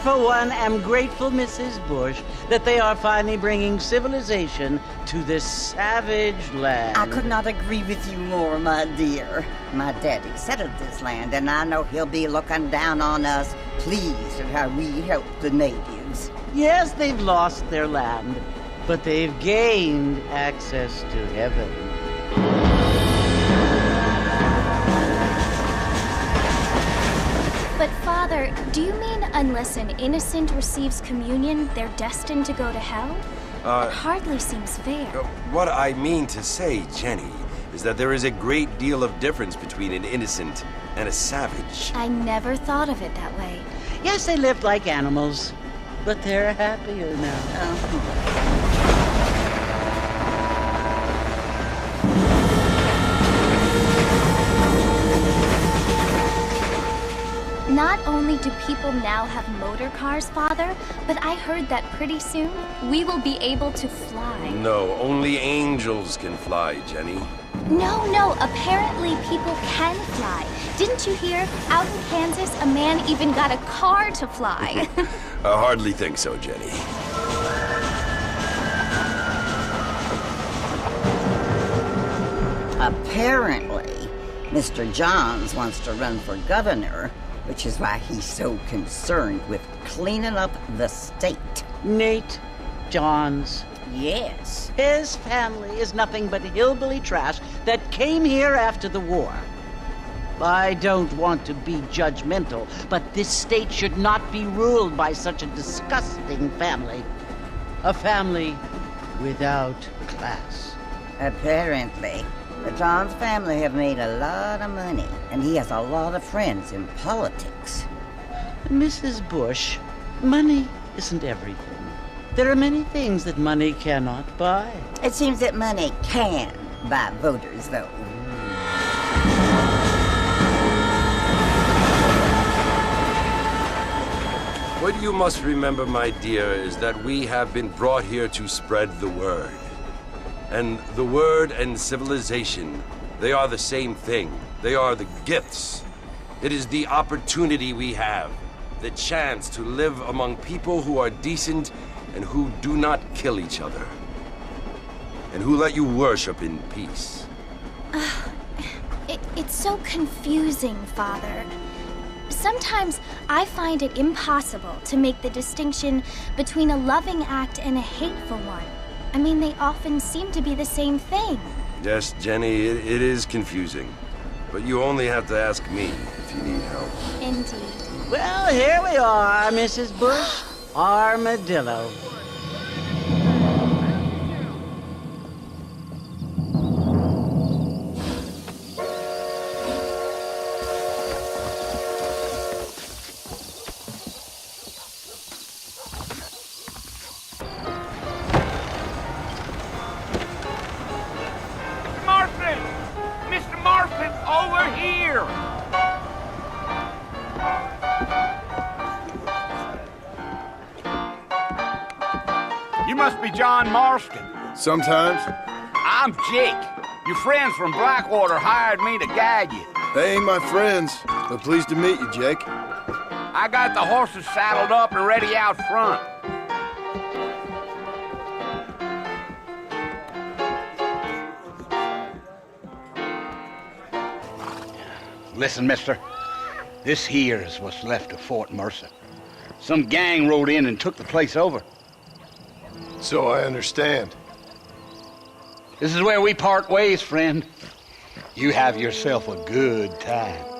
for one, am grateful, Mrs. Bush, that they are finally bringing civilization to this savage land. I could not agree with you more, my dear. My daddy settled this land, and I know he'll be looking down on us, pleased at how we help the natives. Yes, they've lost their land, but they've gained access to heaven. But Father, do you mean unless an innocent receives communion, they're destined to go to hell? That hardly seems fair. What I mean to say, Jenny, is that there is a great deal of difference between an innocent and a savage. I never thought of it that way. Yes, they lived like animals, but they're happier now. Not only do people now have motor cars, Father, but I heard that pretty soon we will be able to fly. No, only angels can fly, Jenny. No, apparently people can fly. Didn't you hear? Out in Kansas, a man even got a car to fly. I hardly think so, Jenny. Apparently, Mr. Johns wants to run for governor, which is why he's so concerned with cleaning up the state. Nate Johns. Yes. His family is nothing but hillbilly trash that came here after the war. I don't want to be judgmental, but this state should not be ruled by such a disgusting family. A family without class. Apparently, the Johns family have made a lot of money, and he has a lot of friends in politics. Mrs. Bush, money isn't everything. There are many things that money cannot buy. It seems that money can buy voters, though. What you must remember, my dear, is that we have been brought here to spread the word. And the word and civilization, they are the same thing. They are the gifts. It is the opportunity we have, the chance to live among people who are decent and who do not kill each other, and who let you worship in peace. It's so confusing, Father. Sometimes I find it impossible to make the distinction between a loving act and a hateful one. I mean, they often seem to be the same thing. Yes, Jenny, it is confusing. But you only have to ask me if you need help. Indeed. Well, here we are, Mrs. Bush. Armadillo. Mr. Marston, over here! You must be John Marston. Sometimes. I'm Jake. Your friends from Blackwater hired me to guide you. They ain't my friends, but pleased to meet you, Jake. I got the horses saddled up and ready out front. Listen, mister. This here is what's left of Fort Mercer. Some gang rode in and took the place over. So I understand. This is where we part ways, friend. You have yourself a good time.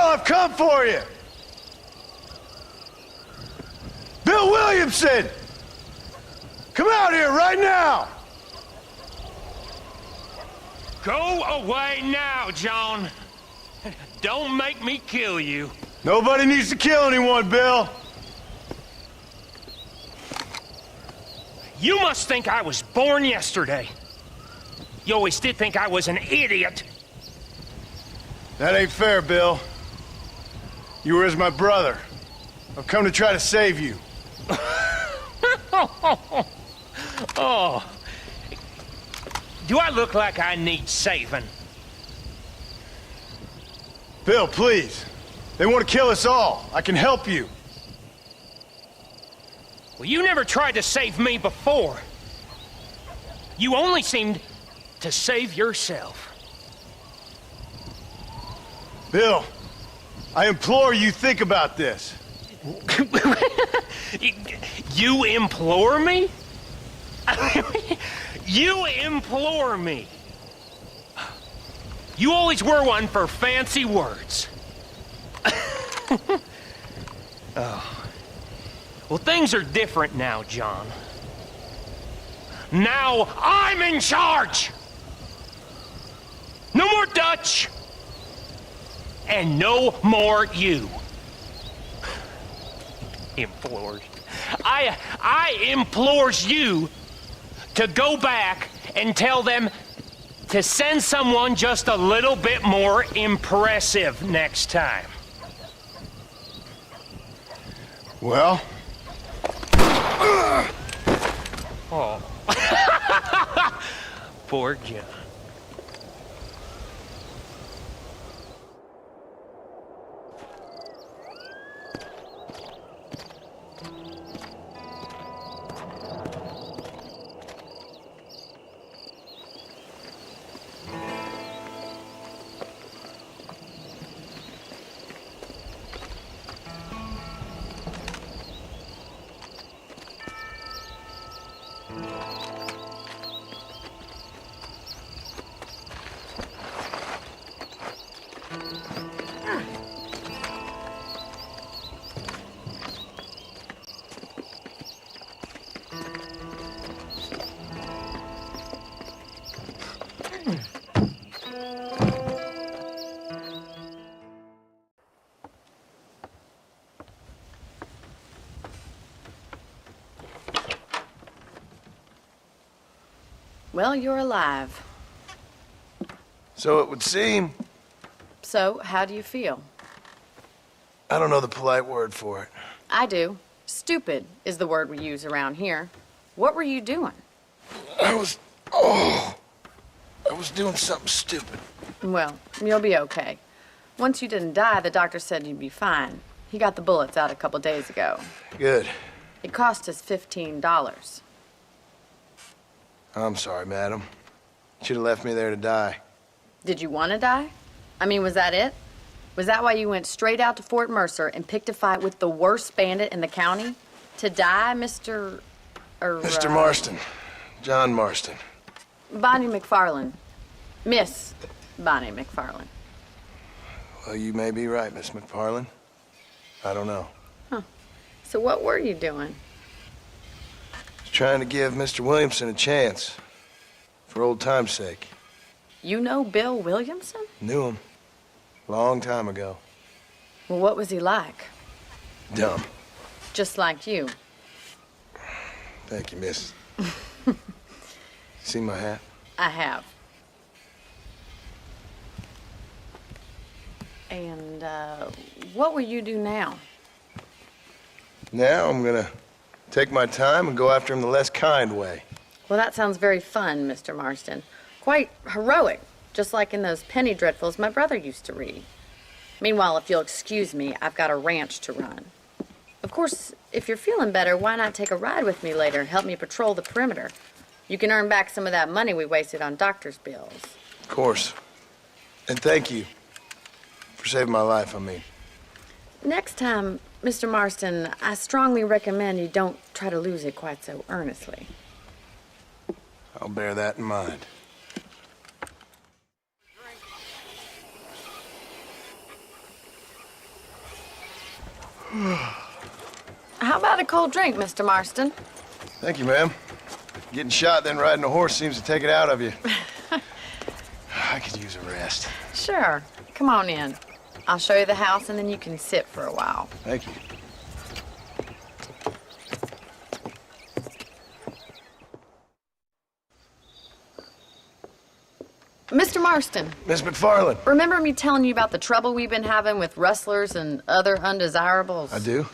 I've come for you! Bill Williamson! Come out here right now! Go away now, John. Don't make me kill you. Nobody needs to kill anyone, Bill. You must think I was born yesterday. You always did think I was an idiot. That ain't fair, Bill. You were as my brother. I've come to try to save you. Oh. Do I look like I need saving? Bill, please. They want to kill us all. I can help you. Well, you never tried to save me before. You only seemed to save yourself. Bill, I implore you think about this. You implore me? You implore me? You always were one for fancy words. Oh. Well, things are different now, John. Now I'm in charge! No more Dutch! And no more you. Implores. I implores you to go back and tell them to send someone just a little bit more impressive next time. Well? Oh. Poor John. Well, you're alive. So it would seem. So, how do you feel? I don't know the polite word for it. I do. Stupid is the word we use around here. What were you doing? I was doing something stupid. Well, you'll be okay. Once you didn't die, the doctor said you'd be fine. He got the bullets out a couple days ago. Good. It cost us $15. I'm sorry, madam. Should have left me there to die. Did you want to die? I mean, was that it? Was that why you went straight out to Fort Mercer and picked a fight with the worst bandit in the county? To die, Mr. Mr. Marston. John Marston. Bonnie McFarlane. Miss Bonnie McFarlane. Well, you may be right, Miss McFarlane. I don't know. Huh. So what were you doing? Trying to give Mr. Williamson a chance. For old time's sake. You know Bill Williamson? Knew him. Long time ago. Well, what was he like? Dumb. Just like you. Thank you, miss. See my hat? I have. And, what will you do now? Now I'm gonna take my time and go after him the less kind way. Well, that sounds very fun, Mr. Marston. Quite heroic, just like in those penny dreadfuls my brother used to read. Meanwhile, if you'll excuse me, I've got a ranch to run. Of course, if you're feeling better, why not take a ride with me later and help me patrol the perimeter? You can earn back some of that money we wasted on doctor's bills. Of course. And thank you for saving my life, I mean. Next time, Mr. Marston, I strongly recommend you don't try to lose it quite so earnestly. I'll bear that in mind. How about a cold drink, Mr. Marston? Thank you, ma'am. Getting shot, then riding a horse seems to take it out of you. I could use a rest. Sure. Come on in. I'll show you the house, and then you can sit for a while. Thank you. Mr. Marston, Miss McFarland. remember me telling you about the trouble we've been having with rustlers and other undesirables? I do?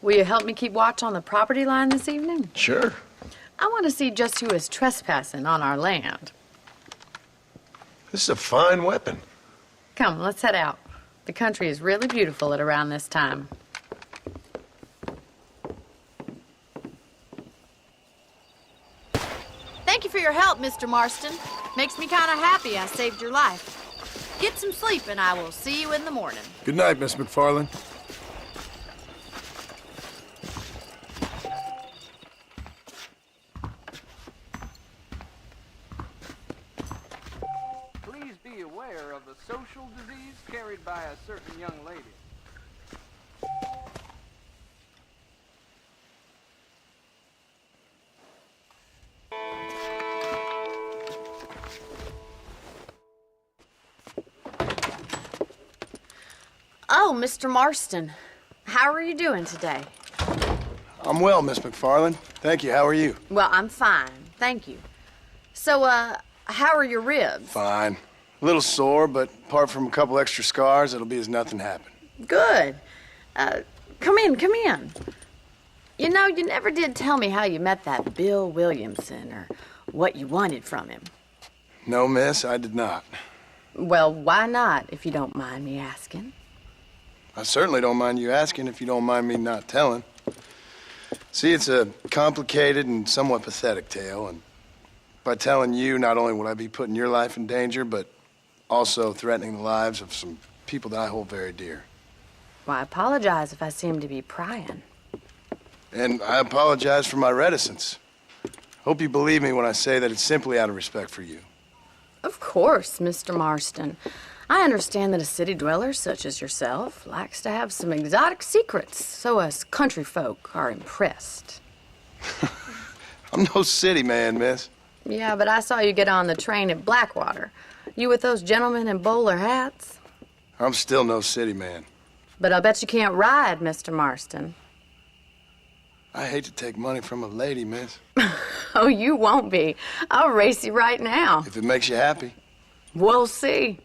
Will you help me keep watch on the property line this evening? Sure. I want to see just who is trespassing on our land. This is a fine weapon. Come, let's head out. The country is really beautiful at around this time. Thank you for your help, Mr. Marston. Makes me kind of happy I saved your life. Get some sleep and I will see you in the morning. Good night, Miss McFarland. Please be aware of a social disease carried by a certain young lady. Oh, Mr. Marston, how are you doing today? I'm well, Miss McFarland. Thank you. How are you? Well, I'm fine, thank you. So, how are your ribs? Fine. A little sore, but apart from a couple extra scars, it'll be as nothing happened. Good. Come in, come in. You know, you never did tell me how you met that Bill Williamson or what you wanted from him. No, miss, I did not. Well, why not, if you don't mind me asking? I certainly don't mind you asking if you don't mind me not telling. See, it's a complicated and somewhat pathetic tale, and by telling you, not only would I be putting your life in danger, but also threatening the lives of some people that I hold very dear. Well, I apologize if I seem to be prying. And I apologize for my reticence. Hope you believe me when I say that it's simply out of respect for you. Of course, Mr. Marston. I understand that a city dweller such as yourself likes to have some exotic secrets, so us country folk are impressed. I'm no city man, miss. Yeah, but I saw you get on the train at Blackwater. You with those gentlemen in bowler hats? I'm still no city man. But I'll bet you can't ride, Mr. Marston. I hate to take money from a lady, miss. Oh, you won't be. I'll race you right now. If it makes you happy. We'll see.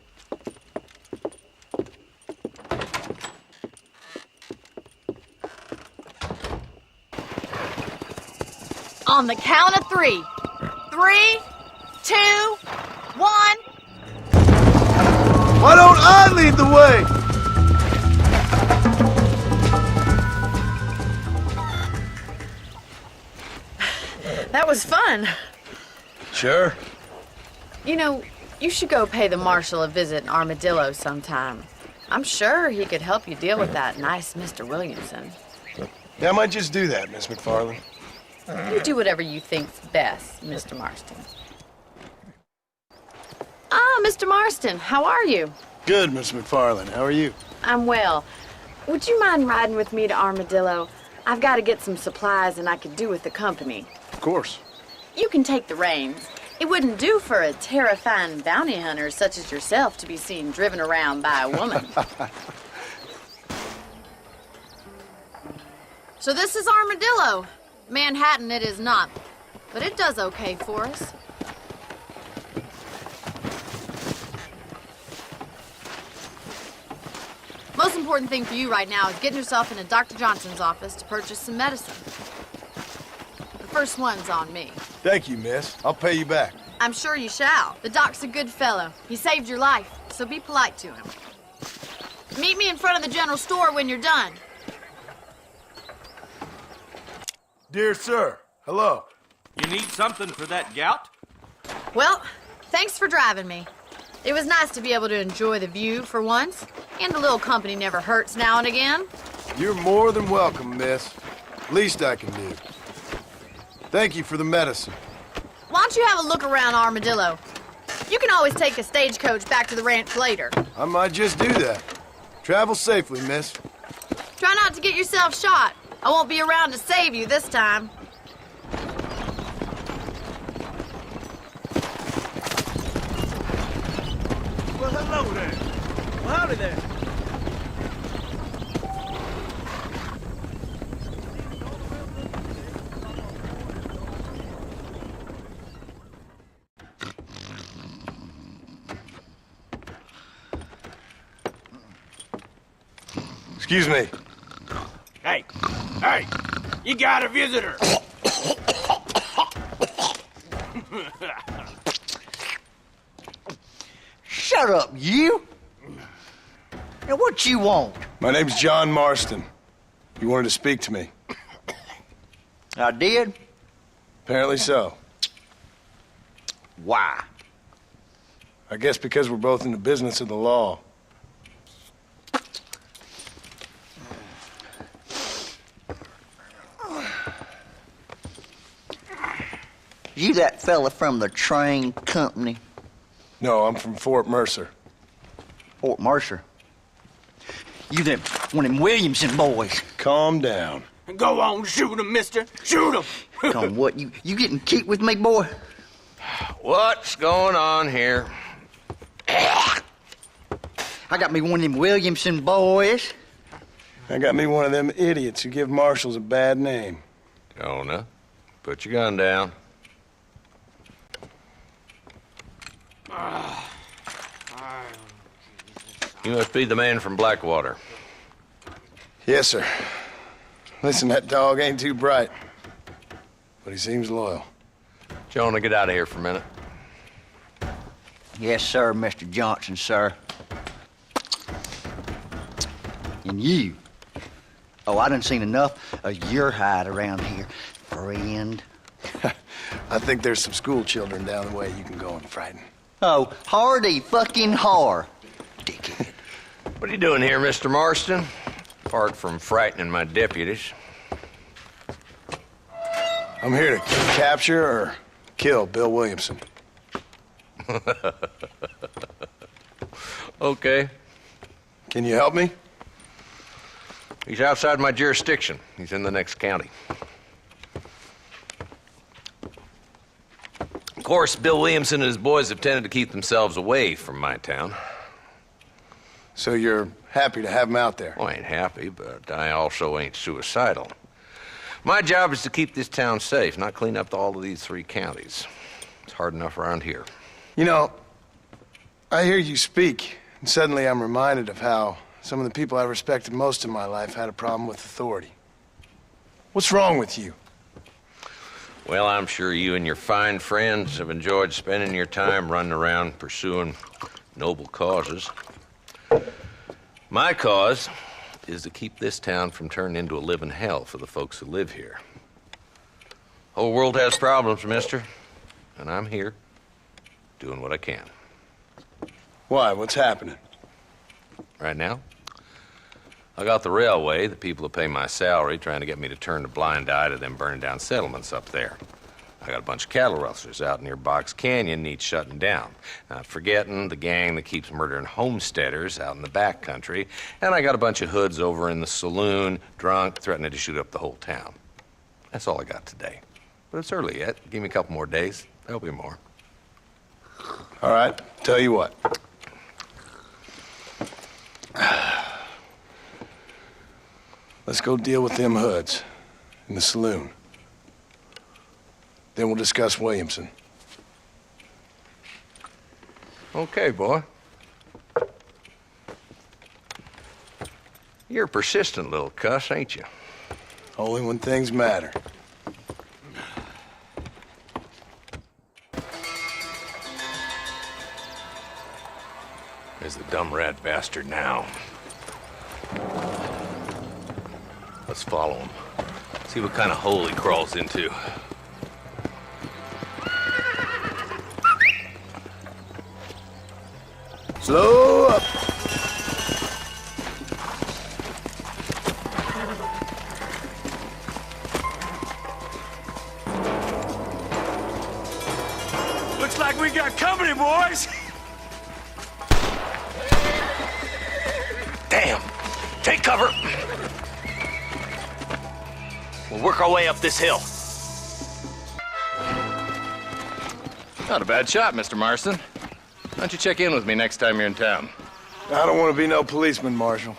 On the count of 3. 3, 2, 1. Why don't I lead the way? That was fun. Sure. You know, you should go pay the marshal a visit in Armadillo sometime. I'm sure he could help you deal with that nice Mr. Williamson. Yeah, I might just do that, Miss McFarland. You do whatever you think's best, Mr. Marston. Ah, Mr. Marston, how are you? Good, Miss McFarland. How are you? I'm well. Would you mind riding with me to Armadillo? I've got to get some supplies and I could do with the company. Of course. You can take the reins. It wouldn't do for a terrifying bounty hunter such as yourself to be seen driven around by a woman. So this is Armadillo. Manhattan it is not, but it does okay for us. Most important thing for you right now is getting yourself into Dr. Johnson's office to purchase some medicine. The first one's on me. Thank you, miss. I'll pay you back. I'm sure you shall. The doc's a good fellow. He saved your life, so be polite to him. Meet me in front of the general store when you're done. Dear sir, hello. You need something for that gout? Well, thanks for driving me. It was nice to be able to enjoy the view for once, and a little company never hurts now and again. You're more than welcome, miss. Least I can do. Thank you for the medicine. Why don't you have a look around Armadillo? You can always take a stagecoach back to the ranch later. I might just do that. Travel safely, miss. Try not to get yourself shot. I won't be around to save you this time. Well, hello there. Well, howdy there. Excuse me. Hey, hey, you got a visitor. Shut up, you! Now, what you want? My name's John Marston. You wanted to speak to me. I did? Apparently so. Why? I guess because we're both in the business of the law. You that fella from the train company? No, I'm from Fort Mercer. Fort Mercer? You them one of them Williamson boys? Calm down. Go on, shoot him, mister. Shoot him. Come on, what, you getting kicked with me, boy? What's going on here? I got me one of them Williamson boys. I got me one of them idiots who give marshals a bad name. Jonah, put your gun down. You must be the man from Blackwater. Yes, sir. Listen, that dog ain't too bright, but he seems loyal. Jonah, get out of here for a minute. Yes, sir, Mr. Johnson, sir. And you. Oh, I done seen enough of your hide around here, friend. I think there's some school children down the way you can go and frighten. Oh, hardy fucking har. Dickhead. What are you doing here, Mr. Marston? Apart from frightening my deputies. I'm here to capture or kill Bill Williamson. Okay. Can you help me? He's outside my jurisdiction. He's in the next county. Of course, Bill Williamson and his boys have tended to keep themselves away from my town. So you're happy to have him out there? Well, I ain't happy, but I also ain't suicidal. My job is to keep this town safe, not clean up all of these 3 counties. It's hard enough around here. You know, I hear you speak, and suddenly I'm reminded of how some of the people I respected most in my life had a problem with authority. What's wrong with you? Well, I'm sure you and your fine friends have enjoyed spending your time running around pursuing noble causes. My cause is to keep this town from turning into a living hell for the folks who live here. Whole world has problems, mister, and I'm here doing what I can. Why? What's happening? Right now, I got the railway, the people who pay my salary, trying to get me to turn a blind eye to them burning down settlements up there. I got a bunch of cattle rustlers out near Box Canyon needs shutting down. Not forgetting the gang that keeps murdering homesteaders out in the back country. And I got a bunch of hoods over in the saloon, drunk, threatening to shoot up the whole town. That's all I got today. But it's early yet. Give me a couple more days. There'll be more. All right, tell you what. Let's go deal with them hoods in the saloon. Then we'll discuss Williamson. Okay, boy. You're a persistent little cuss, ain't you? Only when things matter. There's the dumb rat bastard now. Let's follow him. See what kind of hole he crawls into. Slow up. Looks like we got company, boys. Damn! Take cover! We'll work our way up this hill. Not a bad shot, Mr. Marston. Why don't you check in with me next time you're in town? I don't want to be no policeman, Marshal.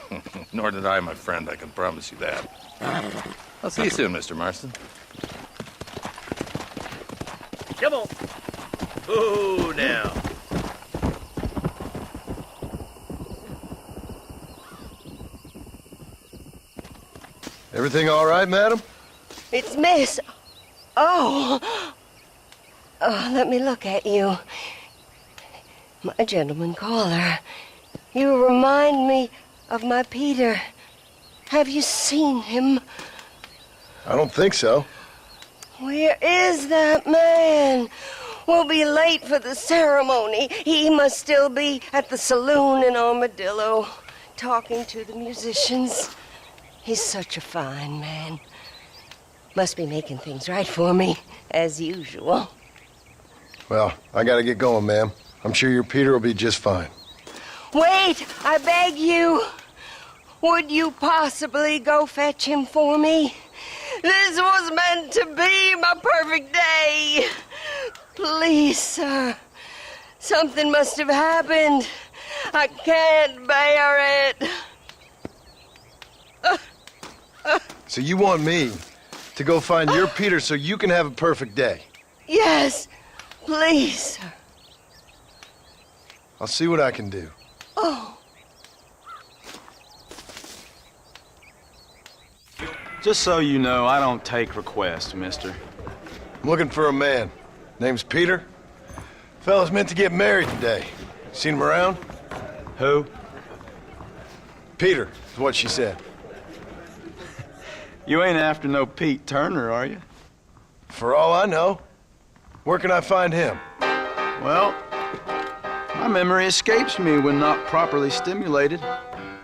Nor did I, my friend. I can promise you that. I'll see you soon, Mr. Marston. Come on. Oh, now. Everything all right, madam? It's Miss. Oh. Oh, let me look at you. My gentleman caller. You remind me of my Peter. Have you seen him? I don't think so. Where is that man? We'll be late for the ceremony. He must still be at the saloon in Armadillo, talking to the musicians. He's such a fine man. Must be making things right for me, as usual. Well, I gotta get going, ma'am. I'm sure your Peter will be just fine. Wait, I beg you. Would you possibly go fetch him for me? This was meant to be my perfect day. Please, sir. Something must have happened. I can't bear it. So you want me to go find your Peter so you can have a perfect day? Yes, please, sir. I'll see what I can do. Oh. Just so you know, I don't take requests, mister. I'm looking for a man. Name's Peter. Fella's meant to get married today. Seen him around? Who? Peter, is what she said. You ain't after no Pete Turner, are you? For all I know. Where can I find him? Well, my memory escapes me when not properly stimulated.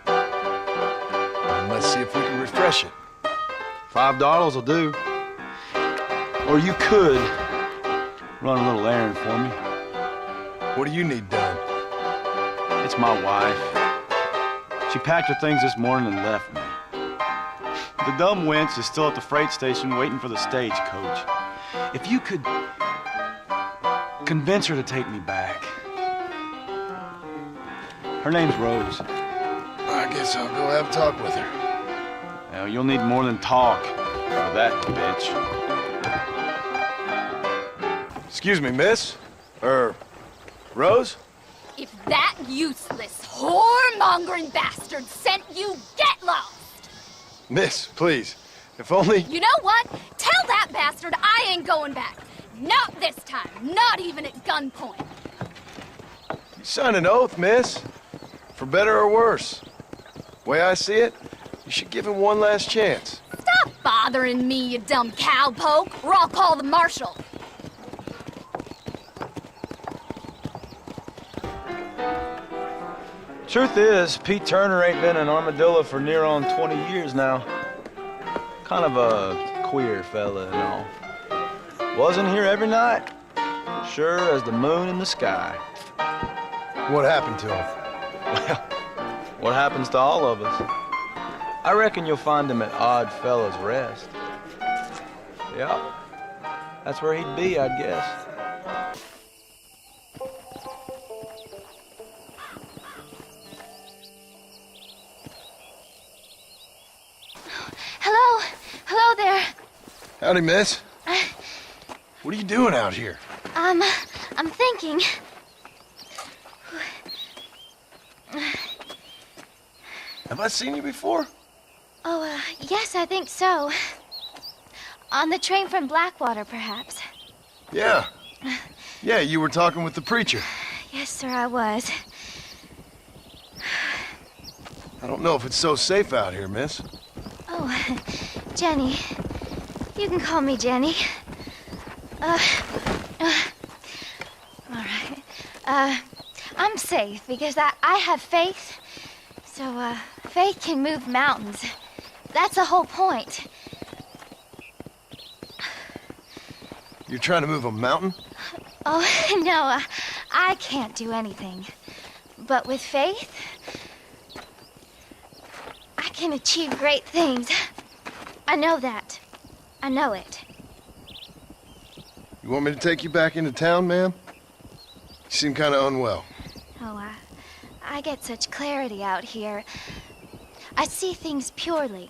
Let's see if we can refresh it. $5 will do. Or you could run a little errand for me. What do you need done? It's my wife. She packed her things this morning and left me. The dumb wench is still at the freight station waiting for the stagecoach. If you could convince her to take me back. Her name's Rose. I guess I'll go have a talk with her. Now, you'll need more than talk for that bitch. Excuse me, miss? Rose? If that useless, whoremongering bastard sent you, get lost! Miss, please. If only... You know what? Tell that bastard I ain't going back. Not this time. Not even at gunpoint. You signed an oath, miss. For better or worse. Way I see it, you should give him one last chance. Stop bothering me, you dumb cowpoke, or I'll call the marshal. Truth is, Pete Turner ain't been in Armadillo for near on 20 years now. Kind of a queer fella and all. Wasn't here every night. Sure as the moon in the sky. What happened to him? Well, what happens to all of us? I reckon you'll find him at Odd Fella's Rest. Yeah, that's where he'd be, I'd guess. Hello? Hello there. Howdy, miss. What are you doing out here? I'm thinking. Have I seen you before? Oh, yes, I think so. On the train from Blackwater, perhaps. Yeah. Yeah, you were talking with the preacher. Yes, sir, I was. I don't know if it's so safe out here, miss. Oh, Jenny. You can call me Jenny. All right. I'm safe because I have faith. So, faith can move mountains. That's the whole point. You're trying to move a mountain? Oh, no, I can't do anything. But with faith, I can achieve great things. I know that. I know it. You want me to take you back into town, ma'am? You seem kind of unwell. Oh, I get such clarity out here. I see things purely.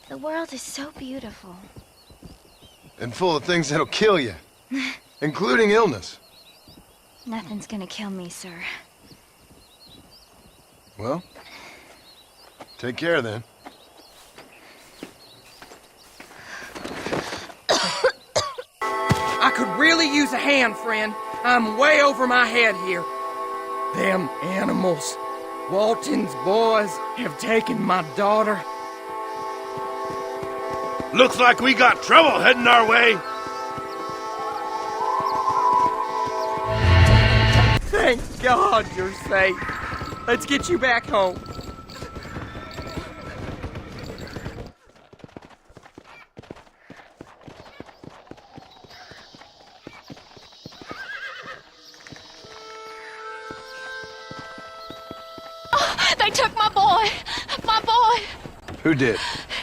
The world is so beautiful. And full of things that'll kill you. Including illness. Nothing's gonna kill me, sir. Well, take care then. could really use a hand, friend. I'm way over my head here. Them animals. Walton's boys have taken my daughter. Looks like we got trouble heading our way. Thank God you're safe. Let's get you back home. They took my boy. My boy. Who did?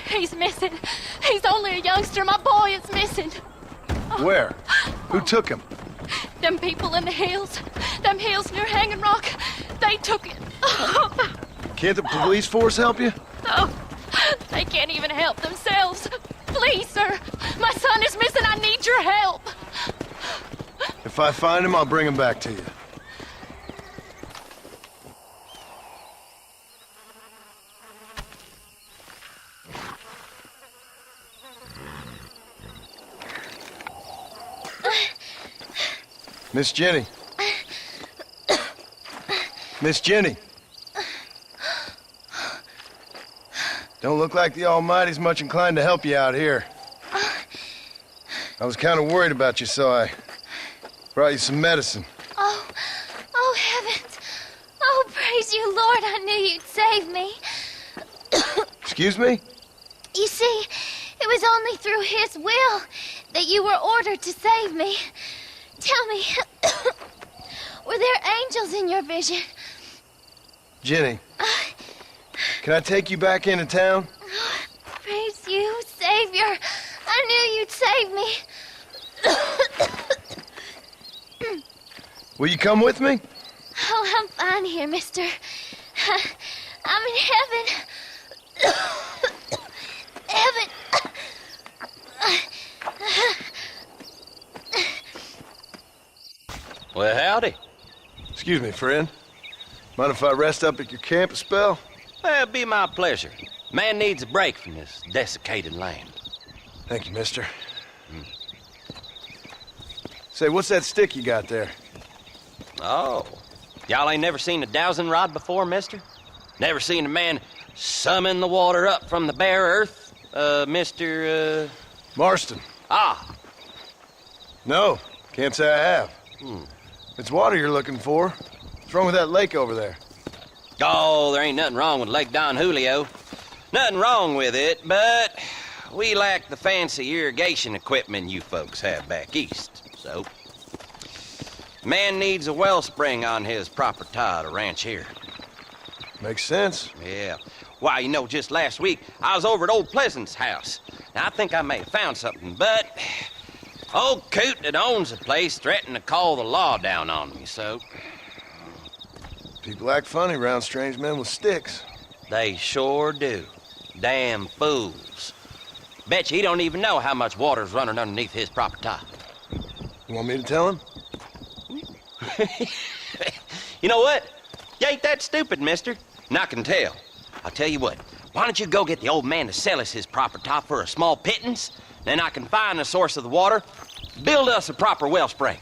He's missing. He's only a youngster. My boy is missing. Where? Who took him? Them people in the hills. Them hills near Hanging Rock. They took it. Can't the police force help you? Oh, they can't even help themselves. Please, sir. My son is missing. I need your help. If I find him, I'll bring him back to you. Miss Jenny. Miss Jenny. Don't look like the Almighty's much inclined to help you out here. I was kind of worried about you, so I brought you some medicine. Oh, heavens. Oh, praise you, Lord. I knew you'd save me. Excuse me? You see, it was only through his will that you were ordered to save me. Tell me, were there angels in your vision? Jenny, can I take you back into town? Praise you, Savior. I knew you'd save me. Will you come with me? Oh, I'm fine here, mister. I'm in heaven. Heaven. Well, howdy. Excuse me, friend. Mind if I rest up at your camp a spell? Well, it'd be my pleasure. Man needs a break from this desiccated land. Thank you, mister. Say, what's that stick you got there? Oh. Y'all ain't never seen a dowsing rod before, mister? Never seen a man summon the water up from the bare earth? Mr. Marston. Ah. No, can't say I have. It's water you're looking for. What's wrong with that lake over there? Oh, there ain't nothing wrong with Lake Don Julio. Nothing wrong with it, but we lack the fancy irrigation equipment you folks have back east, so... Man needs a wellspring on his property to ranch here. Makes sense. Yeah. Why, you know, just last week, I was over at Old Pleasant's house. Now, I think I may have found something, but... Old coot that owns the place threatened to call the law down on me, so... People act funny around strange men with sticks. They sure do. Damn fools. Bet you he don't even know how much water's running underneath his property. You want me to tell him? You know what? You ain't that stupid, mister. And I can tell. I'll tell you what. Why don't you go get the old man to sell us his property for a small pittance? Then I can find the source of the water, build us a proper wellspring.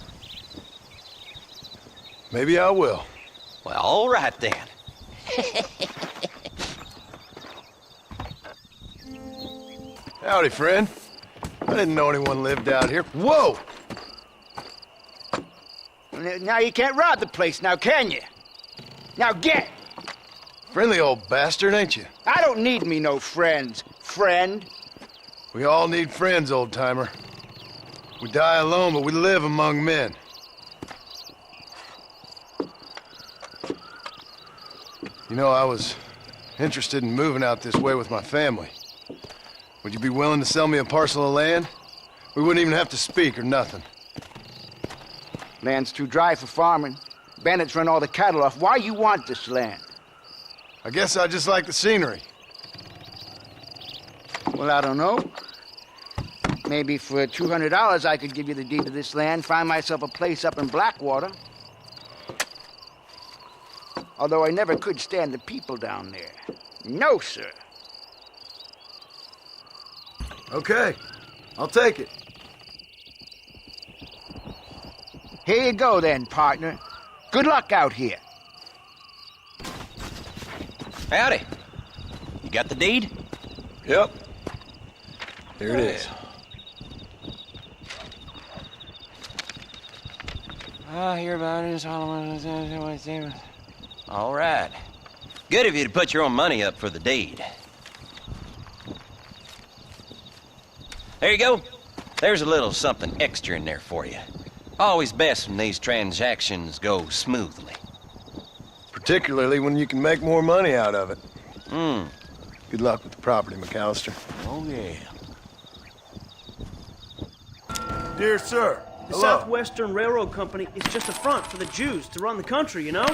Maybe I will. Well, all right then. Howdy, friend. I didn't know anyone lived out here. Whoa! Now you can't rob the place now, can you? Now get! Friendly old bastard, ain't you? I don't need me no friends, friend. We all need friends, old-timer. We die alone, but we live among men. You know, I was interested in moving out this way with my family. Would you be willing to sell me a parcel of land? We wouldn't even have to speak or nothing. Land's too dry for farming. Bandits run all the cattle off. Why you want this land? I guess I just like the scenery. Well, I don't know. Maybe for $200 I could give you the deed to this land, find myself a place up in Blackwater. Although I never could stand the people down there. No, sir. Okay, I'll take it. Here you go then, partner. Good luck out here. Howdy. You got the deed? Yep. Here it is. I hear about it. All right. Good of you to put your own money up for the deed. There you go. There's a little something extra in there for you. Always best when these transactions go smoothly. Particularly when you can make more money out of it. Good luck with the property, McAllister. Oh, yeah. Dear sir, the Southwestern Railroad Company is just a front for the Jews to run the country, you know?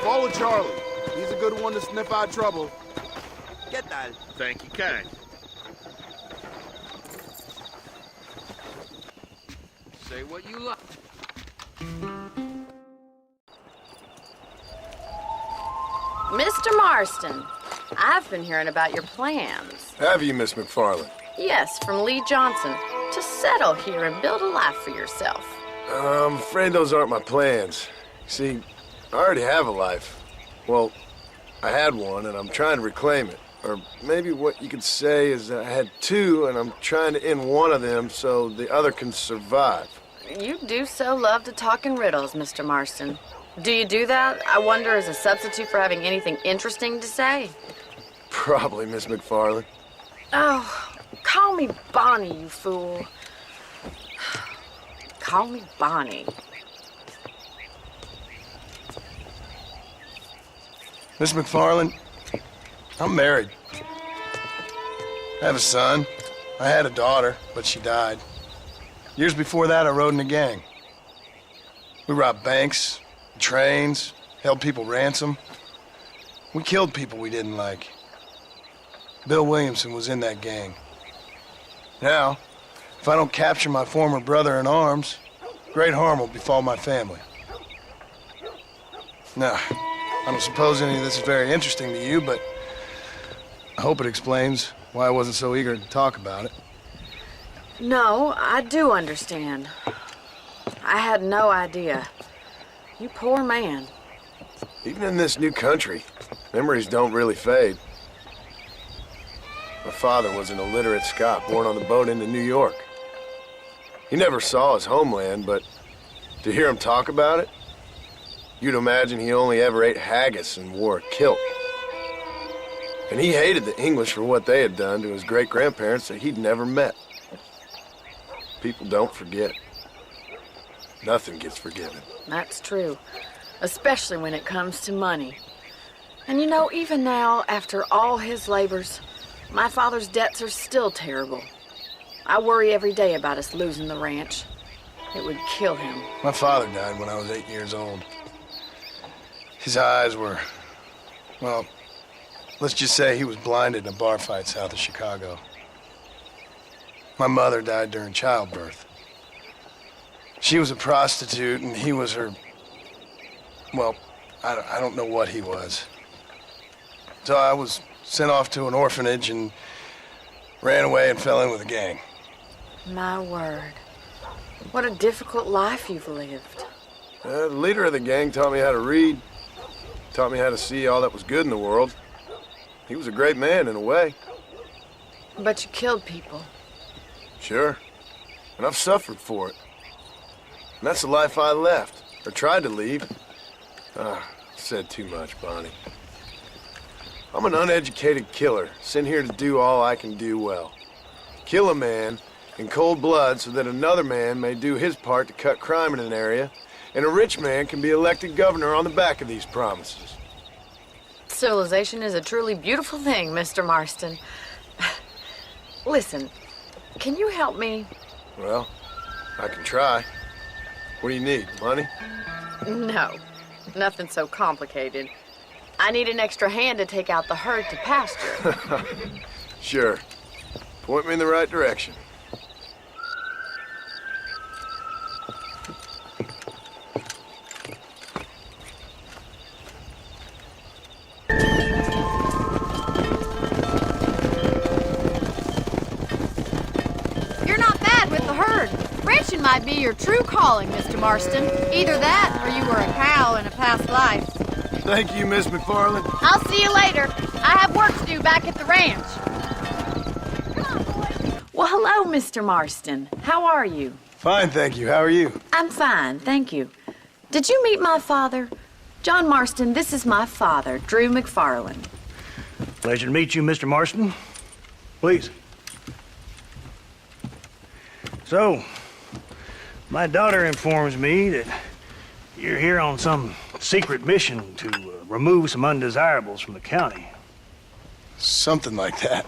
Follow Charlie. He's a good one to sniff out trouble. Get that. Thank you, kind. Say what you like. Mr. Marston, I've been hearing about your plans. Have you, Miss McFarland? Yes, from Lee Johnson, to settle here and build a life for yourself. I'm afraid those aren't my plans. See, I already have a life. Well, I had one, and I'm trying to reclaim it. Or maybe what you could say is that I had two, and I'm trying to end one of them so the other can survive. You do so love to talk in riddles, Mr. Marston. Do you do that, I wonder, as a substitute for having anything interesting to say? Probably, Miss McFarland. Oh, call me Bonnie, you fool. Call me Bonnie. Miss McFarland, I'm married. I have a son. I had a daughter, but she died. Years before that, I rode in a gang. We robbed banks, trains, held people ransom. We killed people we didn't like. Bill Williamson was in that gang. Now, if I don't capture my former brother in arms, great harm will befall my family. Now, I don't suppose any of this is very interesting to you, but I hope it explains why I wasn't so eager to talk about it. No, I do understand. I had no idea. You poor man. Even in this new country, memories don't really fade. My father was an illiterate Scot born on the boat into New York. He never saw his homeland, but to hear him talk about it, you'd imagine he only ever ate haggis and wore a kilt. And he hated the English for what they had done to his great-grandparents that he'd never met. People don't forget. Nothing gets forgiven. That's true, especially when it comes to money. And you know, even now, after all his labors, my father's debts are still terrible. I worry every day about us losing the ranch. It would kill him. My father died when I was 8 years old. His eyes were, well, let's just say he was blinded in a bar fight south of Chicago. My mother died during childbirth. She was a prostitute, and he was her, well, I don't know what he was. So I was sent off to an orphanage and ran away and fell in with a gang. My word. What a difficult life you've lived. The leader of the gang taught me how to read, taught me how to see all that was good in the world. He was a great man in a way. But you killed people. Sure. And I've suffered for it. And that's the life I left, or tried to leave. Said too much, Bonnie. I'm an uneducated killer, sent here to do all I can do well. Kill a man in cold blood so that another man may do his part to cut crime in an area, and a rich man can be elected governor on the back of these promises. Civilization is a truly beautiful thing, Mr. Marston. Listen, can you help me? Well, I can try. What do you need, money? No, nothing so complicated. I need an extra hand to take out the herd to pasture. Sure. Point me in the right direction. Fishing might be your true calling, Mr. Marston. Either that, or you were a cow in a past life. Thank you, Miss McFarland. I'll see you later. I have work to do back at the ranch. Well, hello, Mr. Marston. How are you? Fine, thank you. How are you? I'm fine, thank you. Did you meet my father? John Marston, this is my father, Drew McFarland. Pleasure to meet you, Mr. Marston. Please. So, my daughter informs me that you're here on some secret mission to remove some undesirables from the county. Something like that.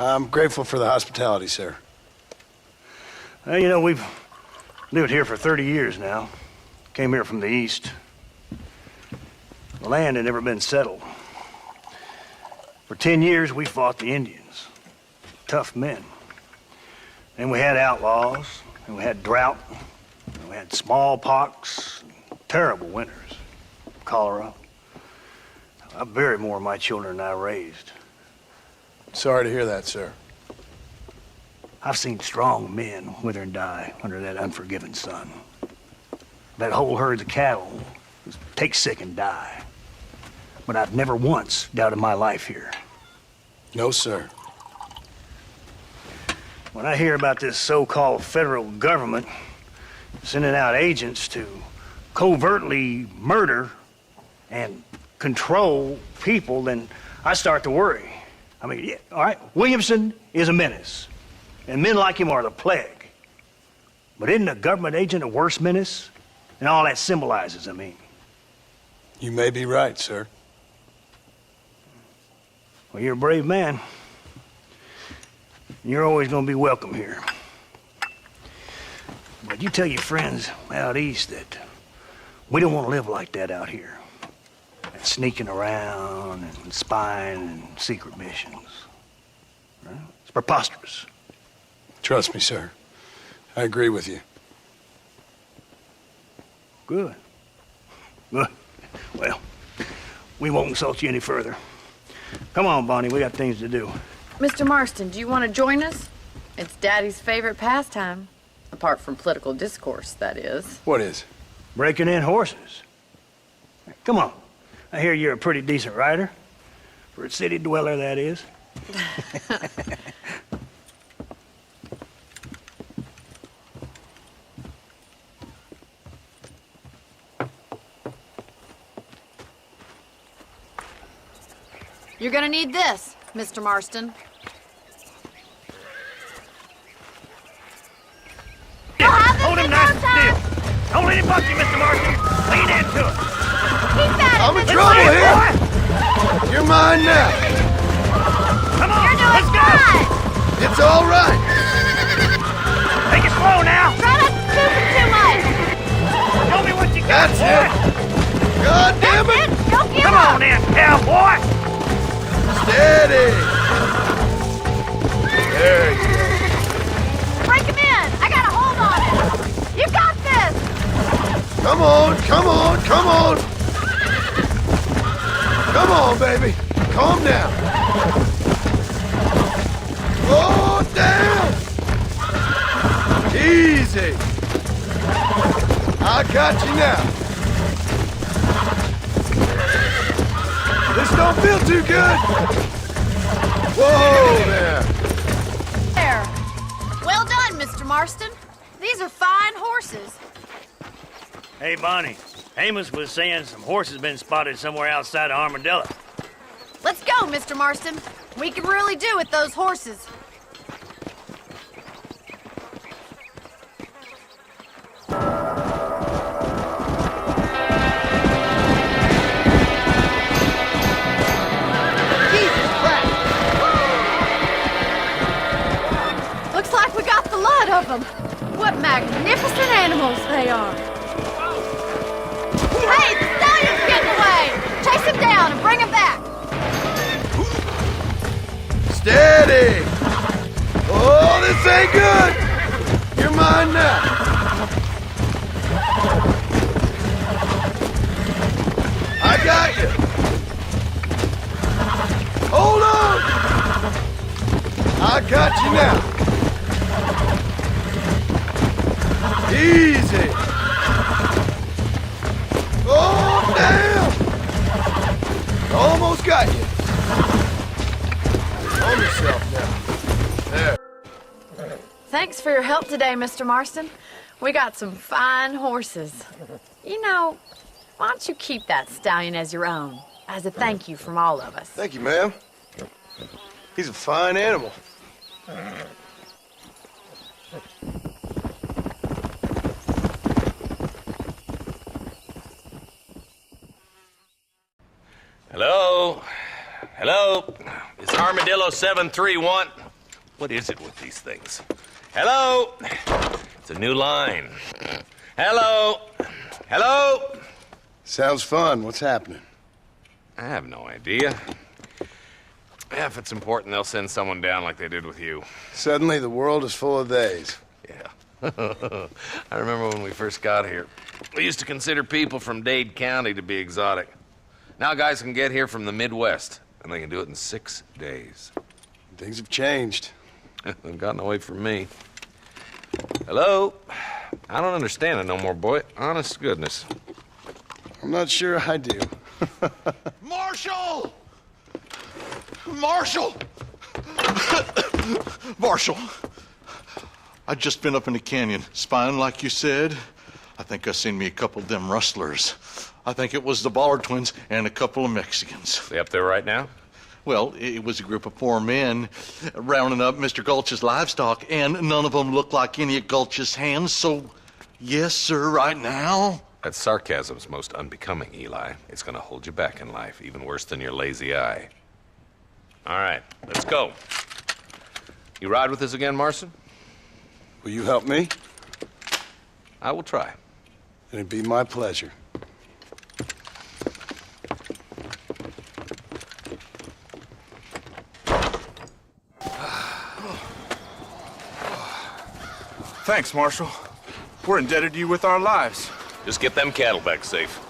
I'm grateful for the hospitality, sir. Well, you know, we've lived here for 30 years now. Came here from the east. The land had never been settled. For 10 years, we fought the Indians. Tough men. Then we had outlaws, and we had drought, and we had smallpox, terrible winters, cholera. I buried more of my children than I raised. Sorry to hear that, sir. I've seen strong men wither and die under that unforgiving sun. That whole herds of cattle just take sick and die. But I've never once doubted my life here. No, sir. When I hear about this so-called federal government sending out agents to covertly murder and control people, then I start to worry. I mean, yeah, all right, Williamson is a menace, and men like him are the plague. But isn't a government agent a worse menace? And all that symbolizes, I mean. You may be right, sir. Well, you're a brave man. You're always gonna be welcome here. But you tell your friends out east that we don't want to live like that out here. That sneaking around and spying and secret missions. Right? It's preposterous. Trust me, sir. I agree with you. Good. Good. Well, we won't insult you any further. Come on, Bonnie, we got things to do. Mr. Marston, do you want to join us? It's Daddy's favorite pastime. Apart from political discourse, that is. What is? Breaking in horses. Come on. I hear you're a pretty decent rider. For a city dweller, that is. You're gonna need this, Mr. Marston. Hold him nice and still. Don't let him buck you, Mr. Marston. Lean into it. Keep at it, I'm in Mr. trouble Marston. here. You're mine now. Come on, You're doing let's go. fine. It's all right. Take it slow now. Try not to scoop it too much. Show me what you got, That's boy. it. God damn it. Don't give Come up. on in, cowboy. Steady. There you go. Break him in. I got a hold on it. You got this. Come on, come on, come on. Come on, baby. Calm down. Oh, down. Easy. I got you now. This don't feel too good. Whoa there. There. Well done, Mr. Marston. These are fine horses. Hey, Bonnie. Amos was saying some horses been spotted somewhere outside of Armadillo. Let's go, Mr. Marston. We can really do with those horses. Looks like we got the lot of them. What magnificent animals they are. Hey, the stallion's getting away! Chase him down and bring him back! Steady. Oh, this ain't good. You're mine now. I got you. Hold on. I got you now. Easy! Oh, damn! Almost got you. Calm yourself now. There. Thanks for your help today, Mr. Marston. We got some fine horses. You know, why don't you keep that stallion as your own, as a thank you from all of us? Thank you, ma'am. He's a fine animal. Hello? Hello? It's Armadillo 731. What is it with these things? Hello? It's a new line. Hello? Hello? Sounds fun. What's happening? I have no idea. Yeah, if it's important, they'll send someone down like they did with you. Suddenly, the world is full of theys. Yeah. I remember when we first got here. We used to consider people from Dade County to be exotic. Now guys can get here from the Midwest, and they can do it in 6 days. Things have changed. They've gotten away from me. Hello? I don't understand it no more, boy. Honest to goodness. I'm not sure I do. Marshal! Marshal! Marshal! I'd just been up in the canyon, spying like you said. I think I seen me a couple of them rustlers. I think it was the Ballard twins and a couple of Mexicans. They up there right now? Well, it was a group of 4 men rounding up Mr. Gulch's livestock, and none of them looked like any of Gulch's hands, so yes, sir, right now. That sarcasm's most unbecoming, Eli. It's gonna hold you back in life, even worse than your lazy eye. All right, let's go. You ride with us again, Marston? Will you help me? I will try. It'd be my pleasure. Thanks, Marshal. We're indebted to you with our lives. Just get them cattle back safe.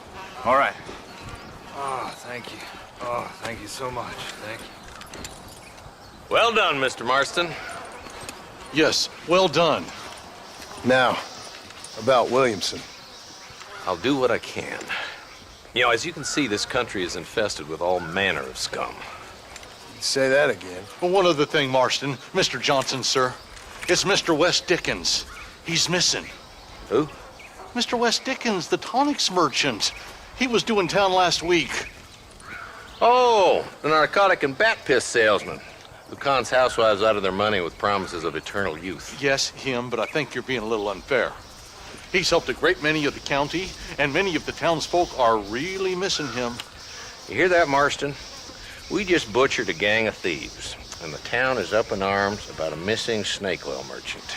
All right. Oh, thank you. Oh, thank you so much. Thank you. Well done, Mr. Marston. Yes, well done. Now, about Williamson. I'll do what I can. You know, as you can see, this country is infested with all manner of scum. Say that again. Well, one other thing, Marston. Mr. Johnson, sir. It's Mr. Wes Dickens. He's missing. Who? Mr. Wes Dickens, the tonics merchant. He was due in town last week. Oh, the narcotic and bat piss salesman who cons housewives out of their money with promises of eternal youth. Yes, him, but I think you're being a little unfair. He's helped a great many of the county, and many of the townsfolk are really missing him. You hear that, Marston? We just butchered a gang of thieves, and the town is up in arms about a missing snake oil merchant.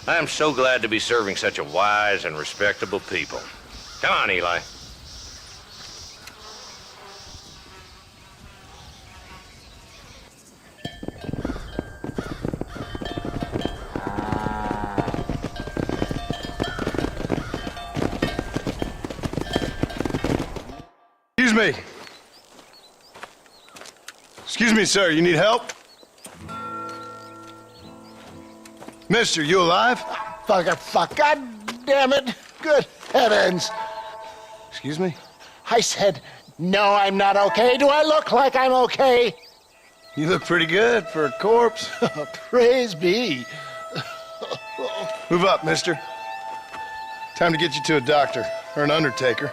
I am so glad to be serving such a wise and respectable people. Come on, Eli. Excuse me. Excuse me, sir. You need help? Mister, you alive? Fuck, God damn it. Good heavens. Excuse me? I said, no, I'm not okay. Do I look like I'm okay? You look pretty good for a corpse. Praise be. Move up, mister. Time to get you to a doctor or an undertaker.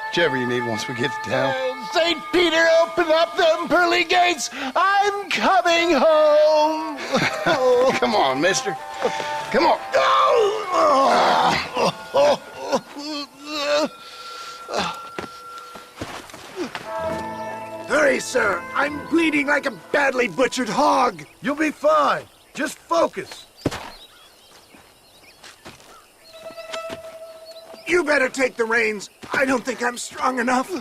Whichever you need once we get to town. St. Peter, open up them pearly gates. I'm coming home. Come on, mister. Come on. Hurry, sir. I'm bleeding like a badly butchered hog. You'll be fine. Just focus. You better take the reins. I don't think I'm strong enough.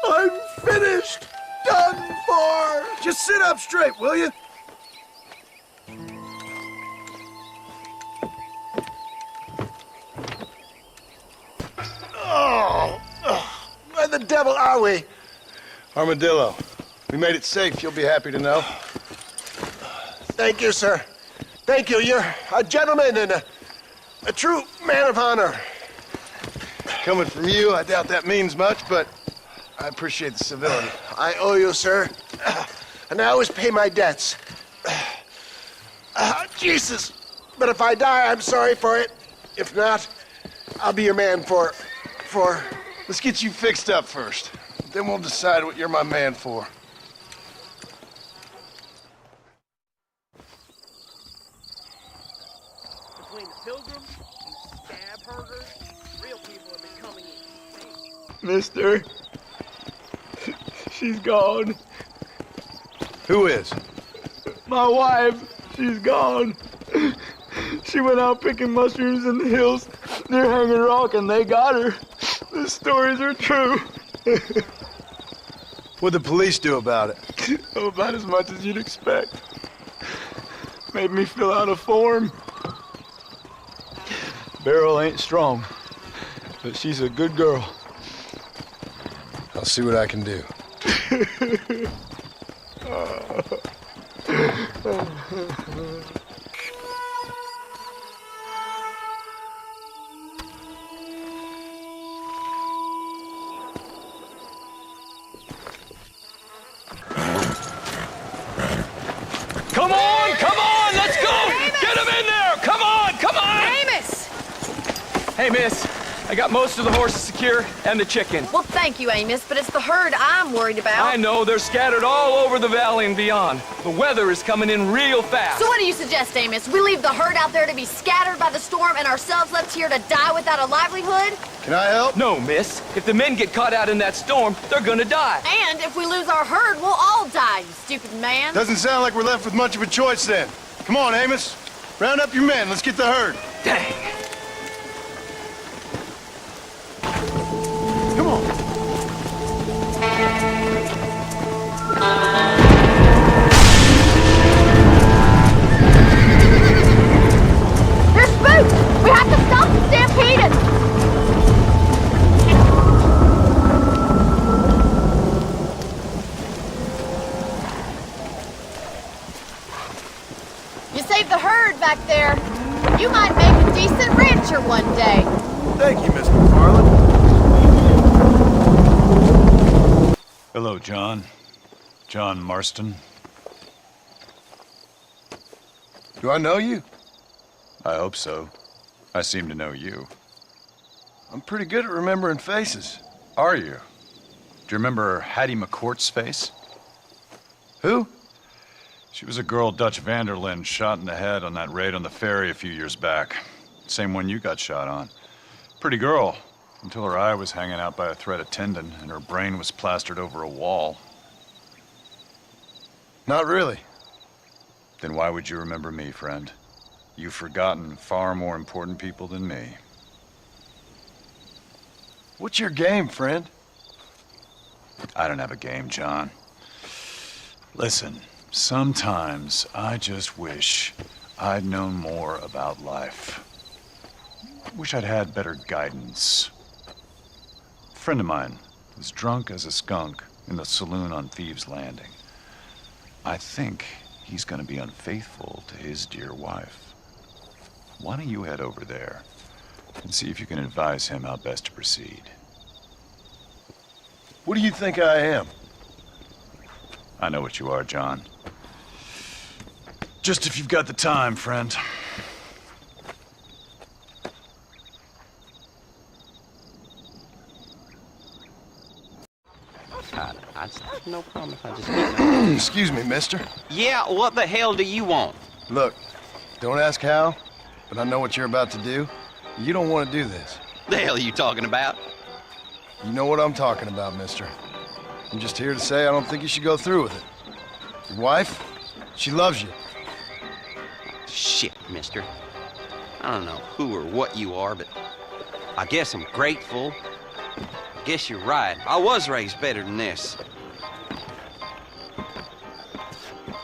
I'm finished. Done for. Just sit up straight, will you? Where the devil are we? Armadillo. We made it safe, you'll be happy to know. Thank you, sir. Thank you. You're a gentleman and a true man of honor. Coming from you, I doubt that means much, but I appreciate the civility. I owe you, sir. And I always pay my debts. Jesus. But if I die, I'm sorry for it. If not, I'll be your man for... Let's get you fixed up first. Then we'll decide what you're my man for. Between the pilgrims and scab herders, real people have been coming in. Mister, she's gone. Who is? My wife, she's gone. She went out picking mushrooms in the hills near Hanging Rock and they got her. The stories are true. What'd the police do about it? Oh, about as much as you'd expect. Made me fill out a form. Beryl ain't strong, but she's a good girl. I'll see what I can do. Come on, let's go! Amos! Get him in there! Come on! Amos! Hey, miss, I got most of the horses secure and the chicken. Well, thank you, Amos, but it's the herd I'm worried about. I know, they're scattered all over the valley and beyond. The weather is coming in real fast. So what do you suggest, Amos? We leave the herd out there to be scattered by the storm and ourselves left here to die without a livelihood? Can I help? No, miss. If the men get caught out in that storm, they're gonna die. And if we lose our herd, we'll all die, you stupid man. Doesn't sound like we're left with much of a choice then. Come on, Amos. Round up your men. Let's get the herd. Dang. Come on. They're spooked! We have to stop the stampede! You saved the herd back there. You might make a decent rancher one day. Thank you, Miss McFarland. Hello, John. John Marston. Do I know you? I hope so. I seem to know you. I'm pretty good at remembering faces. Are you? Do you remember Hattie McCourt's face? Who? She was a girl Dutch Vanderlyn shot in the head on that raid on the ferry a few years back. Same one you got shot on. Pretty girl, until her eye was hanging out by a thread of tendon and her brain was plastered over a wall. Not really. Then why would you remember me, friend? You've forgotten far more important people than me. What's your game, friend? I don't have a game, John. Listen, sometimes I just wish I'd known more about life. Wish I'd had better guidance. A friend of mine was drunk as a skunk in the saloon on Thieves' Landing. I think he's gonna be unfaithful to his dear wife. Why don't you head over there and see if you can advise him how best to proceed? What do you think I am? I know what you are, John. Just if you've got the time, friend. No problem if I just Excuse me, mister. Yeah, what the hell do you want? Look, don't ask how, but I know what you're about to do. You don't want to do this. The hell are you talking about? You know what I'm talking about, mister. I'm just here to say I don't think you should go through with it. Your wife, she loves you. Shit, mister. I don't know who or what you are, but I guess I'm grateful. I guess you're right. I was raised better than this.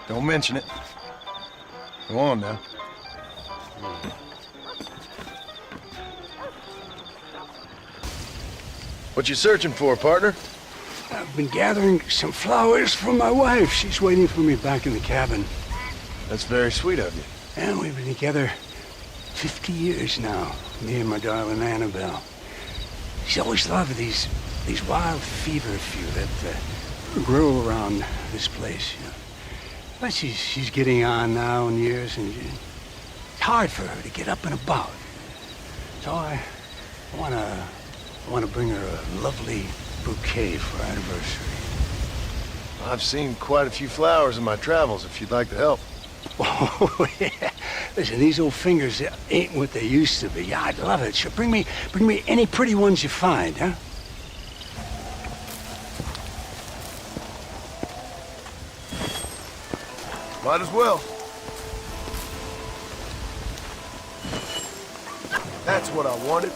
Don't mention it. Go on now. What you searching for, partner? I've been gathering some flowers for my wife. She's waiting for me back in the cabin. That's very sweet of you. And we've been together 50 years now, me and my darling Annabelle. She's always loved these wild feverfew that grow around this place, you know. But she's getting on now in years, and it's hard for her to get up and about. So I want to bring her a lovely bouquet for our anniversary. I've seen quite a few flowers in my travels, if you'd like to help. Oh, yeah. Listen, these old fingers ain't what they used to be. Yeah, I'd love it. Sure, bring me any pretty ones you find, huh? Might as well. That's what I wanted.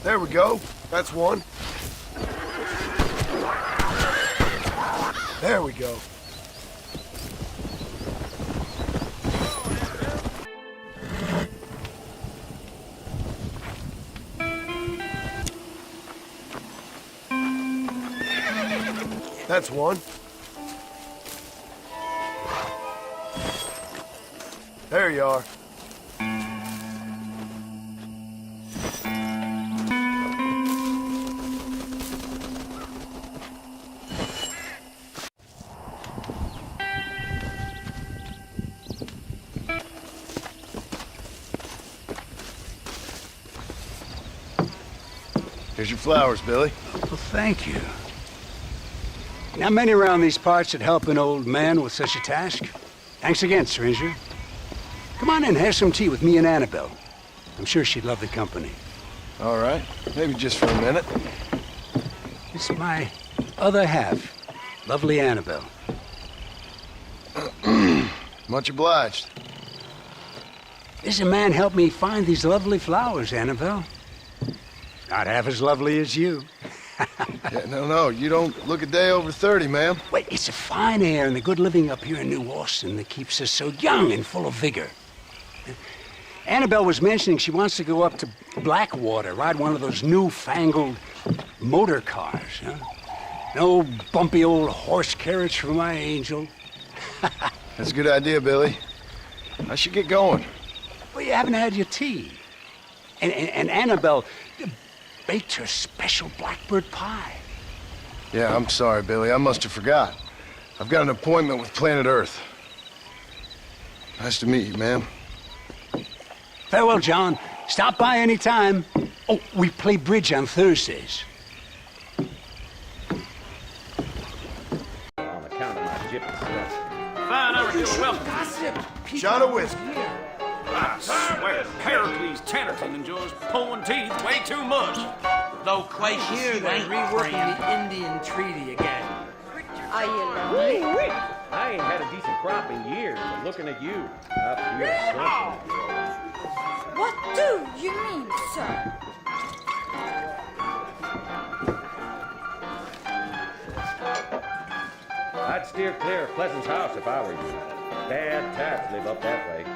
There we go. That's one. There we go. That's one. There you are. Here's your flowers, Billy. Well, thank you. Not many around these parts that help an old man with such a task. Thanks again, stranger. Come on in, have some tea with me and Annabelle. I'm sure she'd love the company. All right. Maybe just for a minute. It's my other half, lovely Annabelle. Much obliged. This man helped me find these lovely flowers, Annabelle. Not half as lovely as you. Yeah, no, you don't look a day over 30, ma'am. Wait, it's the fine air and the good living up here in New Austin that keeps us so young and full of vigor. Annabelle was mentioning she wants to go up to Blackwater, ride one of those newfangled motor cars, huh? No bumpy old horse carriage for my angel. That's a good idea, Billy. I should get going. Well, you haven't had your tea. And Annabelle baked her special blackbird pie. Yeah, I'm sorry, Billy. I must have forgot. I've got an appointment with Planet Earth. Nice to meet you, ma'am. Farewell, John. Stop by any time. Oh, we play bridge on Thursdays. On account of my gypsy stuff. Fine, Armadillo, welcome. Shot of whiskey. I swear, Pericles Tannerton enjoys pulling teeth way too much. Though quite here they're reworking the Indian Treaty again. Are you lonely? I ain't had a decent crop in years, but looking at you, I feel something. What do you mean, sir? I'd steer clear of Pleasant's house if I were you. Bad taps live up that way.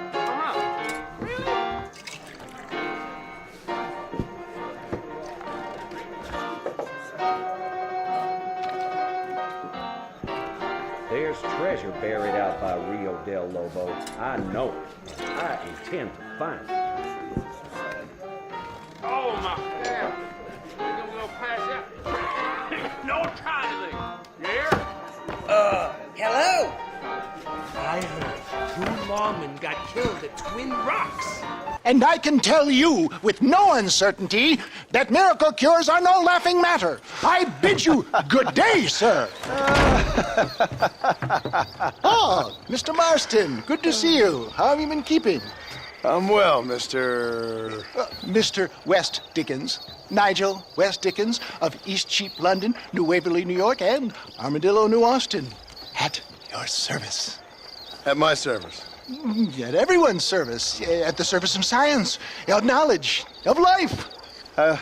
There's treasure buried out by Rio del Lobo. I know it. I intend to find it. Oh, my God. We're gonna go pass out. No trying anything. You hear? Hello? I heard 2 lawmen got killed at Twin Rocks. And I can tell you with no uncertainty that miracle cures are no laughing matter. I bid you good day, sir. Oh, Mr. Marston, good to see you. How have you been keeping? I'm well, Mr. Mr. West Dickens. Nigel West Dickens of East Cheap, London, New Waverly, New York, and Armadillo, New Austin. At your service. At my service. At everyone's service. At the service of science, of knowledge, of life. How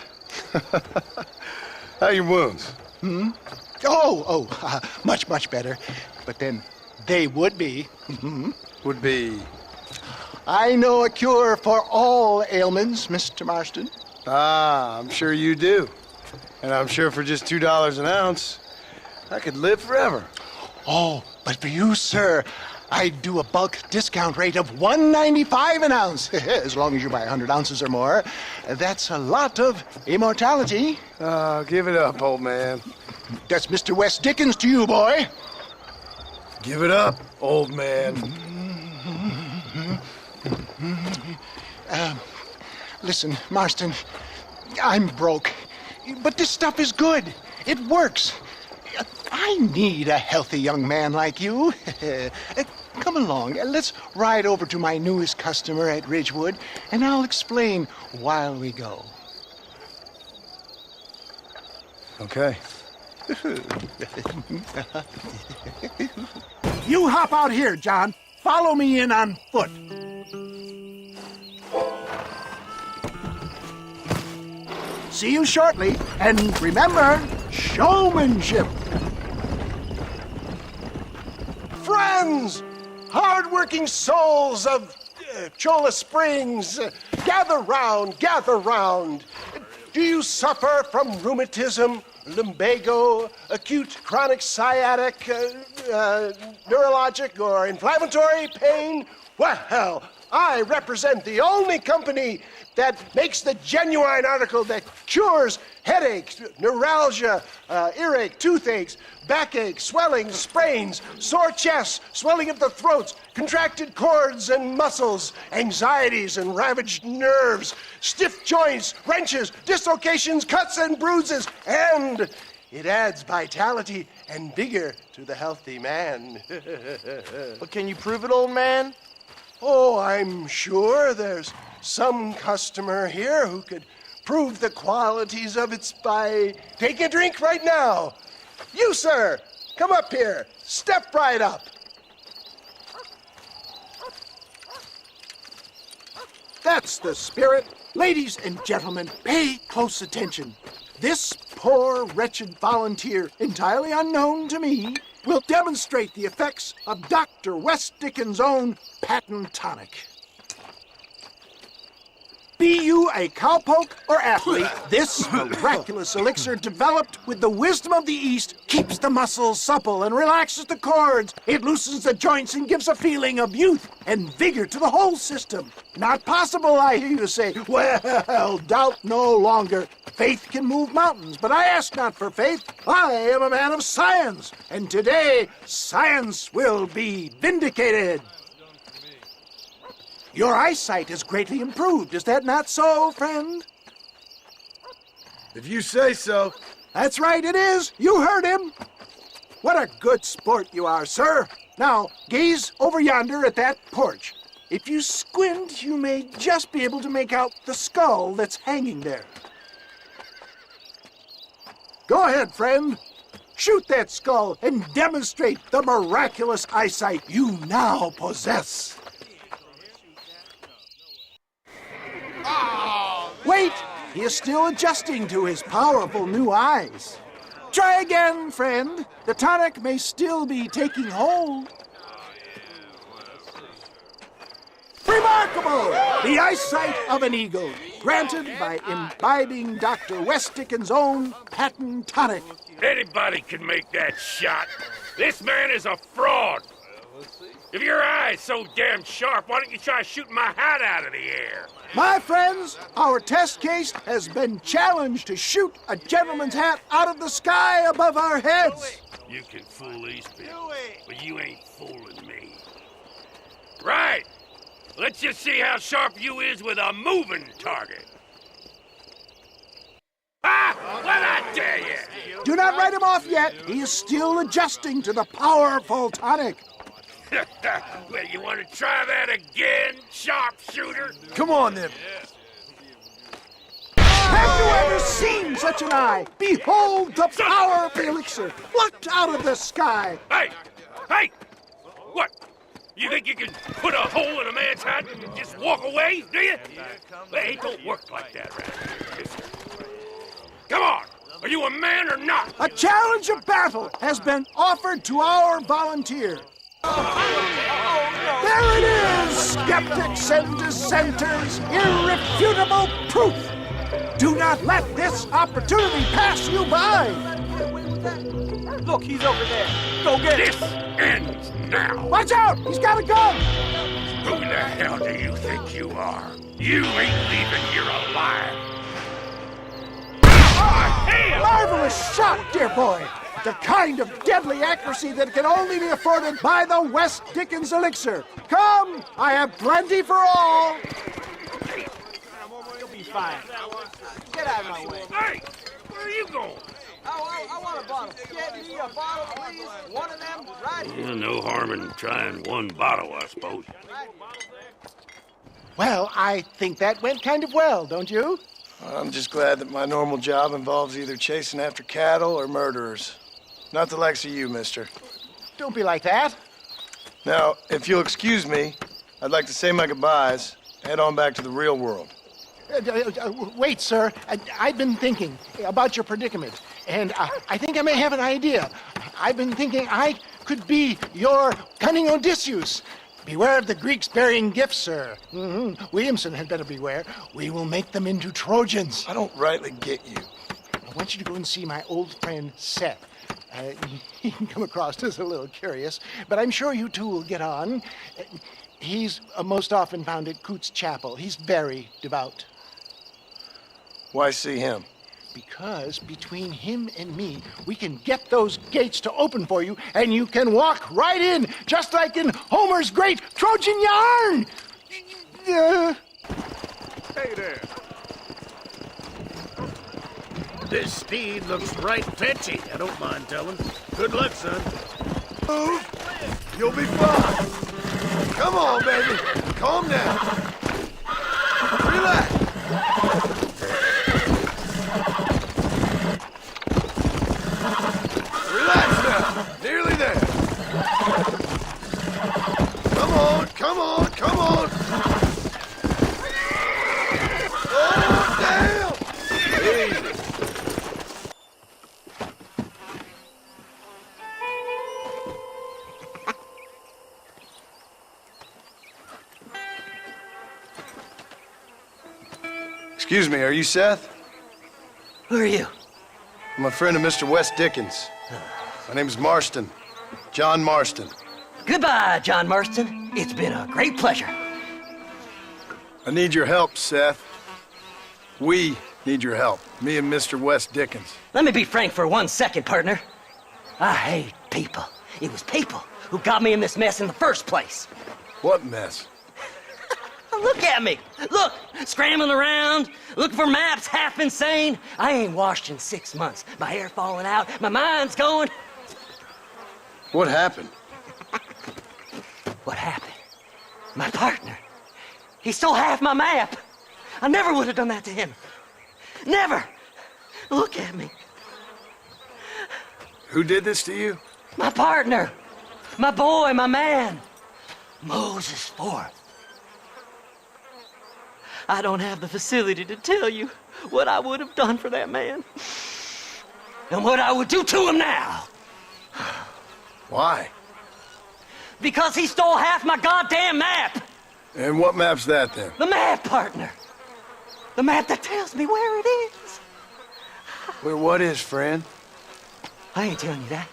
are your wounds? Much, much better. But then, They would be. Would be? I know a cure for all ailments, Mr. Marston. Ah, I'm sure you do. And I'm sure for just $2 an ounce, I could live forever. Oh, but for you, sir, I'd do a bulk discount rate of $1.95 an ounce, as long as you buy 100 ounces or more. That's a lot of immortality. Give it up, old man. That's Mr. West Dickens to you, boy. Give it up, old man. Listen, Marston, I'm broke, but this stuff is good. It works. I need a healthy young man like you. Come along, let's ride over to my newest customer at Ridgewood, and I'll explain while we go. Okay. You hop out here, John. Follow me in on foot. See you shortly, and remember, showmanship. Friends, hard-working souls of Cholla Springs, gather round, gather round. Do you suffer from rheumatism, lumbago, acute chronic sciatic, neurologic, or inflammatory pain? Well, I represent the only company that makes the genuine article that cures headaches, neuralgia, earache, toothaches, backache, swelling, sprains, sore chests, swelling of the throats, contracted cords and muscles, anxieties and ravaged nerves, stiff joints, wrenches, dislocations, cuts and bruises, and it adds vitality and vigor to the healthy man. But can you prove it, old man? Oh, I'm sure there's some customer here who could prove the qualities of it by taking a drink right now. You, sir, come up here. Step right up. That's the spirit. Ladies and gentlemen, pay close attention. This poor, wretched volunteer, entirely unknown to me, will demonstrate the effects of Dr. West Dickens' own patent tonic. Be you a cowpoke or athlete, this miraculous elixir developed with the wisdom of the East keeps the muscles supple and relaxes the cords. It loosens the joints and gives a feeling of youth and vigor to the whole system. Not possible, I hear you say. Well, doubt no longer. Faith can move mountains, but I ask not for faith. I am a man of science, and today science will be vindicated. Your eyesight has greatly improved. Is that not so, friend? If you say so. That's right, it is. You heard him. What a good sport you are, sir. Now, gaze over yonder at that porch. If you squint, you may just be able to make out the skull that's hanging there. Go ahead, friend. Shoot that skull and demonstrate the miraculous eyesight you now possess. Wait! He is still adjusting to his powerful new eyes. Try again, friend. The tonic may still be taking hold. Remarkable! The eyesight of an eagle, granted by imbibing Dr. West Dickens' own patent tonic. Anybody can make that shot. This man is a fraud. If your eye's so damn sharp, why don't you try shooting my hat out of the air? My friends, our test case has been challenged to shoot a gentleman's hat out of the sky above our heads. You can fool these people, but you ain't fooling me. Right. Let's just see how sharp you is with a moving target. Ah! What I tell you? Do not write him off yet. He is still adjusting to the powerful tonic. Well, you want to try that again, sharpshooter? Come on, then. Have you ever seen such an eye? Behold the power of the elixir, plucked out of the sky. Hey! Hey! What? You think you can put a hole in a man's hat and just walk away, do you? Hey, it don't work like that, right? Mister. Come on! Are you a man or not? A challenge of battle has been offered to our volunteer. There it is! Skeptics and dissenters, irrefutable proof! Do not let this opportunity pass you by! Look, he's over there. Go get him. This ends now. Watch out! He's got a gun! Who the hell do you think you are? You ain't leaving here alive. Marvelous shot, dear boy! The kind of deadly accuracy that can only be afforded by the West Dickens elixir. Come, I have plenty for all. You'll be fine. Get out of my way. Hey, where are you going? I want a bottle. Get me a bottle, please. One of them right here. Yeah, no harm in trying one bottle, I suppose. Well, I think that went kind of well, don't you? I'm just glad that my normal job involves either chasing after cattle or murderers. Not the likes of you, mister. Don't be like that. Now, if you'll excuse me, I'd like to say my goodbyes, head on back to the real world. Wait, sir. I've been thinking about your predicament, and I think I may have an idea. I've been thinking I could be your cunning Odysseus. Beware of the Greeks bearing gifts, sir. Williamson had better beware. We will make them into Trojans. I don't rightly get you. I want you to go and see my old friend Seth. He can come across as a little curious, but I'm sure you two will get on. He's most often found at Coots Chapel. He's very devout. Why see him? Because between him and me, we can get those gates to open for you, and you can walk right in, just like in Homer's great Trojan yarn! Hey there. This steed looks right fetchy, I don't mind telling. Good luck, son. Move! You'll be fine. Come on, baby. Calm down. Relax. Relax now. Nearly there. Come on, come on, come on. Oh, damn! Easy. Excuse me, are you Seth? Who are you? I'm a friend of Mr. West Dickens. My name's Marston. John Marston. Goodbye, John Marston. It's been a great pleasure. I need your help, Seth. We need your help. Me and Mr. West Dickens. Let me be frank for 1 second, partner. I hate people. It was people who got me in this mess in the first place. What mess? Look at me. Look, scrambling around, looking for maps, half insane. I ain't washed in 6 months. My hair falling out, my mind's going. What happened? What happened? My partner. He stole half my map. I never would have done that to him. Never. Look at me. Who did this to you? My partner. My boy, my man. Moses Forth. I don't have the facility to tell you what I would have done for that man. And what I would do to him now. Why? Because he stole half my goddamn map. And what map's that, then? The map, partner. The map that tells me where it is. Where what is, friend? I ain't telling you that.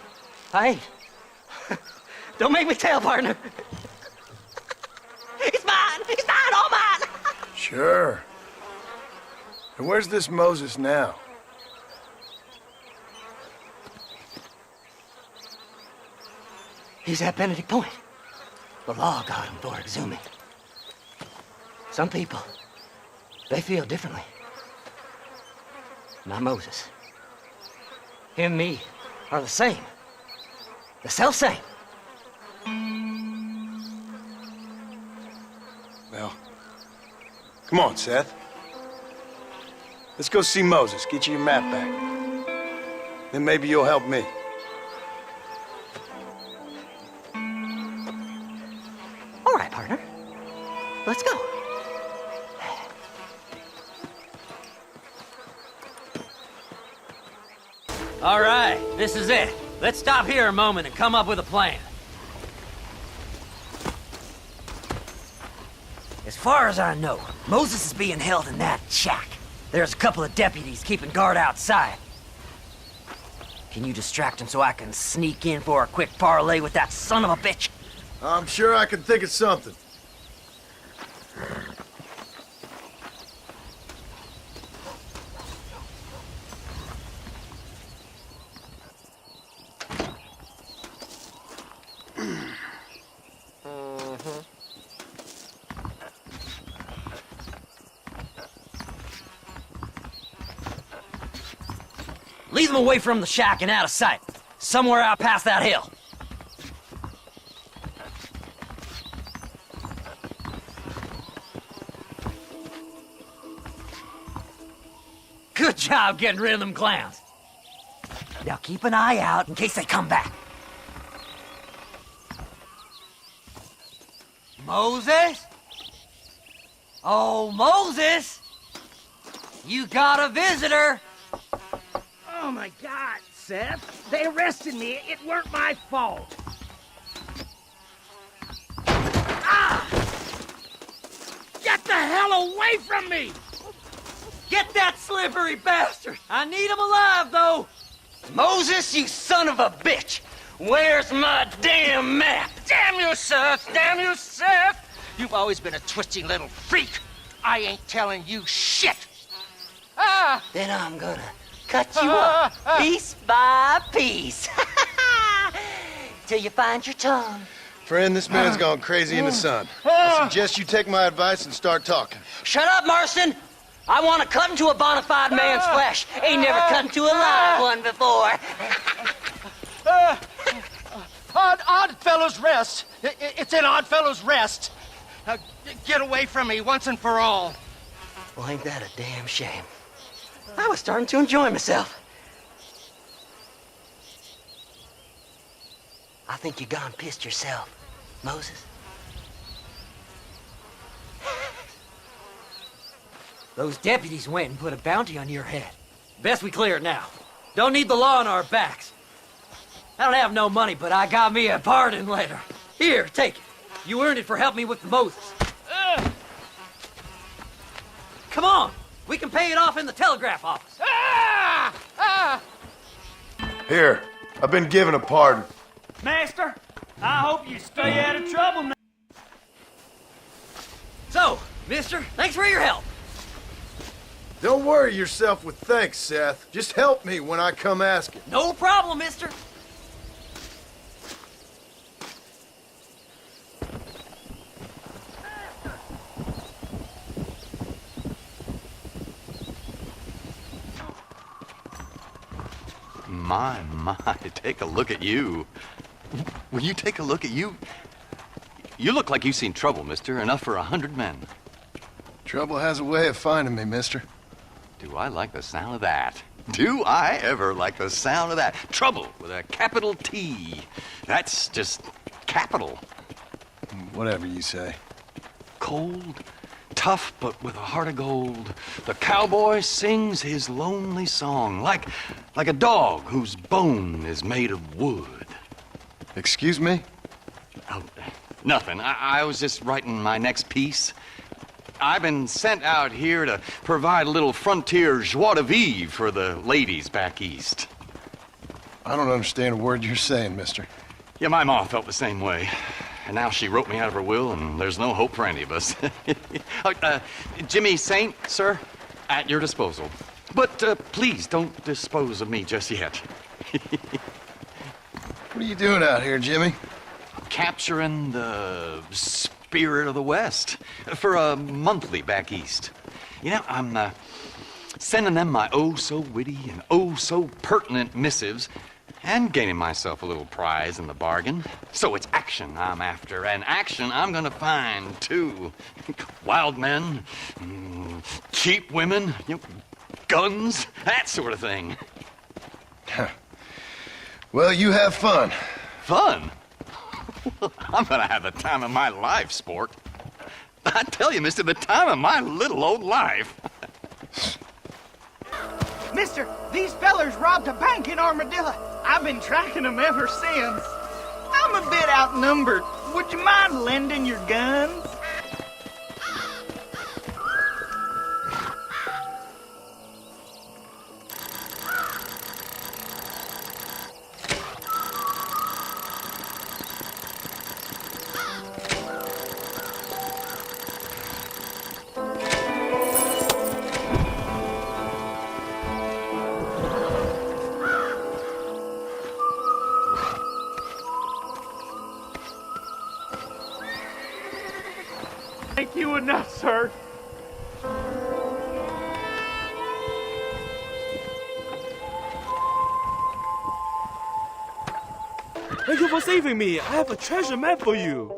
I ain't. Don't make me tell, partner. It's mine. It's mine, all mine. Sure. And where's this Moses now? He's at Benedict Point. The law got him for exhuming. Some people, they feel differently. Not Moses. Him and me are the same. The self-same. Well, come on, Seth. Let's go see Moses, get you your map back. Then maybe you'll help me. All right, partner. Let's go. All right, this is it. Let's stop here a moment and come up with a plan. As far as I know, Moses is being held in that shack. There's a couple of deputies keeping guard outside. Can you distract him so I can sneak in for a quick parlay with that son of a bitch? I'm sure I can think of something. Lead them away from the shack and out of sight. Somewhere out past that hill. Good job getting rid of them clowns. Now keep an eye out in case they come back. Moses? Oh, Moses! You got a visitor! Oh my God, Seth. They arrested me. It weren't my fault. Ah! Get the hell away from me! Get that slippery bastard! I need him alive, though! Moses, you son of a bitch! Where's my damn map? Damn you, Seth! Damn you, Seth! You've always been a twisting little freak. I ain't telling you shit. Ah! Then I'm gonna cut you up piece by piece. Till you find your tongue. Friend, this man's gone crazy in the sun. I suggest you take my advice and start talking. Shut up, Marston! I want to cut into a bona fide man's flesh. Ain't never cut into a live one before. Oddfellows Rest. It's in Oddfellows Rest. Get away from me once and for all. Well, ain't that a damn shame? I was starting to enjoy myself. I think you gone pissed yourself, Moses. Those deputies went and put a bounty on your head. Best we clear it now. Don't need the law on our backs. I don't have no money, but I got me a pardon letter. Here, take it. You earned it for helping me with the Moses. Come on. We can pay it off in the telegraph office. Here, I've been given a pardon. Master, I hope you stay out of trouble now. So, mister, thanks for your help. Don't worry yourself with thanks, Seth. Just help me when I come asking. No problem, mister. My, take a look at you. Will you take a look at you? You look like you've seen trouble, mister. Enough for 100 men. Trouble has a way of finding me, mister. Do I like the sound of that? Do I ever like the sound of that? Trouble with a capital T. That's just capital. Whatever you say. Cold, tough, but with a heart of gold. The cowboy sings his lonely song like a dog whose bone is made of wood. Excuse me? Oh, nothing. I was just writing my next piece. I've been sent out here to provide a little frontier joie de vivre for the ladies back east. I don't understand a word you're saying, mister. Yeah, my ma felt the same way. And now she wrote me out of her will, and there's no hope for any of us. Jimmy Saint, sir, at your disposal. But please don't dispose of me just yet. What are you doing out here, Jimmy? Capturing the spirit of the West for a monthly back east. You know, I'm sending them my oh-so-witty and oh-so-pertinent missives and gaining myself a little prize in the bargain. So it's action I'm after, and action I'm gonna find, too. Wild men, cheap women, guns, that sort of thing. Well, you have fun. Fun? I'm gonna have the time of my life, sport. I tell you, mister, the time of my little old life. Mister, these fellers robbed a bank in Armadillo. I've been tracking them ever since. I'm a bit outnumbered. Would you mind lending your guns? Thank you enough, sir. Thank you for saving me. I have a treasure map for you.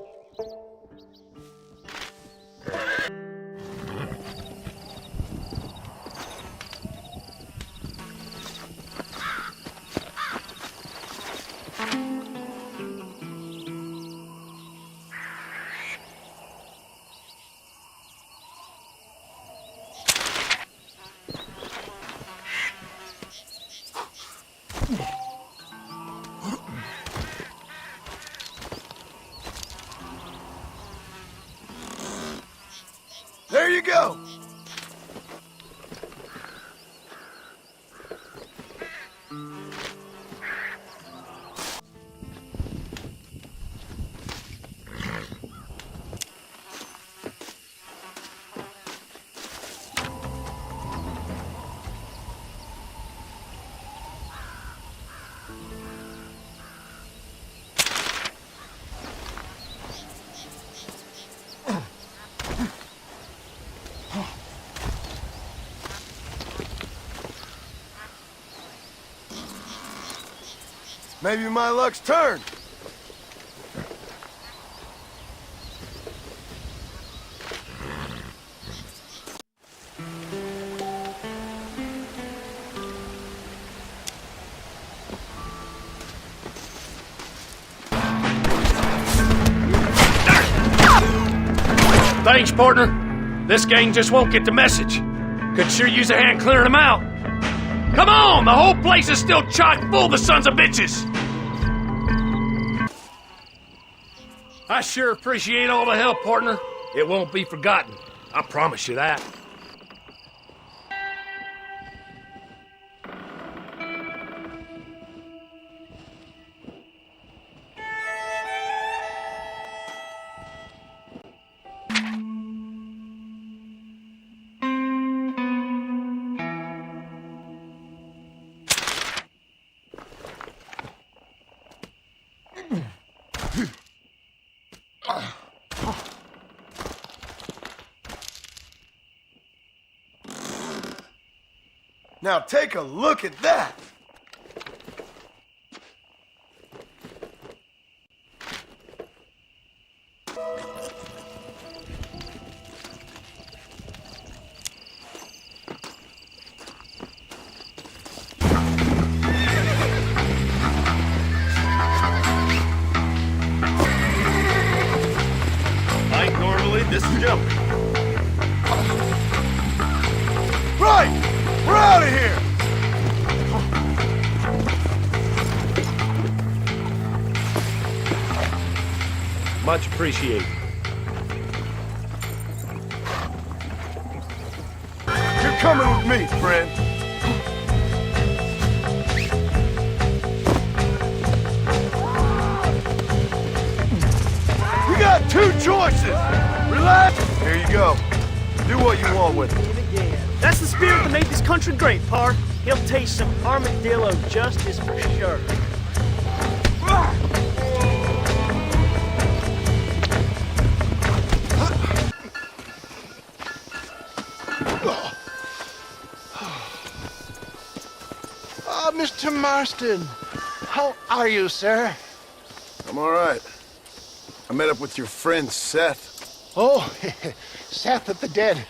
There you go. Maybe my luck's turned. Thanks, partner. This gang just won't get the message. Could sure use a hand clearing them out. Come on! The whole place is still chock full of sons of bitches! I sure appreciate all the help, partner. It won't be forgotten. I promise you that. Now take a look at that! Like normally, this is jumping. Right! We're out of here! Much appreciated. You're coming with me, friend. You got two choices. Relax. Here you go. Do what you want with it. That's the spirit that made this country great, Par. He'll taste some armadillo justice for sure. Mr. Marston, how are you, sir? I'm all right. I met up with your friend, Seth. Oh, Seth of the Dead.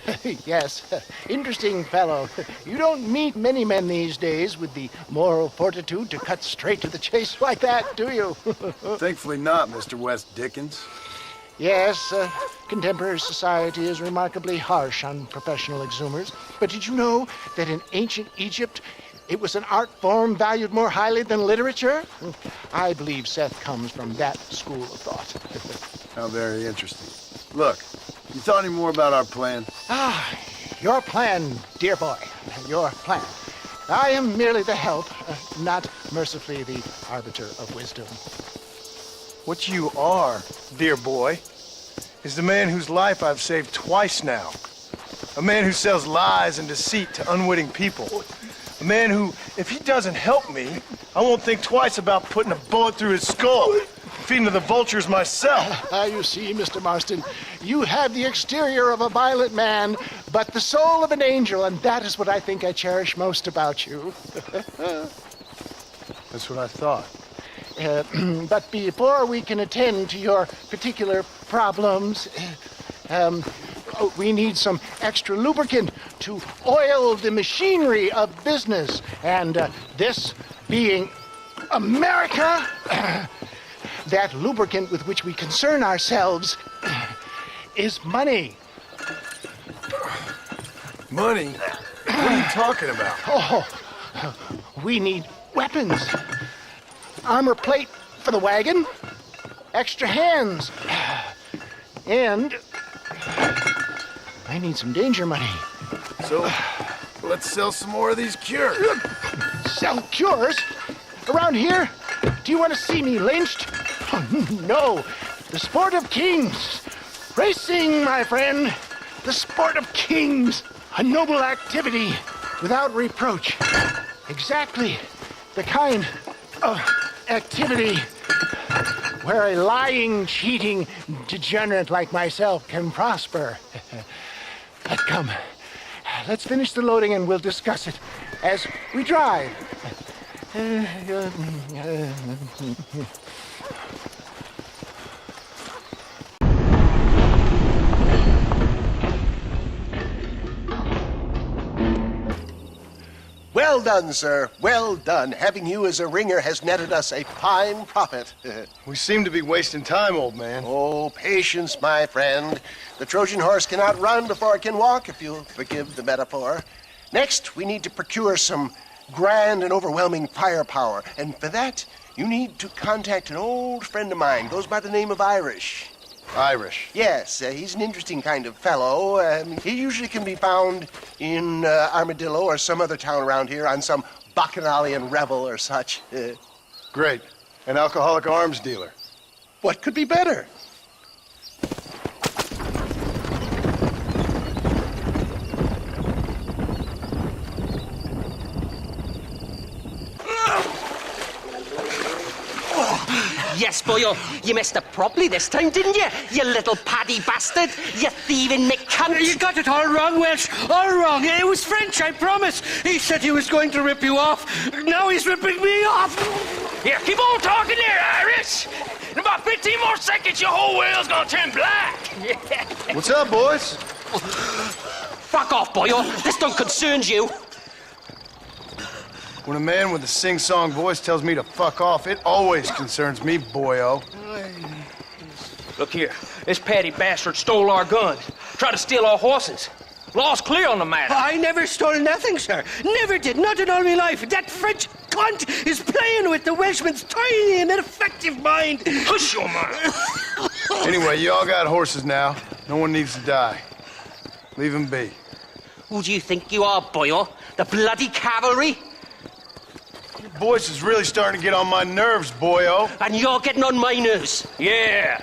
Yes, interesting fellow. You don't meet many men these days with the moral fortitude to cut straight to the chase like that, do you? Thankfully not, Mr. West Dickens. Yes, contemporary society is remarkably harsh on professional exhumers. But did you know that in ancient Egypt, it was an art form valued more highly than literature? I believe Seth comes from that school of thought. How very interesting. Look, you thought any more about our plan? Ah, your plan, dear boy. Your plan. I am merely the help, not mercifully the arbiter of wisdom. What you are, dear boy, is the man whose life I've saved twice now. A man who sells lies and deceit to unwitting people. A man who, if he doesn't help me, I won't think twice about putting a bullet through his skull. feeding to the vultures myself. You see, Mr. Marston, you have the exterior of a violent man, but the soul of an angel, and that is what I think I cherish most about you. That's what I thought. But before we can attend to your particular problems, we need some extra lubricant to oil the machinery of business. And this being America, that lubricant with which we concern ourselves is money. Money? What are you talking about? Oh, we need weapons. Armor plate for the wagon, extra hands, and I need some danger money. So, let's sell some more of these cures. Sell cures? Around here? Do you want to see me lynched? Oh, no. The sport of kings. Racing, my friend. The sport of kings. A noble activity without reproach. Exactly the kind of activity where a lying, cheating degenerate like myself can prosper. But come, let's finish the loading and we'll discuss it as we drive. Well done, sir. Well done. Having you as a ringer has netted us a fine profit. We seem to be wasting time, old man. Oh, patience, my friend. The Trojan horse cannot run before it can walk, if you'll forgive the metaphor. Next, we need to procure some grand and overwhelming firepower. And for that, you need to contact an old friend of mine. Goes by the name of Irish. Irish? Yes, he's an interesting kind of fellow. He usually can be found in Armadillo or some other town around here on some bacchanalian revel or such. Great. An alcoholic arms dealer. What could be better? Yes, boyo, you messed up properly this time, didn't you? You little paddy bastard. You thieving McCunt. You got it all wrong, Welsh. All wrong. It was French, I promise. He said he was going to rip you off. Now he's ripping me off. Here, keep on talking there, Irish. In about 15 more seconds, your whole whale's gonna turn black. What's up, boys? Fuck off, boyo. This don't concern you. When a man with a sing-song voice tells me to fuck off, it always concerns me, boyo. Look here. This petty bastard stole our gun. Tried to steal our horses. Law's clear on the matter. I never stole nothing, sir. Never did. Not in all my life. That French cunt is playing with the Welshman's tiny and ineffective mind. Hush your mouth. Anyway, you all got horses now. No one needs to die. Leave them be. Who do you think you are, boyo? The bloody cavalry? Your voice is really starting to get on my nerves, boyo. And you're getting on my nerves. Yeah.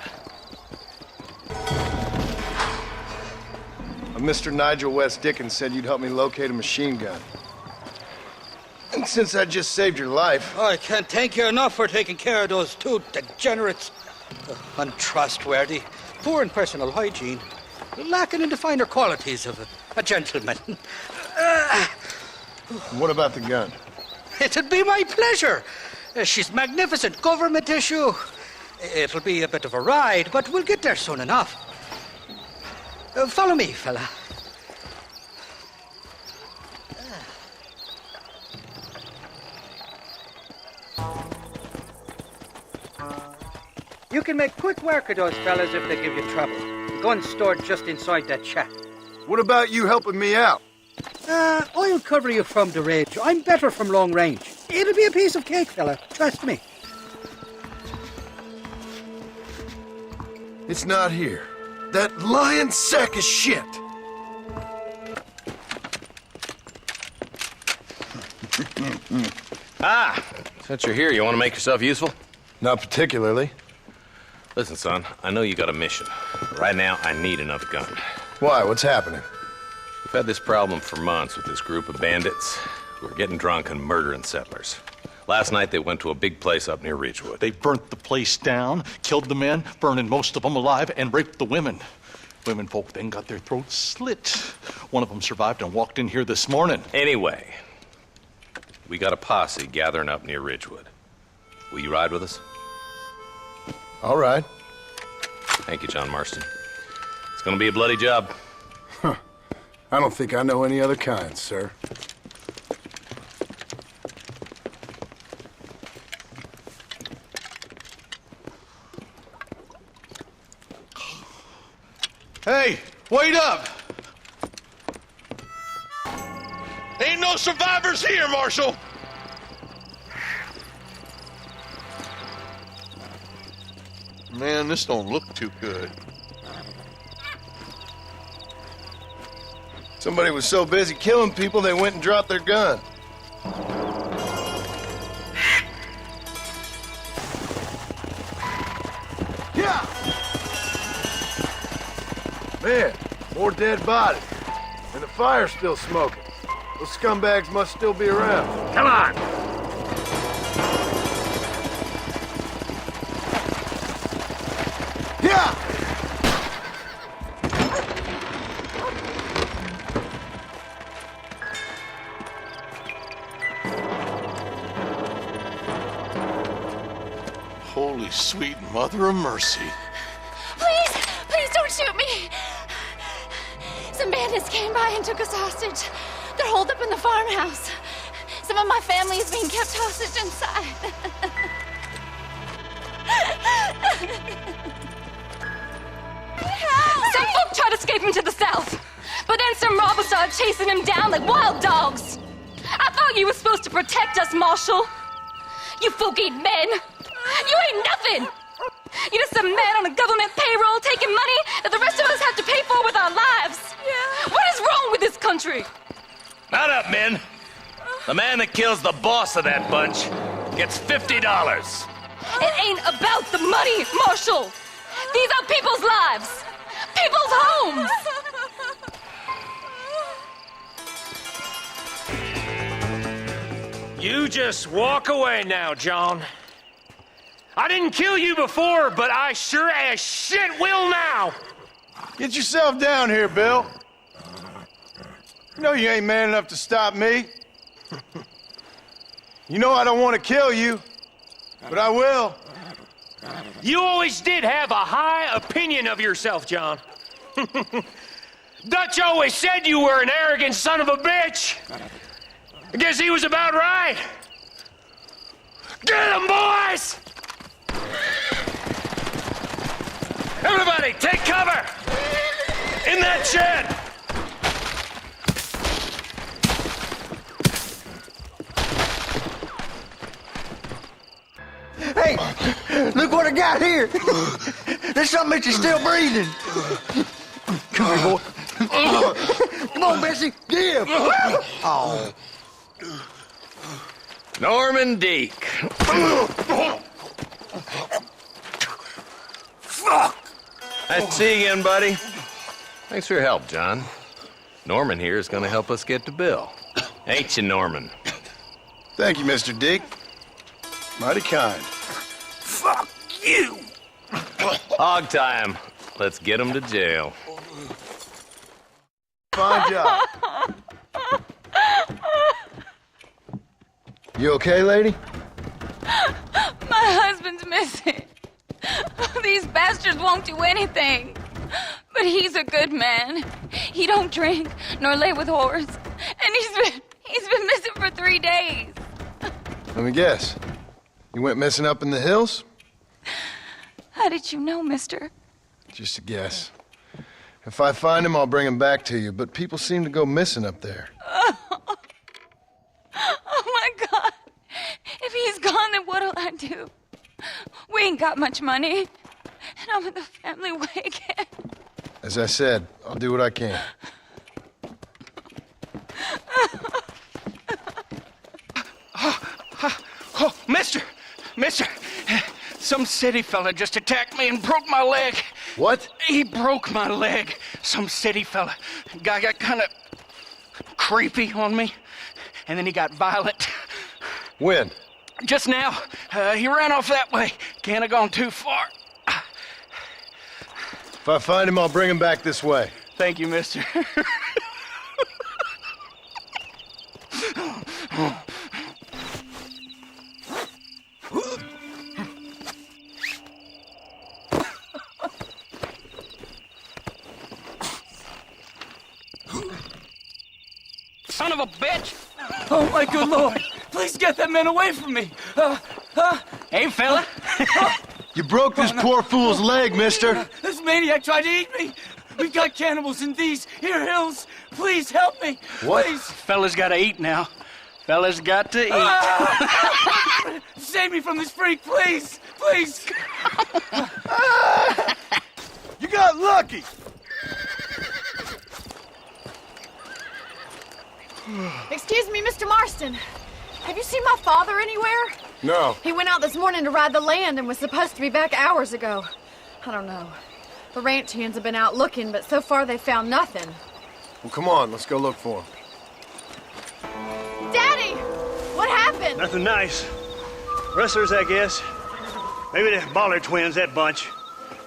Mr. Nigel West Dickens said you'd help me locate a machine gun. And since I just saved your life... I can't thank you enough for taking care of those two degenerates. Untrustworthy, poor in personal hygiene, lacking in the finer qualities of a gentleman. What about the gun? It'd be my pleasure. She's magnificent, government issue. It'll be a bit of a ride, but we'll get there soon enough. Follow me, fella. You can make quick work of those fellas if they give you trouble. The gun's stored just inside that shack. What about you helping me out? I'll cover you from the ridge. I'm better from long range. It'll be a piece of cake, fella. Trust me. It's not here. That lying sack of shit! Since you're here, you want to make yourself useful? Not particularly. Listen, son, I know you got a mission. But right now, I need another gun. Why? What's happening? We've had this problem for months with this group of bandits who are getting drunk and murdering settlers. Last night they went to a big place up near Ridgewood. They burnt the place down, killed the men, burning most of them alive, and raped the women. Women folk then got their throats slit. One of them survived and walked in here this morning. Anyway, we got a posse gathering up near Ridgewood. Will you ride with us? All right. Thank you, John Marston. It's gonna be a bloody job. Huh. I don't think I know any other kind, sir. Hey, wait up! Ain't no survivors here, Marshal! Man, this don't look too good. Somebody was so busy killing people, they went and dropped their gun. Yeah! Man, more dead bodies. And the fire's still smoking. Those scumbags must still be around. Come on! Yeah! Holy sweet mother of mercy. Please don't shoot me. Some bandits came by and took us hostage. They're holed up in the farmhouse. Some of my family is being kept hostage inside. Some folk tried escaping to the south, but then some robbers started chasing him down like wild dogs. I thought you were supposed to protect us, Marshal. You folk ain't men. You ain't nothing. You're just a man on a government payroll taking money that the rest of us have to pay for with our lives. Yeah. What is wrong with this country? Not up, men. The man that kills the boss of that bunch gets $50. It ain't about the money, Marshal. These are people's lives, people's homes. You just walk away now, John. I didn't kill you before, but I sure as shit will now. Get yourself down here, Bill. You know you ain't man enough to stop me. You know I don't want to kill you, but I will. You always did have a high opinion of yourself, John. Dutch always said you were an arrogant son of a bitch. I guess he was about right. Get him, boys! Everybody, take cover! In that shed! Hey, look what I got here. There's something that you're still breathing. Come here, boy. Come on, Bessie. Give. Oh. Norman Deek. Fuck! Nice to see you again, buddy. Thanks for your help, John. Norman here is going to help us get to Bill. Ain't you, Norman? Thank you, Mr. Dick. Mighty kind. Fuck you! Hog time. Let's get him to jail. Fine job. You okay, lady? My husband's missing. These bastards won't do anything. But he's a good man. He don't drink nor lay with whores. And he's been missing for 3 days. Let me guess. You went missing up in the hills? How did you know, mister? Just a guess. If I find him, I'll bring him back to you, but people seem to go missing up there. Oh my God. If he's gone, then what'll I do? We ain't got much money. And I'm in the family way again. As I said, I'll do what I can. Oh, mister, some city fella just attacked me and broke my leg. What? He broke my leg. Some city fella. Guy got kind of creepy on me, and then he got violent. When? Just now, he ran off that way. Can't have gone too far. If I find him, I'll bring him back this way. Thank you, mister. Son of a bitch! Oh, my good lord! Please get that man away from me! Hey, fella! You broke this poor fool's leg, mister. This maniac tried to eat me! We've got cannibals in these here hills! Please help me! What? Please! Fella's gotta eat now. Fella's got to eat. Save me from this freak, please! Please! You got lucky! Excuse me, Mr. Marston. Have you seen my father anywhere? No. He went out this morning to ride the land and was supposed to be back hours ago. I don't know. The ranch hands have been out looking, but so far they've found nothing. Well, come on, let's go look for him. Daddy! What happened? Nothing nice. Rustlers, I guess. Maybe the Bollard twins, that bunch.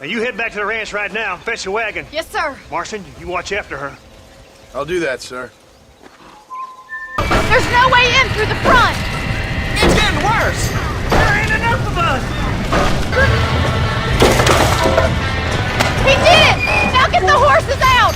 Now you head back to the ranch right now. Fetch the wagon. Yes, sir. Marston, you watch after her. I'll do that, sir. There's no way in through the front! It's getting worse! There ain't enough of us! He did it! Now get the horses out!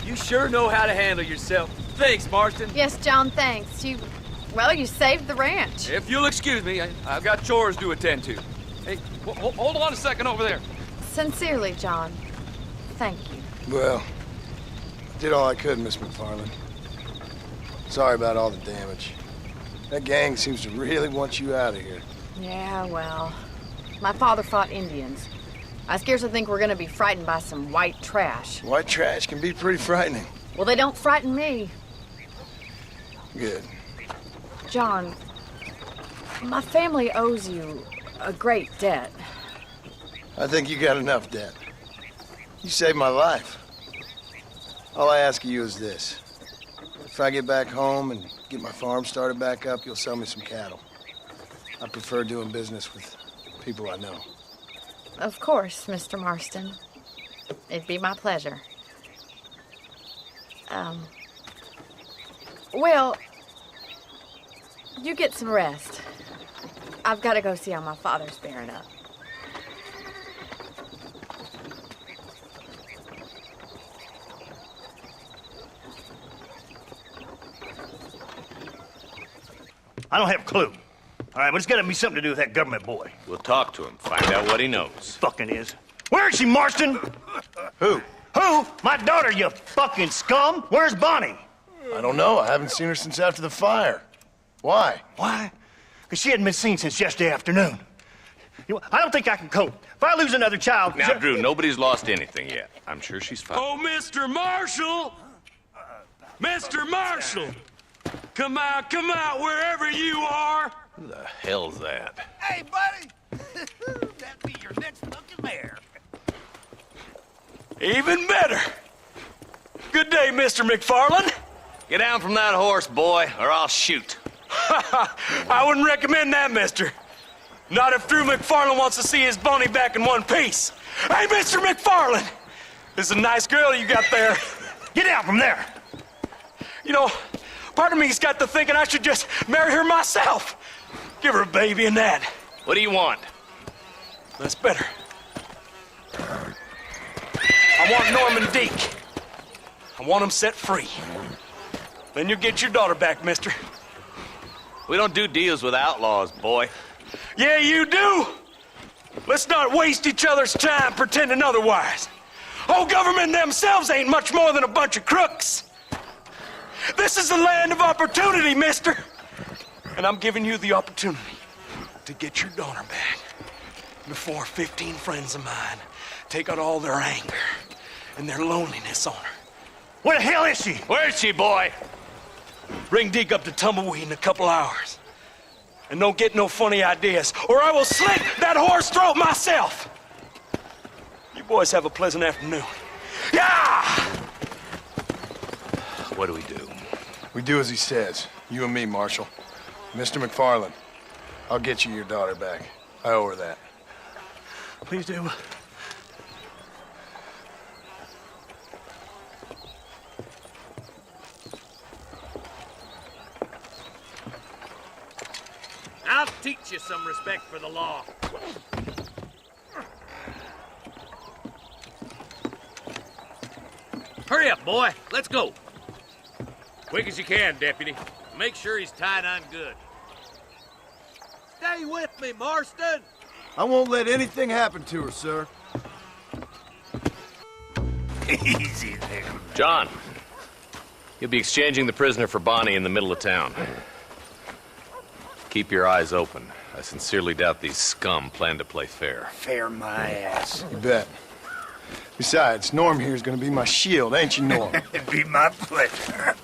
You sure know how to handle yourself. Thanks, Marston. Yes, John, thanks. You saved the ranch. If you'll excuse me, I've got chores to attend to. Hey, hold on a second over there. Sincerely, John. Thank you. Well, I did all I could, Miss McFarland. Sorry about all the damage. That gang seems to really want you out of here. Yeah, well, my father fought Indians. I scarcely think we're gonna be frightened by some white trash. White trash can be pretty frightening. Well, they don't frighten me. Good. John, my family owes you a great debt. I think you got enough debt. You saved my life. All I ask of you is this. If I get back home and get my farm started back up, you'll sell me some cattle. I prefer doing business with people I know. Of course, Mr. Marston. It'd be my pleasure. Well, you get some rest. I've got to go see how my father's bearing up. I don't have a clue. All right, but it's got to be something to do with that government boy. We'll talk to him, find out what he knows. Fucking is. Where is she, Marston? Who? Who? My daughter, you fucking scum. Where's Bonnie? I don't know. I haven't seen her since after the fire. Why? Why? Because she hadn't been seen since yesterday afternoon. You know, I don't think I can cope. If I lose another child... Now, Drew, nobody's lost anything yet. I'm sure she's fine. Oh, Mr. Marshall! Mr. Marshall! Come out, wherever you are! Who the hell's that? Hey, buddy! That'd be your next fucking mare. Even better! Good day, Mr. McFarland. Get down from that horse, boy, or I'll shoot. I wouldn't recommend that, mister. Not if Drew McFarland wants to see his Bonnie back in one piece. Hey, Mr. McFarland! This is a nice girl you got there. Get out from there! You know, part of me's got to thinking I should just marry her myself. Give her a baby and that. What do you want? That's better. I want Norman Deek. I want him set free. Then you'll get your daughter back, mister. We don't do deals with outlaws, boy. Yeah, you do. Let's not waste each other's time pretending otherwise. Old government themselves ain't much more than a bunch of crooks. This is the land of opportunity, mister. And I'm giving you the opportunity. to get your daughter back before 15 friends of mine take out all their anger and their loneliness on her. Where the hell is she? Where is she, boy? Bring Deke up to Tumbleweed in a couple hours. And don't get no funny ideas, or I will slit that horse throat myself. You boys have a pleasant afternoon. Yeah! What do? We do as he says. You and me, Marshal. Mr. McFarland, I'll get you your daughter back. I owe her that. Please do. I'll teach you some respect for the law. Hurry up, boy. Let's go. Quick as you can, Deputy. Make sure he's tied on good. Stay with me, Marston. I won't let anything happen to her, sir. Easy there. John, you'll be exchanging the prisoner for Bonnie in the middle of town. Keep your eyes open. I sincerely doubt these scum plan to play fair. Fair my ass. You bet. Besides, Norm here's gonna be my shield, ain't you, Norm? It'd be my pleasure.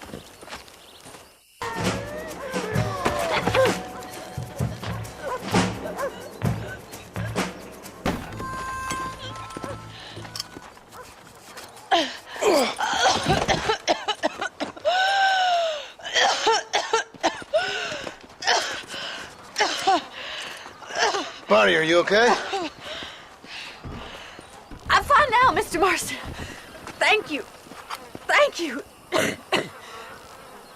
Bonnie, are you okay? I'm fine now, Mr. Marston. Thank you. Thank you.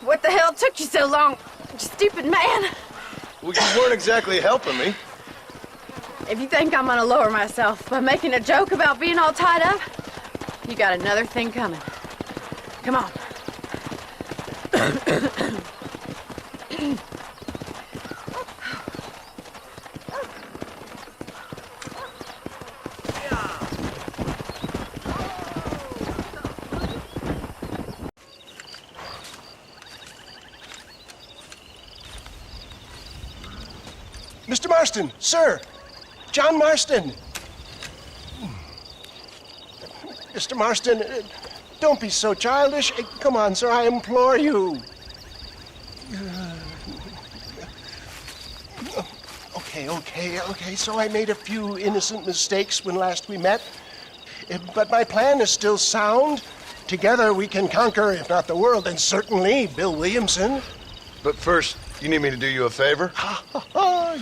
What the hell took you so long, you stupid man? Well, you weren't exactly helping me. If you think I'm gonna lower myself by making a joke about being all tied up, you got another thing coming. Come on. Mr. Marston, sir. John Marston. Mr. Marston, don't be so childish. Come on, sir, I implore you. Okay, so I made a few innocent mistakes when last we met. But my plan is still sound. Together we can conquer, if not the world, then certainly Bill Williamson. But first, you need me to do you a favor?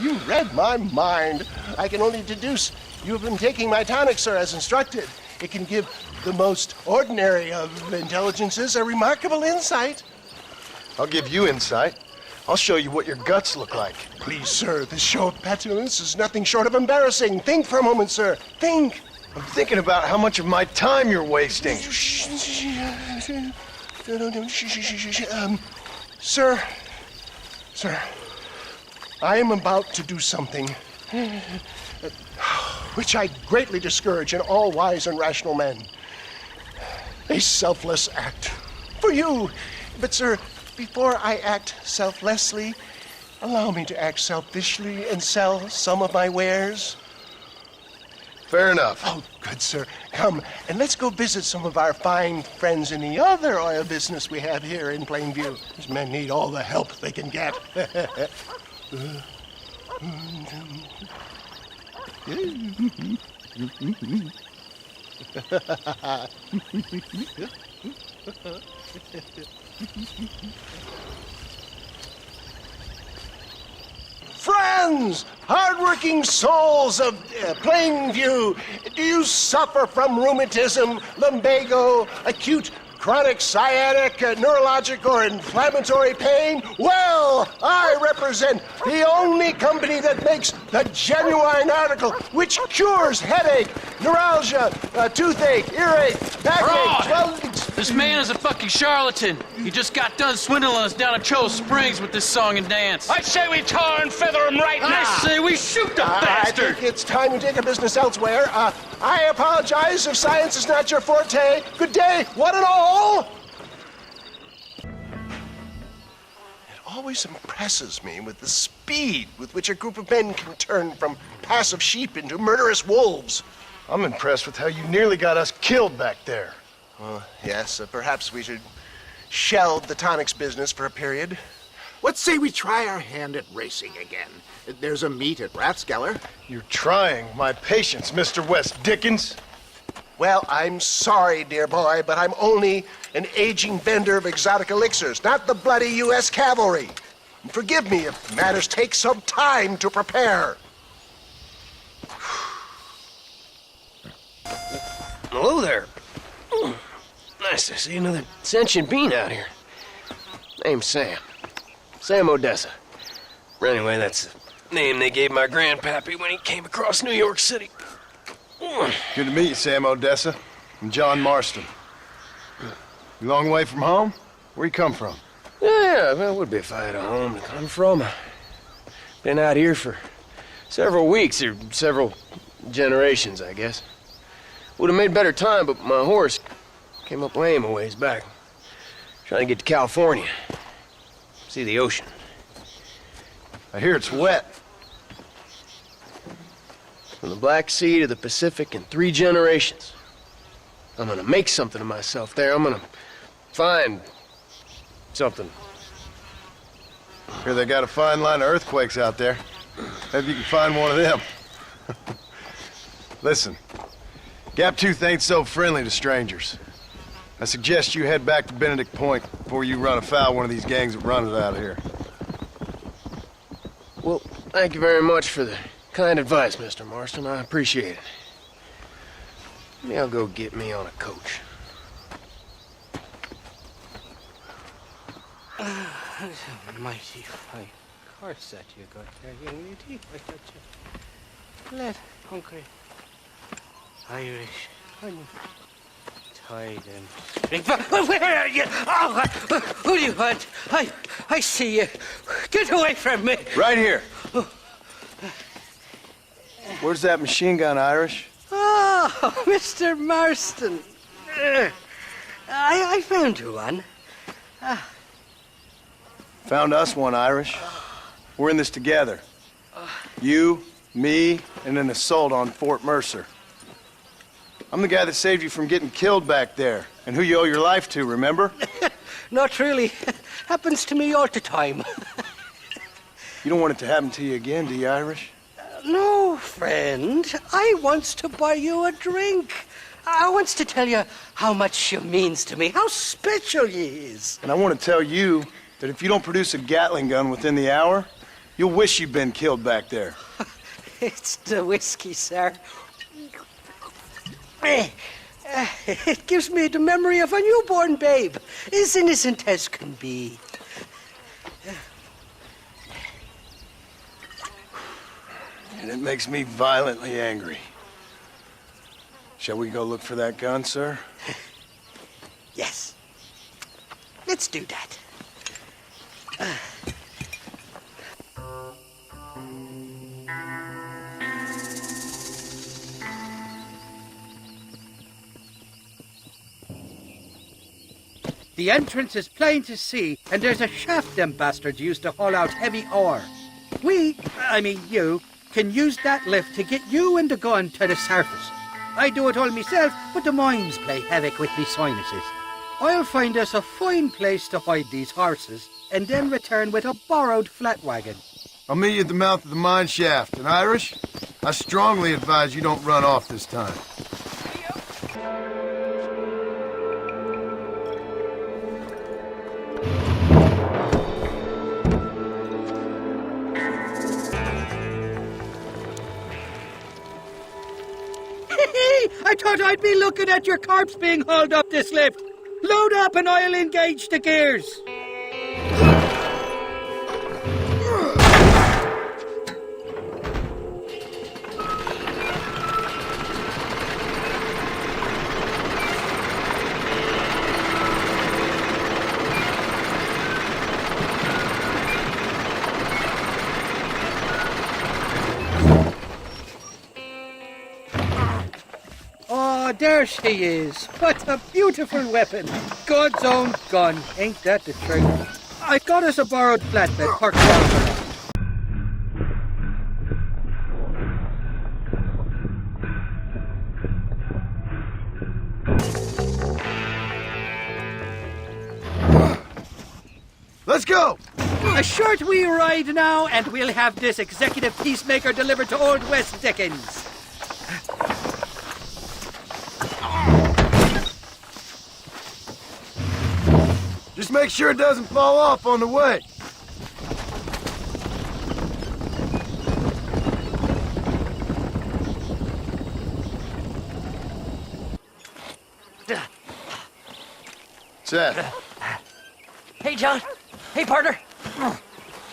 You read my mind. I can only deduce you have been taking my tonic, sir, as instructed. It can give the most ordinary of intelligences a remarkable insight. I'll give you insight. I'll show you what your guts look like. Please, sir, this show of petulance is nothing short of embarrassing. Think for a moment, sir. Think. I'm thinking about how much of my time you're wasting. Sir, I am about to do something which I greatly discourage in all wise and rational men. A selfless act for you. But, sir, before I act selflessly, allow me to act selfishly and sell some of my wares. Fair enough. Oh, good, sir. Come, and let's go visit some of our fine friends in the other oil business we have here in Plainview. These men need all the help they can get. Friends, hardworking souls of Plainview, do you suffer from rheumatism, lumbago, acute chronic sciatic, neurologic, or inflammatory pain? Well, I represent the only company that makes the genuine article which cures headache, neuralgia, toothache, earache, backache. Well, this man is a fucking charlatan. He just got done swindling us down at Cho Springs with this song and dance. I say we tar and feather him right now. I say we shoot the bastard. I think it's time you take a business elsewhere. I apologize if science is not your forte. Good day, one and all. It always impresses me with the speed with which a group of men can turn from passive sheep into murderous wolves. I'm impressed with how you nearly got us killed back there. Well, yes, perhaps we should shelve the tonics business for a period. Let's say we try our hand at racing again. There's a meet at Rathskeller. You're trying my patience, Mr. West Dickens. Well, I'm sorry, dear boy, but I'm only an aging vendor of exotic elixirs, not the bloody U.S. cavalry. And forgive me if matters take some time to prepare. Hello there. Nice to see another sentient being out here. Name's Sam. Sam Odessa. Anyway, that's the name they gave my grandpappy when he came across New York City. Good to meet you, Sam Odessa. I'm John Marston. You long way from home? Where you come from? Yeah, well, it would be if I had a home to come from. Been out here for several weeks, or several generations, I guess. Would have made better time, but my horse came up lame a ways back. Trying to get to California. See the ocean. I hear it's wet. From the Black Sea to the Pacific in 3 generations. I'm gonna make something of myself there. I'm gonna find something. Hear they got a fine line of earthquakes out there. Maybe you can find one of them. Listen, Gaptooth ain't so friendly to strangers. I suggest you head back to Benedict Point before you run afoul of one of these gangs that run it out of here. Well, thank you very much for the kind advice, Mr. Marston. I appreciate it. Maybe I'll go get me on a coach. Mighty fine horse that you got there, young lady. I got you. Left, hungry, Irish, honey. Tied and string. Where are you? Oh, who do you want? I see you. Get away from me. Right here. Where's that machine gun, Irish? Oh, Mr. Marston. I found you one. Found us one, Irish. We're in this together. You, me, and an assault on Fort Mercer. I'm the guy that saved you from getting killed back there, and who you owe your life to, remember? Not really. Happens to me all the time. You don't want it to happen to you again, do you, Irish? No, friend. I wants to buy you a drink. I wants to tell you how much she means to me, how special you is. And I want to tell you that if you don't produce a Gatling gun within the hour, you'll wish you'd been killed back there. It's the whiskey, sir. It gives me the memory of a newborn babe, as innocent as can be. And it makes me violently angry. Shall we go look for that gun, sir? Yes. Let's do that. The entrance is plain to see, and there's a shaft them bastards used to haul out heavy ore. You, can use that lift to get you and the gun to the surface. I do it all myself, but the mines play havoc with me sinuses. I'll find us a fine place to hide these horses, and then return with a borrowed flat wagon. I'll meet you at the mouth of the mine shaft. And Irish, I strongly advise you don't run off this time. I thought I'd be looking at your corpse being hauled up this lift. Load up and I'll engage the gears. Oh, there she is. What a beautiful weapon. God's own gun. Ain't that the truth? I got us a borrowed flatbed parked down there. Let's go! A short wee ride now, and we'll have this executive peacemaker delivered to Old West Dickens. Just make sure it doesn't fall off on the way. Seth, Hey, John. Hey, partner.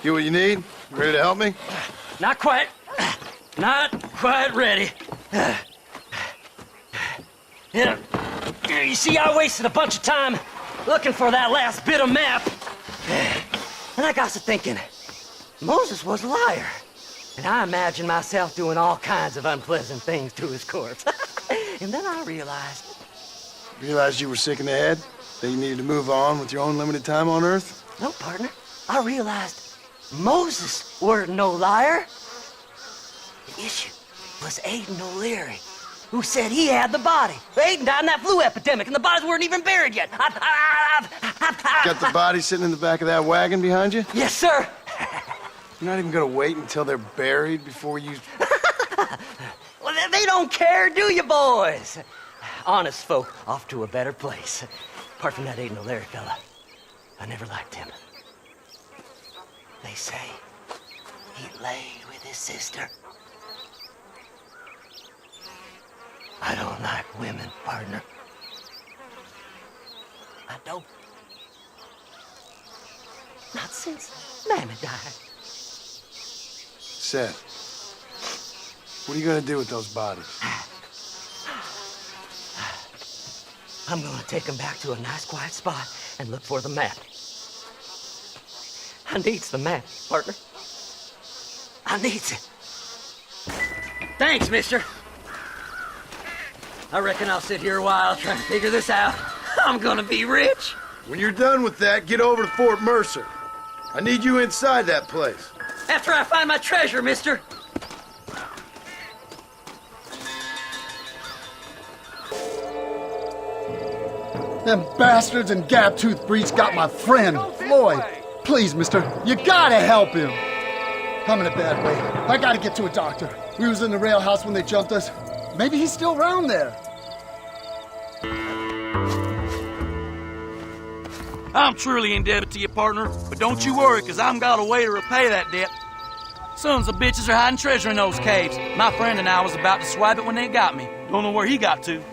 get what you need? Ready to help me? Not quite. Not quite ready. Yeah. You see, I wasted a bunch of time looking for that last bit of map. And I got to thinking, Moses was a liar. And I imagined myself doing all kinds of unpleasant things to his corpse. And then I realized... Realized you were sick in the head? That you needed to move on with your own limited time on Earth? No, partner. I realized Moses weren't no liar. The issue was Aiden O'Leary, who said he had the body. Aiden died in that flu epidemic, and the bodies weren't even buried yet. Got the body sitting in the back of that wagon behind you? Yes, sir. You're not even gonna wait until they're buried before you... Well, they don't care, do you, boys? Honest folk off to a better place. Apart from that Aiden O'Leary fella, I never liked him. They say he laid with his sister. I don't like women, partner. I don't. Not since Mammy died. Seth, what are you gonna do with those bodies? I'm gonna take him back to a nice quiet spot and look for the map. I needs the map, partner. I needs it. Thanks, mister. I reckon I'll sit here a while trying to figure this out. I'm gonna be rich. When you're done with that, get over to Fort Mercer. I need you inside that place. After I find my treasure, mister. Them bastards and gab-toothed breeds got my friend, Floyd. Please, mister, you gotta help him. I'm in a bad way. I gotta get to a doctor. We was in the rail house when they jumped us. Maybe he's still around there. I'm truly indebted to you, partner, but don't you worry, because I'm got a way to repay that debt. Sons of bitches are hiding treasure in those caves. My friend and I was about to swipe it when they got me. Don't know where he got to.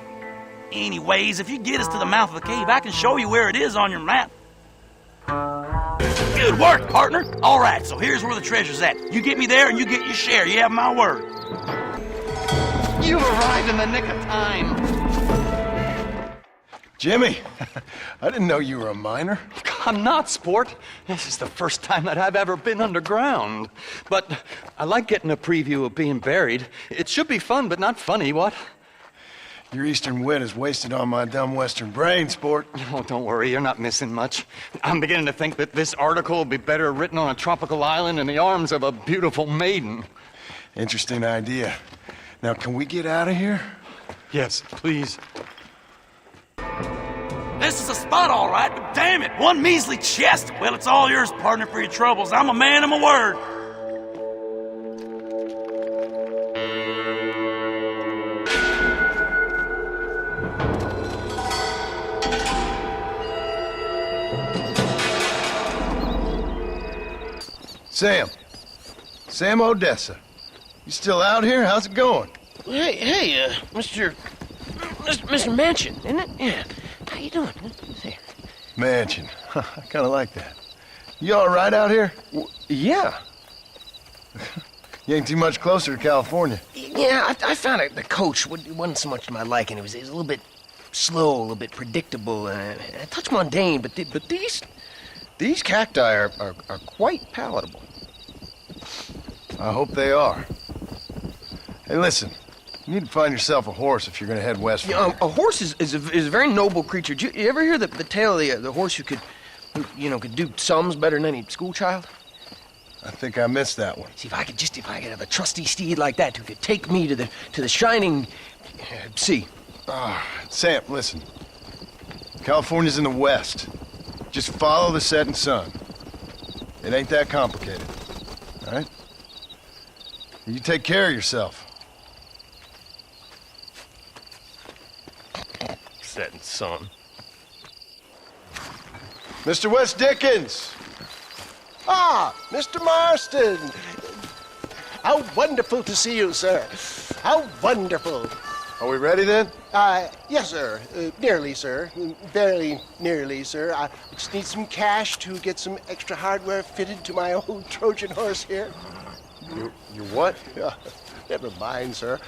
Anyways, if you get us to the mouth of the cave, I can show you where it is on your map. Good work, partner. All right, so here's where the treasure's at. You get me there and you get your share. You have my word. You arrived in the nick of time. Jimmy, I didn't know you were a miner. I'm not, sport. This is the first time that I've ever been underground. But I like getting a preview of being buried. It should be fun, but not funny, what? Your eastern wit is wasted on my dumb western brain, sport. Oh, don't worry, you're not missing much. I'm beginning to think that this article will be better written on a tropical island in the arms of a beautiful maiden. Interesting idea. Now, can we get out of here? Yes, please. This is a spot, all right, but damn it, one measly chest. Well, it's all yours, partner, for your troubles. I'm a man of my word. Sam Odessa. You still out here? How's it going? Hey, Mr. Manchin, isn't it? Yeah. How you doing? Hey. Mansion. I kind of like that. You all right out here? Yeah. You ain't too much closer to California. Yeah, I found the coach wasn't so much to my liking. It was a little bit slow, a little bit predictable, a touch mundane. But these cacti are quite palatable. I hope they are. Hey, listen. You need to find yourself a horse if you're going to head west. A horse is a very noble creature. Did you ever hear the tale of the horse who could who, you know, could do sums better than any schoolchild? I think I missed that one. See, if I could have a trusty steed like that who could take me to the shining sea. Sam, listen. California's in the west. Just follow the setting sun. It ain't that complicated. All right? You take care of yourself. Setting sun. Mr. West Dickens! Ah, Mr. Marston! How wonderful to see you, sir. How wonderful. Are we ready then? Yes, sir. Nearly, sir. Very nearly, sir. I just need some cash to get some extra hardware fitted to my old Trojan horse here. You what? Never mind, sir.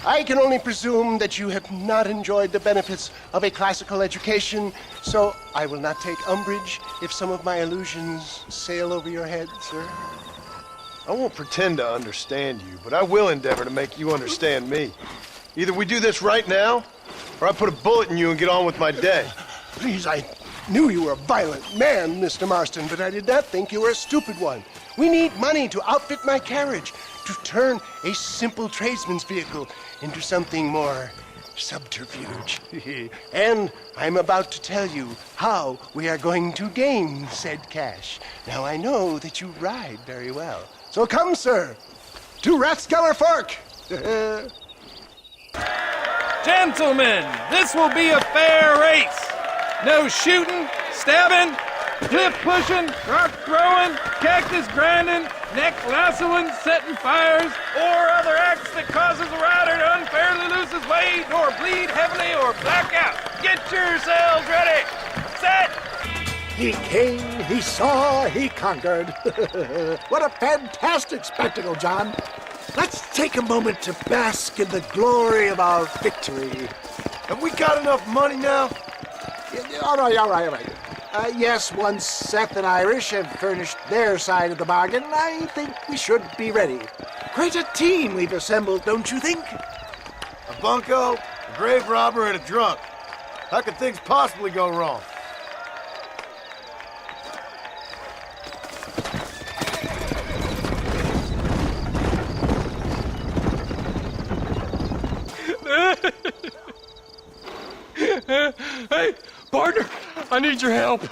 I can only presume that you have not enjoyed the benefits of a classical education, so I will not take umbrage if some of my allusions sail over your head, sir. I won't pretend to understand you, but I will endeavor to make you understand me. Either we do this right now, or I put a bullet in you and get on with my day. Please, I knew you were a violent man, Mr. Marston, but I did not think you were a stupid one. We need money to outfit my carriage, to turn a simple tradesman's vehicle into something more subterfuge. And I'm about to tell you how we are going to gain said cash. Now, I know that you ride very well. So come, sir, to Rathskeller Fork. Gentlemen, this will be a fair race. No shooting, stabbing, cliff pushing, rock throwing, cactus grinding, neck lassoing, setting fires, or other acts that causes a rider to unfairly lose his way, or bleed heavily, or black out. Get yourselves ready. Set. He came, he saw, he conquered. What a fantastic spectacle, John. Let's take a moment to bask in the glory of our victory. Have we got enough money now? All right. Yes, once Seth and Irish have furnished their side of the bargain, I think we should be ready. Quite a team we've assembled, don't you think? A bunco, a grave robber, and a drunk. How could things possibly go wrong? Hey, partner, I need your help.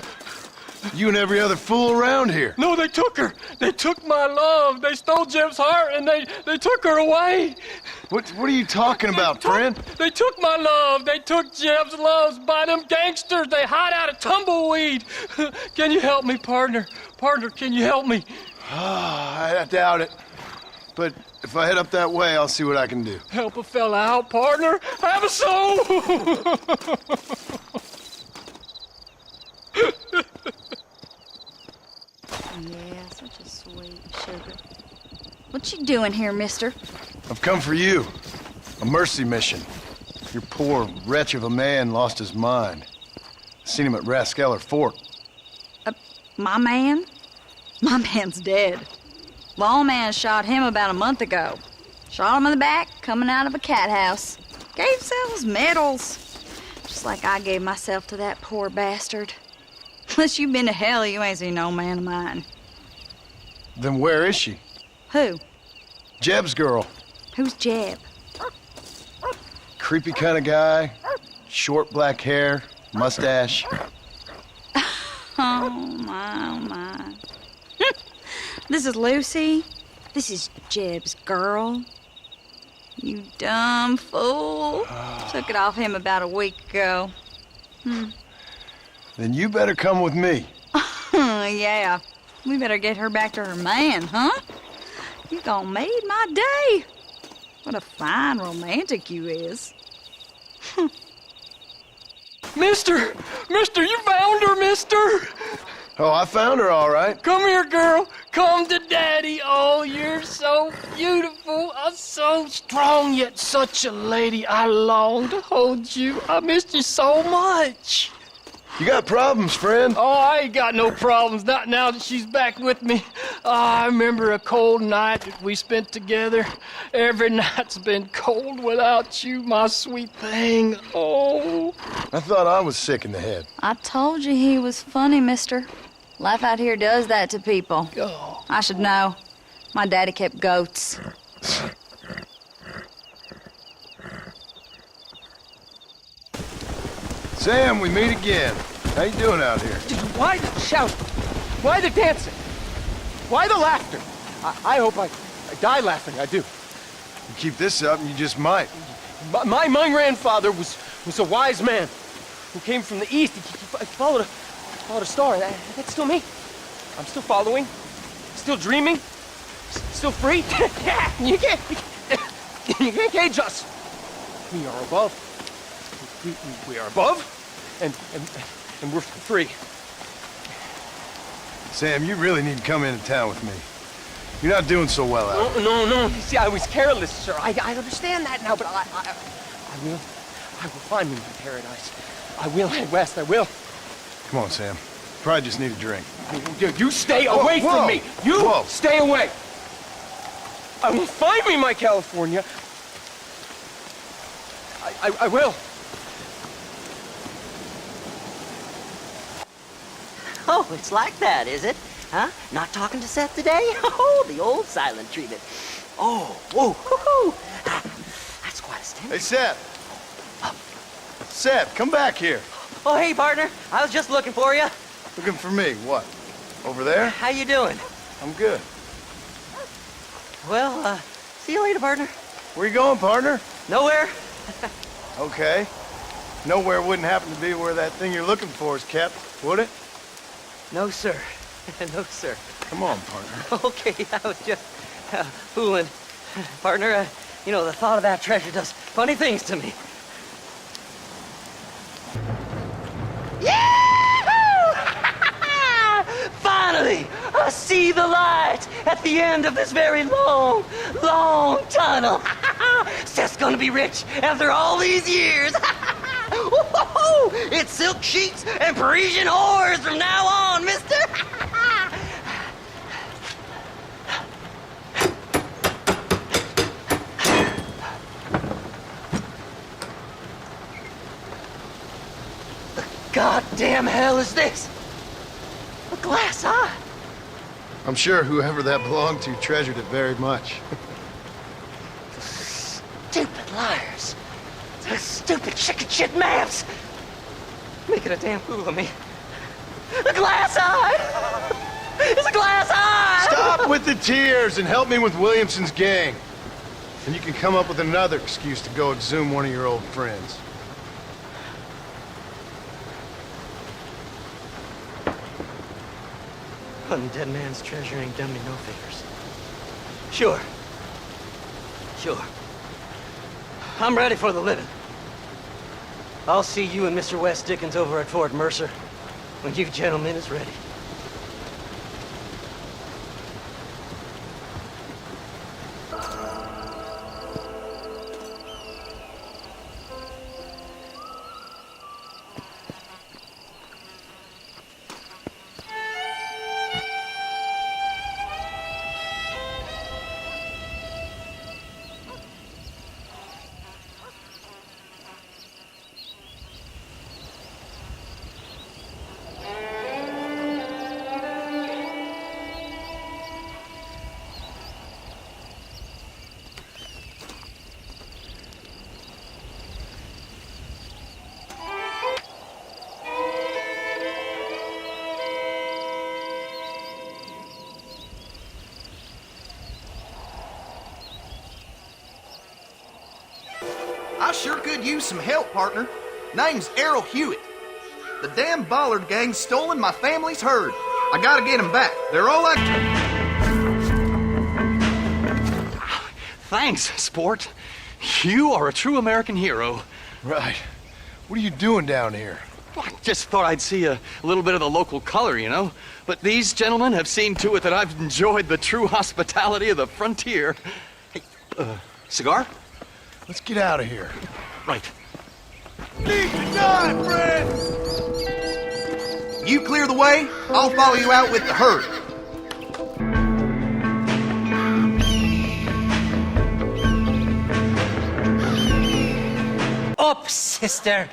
You and every other fool around here. No, they took her. They took my love. They stole Jim's heart, and they took her away. What are you talking about, friend? They took my love. They took Jim's loves by them gangsters. They hide out of Tumbleweed. Can you help me, partner? Partner, can you help me? I doubt it. But if I head up that way, I'll see what I can do. Help a fella out, partner. Have a soul. Yeah, such a sweet sugar. What you doing here, mister? I've come for you. A mercy mission. Your poor wretch of a man lost his mind. Seen him at Rathskeller Fork. My man? My man's dead. Lawman shot him about a month ago. Shot him in the back, coming out of a cat house. Gave themselves medals. Just like I gave myself to that poor bastard. Unless you've been to hell, you ain't seen no man of mine. Then where is she? Who? Jeb's girl. Who's Jeb? Creepy kind of guy. Short black hair, mustache. Oh, my. This is Lucy. This is Jeb's girl. You dumb fool. Took it off him about a week ago. Then you better come with me. Yeah. We better get her back to her man, huh? You gonna made my day. What a fine romantic you is. Mister, you found her, mister. Oh, I found her all right. Come here, girl. Come to Daddy. Oh, you're so beautiful. So strong, yet such a lady. I long to hold you. I missed you so much. You got problems, friend? Oh, I ain't got no problems. Not now that she's back with me. Oh, I remember a cold night that we spent together. Every night's been cold without you, my sweet thing. Oh. I thought I was sick in the head. I told you he was funny, mister. Life out here does that to people. I should know. My daddy kept goats. Sam, we meet again. How you doing out here? Why the shout? Why the dancing? Why the laughter? I hope I die laughing, I do. You keep this up and you just might. My grandfather was a wise man who came from the east. He followed a star. That's still me. I'm still following, still dreaming, still free. You can't cage us. We are above. We are above, and we're free. Sam, you really need to come into town with me. You're not doing so well out here. No. You see, I was careless, sir. I understand that now, but I will find me my paradise. I will head west. I will. Come on, Sam. Probably just need a drink. You stay away from me. You stay away. I will find me my California. I will. Oh, it's like that, is it? Huh? Not talking to Seth today? Oh, the old silent treatment. Oh, whoa, whoo-hoo. That's quite a stimulus. Hey, Seth. Seth, come back here. Oh, hey, partner. I was just looking for you. Looking for me? What? Over there? How you doing? I'm good. Well, see you later, partner. Where you going, partner? Nowhere. Okay. Nowhere wouldn't happen to be where that thing you're looking for is kept, would it? No, sir. No, sir. Come on, partner. Okay, I was just fooling. Partner, you know, the thought of that treasure does funny things to me. Yahoo! Finally, I see the light at the end of this very long, long tunnel. Seth's gonna be rich after all these years. It's silk sheets and Parisian whores from now on, mister. The goddamn hell is this? A glass eye. I'm sure whoever that belonged to treasured it very much. Stupid liars. The stupid chicken shit maps. Making a damn fool of me. A glass eye! It's a glass eye! Stop with the tears and help me with Williamson's gang. And you can come up with another excuse to go exhume one of your old friends. Hunting dead man's treasure ain't done me no favors. Sure. I'm ready for the living. I'll see you and Mr. West Dickens over at Fort Mercer when you gentlemen is ready. I sure could use some help, partner. Name's Errol Hewitt. The damn Bollard gang's stolen my family's herd. I gotta get them back. They're all I... Thanks, sport. You are a true American hero. Right. What are you doing down here? Well, I just thought I'd see a little bit of the local color, you know? But these gentlemen have seen to it that I've enjoyed the true hospitality of the frontier. Hey, cigar? Let's get out of here. Right. Need to die, friend! You clear the way, I'll follow you out with the herd. Up, sister.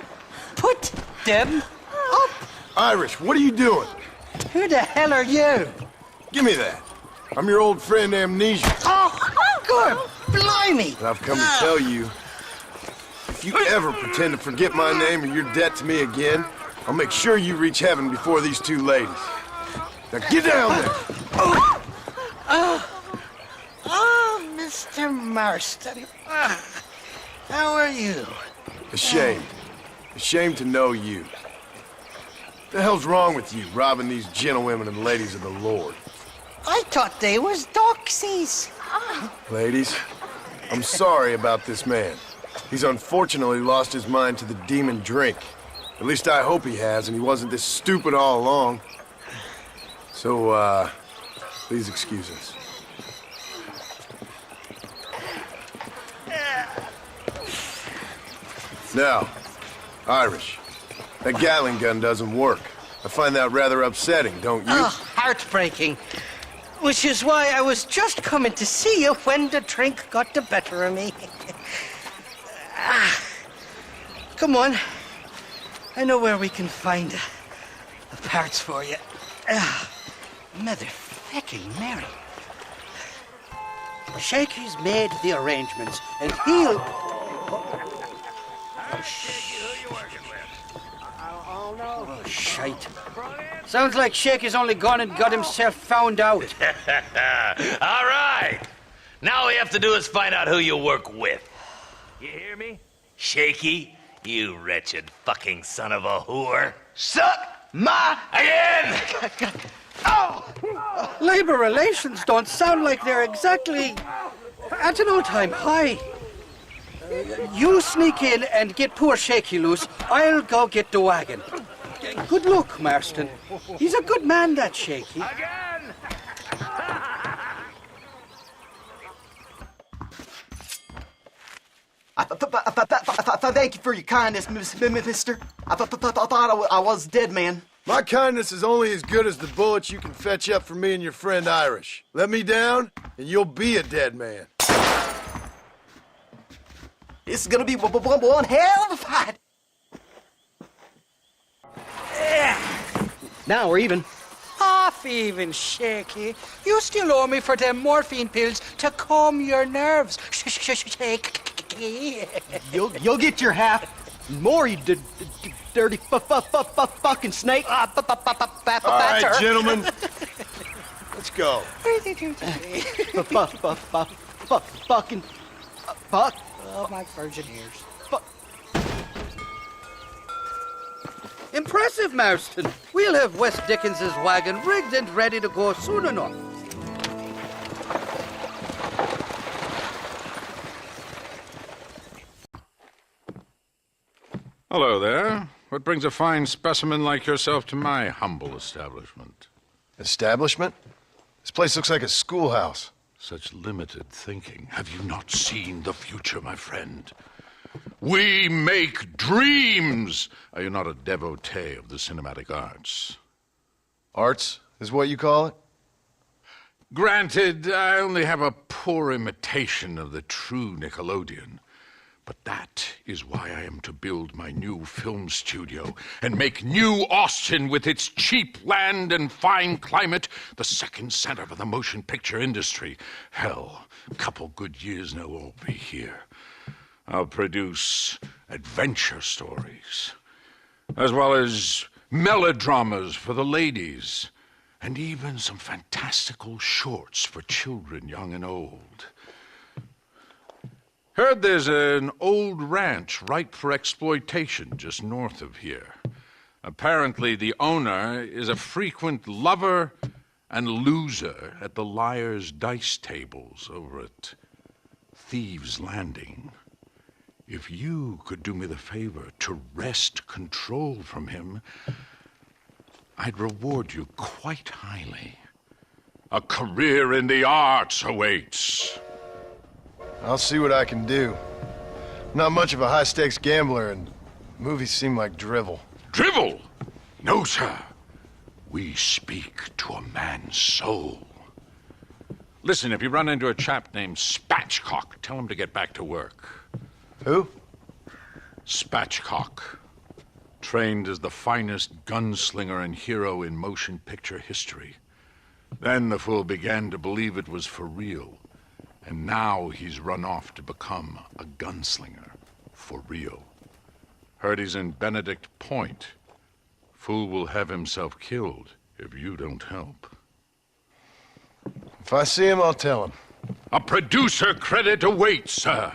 Put them up. Irish, what are you doing? Who the hell are you? Give me that. I'm your old friend Amnesia. Oh, good. Blimey. And I've come to tell you, if you ever pretend to forget my name or your debt to me again, I'll make sure you reach heaven before these two ladies. Now get down there. Oh, Mr. Marston. How are you? Ashamed. Ashamed to know you. What the hell's wrong with you, robbing these gentlewomen and ladies of the Lord? I thought they was doxies. Ladies, I'm sorry about this man. He's unfortunately lost his mind to the demon drink. At least I hope he has, and he wasn't this stupid all along. So, please excuse us. Now, Irish, that Gatling gun doesn't work. I find that rather upsetting, don't you? Oh, heartbreaking. Which is why I was just coming to see you when the drink got the better of me. Come on. I know where we can find the parts for you. Motherfucking Mary. Shaky's made the arrangements, and he'll... Oh, shite. Sounds like Shaky's only gone and got himself found out. All right. Now all we have to do is find out who you work with. You hear me? Shaky, you wretched fucking son of a whore. Suck my... Again! Oh! Labor relations don't sound like they're exactly at an all-time high. You sneak in and get poor Shaky loose. I'll go get the wagon. Good luck, Marston. He's a good man, that Shaky. Again! Thank you for your kindness, mister. I thought I was dead, man. My kindness is only as good as the bullets you can fetch up for me and your friend Irish. Let me down, and you'll be a dead man. This is gonna be one hell of a fight. Now we're even. Half even, Shaky. You still owe me for them morphine pills to calm your nerves. Shaky. You'll get your half. More, you dirty fucking snake. All right, gentlemen. Let's go. Fucking fuck. Oh, my virgin ears. Impressive, Marston. We'll have West Dickens's wagon rigged and ready to go soon enough. Hello there. What brings a fine specimen like yourself to my humble establishment? Establishment? This place looks like a schoolhouse. Such limited thinking. Have you not seen the future, my friend? We make dreams! Are you not a devotee of the cinematic arts? Arts is what you call it? Granted, I only have a poor imitation of the true Nickelodeon. But that is why I am to build my new film studio and make New Austin, with its cheap land and fine climate, the second center of the motion picture industry. Hell, a couple good years now we'll be here. I'll produce adventure stories, as well as melodramas for the ladies, and even some fantastical shorts for children young and old. Heard there's an old ranch ripe for exploitation just north of here. Apparently the owner is a frequent lover and loser at the Liar's Dice tables over at Thieves' Landing. If you could do me the favor to wrest control from him, I'd reward you quite highly. A career in the arts awaits. I'll see what I can do. I'm not much of a high-stakes gambler, and movies seem like drivel. Drivel? No, sir. We speak to a man's soul. Listen, if you run into a chap named Spatchcock, tell him to get back to work. Who? Spatchcock. trained as the finest gunslinger and hero in motion picture history. Then the fool began to believe it was for real. And now he's run off to become a gunslinger. For real. Heard he's in Benedict Point. Fool will have himself killed if you don't help. If I see him, I'll tell him. A producer credit awaits, sir.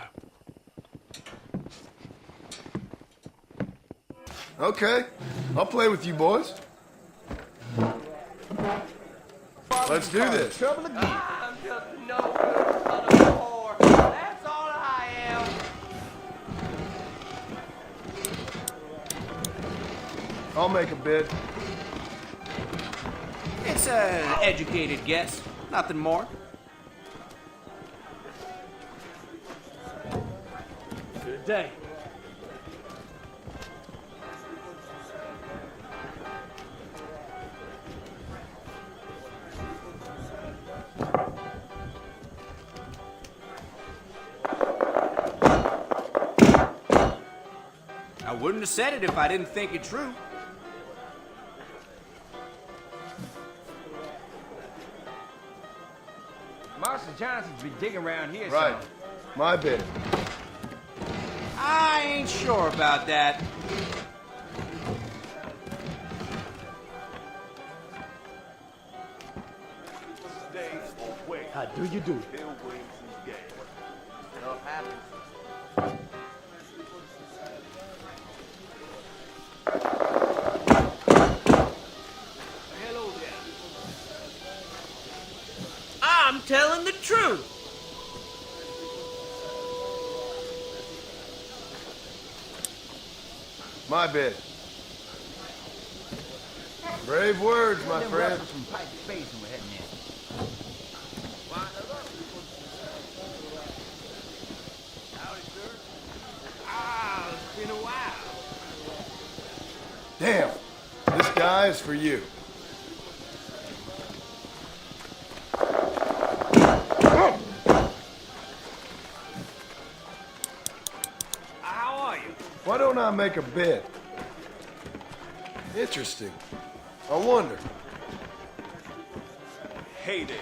Okay, I'll play with you boys. Let's do this. I'm just no good son of a whore. That's all I am. I'll make a bid. It's an educated guess. Nothing more. Good day. I wouldn't have said it if I didn't think it true. Marston Johnson's been digging around here, Right. son. My bid. I ain't sure about that. How do you do? Hello there. I'm telling the truth. My bid. Brave words, my friend. From Pike's Basin we're heading in. Howdy, sir. Ah, it's been a while. Damn, this guy is for you. How are you? Why don't I make a bid? Interesting. I wonder. Hey there.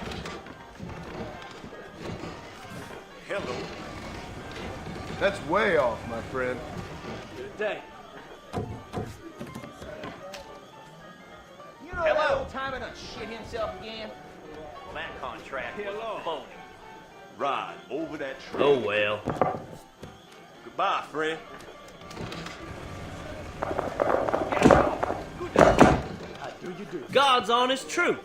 Hello. That's way off, my friend. Good day. You know that old timer done shit himself again? Well, that contract was phony. Ride over that trail. Oh, well. Goodbye, friend. How do you do? God's honest truth.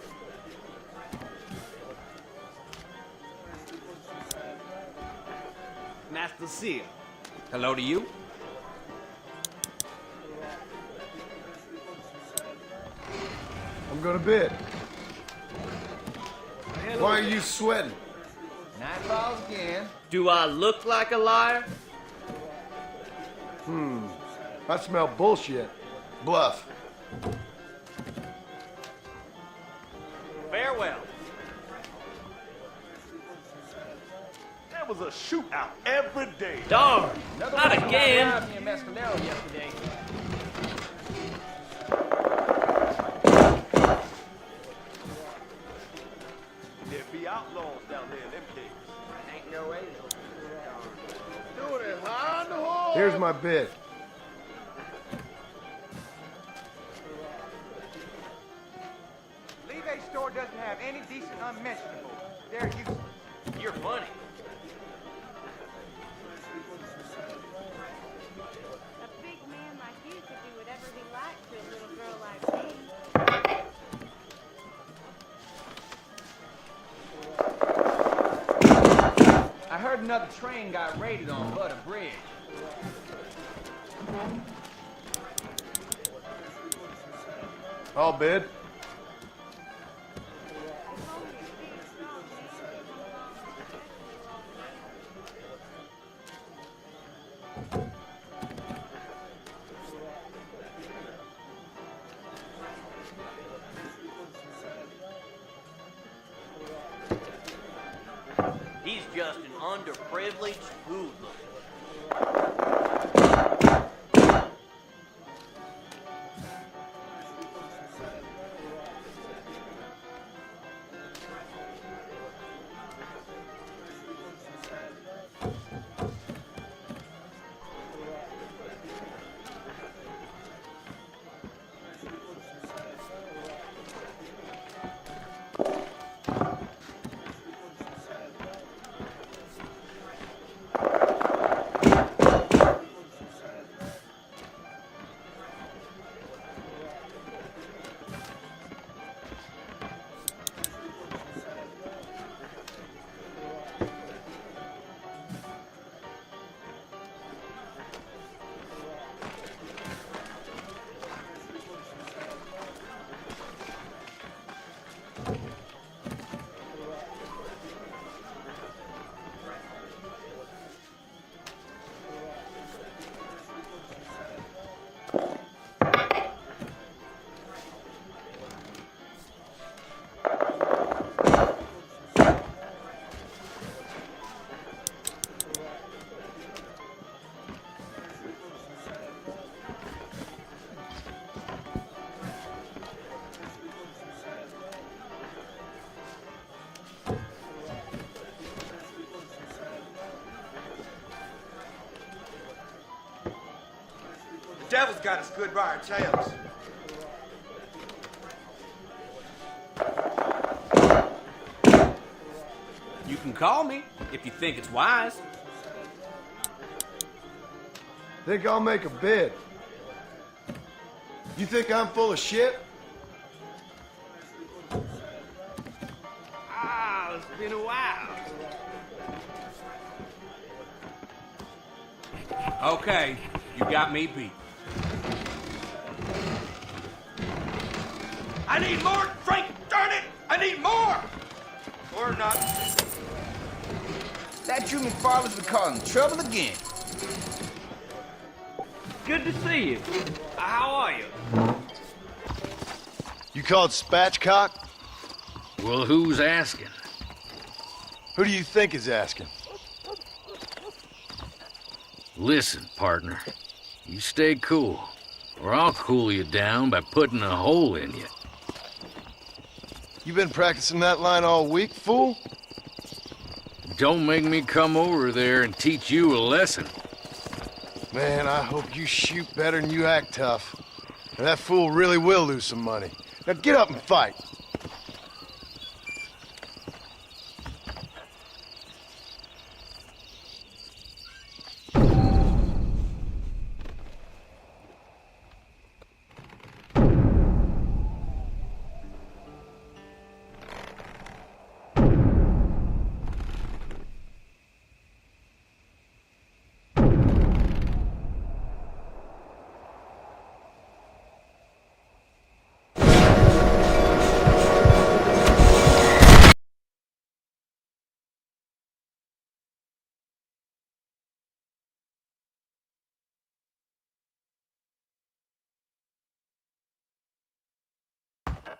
Nice to see you. Hello to you. I'm gonna bid. Why are you sweating? Night falls again. Do I look like a liar? I smell bullshit. Bluff. Farewell. There was a shootout every day. Darn, Another not one again. robbed me in Mescalero yesterday. There be outlaws down there in them caves. Ain't no way. Doing it high on the horse. Here's my bid. Lee's store doesn't have any decent unmentionables. They're useless. You're funny. A big man like you could do whatever he liked to a little girl like me. I heard another train got raided on Butter Bridge. I'll bid. He's just an underprivileged hoodlum. devil's got us good by our tails. You can call me if you think it's wise. Think I'll make a bid. You think I'm full of shit? Ah, it's been a while. Okay, you got me beat. I need more, Frank! Darn it! I need more! Or not. That you McFarland's been causing trouble again. Good to see you. How are you? You called spatchcock? Well, who's asking? Who do you think is asking? Listen, partner. You stay cool, or I'll cool you down by putting a hole in you. You been practicing that line all week, fool? Don't make me come over there and teach you a lesson. Man, I hope you shoot better than you act tough. And that fool really will lose some money. Now get up and fight.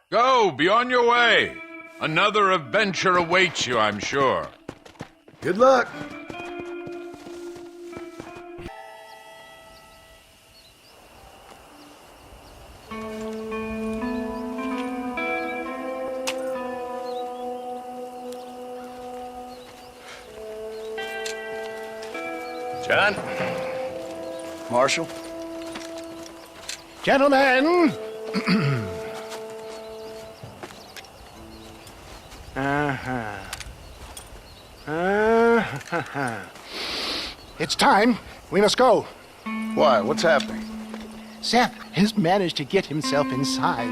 Go, be on your way. Another adventure awaits you, I'm sure. Good luck. John? Marshal? Gentlemen! It's time. We must go. Why? What's happening? Seth has managed to get himself inside.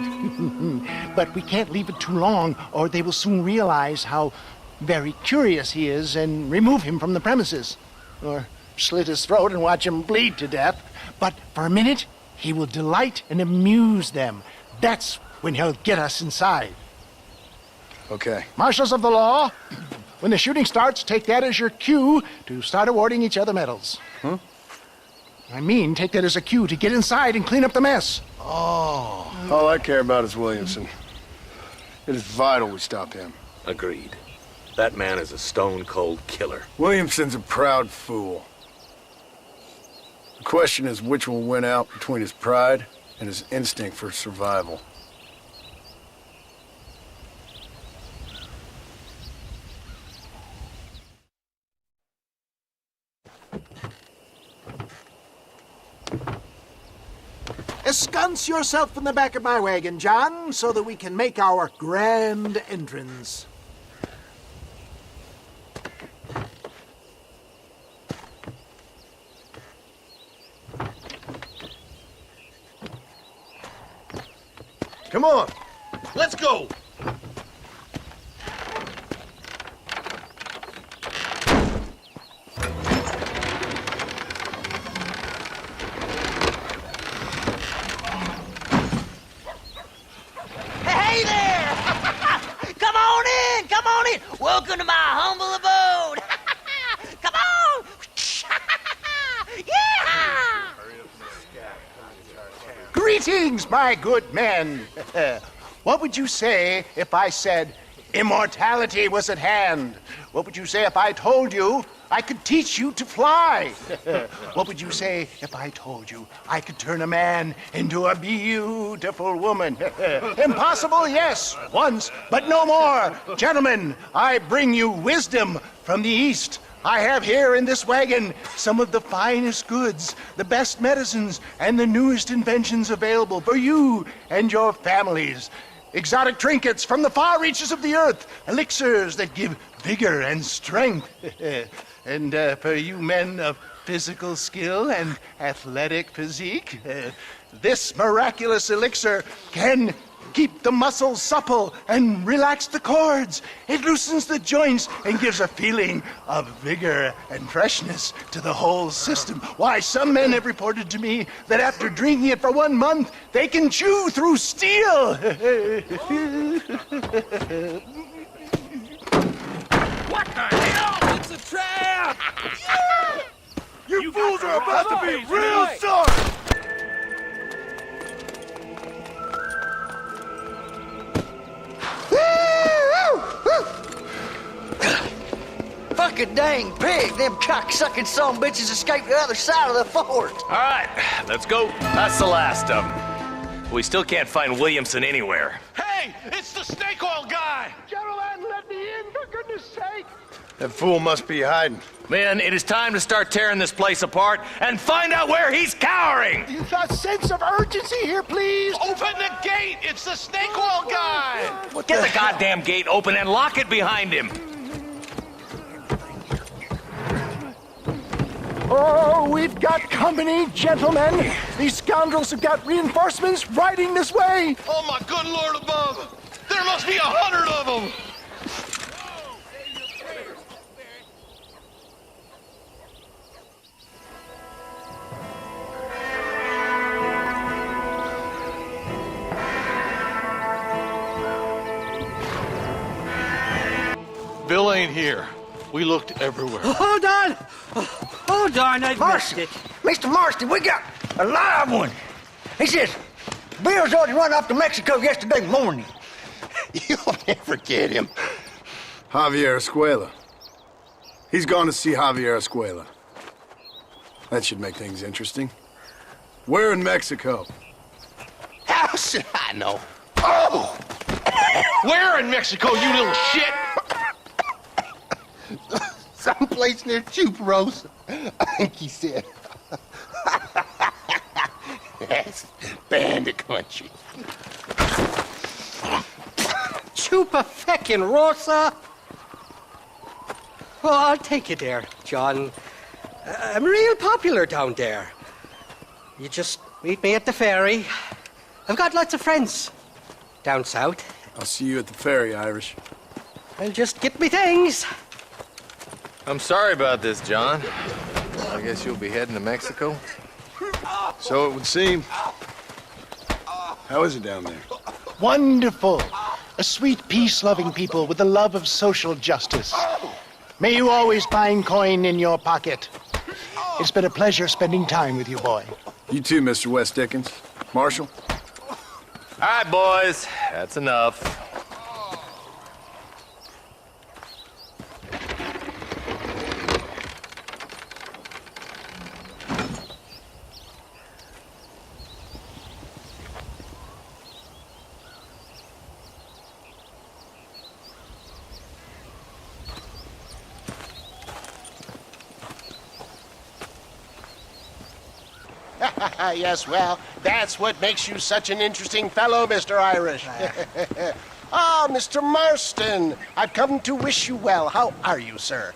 But we can't leave it too long, or they will soon realize how very curious he is and remove him from the premises. Or slit his throat and watch him bleed to death. But for a minute, he will delight and amuse them. That's when he'll get us inside. Okay. Marshals of the law, when the shooting starts, take that as your cue to start awarding each other medals. Huh? I mean, take that as a cue to get inside and clean up the mess. Oh. All I care about is Williamson. It is vital we stop him. Agreed. That man is a stone-cold killer. Williamson's a proud fool. The question is which will win out between his pride and his instinct for survival. Ensconce yourself in the back of my wagon, John, so that we can make our grand entrance. Come on. Let's go! Hey there! Come on in! Come on in! Welcome to my humble abode! Come on! Yeah! Greetings, my good men. What would you say if I said immortality was at hand? What would you say if I told you I could teach you to fly? What would you say if I told you I could turn a man into a beautiful woman? Impossible, yes, once, but no more. Gentlemen, I bring you wisdom from the East. I have here in this wagon some of the finest goods, the best medicines, and the newest inventions available for you and your families. Exotic trinkets from the far reaches of the earth, elixirs that give vigor and strength. And for you men of physical skill and athletic physique, this miraculous elixir can keep the muscles supple and relax the cords. It loosens the joints and gives a feeling of vigor and freshness to the whole system. Why, some men have reported to me that after drinking it for 1 month, they can chew through steel. What the hell? It's a trap! You fools are about to be real sorry! Fucking dang pig! Them cocksucking son bitches escaped the other side of the fort! All right, let's go. That's the last of them. We still can't find Williamson anywhere. Hey, it's the snake oil guy! Gentlemen, let me in, for goodness sake! That fool must be hiding. Men, it is time to start tearing this place apart and find out where he's cowering! A sense of urgency here, please! Open the gate! It's the snake oil guy! Get the goddamn gate open and lock it behind him! Oh, we've got company, gentlemen. These scoundrels have got reinforcements riding this way. Oh, my good Lord above! There must be 100 of them! Bill ain't here. We looked everywhere. Hold on! Oh, darn, I missed it. Mr. Marston, we got a live one. He says, Bill's already run off to Mexico yesterday morning. You'll never get him. Javier Escuela. He's gone to see Javier Escuela. That should make things interesting. Where in Mexico? How should I know? Oh! Where in Mexico, you little shit? Someplace near Chuparosa, I think he said. That's bandit country. Chupa-feckin' Rosa! Well, I'll take you there, John. I'm real popular down there. You just meet me at the ferry. I've got lots of friends down south. I'll see you at the ferry, Irish. I'll just get me things. I'm sorry about this, John. I guess you'll be heading to Mexico? So it would seem. How is it down there? Wonderful. A sweet, peace-loving people with the love of social justice. May you always find coin in your pocket. It's been a pleasure spending time with you, boy. You too, Mr. West Dickens. Marshal? All right, boys. That's enough. Yes, well, that's what makes you such an interesting fellow, Mr. Irish. Ah, Mr. Marston, I've come to wish you well. How are you, sir?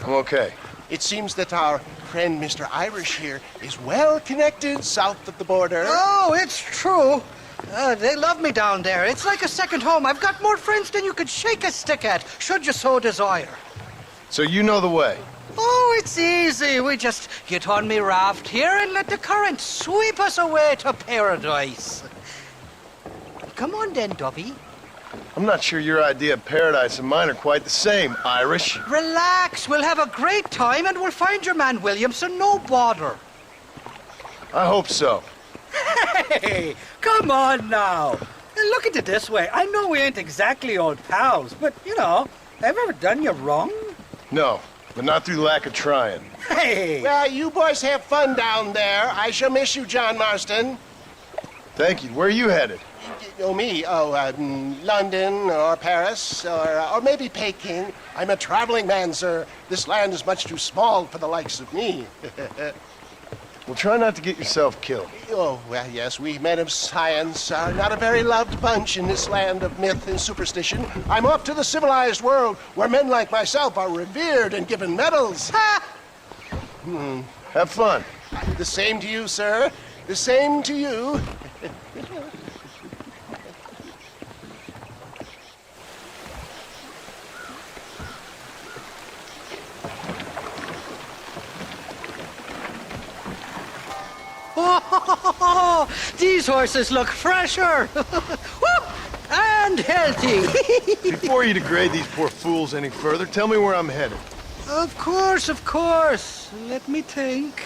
I'm okay. It seems that our friend Mr. Irish here is well connected south of the border. Oh, it's true. They love me down there. It's like a second home. I've got more friends than you could shake a stick at, should you so desire. So you know the way? Oh, it's easy. We just get on me raft here and let the current sweep us away to paradise. Come on then, Dubby. I'm not sure your idea of paradise and mine are quite the same, Irish. Relax. We'll have a great time and we'll find your man Williamson, no bother. I hope so. Hey, come on now. Look at it this way. I know we ain't exactly old pals, but, you know, have I ever done you wrong? No, but not through lack of trying. Hey! Well, you boys have fun down there. I shall miss you, John Marston. Thank you. Where are you headed? Oh, me? London or Paris or maybe Peking. I'm a traveling man, sir. This land is much too small for the likes of me. Well, try not to get yourself killed. Oh, well, yes, we men of science are not a very loved bunch in this land of myth and superstition. I'm off to the civilized world where men like myself are revered and given medals. Ha! Have fun. The same to you, sir. The same to you. Oh, these horses look fresher and healthy. Before you degrade these poor fools any further, tell me where I'm headed. Of course, of course. Let me think.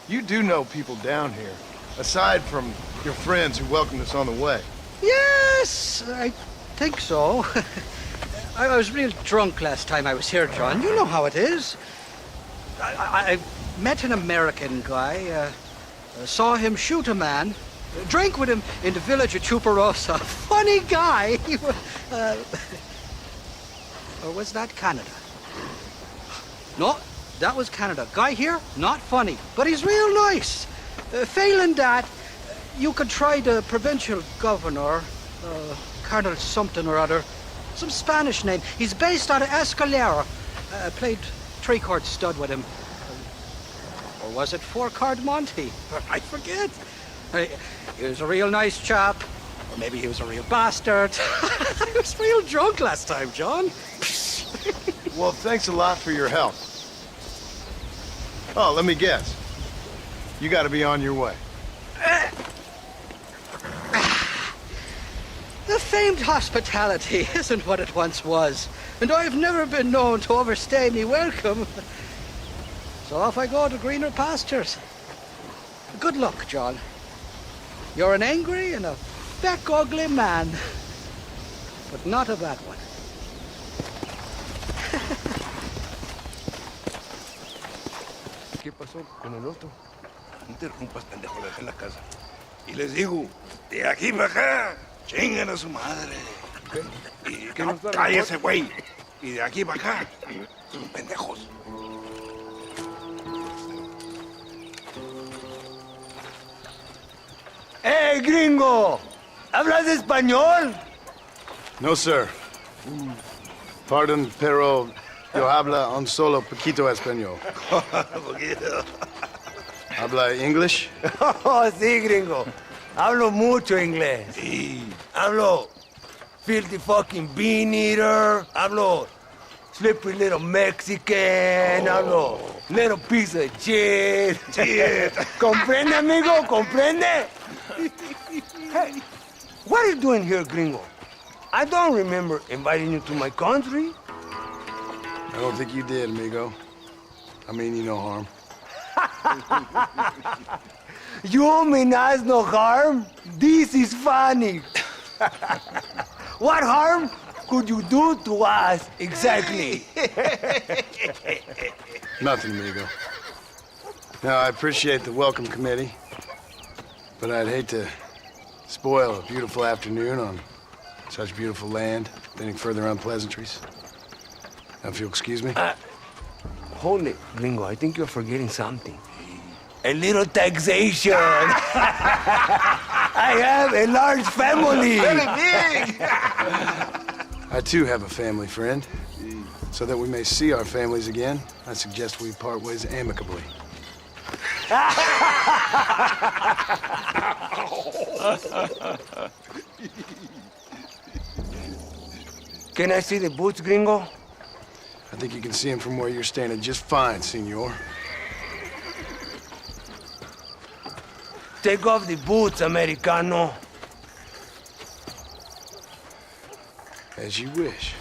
You do know people down here, aside from your friends who welcomed us on the way. Yes, I think so. I was real drunk last time I was here, John. You know how it is. I met an American guy, saw him shoot a man, drank with him in the village of Chuparosa. Funny guy. Or was that Canada? No, that was Canada. Guy here, not funny, but he's real nice. Failing that, you could try the provincial governor, Colonel something or other, some Spanish name. He's based out of Escalera. Played three-chord stud with him. Or was it four-chord Monty? I forget. He was a real nice chap. Or maybe he was a real bastard. I was real drunk last time, John. Well, thanks a lot for your help. Oh, let me guess. You gotta be on your way. The famed hospitality isn't what it once was, and I've never been known to overstay me welcome. So off I go to greener pastures. Good luck, John. You're an angry and a back ugly man, but not a bad one. ¿Qué pasó con el otro? No interrumpas, pendejo, le dejé en la casa. Y les digo, de aquí para acá, chingan a su madre. Y que no cállese, güey. Y de aquí para acá, son pendejos. ¡Eh, gringo! ¿Hablas español? No, sir. Pardon, pero yo habla un solo poquito español. ¿Habla English? Oh, sí, gringo. Hablo mucho inglés. Sí. Hablo filthy fucking bean eater. Hablo slippery little Mexican. Hablo little piece of shit. ¿Comprende, amigo? ¿Comprende? Hey, what are you doing here, gringo? I don't remember inviting you to my country. I don't think you did, amigo. I mean you no harm. You mean us no harm? This is funny. What harm could you do to us exactly? Nothing, amigo. Now, I appreciate the welcome committee, but I'd hate to spoil a beautiful afternoon on such beautiful land with any further unpleasantries. Now, if you'll excuse me. Hold it, gringo. I think you're forgetting something. A little taxation. I have a large family. Very big. I too have a family, friend. So that we may see our families again, I suggest we part ways amicably. Can I see the boots, gringo? I think you can see them from where you're standing just fine, senor. Take off the boots, Americano. As you wish.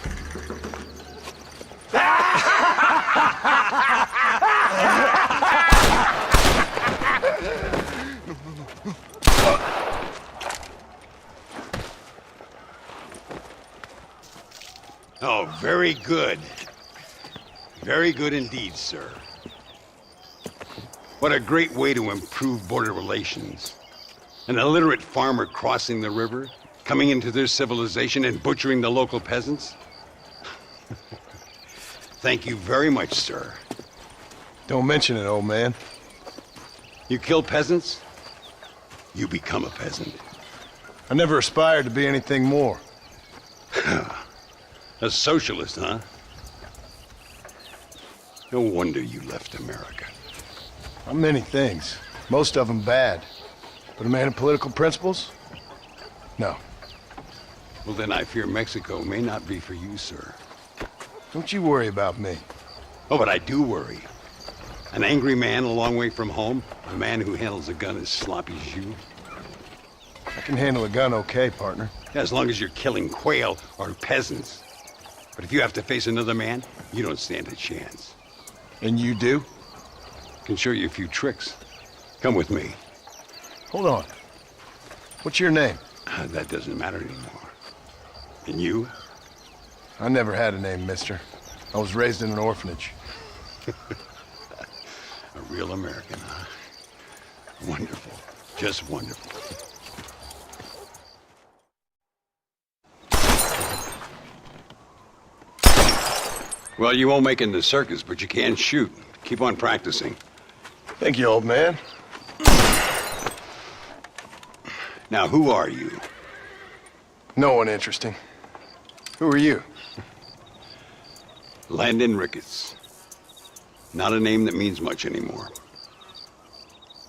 Oh, very good. Very good indeed, sir. What a great way to improve border relations. An illiterate farmer crossing the river, Coming into their civilization and butchering the local peasants? Thank you very much, sir. Don't mention it, old man. You kill peasants, you become a peasant. I never aspired to be anything more. A socialist, huh? No wonder you left America. I'm many things. Most of them bad. But a man of political principles? No. Well, then I fear Mexico may not be for you, sir. Don't you worry about me. Oh, but I do worry. An angry man a long way from home? A man who handles a gun as sloppy as you? I can handle a gun okay, partner. As long as you're killing quail or peasants. But if you have to face another man, you don't stand a chance. And you do? Can show you a few tricks. Come with me. Hold on. What's your name? That doesn't matter anymore. And you? I never had a name, mister. I was raised in an orphanage. A real American, huh? Wonderful. Just wonderful. Well, you won't make it in the circus, but you can shoot. Keep on practicing. Thank you, old man. Now, who are you? No one interesting. Who are you? Landon Ricketts. Not a name that means much anymore.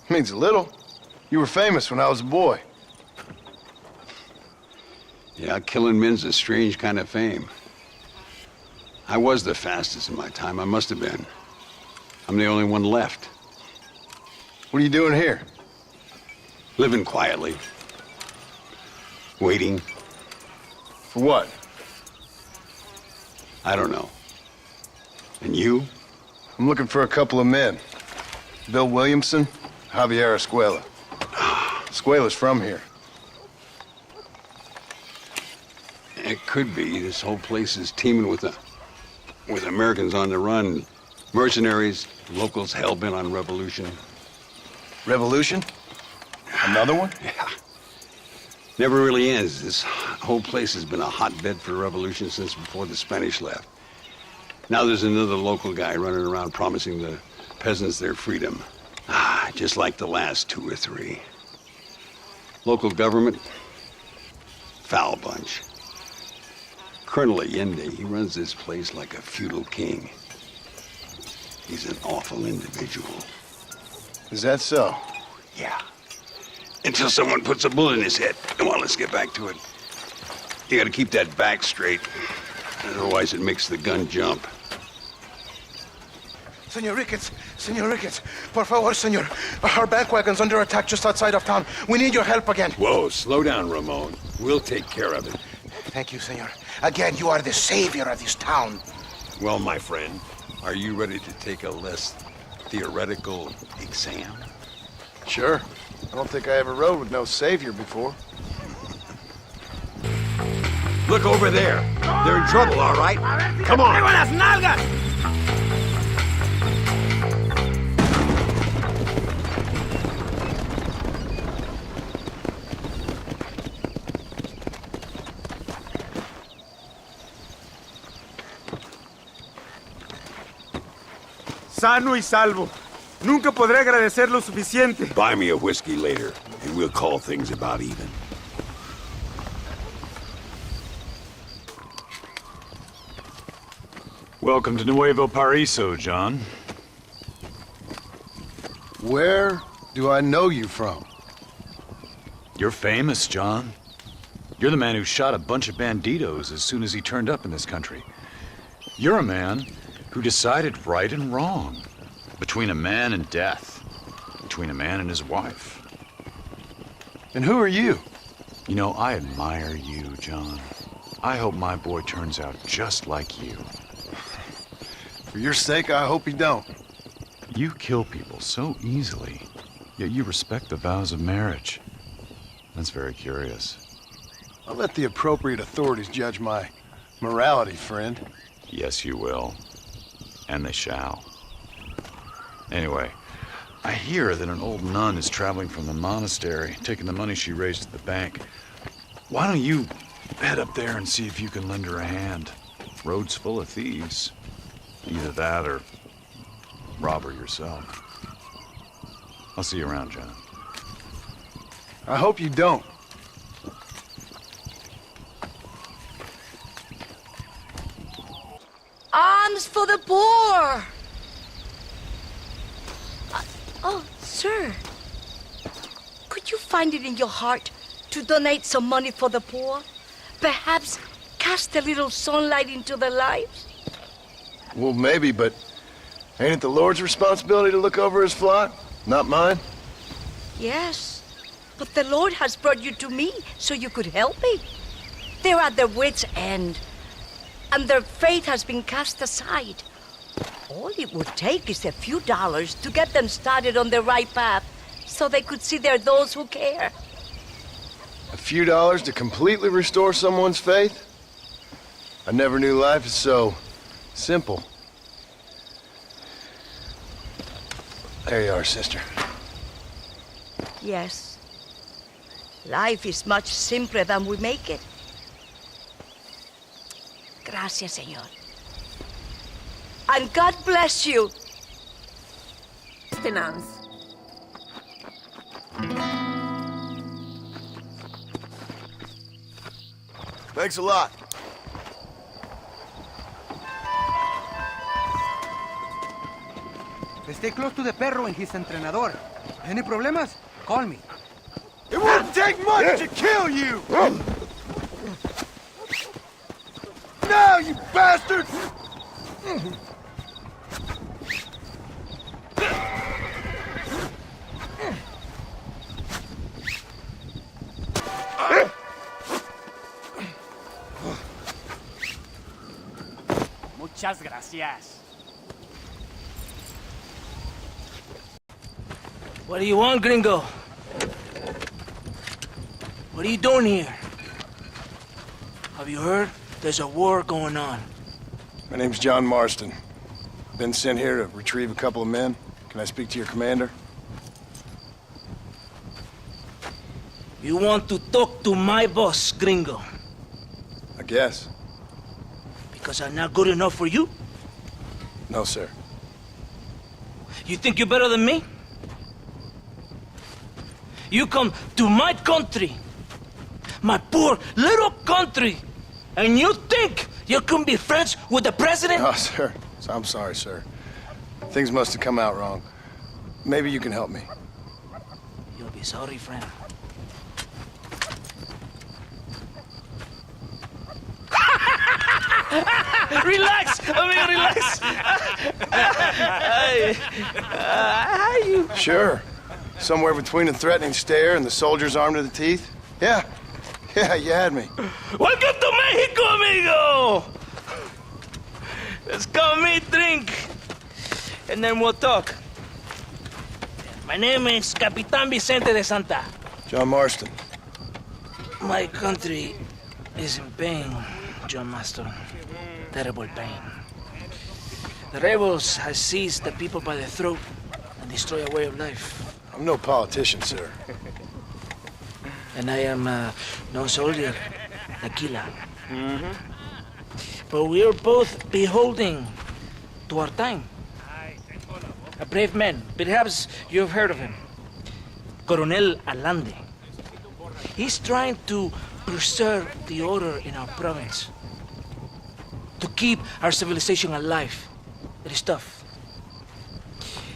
Means a little. You were famous when I was a boy. Yeah, killing men's a strange kind of fame. I was the fastest in my time. I must have been. I'm the only one left. What are you doing here? Living quietly. Waiting. For what? I don't know. And you? I'm looking for a couple of men. Bill Williamson, Javier Escuela. Escuela's from here. It could be. This whole place is teeming with Americans on the run. Mercenaries, locals hell-bent on revolution. Revolution? Another one? Yeah. Never really ends. This whole place has been a hotbed for revolution since before the Spanish left. Now there's another local guy running around promising the peasants their freedom. Just like the last two or three. Local government, foul bunch. Colonel Allende, he runs this place like a feudal king. He's an awful individual. Is that so? Yeah. Until someone puts a bullet in his head. Come on, let's get back to it. You gotta keep that back straight. Otherwise it makes the gun jump. Senor Ricketts, por favor, senor. Our bank wagon's under attack just outside of town. We need your help again. Whoa, slow down, Ramon. We'll take care of it. Thank you, senor. Again, you are the savior of this town. Well, my friend, are you ready to take a less theoretical exam? Sure. I don't think I ever rode with no savior before. Look over there. They're in trouble, all right? Come on. ¡Las nalgas! Sano y salvo. Nunca podré agradecer lo suficiente. Buy me a whiskey later, and we'll call things about even. Welcome to Nuevo Paraiso, John. Where do I know you from? You're famous, John. You're the man who shot a bunch of banditos as soon as he turned up in this country. You're a man who decided right and wrong, between a man and death, between a man and his wife. And who are you? You know, I admire you, John. I hope my boy turns out just like you. For your sake, I hope you don't. You kill people so easily, yet you respect the vows of marriage. That's very curious. I'll let the appropriate authorities judge my morality, friend. Yes, you will. And they shall. Anyway, I hear that an old nun is traveling from the monastery, taking the money she raised at the bank. Why don't you head up there and see if you can lend her a hand? Road's full of thieves. Either that or rob her yourself. I'll see you around, John. I hope you don't. Arms for the poor! Oh, sir. Could you find it in your heart to donate some money for the poor? Perhaps cast a little sunlight into their lives? Well, maybe, but ain't it the Lord's responsibility to look over his flock? Not mine? Yes, but the Lord has brought you to me so you could help me. They're at their wits' end, and their faith has been cast aside. All it would take is a few dollars to get them started on the right path so they could see they're those who care. A few dollars to completely restore someone's faith? I never knew life is so simple. There you are, sister. Yes. Life is much simpler than we make it. Gracias, señor. And God bless you. Tenance. Thanks a lot. Stay close to the perro and his entrenador. Any problemas? Call me. It won't take much to kill you! Now, you bastard! Muchas gracias. What do you want, gringo? What are you doing here? Have you heard? There's a war going on. My name's John Marston. Been sent here to retrieve a couple of men. Can I speak to your commander? You want to talk to my boss, gringo? I guess. Because I'm not good enough for you? No, sir. You think you're better than me? You come to my country, my poor little country, and you think you can be friends with the president? Oh, sir. I'm sorry, sir. Things must have come out wrong. Maybe you can help me. You'll be sorry, friend. Relax, amigo, relax. How you? Sure. Somewhere between a threatening stare and the soldier's arm to the teeth? Yeah. Yeah, you had me. Welcome to Mexico, amigo! Let's come meet, drink, and then we'll talk. My name is Capitan Vicente de Santa. John Marston. My country is in pain, John Marston. Terrible pain. The rebels have seized the people by the throat and destroy a way of life. I'm no politician, sir. And I am no soldier, tequila. But we are both beholding to our time. A brave man, perhaps you've heard of him. Coronel Allende. He's trying to preserve the order in our province. To keep our civilization alive. It is tough.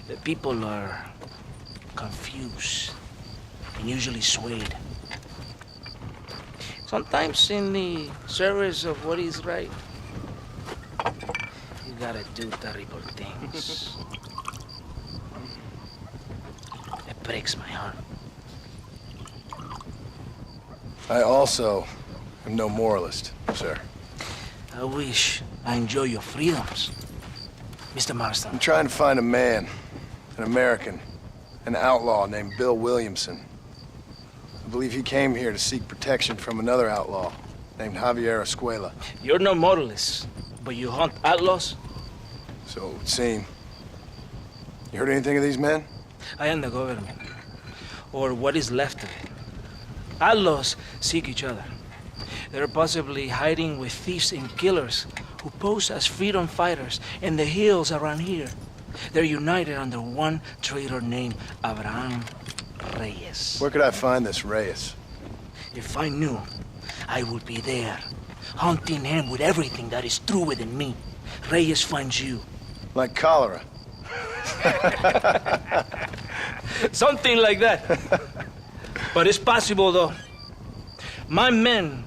The people are confused and usually swayed. Sometimes in the service of what is right, you gotta do terrible things. It breaks my heart. I also am no moralist, sir. I wish I enjoy your freedoms, Mr. Marston. I'm trying to find a man, an American, an outlaw named Bill Williamson. I believe he came here to seek protection from another outlaw named Javier Escuela. You're no moralist, but you hunt outlaws? So it would seem. You heard anything of these men? I am the government, or what is left of it. Outlaws seek each other. They're possibly hiding with thieves and killers who pose as freedom fighters in the hills around here. They're united under one traitor named Abraham Reyes. Where could I find this Reyes? If I knew, I would be there, hunting him with everything that is true within me. Reyes finds you. Like cholera. Something like that. But it's possible, though. My men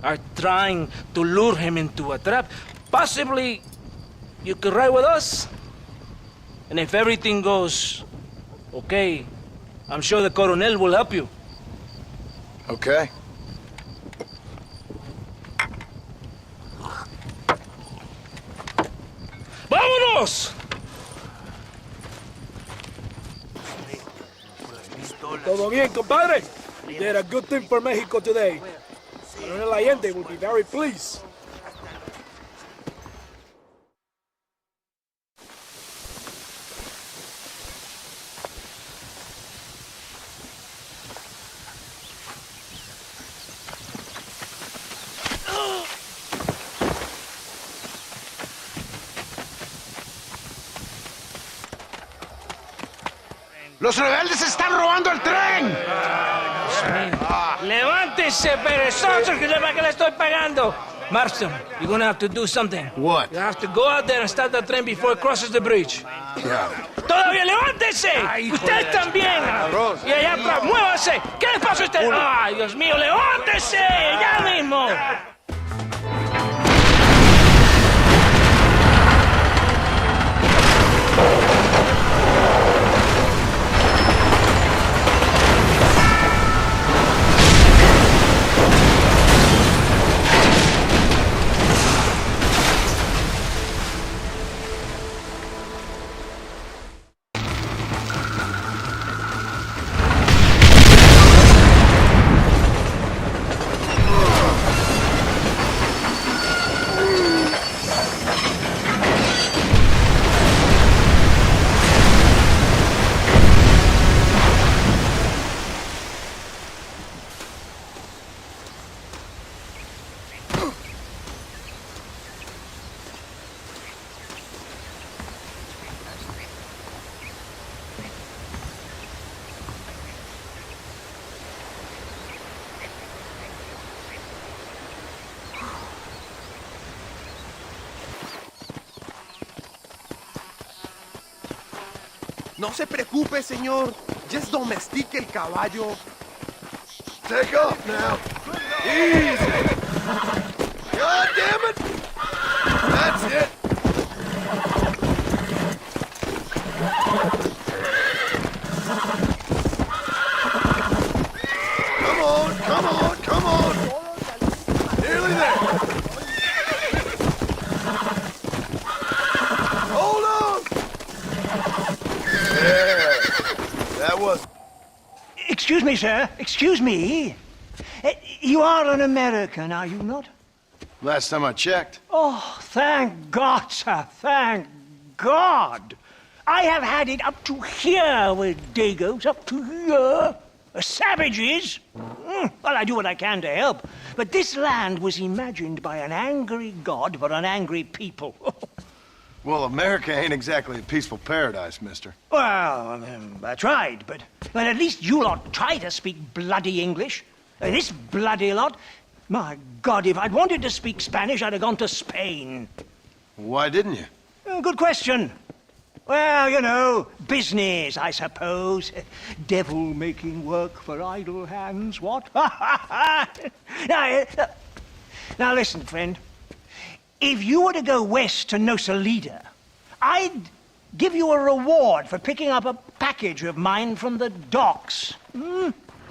are trying to lure him into a trap. Possibly you could ride with us. And if everything goes okay, I'm sure the Coronel will help you. Okay. ¡Vámonos! Todo bien, compadre? You did a good thing for Mexico today. Coronel Allende will be very pleased. ¡Los rebeldes están robando el tren! ¡Levántese, perezoso, que para que le estoy pagando! Marston, you're gonna have to do something. What? You have to go out there and start the train before it crosses the bridge. Yeah. ¡Todavía levántese! ¡Usted también! Y allá atrás, muévase. ¿Qué le pasa a usted? ¡Ay, Dios mío, levántese! ¡Ya mismo! No se preocupe, señor. Just domestique el caballo. Take off now. Easy. God damn it. That's it. Come on, come on, come on. Nearly there. Hold on. There. That was... Excuse me, sir. Excuse me. You are an American, are you not? Last time I checked. Oh, thank God, sir. Thank God. I have had it up to here with Dagos, up to here. Savages. Well, I do what I can to help. But this land was imagined by an angry God for an angry people. Well, America ain't exactly a peaceful paradise, mister. Well, I tried, but at least you lot try to speak bloody English. This bloody lot, my God, if I'd wanted to speak Spanish, I'd have gone to Spain. Why didn't you? Good question. Well, you know, business, I suppose. Devil making work for idle hands, what? Now listen, friend. If you were to go west to Nosalida, I'd give you a reward for picking up a package of mine from the docks.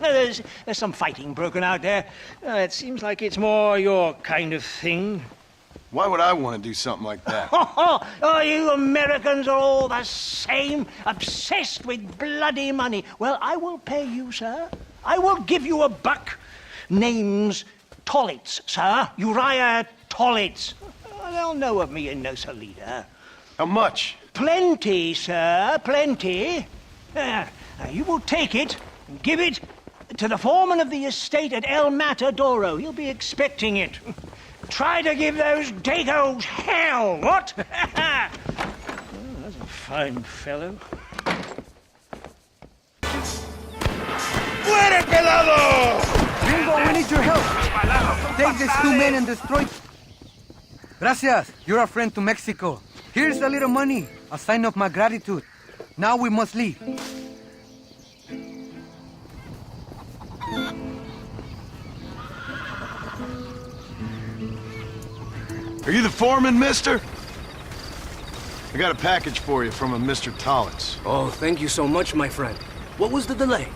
There's some fighting broken out there. It seems like it's more your kind of thing. Why would I want to do something like that? Oh, you Americans are all the same, obsessed with bloody money. Well, I will pay you, sir. I will give you $1. Name's Tollitz, sir. Uriah Tollitz. They'll know of me in Nosalida. How much? Plenty, sir, plenty. Now, you will take it and give it to the foreman of the estate at El Matadoro. He'll be expecting it. Try to give those Dagos hell, what? Oh, that's a fine fellow. Fuere, pelado! Gringo, we need your help. Take these two men and destroy... Gracias. You're a friend to Mexico. Here's a little money, a sign of my gratitude. Now we must leave. Are you the foreman, mister? I got a package for you from a Mr. Tollitz. Oh, thank you so much, my friend. What was the delay?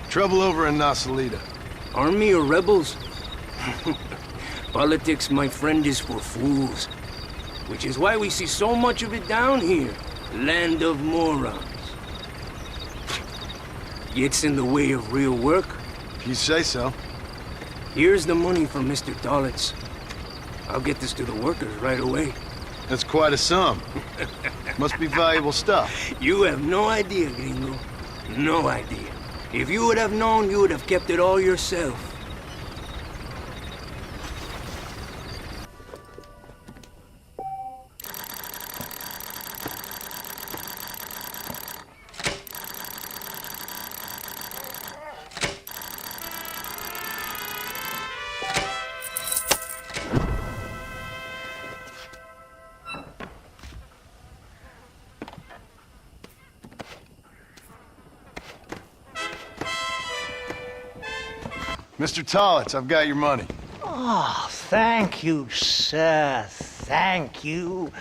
Trouble over in Nasalita. Army or rebels? Politics, my friend, is for fools. Which is why we see so much of it down here. Land of morons. Gets in the way of real work. If you say so. Here's the money from Mr. Tollitz. I'll get this to the workers right away. That's quite a sum. Must be valuable stuff. You have no idea, gringo. No idea. If you would have known, you would have kept it all yourself. Mr. Tollitz, I've got your money. Oh, thank you, sir. Thank you.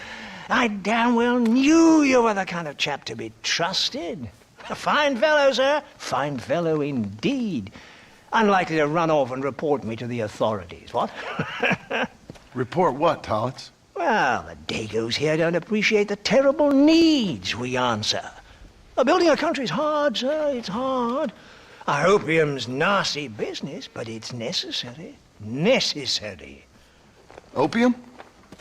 I damn well knew you were the kind of chap to be trusted. A fine fellow, sir. Fine fellow indeed. Unlikely to run off and report me to the authorities, what? Report what, Tollitz? Well, the Dagos here don't appreciate the terrible needs we answer. Building a country's hard, sir. It's hard. Opium's nasty business, but it's necessary. Necessary. Opium?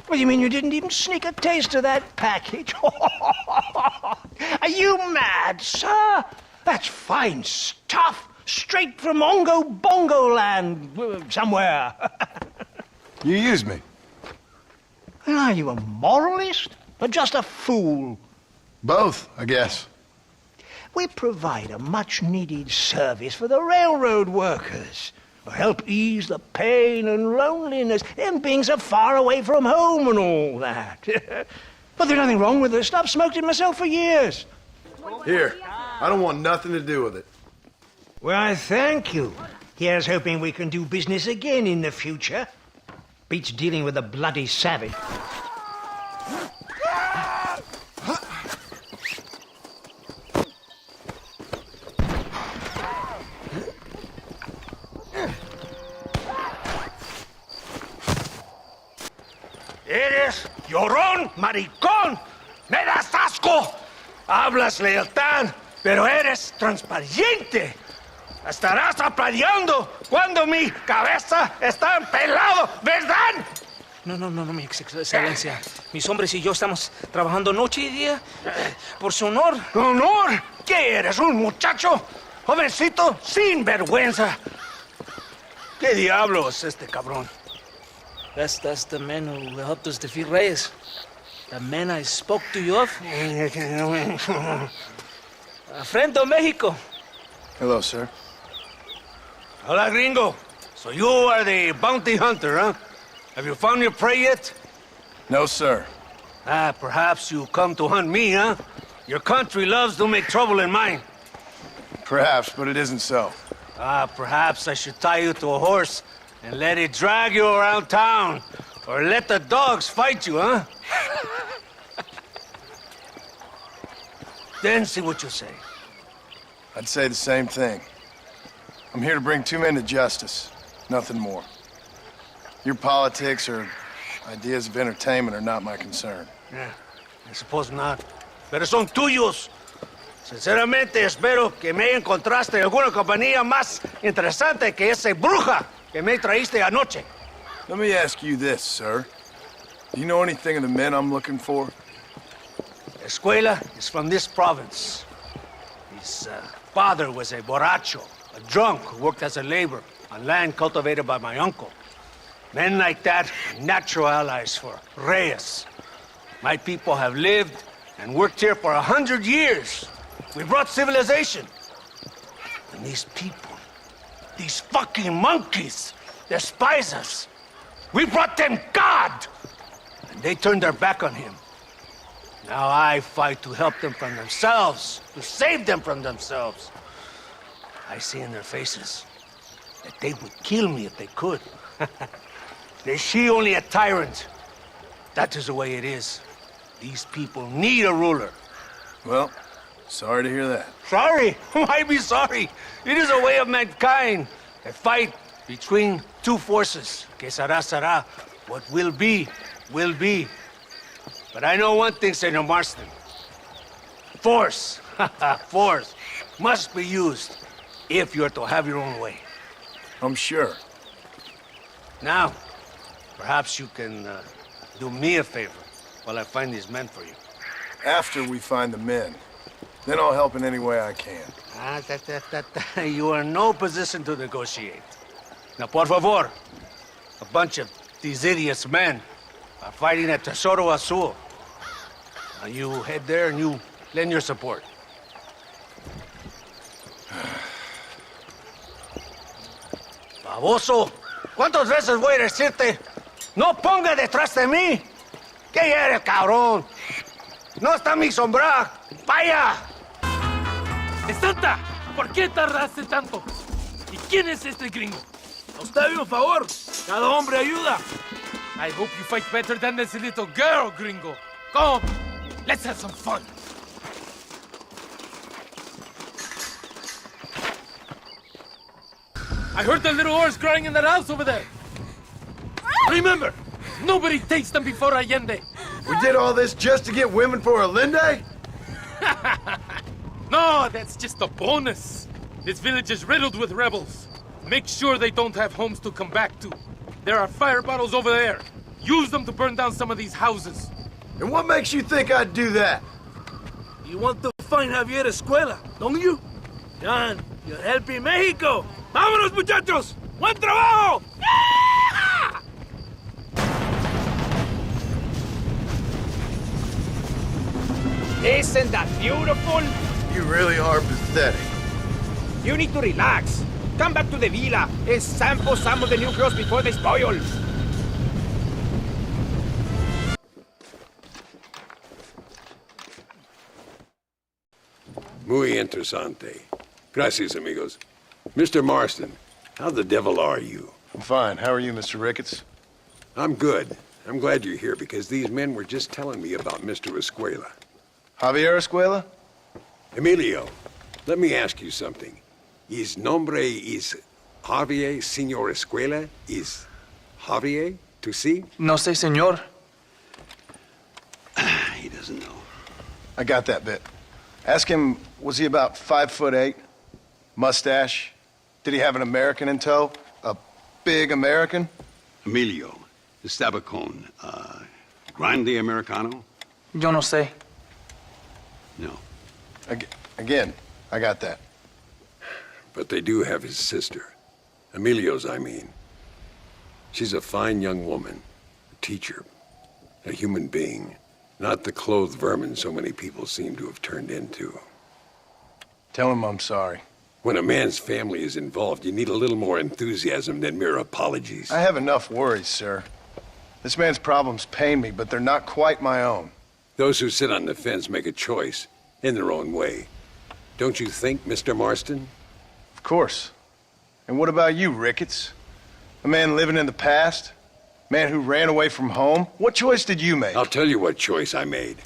Well, you mean you didn't even sneak a taste of that package? Are you mad, sir? That's fine stuff. Straight from Ongo Bongo land, somewhere. You used me. Well, are you a moralist or just a fool? Both, I guess. We provide a much-needed service for the railroad workers. Help ease the pain and loneliness, them being so far away from home and all that. But there's nothing wrong with this stuff. Smoked it myself for years. Here, I don't want nothing to do with it. Well, I thank you. Here's hoping we can do business again in the future. Beats dealing with a bloody savage. Eres llorón, maricón. Me das asco. Hablas lealtad, pero eres transparente. Estarás aplaudiendo cuando mi cabeza está pelado, ¿verdad? No, mi excelencia. Mis hombres y yo estamos trabajando noche y día por su honor. ¿Honor? ¿Qué eres, un muchacho? Jovencito, sin vergüenza. ¿Qué diablo es este cabrón? That's the man who helped us defeat Reyes. The man I spoke to you of. A friend of Mexico. Hello, sir. Hola, gringo. So you are the bounty hunter, huh? Have you found your prey yet? No, sir. Perhaps you come to hunt me, huh? Your country loves to make trouble in mine. Perhaps, but it isn't so. Perhaps I should tie you to a horse and let it drag you around town. Or let the dogs fight you, huh? Then see what you say. I'd say the same thing. I'm here to bring two men to justice. Nothing more. Your politics or ideas of entertainment are not my concern. Yeah, I suppose not. Pero son tuyos. Sinceramente, espero que me encontraste alguna compañía más interesante que esa bruja que me traíste anoche. Let me ask you this, sir. Do you know anything of the men I'm looking for? Escuela is from this province. His father was a borracho, a drunk who worked as a laborer on land cultivated by my uncle. Men like that are natural allies for Reyes. My people have lived and worked here for 100 years. We brought civilization. And these people, these fucking monkeys, despise us. We brought them God! And they turned their back on him. Now I fight to help them from themselves, to save them from themselves. I see in their faces that they would kill me if they could. Is she only a tyrant? That is the way it is. These people need a ruler. Well, sorry to hear that. Sorry? Why be sorry? It is a way of mankind. A fight between two forces. Que será, será. What will be, will be. But I know one thing, Senor Marston. Force, force, must be used if you're to have your own way. I'm sure. Now, perhaps you can do me a favor while I find these men for you. After we find the men, then I'll help in any way I can. You are in no position to negotiate. Now, por favor, a bunch of these idiots men are fighting at Tesoro Azul. Now you head there and you lend your support. Baboso, ¿cuántas veces voy a decirte? No ponga detrás de mí. ¿Qué eres, cabrón? No está mi sombra. ¡Vaya! ¡Santa! ¿Por qué tardaste tanto? ¿Y quién es este gringo? Usted un favor. Cada hombre ayuda. I hope you fight better than this little girl, gringo. Come, let's have some fun. I heard the little horse crying in that house over there. Remember, nobody takes them before Allende. We did all this just to get women for Allende? No, that's just a bonus. This village is riddled with rebels. Make sure they don't have homes to come back to. There are fire bottles over there. Use them to burn down some of these houses. And what makes you think I'd do that? You want to find Javier Escuela, don't you? John, you're helping Mexico. ¡Vámonos, muchachos! ¡Buen trabajo! Isn't that beautiful? You really are pathetic. You need to relax. Come back to the villa and sample some of the new girls before they spoil. Muy interesante. Gracias, amigos. Mr. Marston, how the devil are you? I'm fine. How are you, Mr. Ricketts? I'm good. I'm glad you're here because these men were just telling me about Mr. Escuela. Javier Escuela? Emilio, let me ask you something. His nombre is Javier Señor Escuela? Is Javier to see? No sé, señor. He doesn't know. I got that bit. Ask him, was he about 5'8"? Mustache? Did he have an American in tow? A big American? Emilio, the Stabacon, Grande Americano? Yo no sé. No. Again, I got that. But they do have his sister. Emilio's, I mean. She's a fine young woman, a teacher, a human being, not the clothed vermin so many people seem to have turned into. Tell him I'm sorry. When a man's family is involved, you need a little more enthusiasm than mere apologies. I have enough worries, sir. This man's problems pain me, but they're not quite my own. Those who sit on the fence make a choice, in their own way. Don't you think, Mr. Marston? Of course. And what about you, Ricketts? A man living in the past? A man who ran away from home? What choice did you make? I'll tell you what choice I made.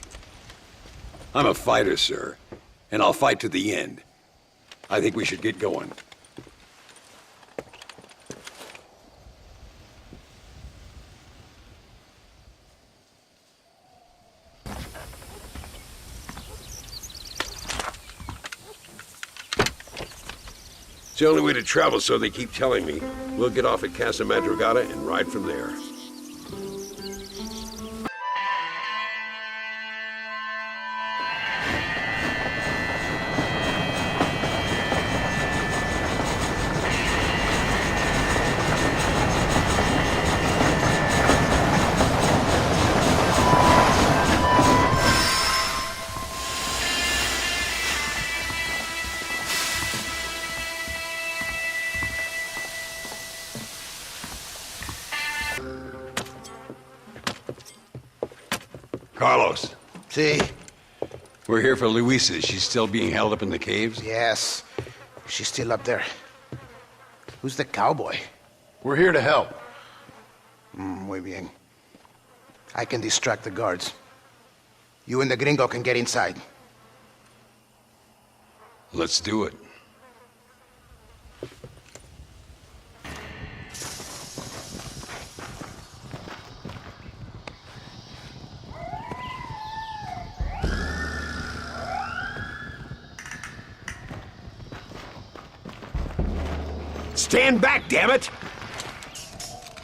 I'm a fighter, sir, and I'll fight to the end. I think we should get going. It's the only way to travel, so they keep telling me. We'll get off at Casa Madrugada and ride from there. Carlos. See? We're here for Luisa. She's still being held up in the caves? Yes. She's still up there. Who's the cowboy? We're here to help. Muy bien. I can distract the guards. You and the gringo can get inside. Let's do it. Stand back, damn it!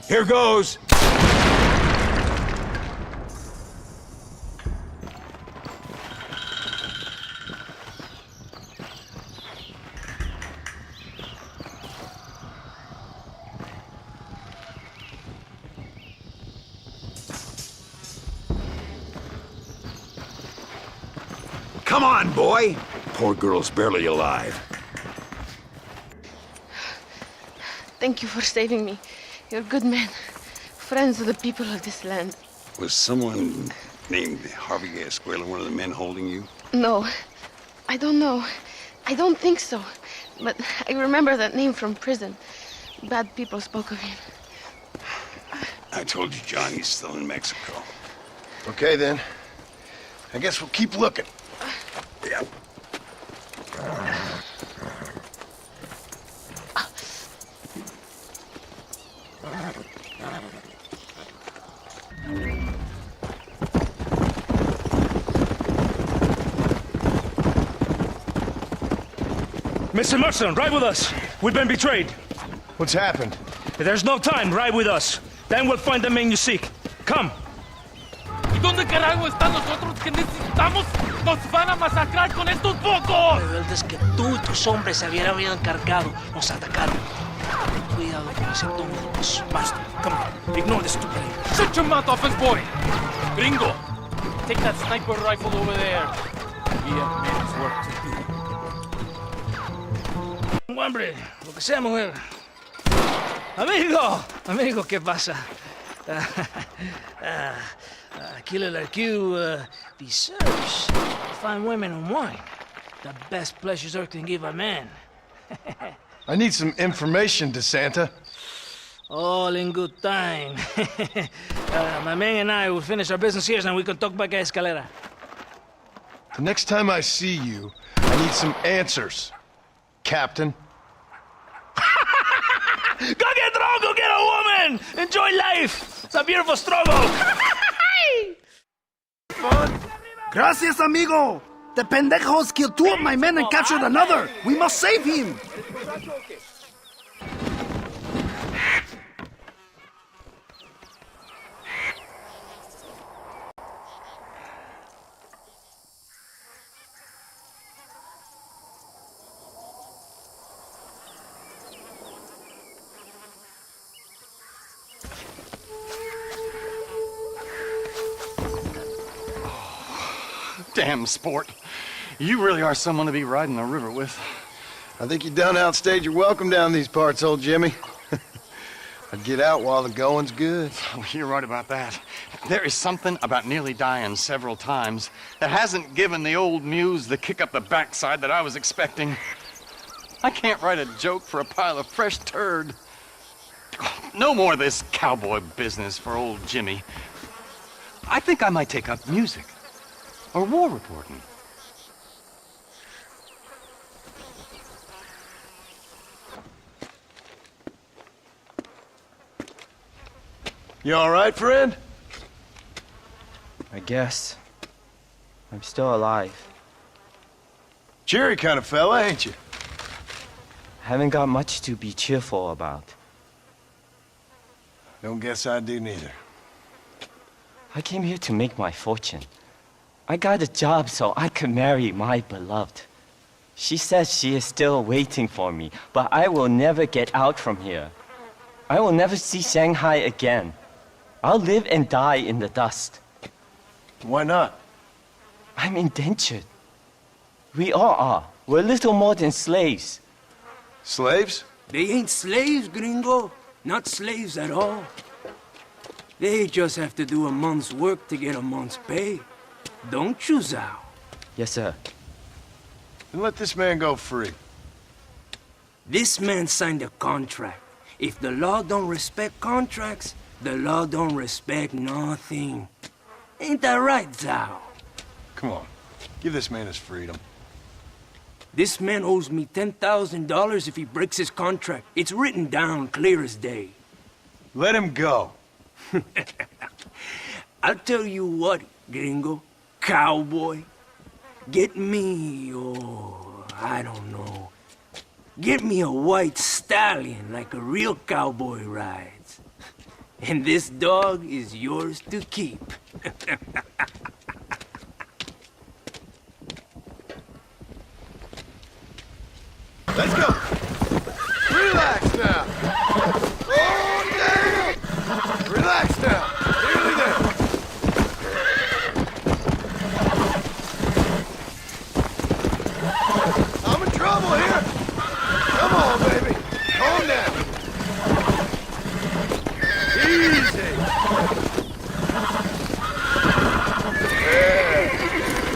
Here goes. Come on, boy! Poor girl's barely alive. Thank you for saving me. You're good men. Friends of the people of this land. Was someone named Harvey Escuela one of the men holding you? No, I don't know. I don't think so. But I remember that name from prison. Bad people spoke of him. I told you, John, he's still in Mexico. Okay, then. I guess we'll keep looking. Yeah. Mr. Marston, ride with us. We've been betrayed. What's happened? There's no time. Ride with us. Then we'll find the men you seek. Come. ¿Y dónde carajo están los otros que necesitamos? ¡Nos van a masacrar con estos pocos! Rebeldes que tú y tus hombres se habían encargado nos atacaron. Cuidado con ese tono de voz. Marston, come on. Ignore the stupid. Shut your mouth off his boy! Gringo, take that sniper rifle over there. We have men's work to do. Hombre, lo que sea, mujer. Amigo, ¿qué pasa? Killer like you deserves fine women and wine. The best pleasures Earth can give a man. I need some information, DeSanta. All in good time. My man and I will finish our business here, and we can talk back at Escalera. The next time I see you, I need some answers, Captain. Go get drunk, go get a woman! Enjoy life! It's a beautiful struggle! Gracias, amigo! The pendejos killed 2 of my men and captured another! We must save him! Damn sport. You really are someone to be riding the river with. I think you done outstayed your welcome down these parts, old Jimmy. I'd get out while the going's good. Oh, you're right about that. There is something about nearly dying several times that hasn't given the old muse the kick up the backside that I was expecting. I can't write a joke for a pile of fresh turd. No more of this cowboy business for old Jimmy. I think I might take up music. Or war reporting. You all right, friend? I guess. I'm still alive. Cheery kind of fella, ain't you? Haven't got much to be cheerful about. Don't guess I do neither. I came here to make my fortune. I got a job so I could marry my beloved. She says she is still waiting for me, but I will never get out from here. I will never see Shanghai again. I'll live and die in the dust. Why not? I'm indentured. We all are. We're little more than slaves. Slaves? They ain't slaves, gringo. Not slaves at all. They just have to do a month's work to get a month's pay. Don't you, Zhao? Yes, sir. Then let this man go free. This man signed a contract. If the law don't respect contracts, the law don't respect nothing. Ain't that right, Zhao? Come on. Give this man his freedom. This man owes me $10,000 if he breaks his contract. It's written down clear as day. Let him go. I'll tell you what, gringo, cowboy. Get me, I don't know. Get me a white stallion like a real cowboy rides. And this dog is yours to keep. Let's go. Relax now. Oh, damn. Relax now. Nearly there. I'm in trouble here. Come on, baby. Calm down. Easy. Yeah.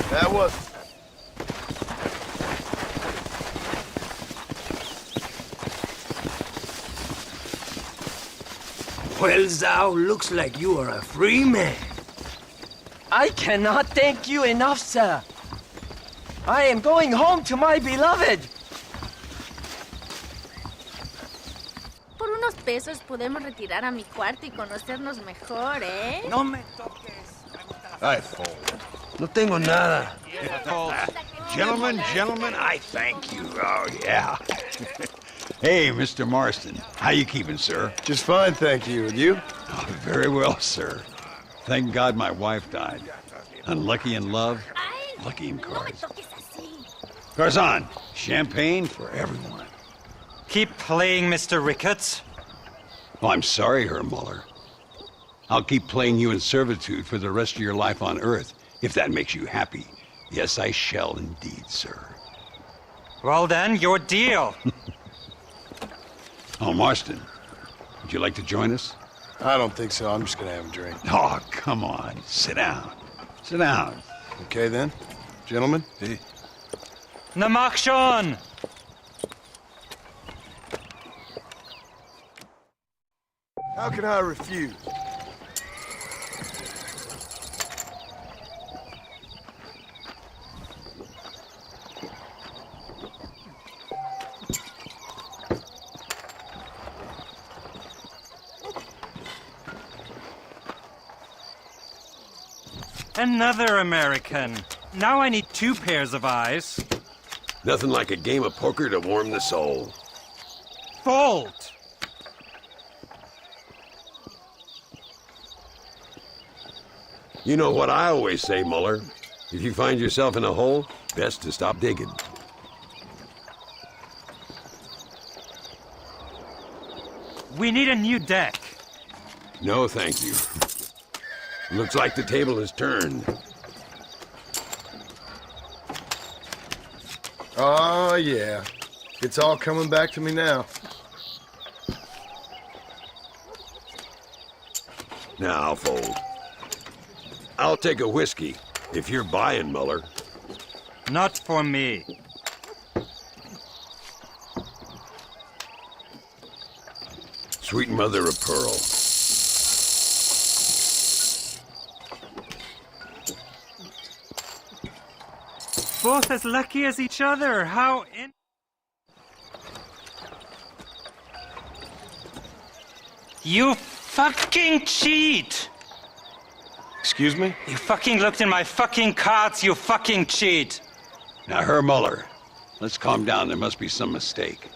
That was... Well, Zhao, looks like you are a free man. I cannot thank you enough, sir. I am going home to my beloved. Por unos pesos podemos retirar a mi cuarto y conocernos mejor, ¿eh? No me toques. Ay, fool. No tengo nada. Gentlemen, I thank you. Oh, yeah. Hey, Mr. Marston. How you keeping, sir? Just fine, thank you. And you? Oh, very well, sir. Thank God my wife died. Unlucky in love, lucky in cards. Garzon, champagne for everyone. Keep playing, Mr. Ricketts. Oh, I'm sorry, Herr Muller. I'll keep playing you in servitude for the rest of your life on Earth, if that makes you happy. Yes, I shall indeed, sir. Well then, your deal. Oh, Marston, would you like to join us? I don't think so. I'm just gonna have a drink. Oh, come on. Sit down. Sit down. Okay, then. Gentlemen? Hey. Namak schon! How can I refuse? Another American. Now I need 2 pairs of eyes. Nothing like a game of poker to warm the soul. Fold! You know what I always say, Muller. If you find yourself in a hole, best to stop digging. We need a new deck. No, thank you. Looks like the table has turned. Oh, yeah. It's all coming back to me now. Now I'll fold. I'll take a whiskey, if you're buying, Muller. Not for me. Sweet mother of pearl. Both as lucky as each other. How in... You fucking cheat! Excuse me? You fucking looked in my fucking cards, you fucking cheat! Now, Herr Muller, let's calm down. There must be some mistake.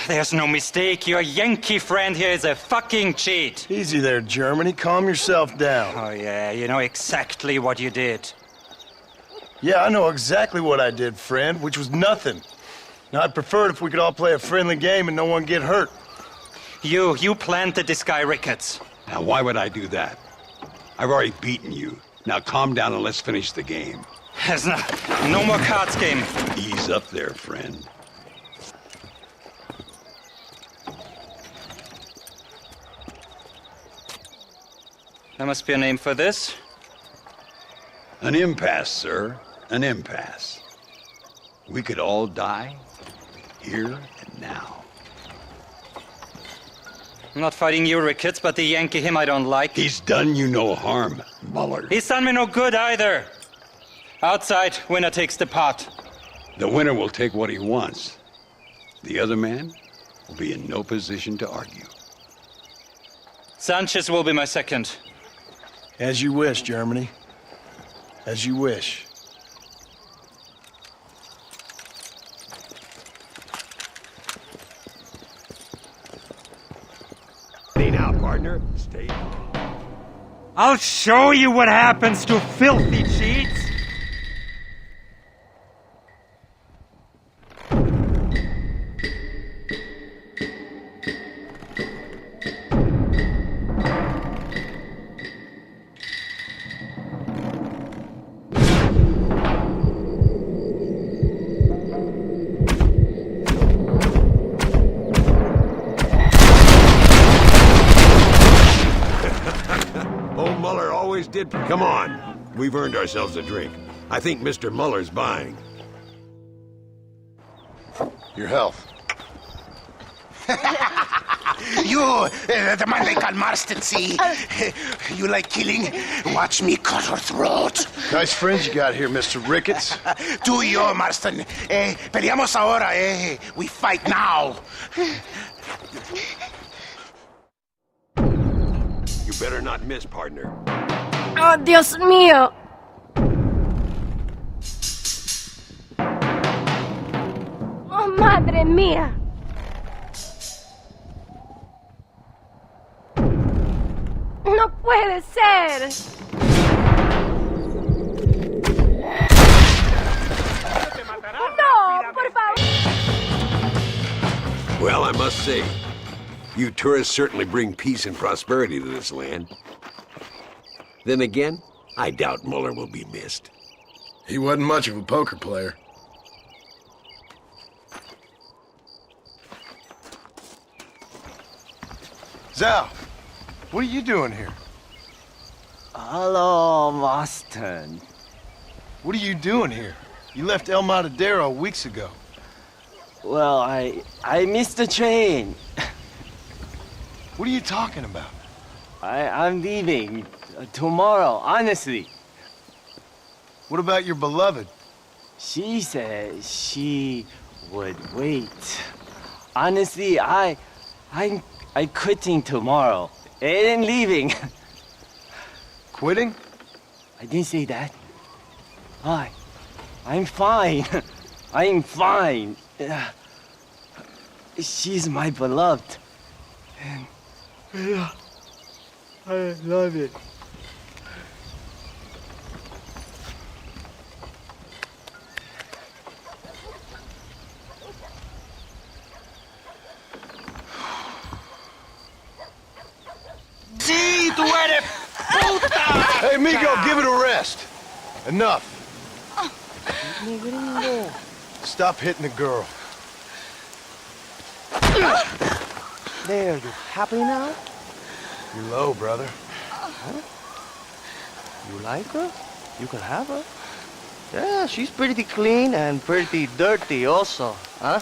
There's no mistake. Your Yankee friend here is a fucking cheat. Easy there, Germany. Calm yourself down. Oh, yeah, you know exactly what you did. Yeah, I know exactly what I did, friend, which was nothing. Now, I'd prefer it if we could all play a friendly game and no one get hurt. You planted this guy, Ricketts. Now, why would I do that? I've already beaten you. Now, calm down and let's finish the game. There's no more cards game. Ease up there, friend. There must be a name for this. An impasse, sir. An impasse. We could all die here and now. I'm not fighting you, Ricketts, but the Yankee him I don't like. He's done you no harm, Muller. He's done me no good either. Outside, winner takes the pot. The winner will take what he wants. The other man will be in no position to argue. Sanchez will be my second. As you wish, Germany. As you wish. Stay now, partner. Stay. I'll show you what happens to filthy cheats. Old Muller always did. Come on. We've earned ourselves a drink. I think Mr. Muller's buying. Your health. You, the man they call Marston, see? You like killing? Watch me cut her throat. Nice friends you got here, Mr. Ricketts. Tú y yo, Marston. Peleamos ahora, We fight now. You better not miss, partner. Oh, Dios mío. Oh, madre mía. No puede ser. No, por favor. Well, I must say, you tourists certainly bring peace and prosperity to this land. Then again, I doubt Muller will be missed. He wasn't much of a poker player. Zal, what are you doing here? Hello, Marston. What are you doing here? You left El Matadero weeks ago. Well, I missed the train. What are you talking about? I'm leaving tomorrow, honestly. What about your beloved? She said she would wait. Honestly, I'm quitting tomorrow. And leaving. Quitting? I didn't say that. I'm fine. I'm fine. She's my beloved. And I love it. Sí, tú eres puta! Hey, Migo, give it a rest. Enough. Stop hitting the girl. There, you happy now? You're low, brother. Huh? You like her? You can have her. Yeah, she's pretty clean and pretty dirty also, huh?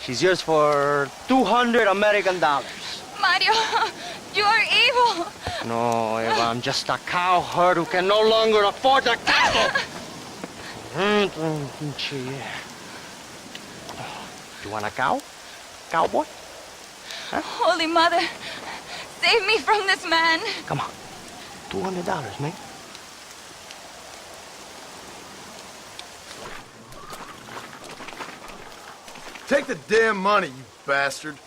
She's yours for $200 American. Mario, you are evil. No, Eva, I'm just a cowherd who can no longer afford the cattle. You want a cow? Cowboy? Huh? Holy Mother, save me from this man. Come on. $200, man. Take the damn money, you bastard.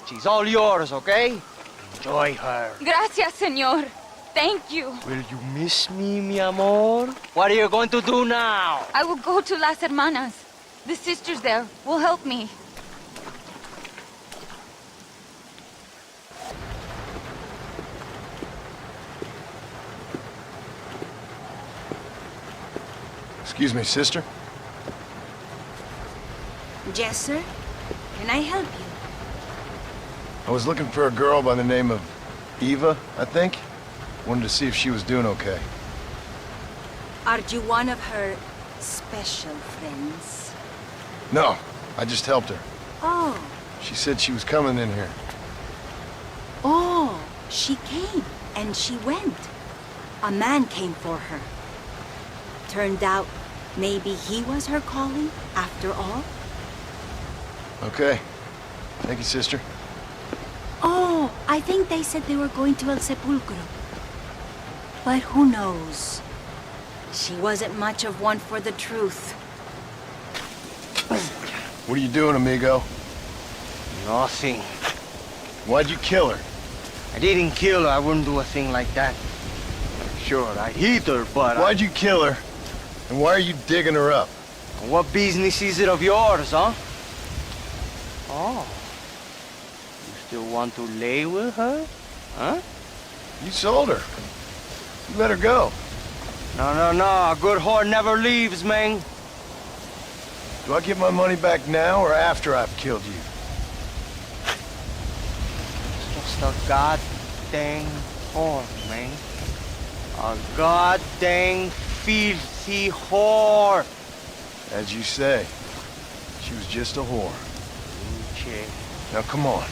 She's all yours, okay? Enjoy her. Gracias, señor. Thank you. Will you miss me, mi amor? What are you going to do now? I will go to Las Hermanas. The sisters there will help me. Excuse me, sister? Yes, sir. Can I help you? I was looking for a girl by the name of Eva, I think. Wanted to see if she was doing okay. Are you one of her special friends? No, I just helped her. Oh. She said she was coming in here. Oh, she came and she went. A man came for her. Turned out maybe he was her calling after all. Okay. Thank you, sister. Oh, I think they said they were going to El Sepulcro. But who knows? She wasn't much of one for the truth. What are you doing, amigo? Nothing. Why'd you kill her? I didn't kill her. I wouldn't do a thing like that. Sure, I hit her, but Why'd you kill her? And why are you digging her up? What business is it of yours, huh? Oh. You still want to lay with her? Huh? You sold her. You let her go. No. A good whore never leaves, man. Do I get my money back now or after I've killed you? It's just a goddamn whore, man. A goddamn filthy whore. As you say, she was just a whore. Okay. Now come on.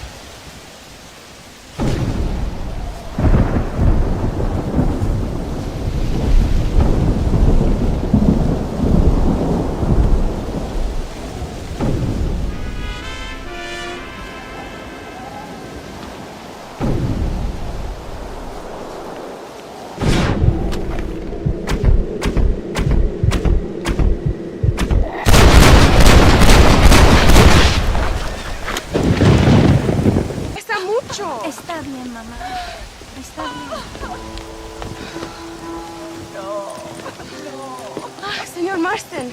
Está bien, mamá. Está bien. Señor Marston,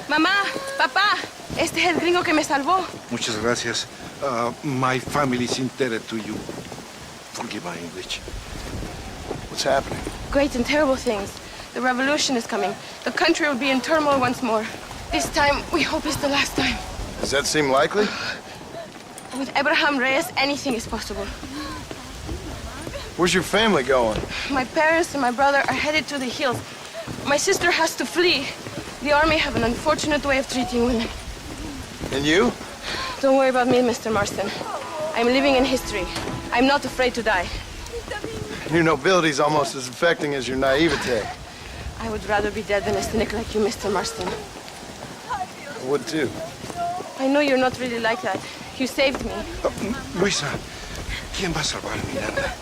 mamá, papá, este es el gringo que me salvó. Muchas gracias. My family is indebted to you. Forgive my English. What's happening? Great and terrible things. The revolution is coming. The country will be in turmoil once more. This time, we hope it's the last time. Does that seem likely? With Abraham Reyes, anything is possible. Where's your family going? My parents and my brother are headed to the hills. My sister has to flee. The army have an unfortunate way of treating women. And you? Don't worry about me, Mr. Marston. I'm living in history. I'm not afraid to die. Your nobility's almost as affecting as your naivete. I would rather be dead than a cynic like you, Mr. Marston. I would too. I know you're not really like that. You saved me. Luisa, ¿quién va a salvar a Miranda?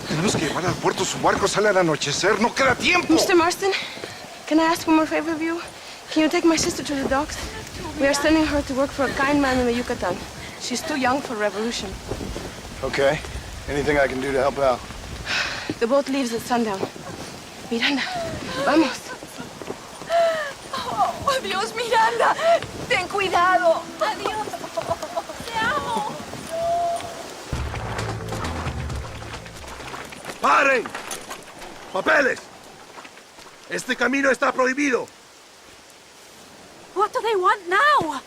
Tenemos que llevar al puerto. Su barco sale al anochecer. No queda tiempo. Mr. Marston, can I ask one more favor of you? Can you take my sister to the docks? We are sending her to work for a kind man in the Yucatan. She's too young for revolution. Okay. Anything I can do to help out? The boat leaves at sundown. Miranda, vamos. Oh, Dios, Miranda. Ten cuidado. Adiós. Te amo. ¡Paren! ¡Papeles! Este camino está prohibido. What do they want now?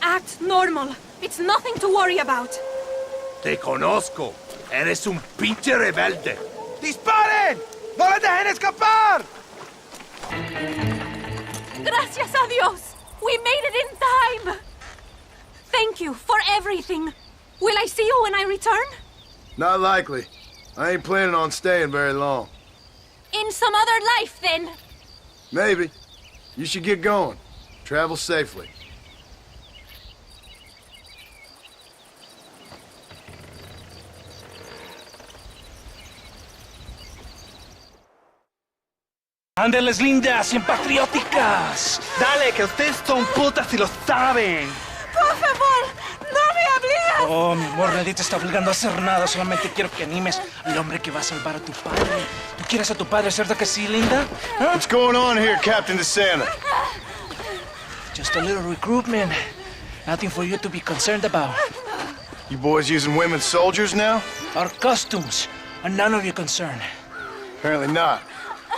Act normal. It's nothing to worry about. Te conozco. Eres un pinche rebelde. ¡Disparen! ¡No la dejen escapar! Gracias a Dios. We made it in time. Thank you for everything. Will I see you when I return? Not likely. I ain't planning on staying very long. In some other life, then. Maybe. You should get going. Travel safely. Ándeles, lindas, bien patrióticas. Dale, que ustedes son putas y lo saben. Por favor, no me obligues. Oh, mi amor, nadie te está obligando a hacer nada. Solamente quiero que animes al hombre que va a salvar a tu padre. ¿Tú quieres a tu padre, cierto que sí, linda? ¿Ah? What's going on here, Captain DeSanta? Just a little recruitment. Nothing for you to be concerned about. You boys using women soldiers now? Our costumes are none of your concern. Apparently not.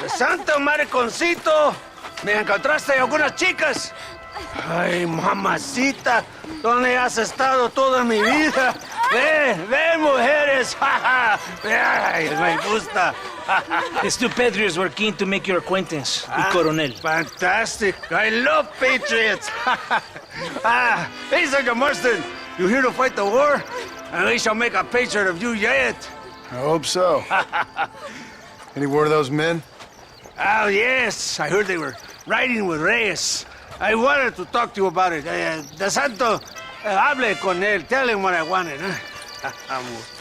¡De santo mariconcito! ¿Me encontraste algunas chicas? Ay, mamacita, ¿dónde has estado toda mi vida? Ven, mujeres, Yes! Ay, me gusta. These two patriots were keen to make your acquaintance, el coronel. Fantastic. I love patriots. Hey, Sergeant Marston, you here to fight the war? And we shall make a patriot of you yet. I hope so. Any word of those men? Oh, yes. I heard they were riding with Reyes. I wanted to talk to you about it. De Santo, hable con él. Tell him what I wanted.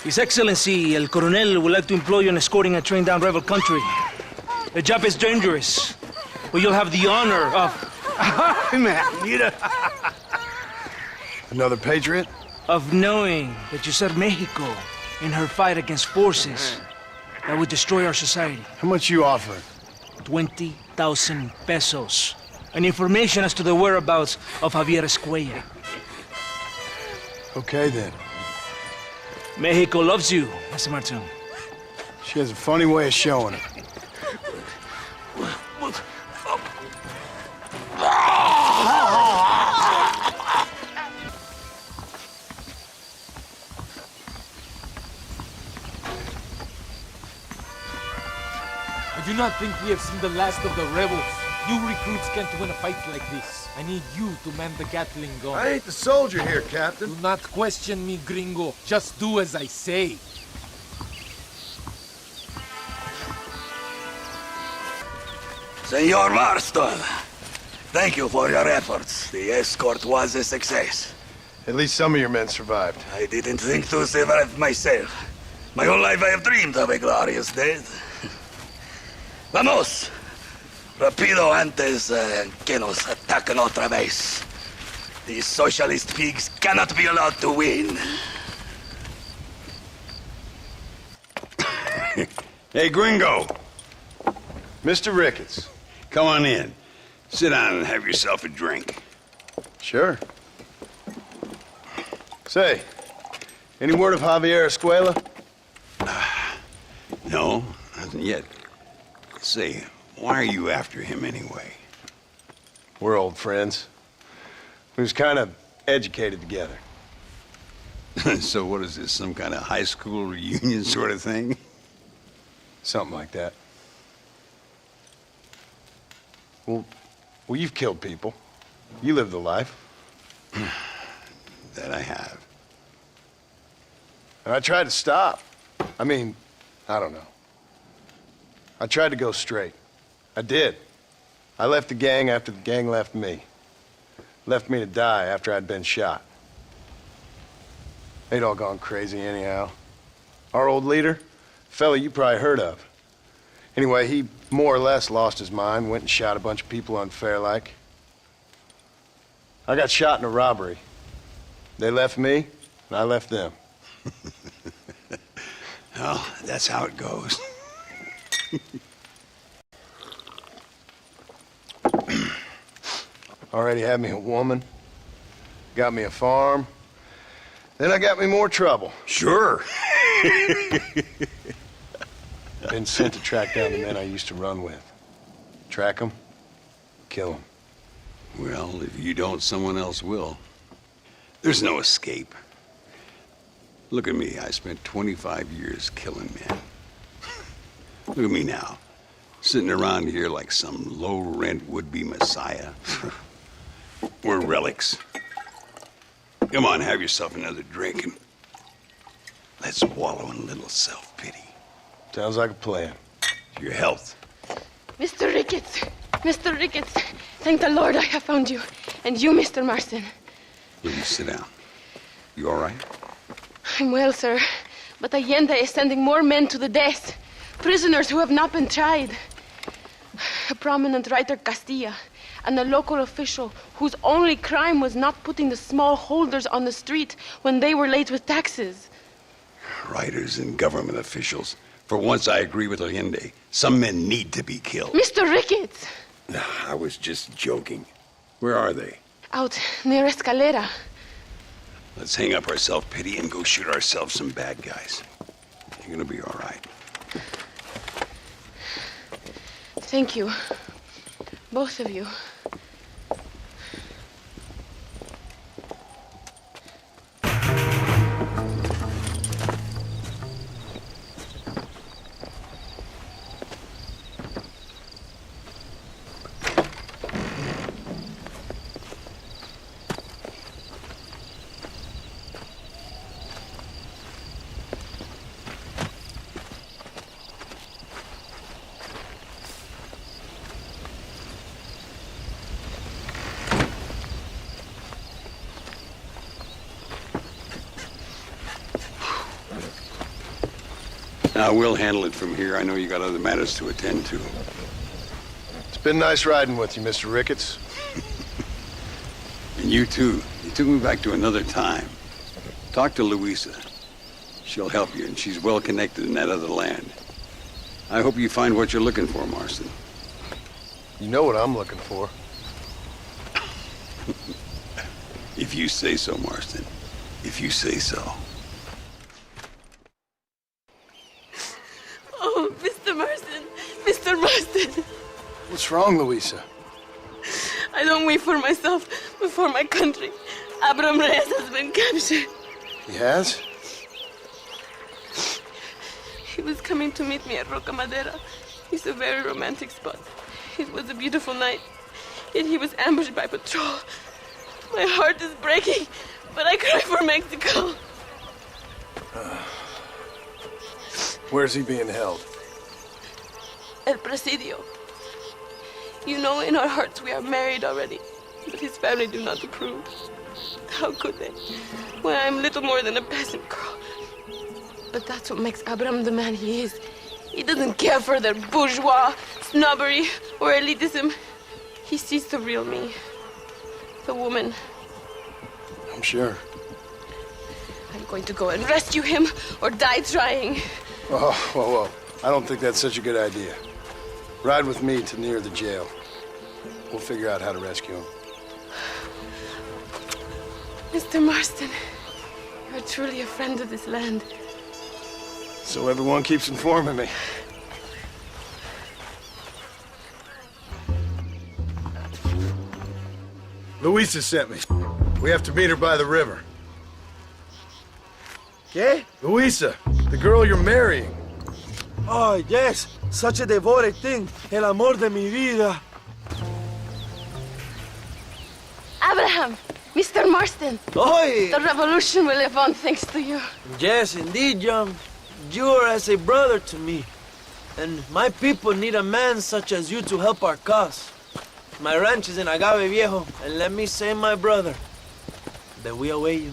His Excellency, el coronel, would like to employ you in escorting a train down rebel country. The job is dangerous, but you'll have the honor of... Mira. Another patriot? Of knowing that you served Mexico in her fight against forces that would destroy our society. How much you offering? 20,000 pesos. And information as to the whereabouts of Javier Escuella. Okay, then. Mexico loves you, Mr. Martin. She has a funny way of showing it. I do not think we have seen the last of the rebels. You recruits can't win a fight like this. I need you to man the Gatling gun. I ain't the soldier here, Captain. Do not question me, gringo. Just do as I say. Senor Marston, thank you for your efforts. The escort was a success. At least some of your men survived. I didn't think to survive myself. My whole life I have dreamed of a glorious death. Vamos! Rapido antes que nos ataquen otra vez. These socialist pigs cannot be allowed to win. Hey, Gringo. Mr. Ricketts. Come on in. Sit down and have yourself a drink. Sure. Say, any word of Javier Escuela? No, nothing yet. Say, why are you after him anyway? We're old friends. We was kind of educated together. So what is this, some kind of high school reunion sort of thing? Something like that. Well, you've killed people. You lived the life. That I have. And I tried to stop. I mean, I don't know. I tried to go straight. I did. I left the gang after the gang left me. Left me to die after I'd been shot. They'd all gone crazy anyhow. Our old leader, fella you probably heard of. Anyway, he more or less lost his mind, went and shot a bunch of people unfair like. I got shot in a robbery. They left me, and I left them. Well, that's how it goes. Already had me a woman, got me a farm, then I got me more trouble. Sure. Been sent to track down the men I used to run with. Track them, kill them. Well, if you don't, someone else will. There's no escape. Look at me, I spent 25 years killing men. Look at me now, sitting around here like some low-rent would-be messiah. We're relics. Come on, have yourself another drink and let's wallow in a little self-pity. Sounds like a plan. Your health. Mr. Ricketts! Mr. Ricketts! Thank the Lord I have found you. And you, Mr. Marston. Will you sit down? You all right? I'm well, sir. But Allende is sending more men to the death. Prisoners who have not been tried. A prominent writer, Castilla, and a local official whose only crime was not putting the small holders on the street when they were late with taxes. Writers and government officials. For once, I agree with Allende. Some men need to be killed. Mr. Ricketts! I was just joking. Where are they? Out near Escalera. Let's hang up our self-pity and go shoot ourselves some bad guys. You're gonna be all right. Thank you. Both of you. We'll handle it from here. I know you got other matters to attend to. It's been nice riding with you, Mr. Ricketts. And you too. You took me back to another time. Talk to Louisa. She'll help you, and she's well connected in that other land. I hope you find what you're looking for, Marston. You know what I'm looking for. If you say so, Marston. If you say so. Oh, Mr. Marston. Mr. Marston. What's wrong, Louisa? I don't wait for myself, but for my country. Abraham Reyes has been captured. He has? He was coming to meet me at Roca Madera. It's a very romantic spot. It was a beautiful night, yet he was ambushed by patrol. My heart is breaking, but I cry for Mexico. Where's he being held? El Presidio. You know, in our hearts we are married already, but his family do not approve. How could they, when I am little more than a peasant girl? But that's what makes Abraham the man he is. He doesn't care for their bourgeois, snobbery, or elitism. He sees the real me. The woman. I'm sure. I'm going to go and rescue him, or die trying. Oh, whoa. I don't think that's such a good idea. Ride with me to near the jail. We'll figure out how to rescue him. Mr. Marston, you're truly a friend of this land. So everyone keeps informing me. Louisa sent me. We have to meet her by the river. ¿Qué? Louisa, the girl you're marrying. Oh, yes. Such a devoted thing. El amor de mi vida. Abraham, Mr. Marston. Oi! The revolution will live on thanks to you. Yes, indeed, John. You are as a brother to me. And my people need a man such as you to help our cause. My ranch is in Agave Viejo, and let me say, my brother, that we await you.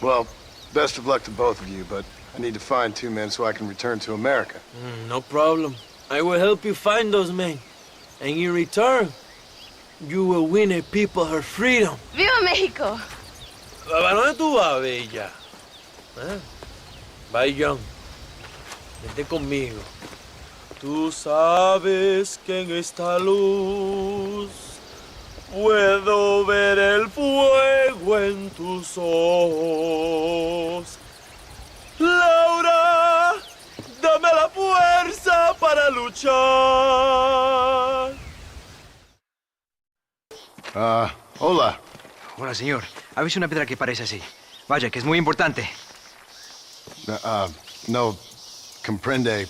Well, best of luck to both of you, but I need to find 2 men so I can return to America. No problem. I will help you find those men. And in return, you will win a people her freedom. ¡Viva México! ¿A dónde tú vas, bella? ¿Eh? Bye, John. Vente conmigo. Tú sabes que en esta luz puedo ver el fuego en tus ojos. Laura, dame la fuerza para luchar. Hola. Hola, señor. Avise una piedra que parece así. Vaya, que es muy importante. No, comprende.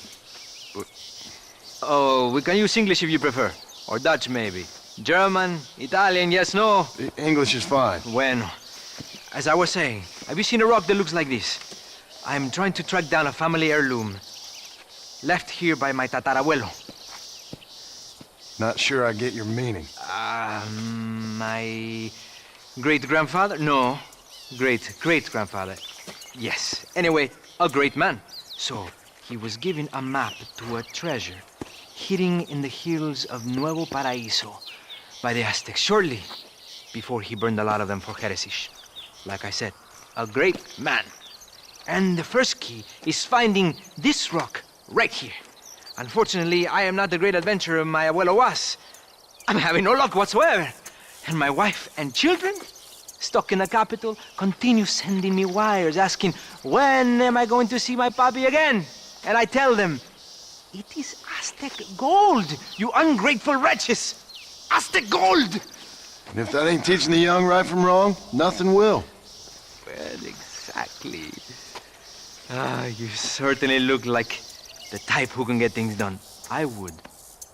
Oh, we can use English if you prefer. Or Dutch, maybe. German, Italian, yes, no? English is fine. Bueno. As I was saying, have you seen a rock that looks like this? I'm trying to track down a family heirloom left here by my tatarabuelo. Not sure I get your meaning. My great-grandfather? No, great-great-grandfather. Yes. Anyway, a great man. So, he was given a map to a treasure hidden in the hills of Nuevo Paraíso by the Aztecs shortly before he burned a lot of them for heresy. Like I said, a great man. And the first key is finding this rock right here. Unfortunately, I am not the great adventurer my abuelo was. I'm having no luck whatsoever. And my wife and children, stuck in the capital, continue sending me wires asking, when am I going to see my papi again? And I tell them, it is Aztec gold, you ungrateful wretches! Aztec gold! And if that ain't teaching the young right from wrong, nothing will. Well, exactly. You certainly look like the type who can get things done. I would,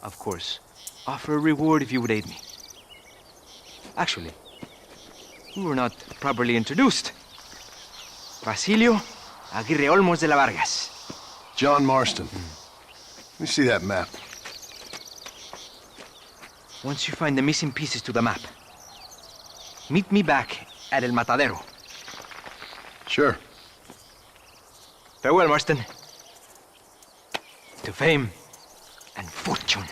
of course, offer a reward if you would aid me. Actually, we were not properly introduced. Basilio Aguirre Olmos de la Vargas. John Marston. Let me see that map. Once you find the missing pieces to the map, meet me back at El Matadero. Sure. Farewell, Marston. to fame and fortune.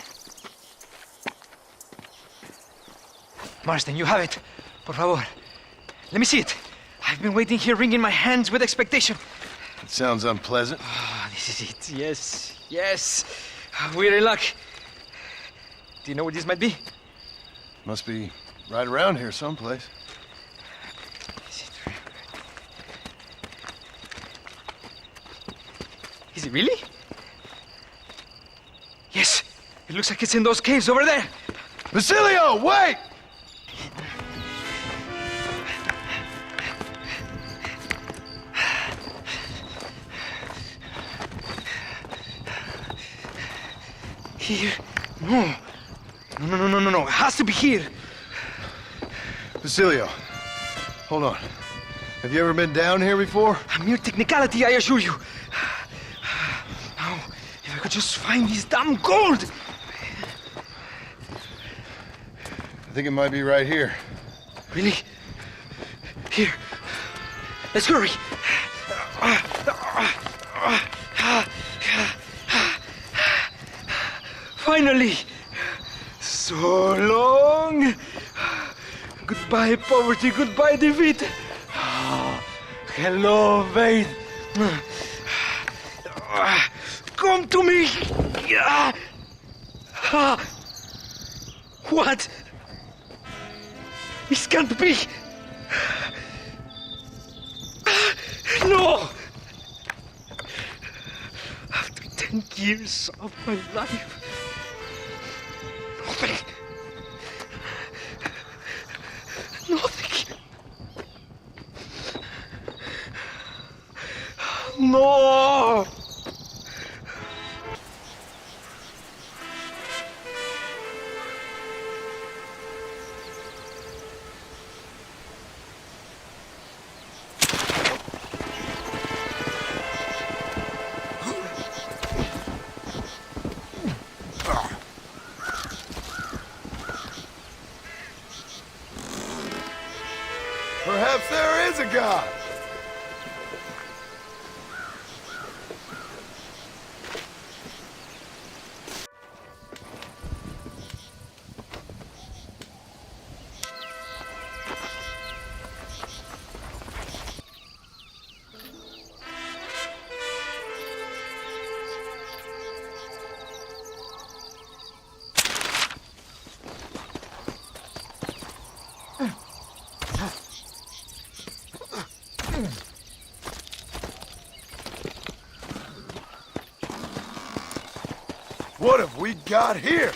Marston, you have it. Por favor. Let me see it. I've been waiting here, wringing my hands with expectation. It sounds unpleasant. Oh, this is it. Yes, yes. We're in luck. Do you know where this might be? Must be right around here someplace. Is it really? Yes. It looks like it's in those caves over there. Basilio, wait! Here? No. No. It has to be here. Basilio, hold on. Have you ever been down here before? A mere technicality, I assure you. Now, if I could just find this damn gold! I think it might be right here. Really? Here. Let's hurry. Finally! So long! Goodbye, poverty. Goodbye, defeat. Hello, faith. Come to me! What? This can't be! No! After 10 years of my life, Nothing. No! Perhaps there is a God. What have we got here?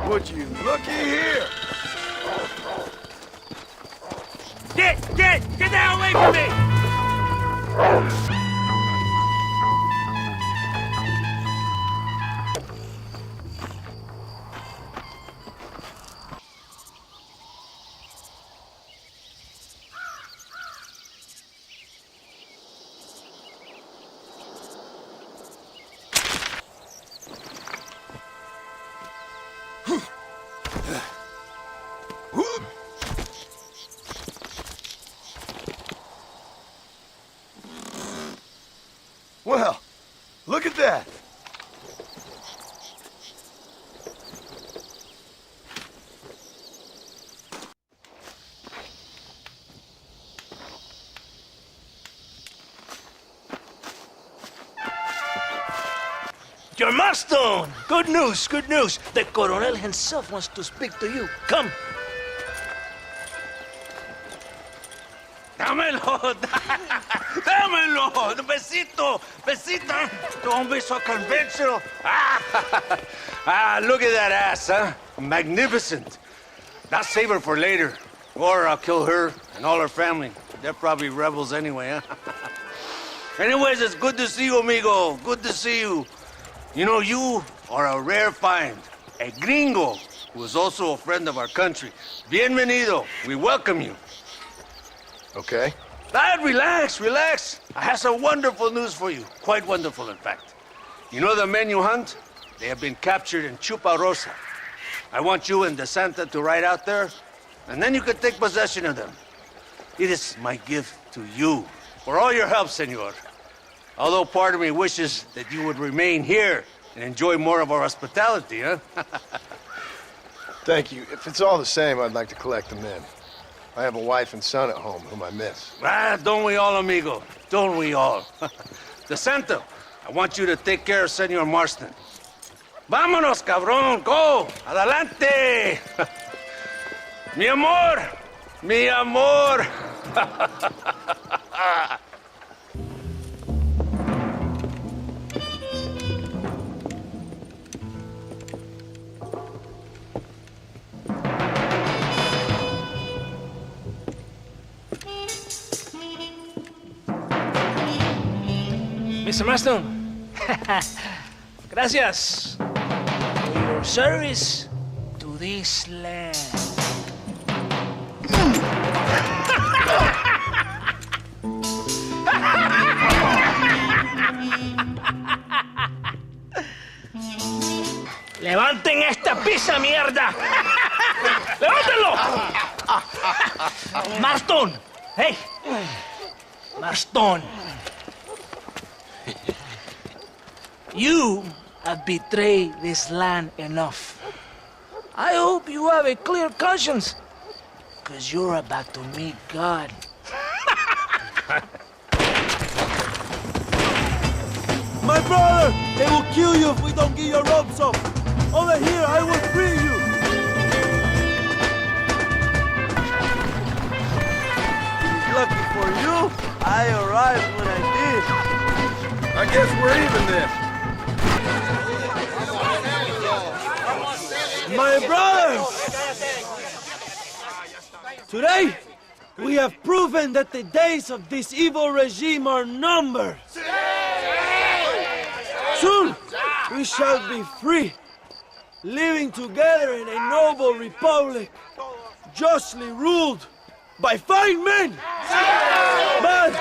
Would you looky here? Get down away from me! Well, look at that. John Marston! Good news, good news. The Coronel himself wants to speak to you. Come. Dámelo, dámelo, besito, besito. Don't be so conventional. Look at that ass, huh? Magnificent. I'll save her for later, or I'll kill her and all her family. They're probably rebels anyway, huh? Anyways, it's good to see you, amigo. Good to see you. You know, you are a rare find. A gringo who is also a friend of our country. Bienvenido. We welcome you. Okay. Lad, relax, relax. I have some wonderful news for you. Quite wonderful, in fact. You know the men you hunt? They have been captured in Chuparosa. I want you and DeSanta to ride out there, and then you can take possession of them. It is my gift to you for all your help, senor. Although part of me wishes that you would remain here and enjoy more of our hospitality, huh? Thank you. If it's all the same, I'd like to collect the men. I have a wife and son at home whom I miss. Ah, don't we all, amigo? Don't we all? DeSanta, I want you to take care of Senor Marston. Vámonos, cabrón, go! Adelante! Mi amor! Mi amor! Mr. Marston, gracias for your service to this land. ¡Levanten esta pizza, mierda! ¡Levántenlo! Marston, hey, Marston. You have betrayed this land enough. I hope you have a clear conscience, because you're about to meet God. My brother! They will kill you if we don't get your ropes up! Over here, I will free you! Lucky for you, I arrived when I did. I guess we're even then. My brothers! Today, we have proven that the days of this evil regime are numbered. Soon, we shall be free, living together in a noble republic, justly ruled by fine men. But,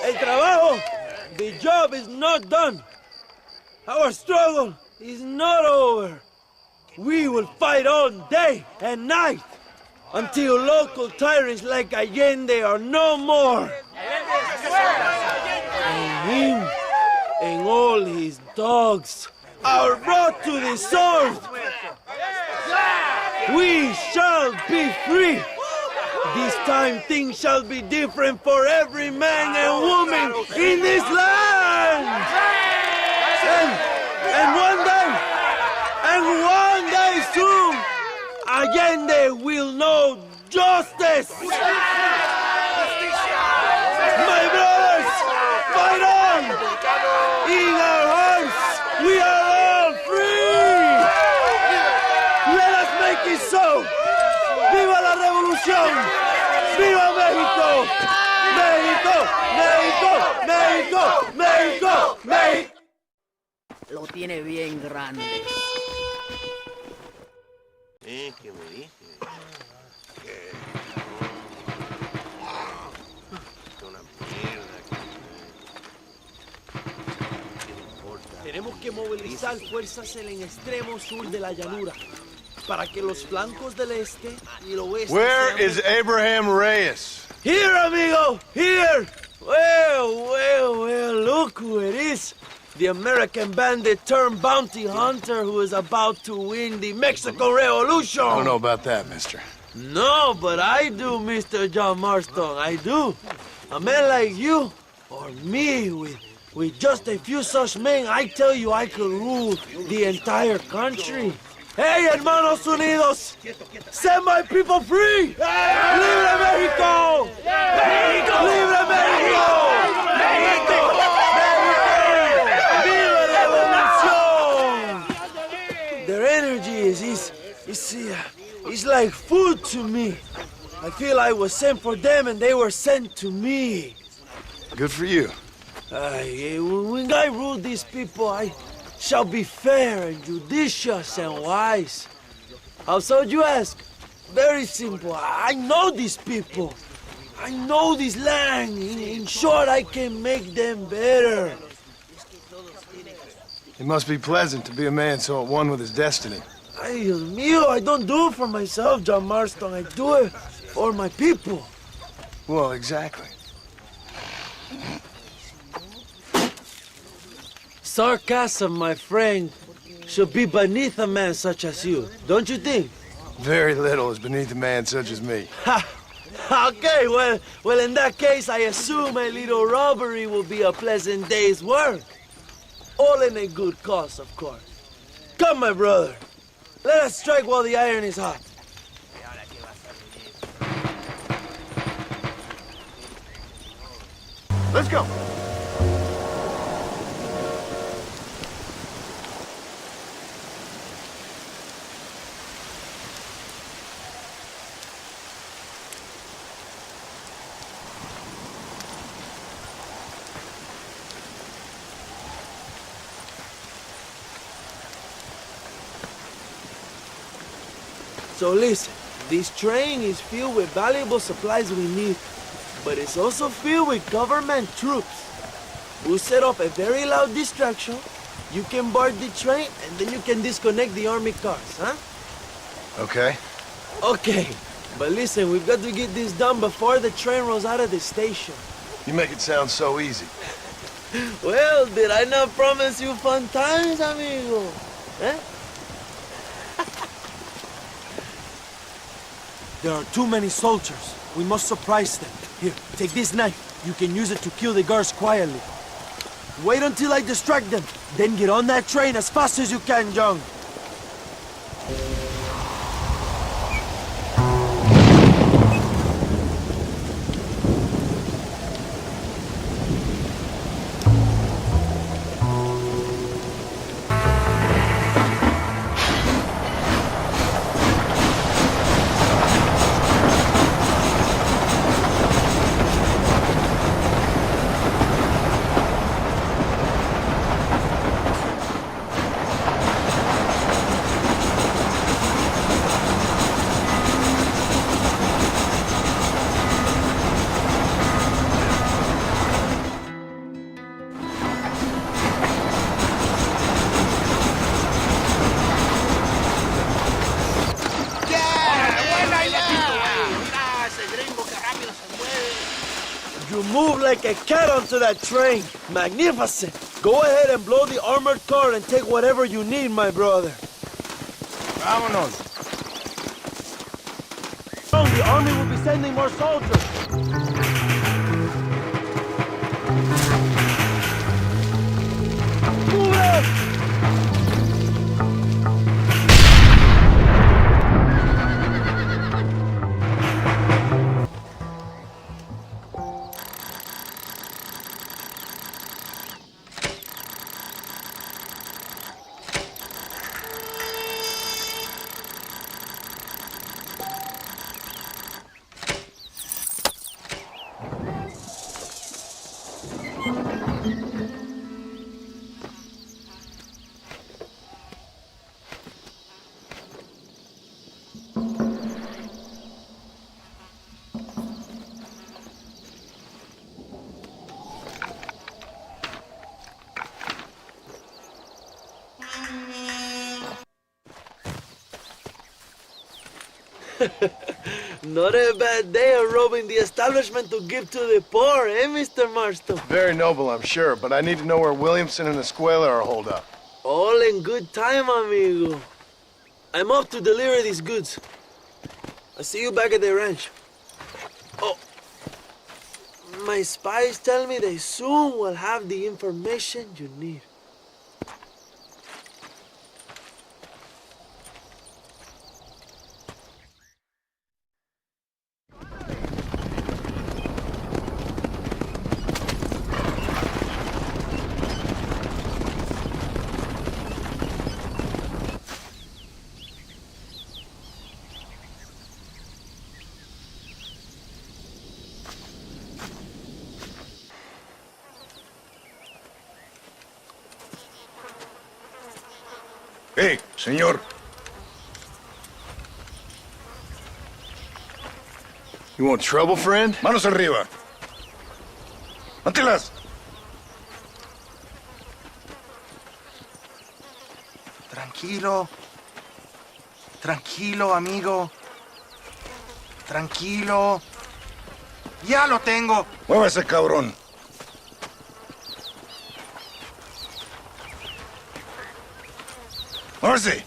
el trabajo, the job is not done. Our struggle is not over. We will fight all day and night until local tyrants like Allende are no more. And him and all his dogs are brought to the sword. We shall be free. This time things shall be different for every man and woman in this land. And one day soon, Allende will know justice. My brothers, fight on! In our hearts, we are all free! Let us make it so! ¡Viva la revolución! ¡Viva México! ¡México! ¡México! ¡México! ¡México! ¡México! Lo tiene bien grande. ¿Qué me dice? Tenemos que movilizar fuerzas en el extremo sur de la llanura para que los flancos del este y el oeste. Where is Abraham Reyes? Here, amigo! Here! Well, look who it is. The American bandit turned bounty hunter who is about to win the Mexican Revolution. I don't know about that, mister. No, but I do, Mr. John Marston, I do. A man like you, or me, with just a few such men, I tell you I could rule the entire country. Hey, hermanos unidos! Set my people free! ¡Libre México! ¡México! ¡Libre México! ¡México! ¡Viva la revolución! Their energy is like food to me. I feel I was sent for them and they were sent to me. Good for you. When I rule these people, I shall be fair and judicious and wise. How so, you ask? Very simple. I know these people. I know this land. In short, I can make them better. It must be pleasant to be a man so at one with his destiny. Ay, Dios mío, I don't do it for myself, John Marston. I do it for my people. Well, exactly. Sarcasm, my friend, should be beneath a man such as you, don't you think? Very little is beneath a man such as me. Ha! Okay, well, in that case, I assume a little robbery will be a pleasant day's work. All in a good cause, of course. Come, my brother. Let us strike while the iron is hot. Let's go. So listen, this train is filled with valuable supplies we need, but it's also filled with government troops. We'll set up a very loud distraction. You can board the train, and then you can disconnect the army cars, huh? Okay. Okay, but listen, we've got to get this done before the train rolls out of the station. You make it sound so easy. Well, did I not promise you fun times, amigo? Eh? There are too many soldiers. We must surprise them. Here, take this knife. You can use it to kill the guards quietly. Wait until I distract them. Then get on that train as fast as you can, John. You move like a cat onto that train. Magnificent. Go ahead and blow the armored car and take whatever you need, my brother. Vámonos. The army will be sending more soldiers. Move it! Not a bad day of robbing the establishment to give to the poor, eh, Mr. Marston? Very noble, I'm sure, but I need to know where Williamson and Escuela are holed up. All in good time, amigo. I'm off to deliver these goods. I'll see you back at the ranch. Oh, my spies tell me they soon will have the information you need. Hey, señor. You want trouble, friend? Manos arriba. Antelas. Tranquilo. Tranquilo, amigo. Tranquilo. Ya lo tengo. Muévase, cabrón. Muévase.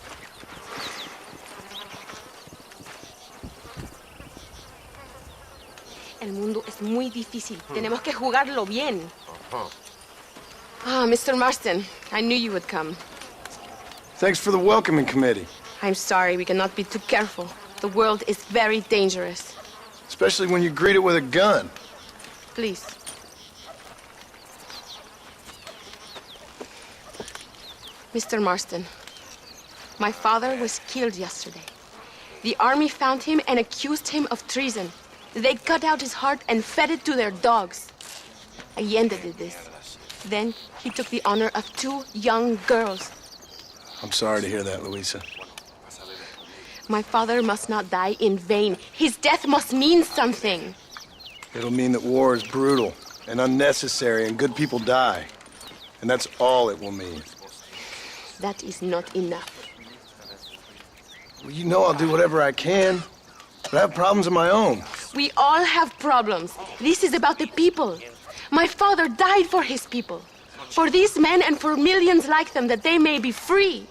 El mundo es muy difícil. Tenemos que jugarlo bien. Ah, Mr. Marston, I knew you would come. Thanks for the welcoming committee. I'm sorry, we cannot be too careful. The world is very dangerous. Especially when you greet it with a gun. Please. Mr. Marston, my father was killed yesterday. The army found him and accused him of treason. They cut out his heart and fed it to their dogs. Allende did this. Then he took the honor of 2 young girls. I'm sorry to hear that, Luisa. My father must not die in vain. His death must mean something. It'll mean that war is brutal and unnecessary and good people die. And that's all it will mean. That is not enough. Well, you know I'll do whatever I can. But I have problems of my own. We all have problems. This is about the people. My father died for his people. For these men and for millions like them, that they may be free.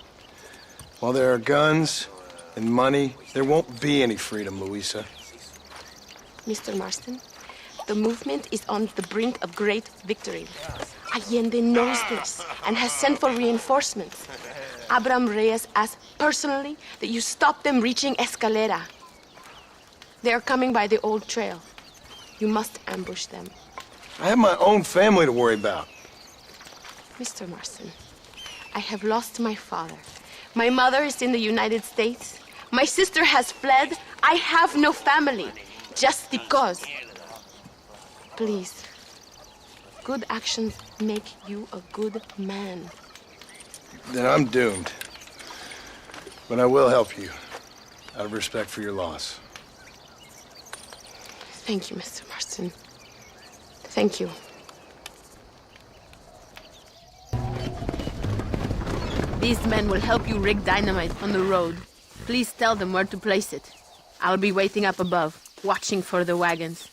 While there are guns and money, there won't be any freedom, Luisa. Mr. Marston, the movement is on the brink of great victory. Allende knows this and has sent for reinforcements. Abraham Reyes asked personally that you stop them reaching Escalera. They are coming by the old trail. You must ambush them. I have my own family to worry about. Mr. Marston, I have lost my father. My mother is in the United States. My sister has fled. I have no family. Just because. Please. Good actions make you a good man. Then I'm doomed. But I will help you, out of respect for your loss. Thank you, Mr. Marston. Thank you. These men will help you rig dynamite on the road. Please tell them where to place it. I'll be waiting up above, watching for the wagons.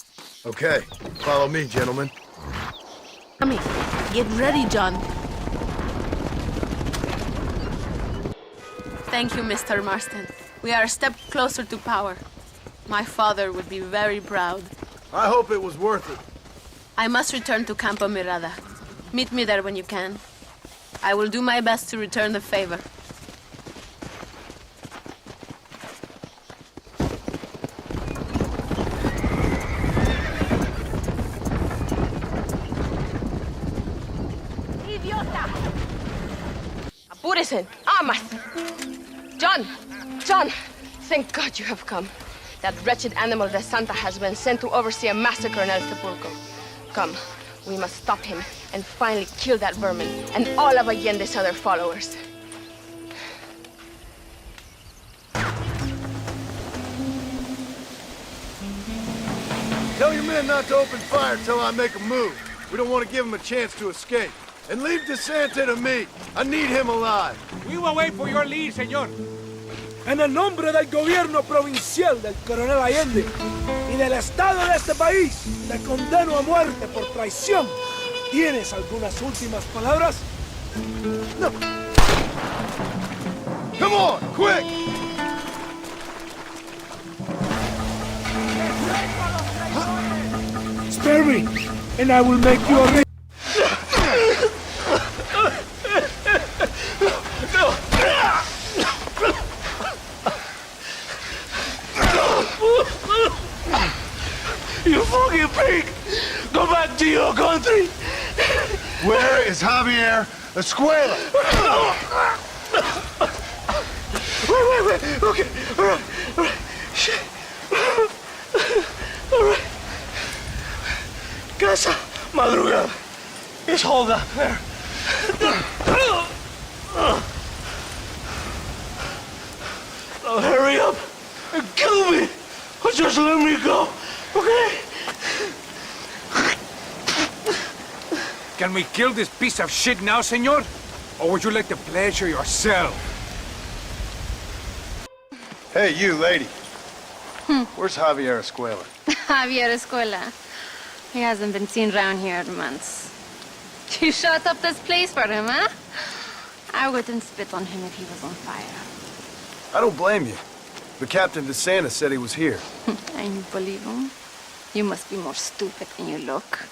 Okay, follow me, gentlemen. Come here. Get ready, John. Thank you, Mr. Marston. We are a step closer to power. My father would be very proud. I hope it was worth it. I must return to Campo Mirada. Meet me there when you can. I will do my best to return the favor. Idiota! Apúrese! Amas! John! Thank God you have come. That wretched animal de Santa has been sent to oversee a massacre in El Sepulcro. Come, we must stop him and finally kill that vermin and all of Allende's other followers. Tell your men not to open fire till I make a move. We don't want to give them a chance to escape. And leave DeSanta to me. I need him alive. We will wait for your lead, señor. En el nombre del gobierno provincial del coronel Allende y del Estado de este país, te condeno a muerte por traición. ¿Tienes algunas últimas palabras? No. Come on, quick! Spare me, and I will make you a You fucking pig! Go back to your country! Where is Javier Escuela? Wait. Okay, all right. Shit. All right. Casa Madrugada. It's hold up there. Well, hurry up and kill me. Or just let me go, okay? Can we kill this piece of shit now, senor? Or would you like the pleasure yourself? Hey, you, lady. Where's Javier Escuela? Javier Escuela. He hasn't been seen around here in months. You shut up this place for him, huh? I wouldn't spit on him if he was on fire. I don't blame you. But Captain DeSanta said he was here. And you believe him? You must be more stupid than you look.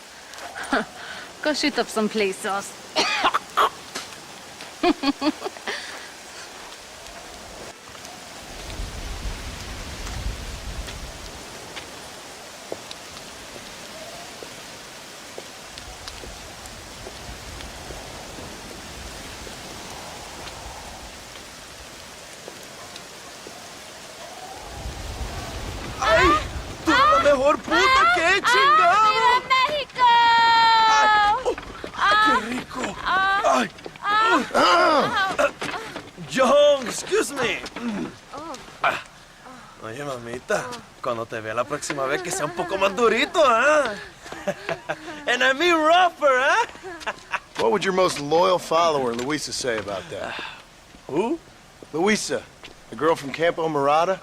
Go shoot up some play sauce. Mejor puta que chingado. ¡Viva México! ¡Qué rico! Ay. John, excuse me. Oye, mamita, cuando te vea la próxima vez que sea un poco más durito, ¿ah? And I mean rougher, ¿ah? What would your most loyal follower, Luisa, say about that? Who? Luisa, the girl from Campo Morada?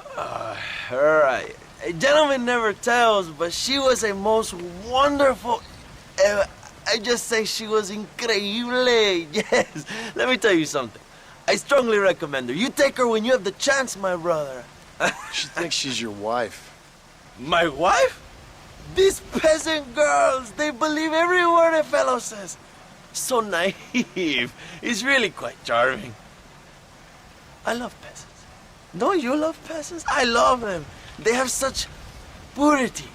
Her, a gentleman never tells, but she was a most wonderful... I just say she was increíble. Yes. Let me tell you something. I strongly recommend her. You take her when you have the chance, my brother. She thinks she's your wife. My wife? These peasant girls, they believe every word a fellow says. So naive. It's really quite charming. I love peasants. Don't you love peasants? I love them. They have such purity.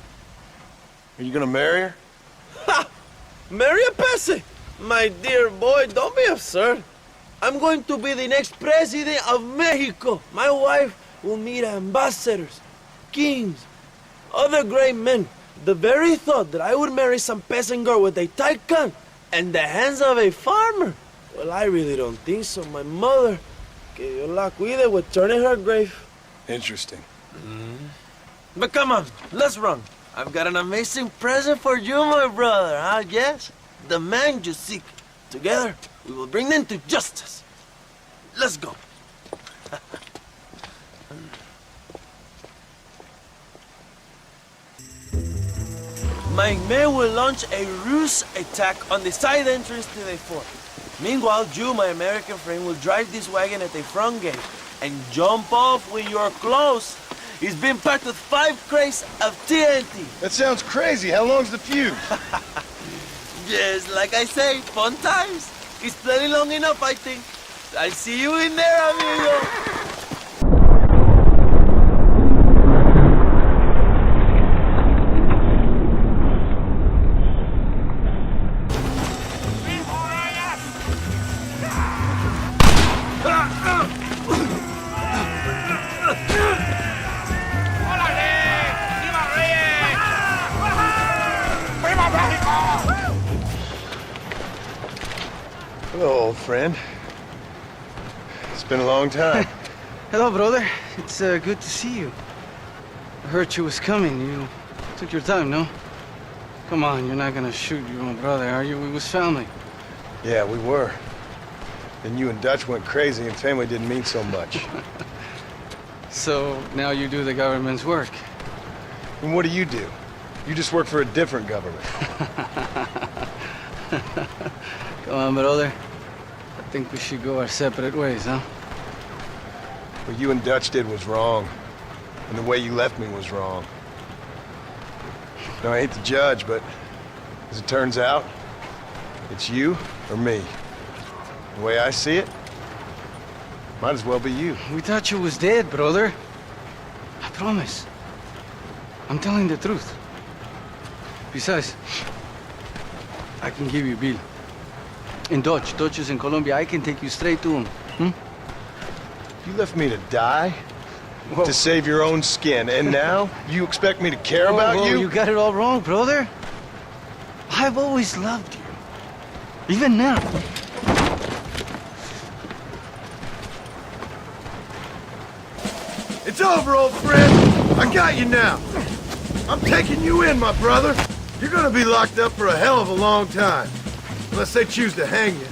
Are you gonna marry her? Ha! Marry a peasant? My dear boy, don't be absurd. I'm going to be the next president of Mexico. My wife will meet ambassadors, kings, other great men. The very thought that I would marry some peasant girl with a tight gun and the hands of a farmer. Well, I really don't think so. My mother, que Dios la cuide, would turn in her grave. Interesting. But come on, let's run. I've got an amazing present for you, my brother, huh? Yes, the man you seek. Together, we will bring them to justice. Let's go. My men will launch a ruse attack on the side entrance to the fort. Meanwhile, you, my American friend, will drive this wagon at the front gate and jump off when you're close. It's been packed with 5 crates of TNT. That sounds crazy. How long's the fuse? Yes, like I say, fun times. It's plenty long enough, I think. I'll see you in there, amigo. Hello, old friend. It's been a long time. Hello, brother. It's good to see you. I heard you was coming. You took your time, no? Come on, you're not gonna shoot your own brother, are you? We was family. Yeah, we were. Then you and Dutch went crazy and family didn't mean so much. So now you do the government's work. And what do? You just work for a different government. Come on, brother. I think we should go our separate ways, huh? What you and Dutch did was wrong. And the way you left me was wrong. Now, I hate to judge, but as it turns out, it's you or me. The way I see it, might as well be you. We thought you was dead, brother. I promise. I'm telling the truth. Besides, I can give you a bill. In Dutch. Dutch is in Colombia. I can take you straight to him. You left me to die? Whoa. To save your own skin, and now you expect me to care about you? You got it all wrong, brother. I've always loved you. Even now. over, old friend. I got you now. I'm taking you in, my brother. You're gonna be locked up for a hell of a long time. Unless they choose to hang you.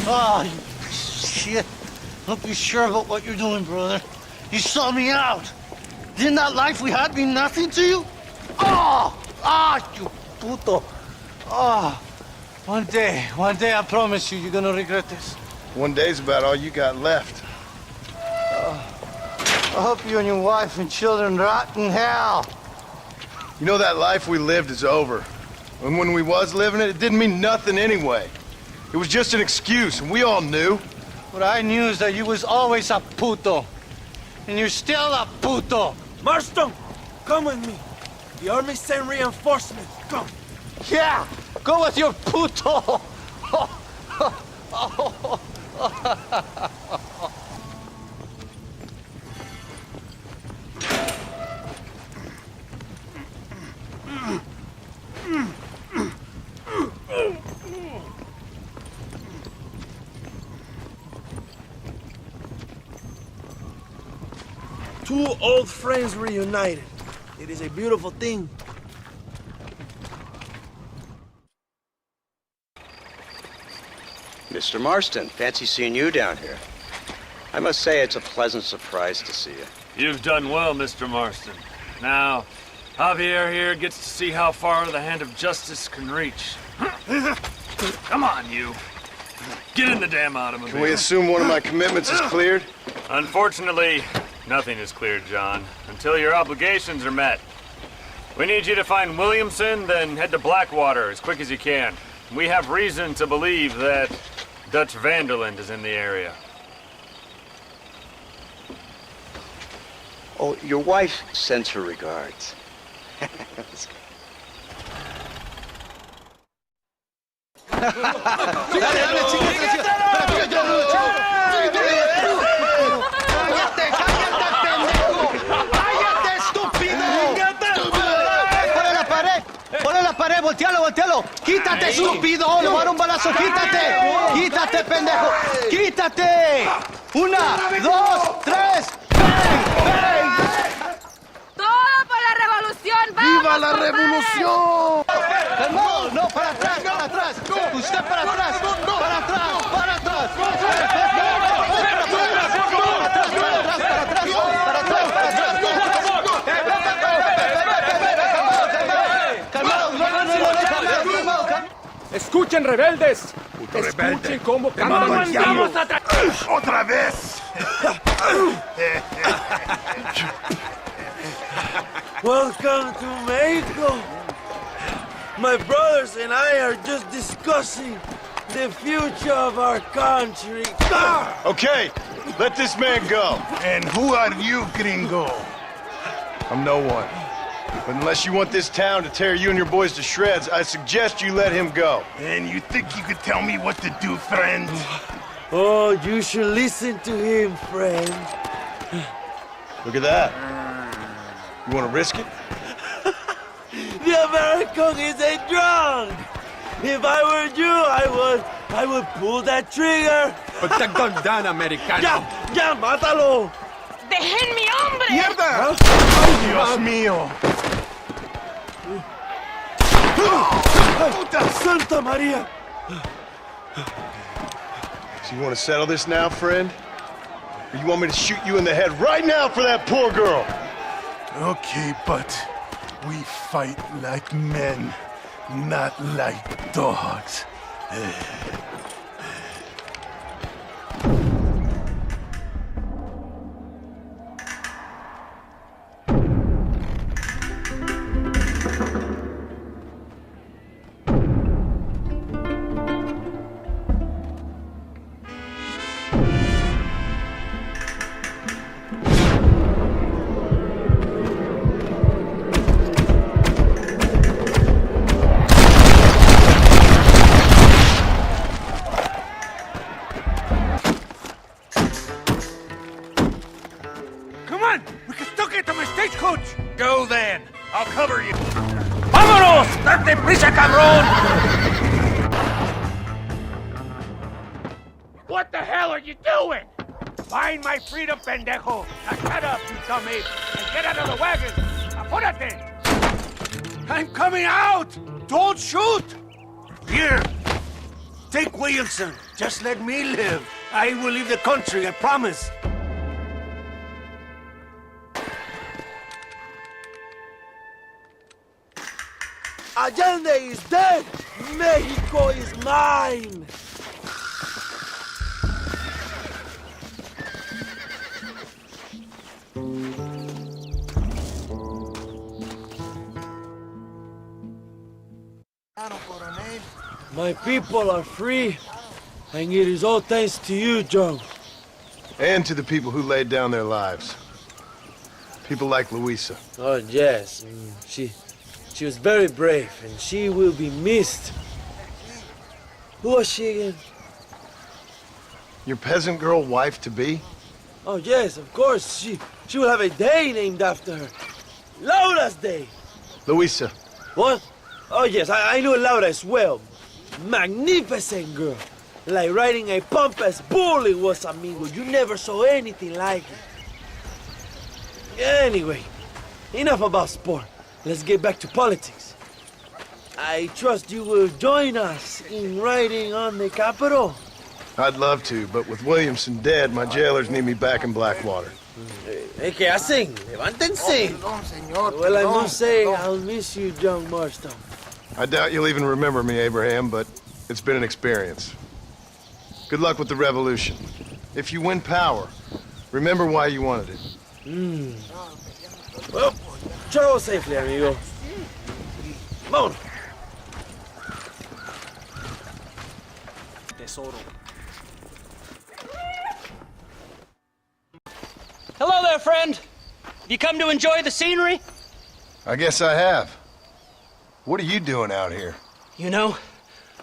Oh, you shit. Don't be sure about what you're doing, brother. You saw me out. Didn't that life we had mean nothing to you? Oh! Ah, you puto. Oh. One day, I promise you, you're gonna regret this. One day's about all you got left. I hope you and your wife and children rot in hell. You know that life we lived is over. And when we was living it, it didn't mean nothing anyway. It was just an excuse, and we all knew. What I knew is that you was always a puto. And you're still a puto. Marston, come with me. The army sent reinforcements. Come. Yeah, go with your puto. Two old friends reunited. It is a beautiful thing. Mr. Marston, fancy seeing you down here. I must say it's a pleasant surprise to see you. You've done well, Mr. Marston. Now, Javier here gets to see how far the hand of justice can reach. Come on, you. Get in the damn automobile. Can we assume one of my commitments is cleared? Unfortunately, nothing is cleared, John, until your obligations are met. We need you to find Williamson, then head to Blackwater as quick as you can. We have reason to believe that Dutch Vanderland is in the area. Oh, your wife sends her regards. ¡Ponle la pared! ¡Voltealo! ¡Quítate, estúpido! ¡Le voy a dar un balazo! ¡Quítate! ¡Quítate, pendejo! ¡Quítate! ¡Una, dos, tres! ¡Bang! ¡Todo por la revolución! ¡Vamos, ¡Viva la papá! revolución! ¡Calmado! ¡No, para atrás! ¡Usted para atrás! ¡Para atrás! ¡Escuchen, rebeldes! ¡Escuchen cómo cantan! ¡Vamos atrás! ¡Otra vez! Welcome to Mexico. My brothers and I are just discussing the future of our country. Okay, let this man go. And who are you, gringo? I'm no one. But unless you want this town to tear you and your boys to shreds, I suggest you let him go. And you think you could tell me what to do, friend? Oh, you should listen to him, friend. Look at that. You want to risk it? The American is a drunk. If I were you, I would pull that trigger. Put the gun down, Americano. Ya, mátalo. ¡Dejen mi hombre! ¡Mierda! ¡Ay, Dios mío! ¡Puta Santa María! So you want to settle this now, friend? Or you want me to shoot you in the head right now for that poor girl? Okay, but we fight like men, not like dogs. Go then. I'll cover you. ¡Vámonos! ¡Date prisa, cabrón! What the hell are you doing? Find my freedom, pendejo! Now shut up, you dumb ape, and get out of the wagon! Apúrate! I'm coming out! Don't shoot! Here! Take Williamson. Just let me live. I will leave the country, I promise. Allende is dead! Mexico is mine! My people are free, and it is all thanks to you, John. And to the people who laid down their lives. People like Luisa. Oh, yes. She was very brave, and she will be missed. Who was she again? Your peasant girl wife-to-be? Oh, yes, of course. She will have a day named after her. Laura's Day. Luisa. What? Oh, yes, I know Laura as well. Magnificent girl. Like riding a pompous bull it was, amigo. You never saw anything like it. Anyway, enough about sport. Let's get back to politics. I trust you will join us in riding on the Capitol. I'd love to, but with Williamson dead, my jailers need me back in Blackwater. ¿Qué hacen? Levántense. Well, I must say, I'll miss you, John Marston. I doubt you'll even remember me, Abraham, but it's been an experience. Good luck with the revolution. If you win power, remember why you wanted it. Well, travel safely, amigo. Vámonos. Tesoro. Hello there, friend. You come to enjoy the scenery? I guess I have. What are you doing out here? You know,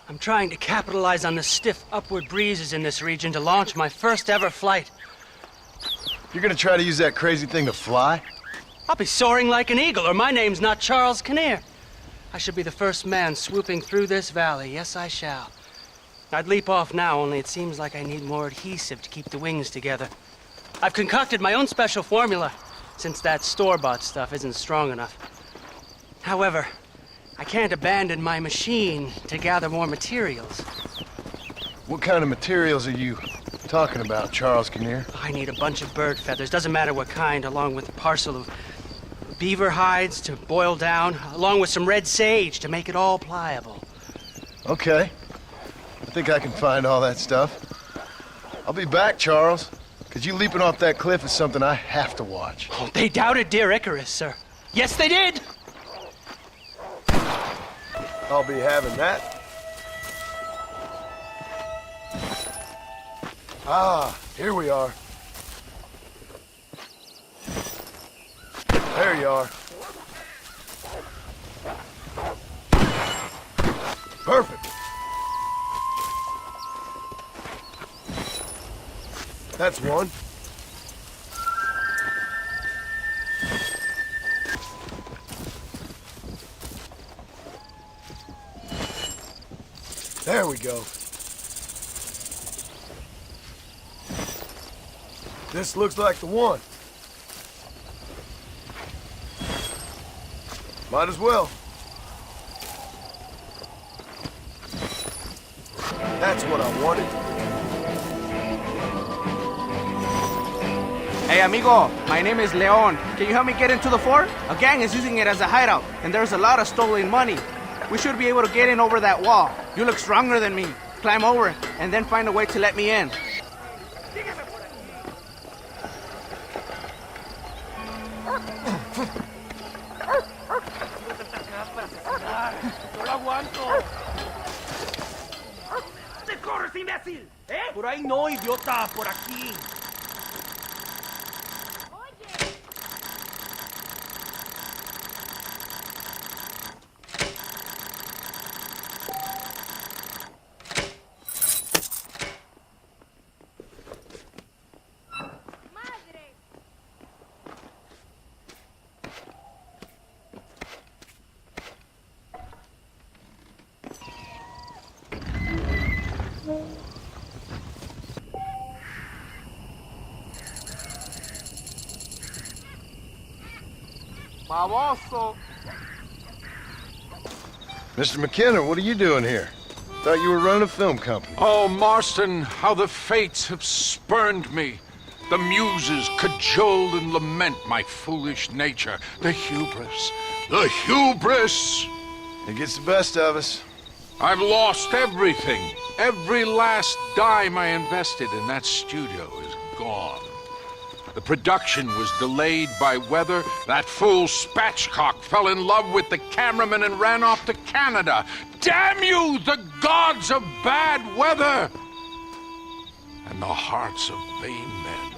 I'm trying to capitalize on the stiff upward breezes in this region to launch my first ever flight. You're gonna try to use that crazy thing to fly? I'll be soaring like an eagle, or my name's not Charles Kinnear. I should be the first man swooping through this valley. Yes, I shall. I'd leap off now, only it seems like I need more adhesive to keep the wings together. I've concocted my own special formula, since that store-bought stuff isn't strong enough. However, I can't abandon my machine to gather more materials. What kind of materials are you talking about, Charles Kinnear? I need a bunch of bird feathers, doesn't matter what kind, along with a parcel of beaver hides to boil down, along with some red sage to make it all pliable. Okay. I think I can find all that stuff. I'll be back, Charles. Because you leaping off that cliff is something I have to watch. Oh, they doubted dear Icarus, sir. Yes, they did! I'll be having that. Ah, here we are. There you are. Perfect. That's one. There we go. This looks like the one. Might as well. That's what I wanted. Hey, amigo, my name is Leon. Can you help me get into the fort? A gang is using it as a hideout, and there's a lot of stolen money. We should be able to get in over that wall. You look stronger than me. Climb over, and then find a way to let me in. ¡Te corres, imbécil! ¿Eh? Por ahí no, idiota, por aquí. Baboso. Mr. McKenna, what are you doing here? Thought you were running a film company. Oh, Marston, how the fates have spurned me. The muses cajole and lament my foolish nature. The hubris. The hubris! It gets the best of us. I've lost everything. Every last dime I invested in that studio is gone. The production was delayed by weather. That fool Spatchcock fell in love with the cameraman and ran off to Canada. Damn you, the gods of bad weather! And the hearts of vain men.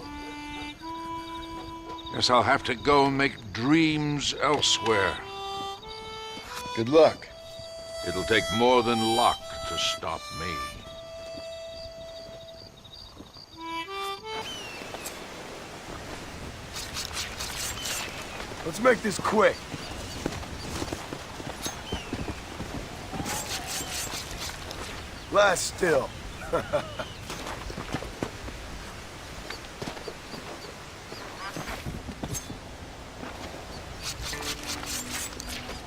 Guess I'll have to go and make dreams elsewhere. Good luck. It'll take more than luck to stop me. Let's make this quick. Lie still.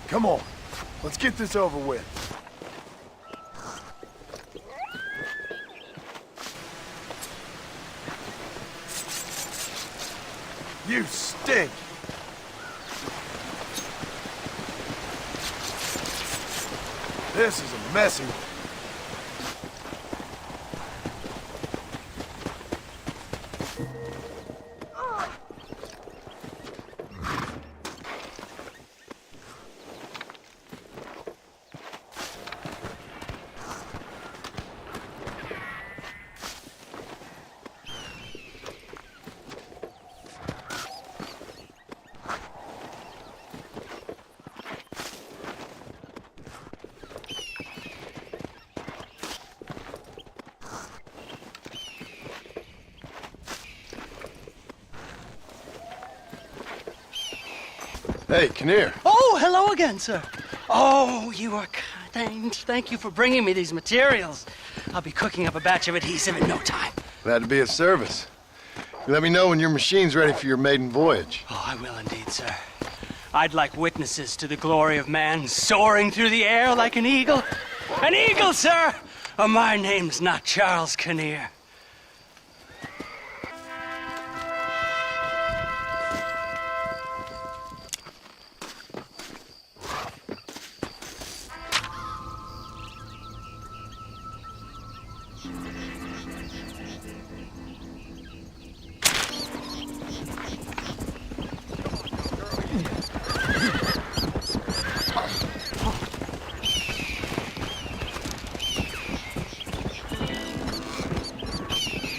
Come on. Let's get this over with. You stink. This is a messy one. Hey, Kinnear. Oh, hello again, sir. Oh, you are kind. Thank you for bringing me these materials. I'll be cooking up a batch of adhesive in no time. Glad to be of service. Let me know when your machine's ready for your maiden voyage. Oh, I will indeed, sir. I'd like witnesses to the glory of man soaring through the air like an eagle. An eagle, sir! Oh, my name's not Charles Kinnear.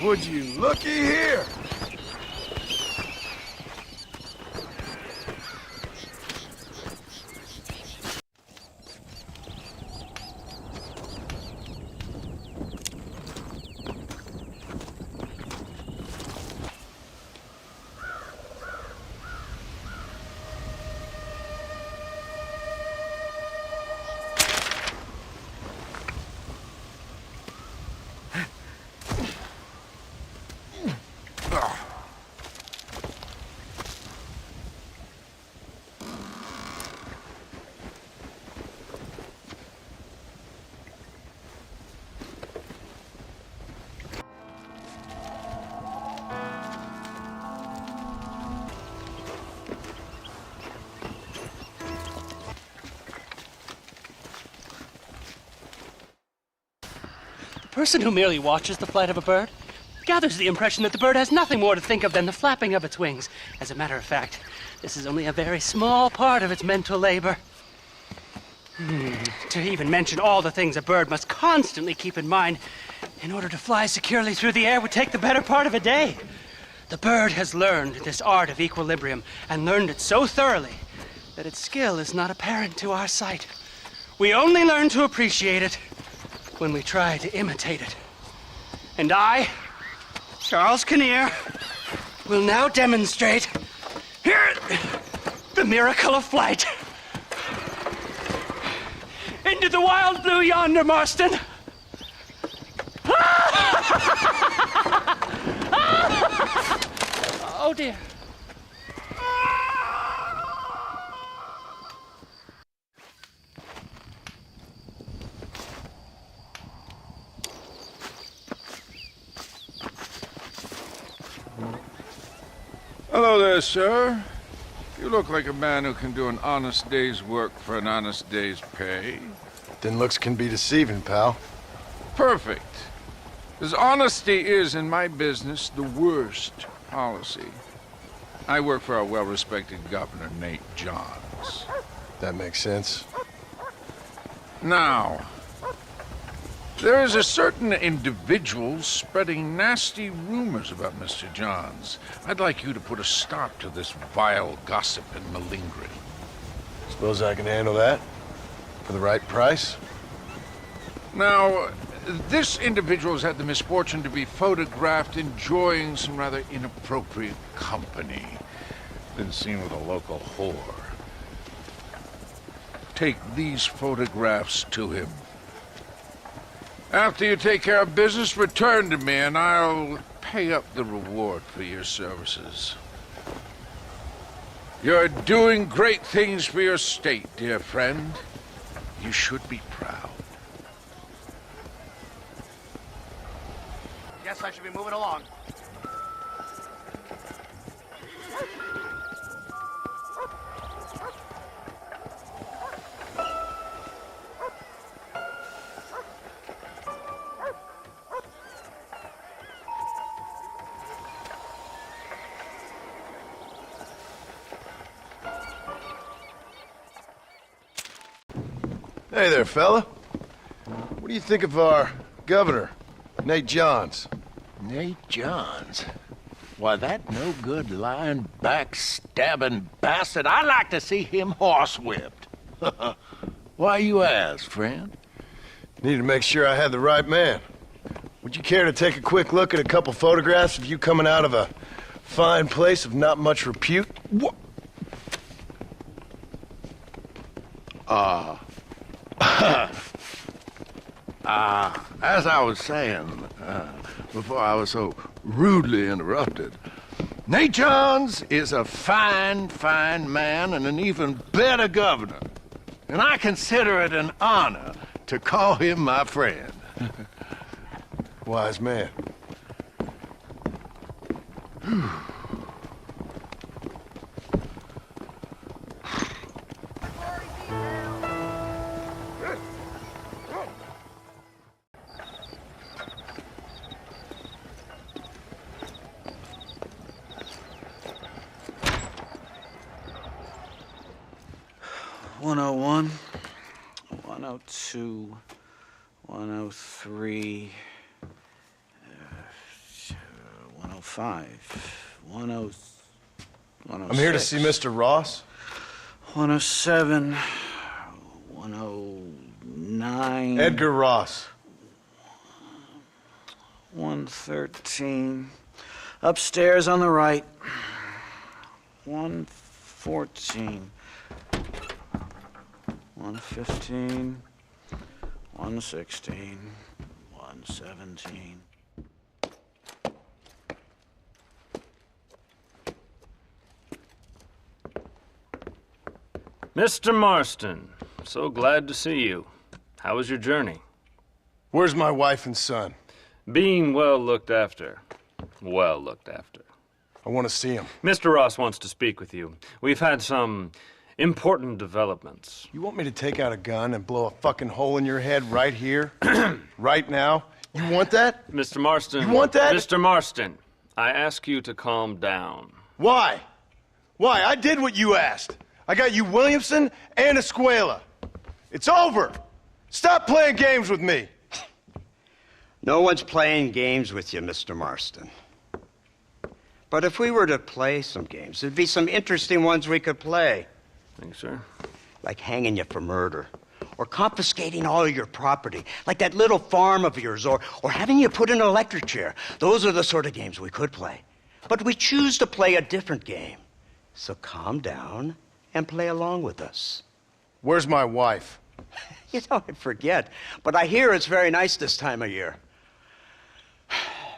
Would you looky here? The person who merely watches the flight of a bird gathers the impression that the bird has nothing more to think of than the flapping of its wings. As a matter of fact, this is only a very small part of its mental labor. To even mention all the things a bird must constantly keep in mind in order to fly securely through the air would take the better part of a day. The bird has learned this art of equilibrium and learned it so thoroughly that its skill is not apparent to our sight. We only learn to appreciate it when we try to imitate it. And I, Charles Kinnear, will now demonstrate here the miracle of flight. Into the wild blue yonder, Marston. Oh dear. Hello there, sir. You look like a man who can do an honest day's work for an honest day's pay. Then looks can be deceiving, pal. Perfect. As honesty is, in my business, the worst policy. I work for our well-respected governor, Nate Johns. That makes sense. Now, there is a certain individual spreading nasty rumors about Mr. Johns. I'd like you to put a stop to this vile gossip and malingering. Suppose I can handle that? For the right price? Now, this individual has had the misfortune to be photographed enjoying some rather inappropriate company. Been seen with a local whore. Take these photographs to him. After you take care of business, return to me and I'll pay up the reward for your services. You're doing great things for your state, dear friend. You should be proud. Guess I should be moving along. Hey there, fella. What do you think of our governor, Nate Johns? Nate Johns? Why, that no-good, lying, backstabbing bastard, I'd like to see him horsewhipped. Why you ask, friend? Need to make sure I had the right man. Would you care to take a quick look at a couple photographs of you coming out of a fine place of not much repute? What? As I was saying, before I was so rudely interrupted, Nate Johns is a fine, fine man and an even better governor. And I consider it an honor to call him my friend. Wise man. .101, 102, 103, 105, 106. I'm here to see Mr. Ross. 107, 109. Edgar Ross. 113. Upstairs on the right. 114. 115, 116, 117. Mr. Marston, so glad to see you. How was your journey? Where's my wife and son? Being well looked after. Well looked after. I want to see him. Mr. Ross wants to speak with you. We've had some important developments. You want me to take out a gun and blow a fucking hole in your head right here? Right now? You want that? Mr. Marston. You want that? Mr. Marston, I ask you to calm down. Why? Why? I did what you asked. I got you Williamson and Escuela. It's over. Stop playing games with me. No one's playing games with you, Mr. Marston. But if we were to play some games, there'd be some interesting ones we could play. Thanks, sir. Like hanging you for murder, or confiscating all of your property, like that little farm of yours, or having you put in an electric chair. Those are the sort of games we could play. But we choose to play a different game. So calm down and play along with us. Where's my wife? You know, I forget, but I hear it's very nice this time of year.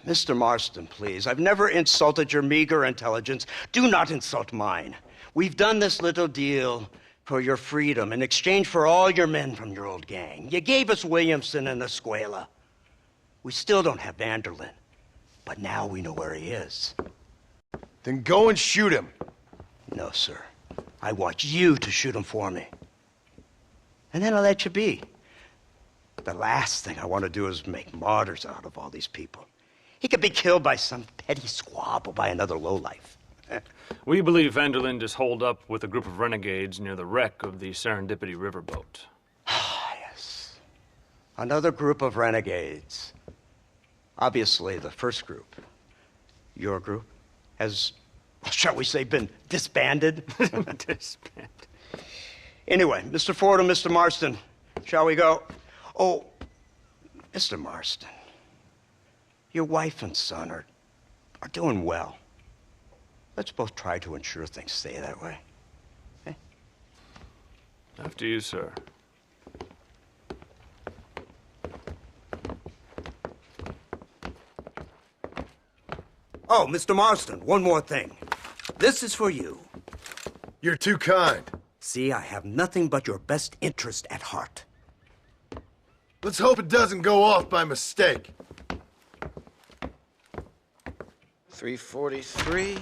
Mr. Marston, please, I've never insulted your meager intelligence. Do not insult mine. We've done this little deal for your freedom in exchange for all your men from your old gang. You gave us Williamson and Escuela. We still don't have Vanderlyn, but now we know where he is. Then go and shoot him. No, sir. I want you to shoot him for me. And then I'll let you be. The last thing I want to do is make martyrs out of all these people. He could be killed by some petty squabble by another lowlife. We believe Vanderlyn is holed up with a group of renegades near the wreck of the Serendipity riverboat. Yes. Another group of renegades. Obviously, the first group, your group, has, shall we say, been disbanded? Disbanded. Anyway, Mr. Ford and Mr. Marston, shall we go? Oh, Mr. Marston, your wife and son are doing well. Let's both try to ensure things stay that way. Okay? After you, sir. Oh, Mr. Marston, one more thing. This is for you. You're too kind. See, I have nothing but your best interest at heart. Let's hope it doesn't go off by mistake. 343.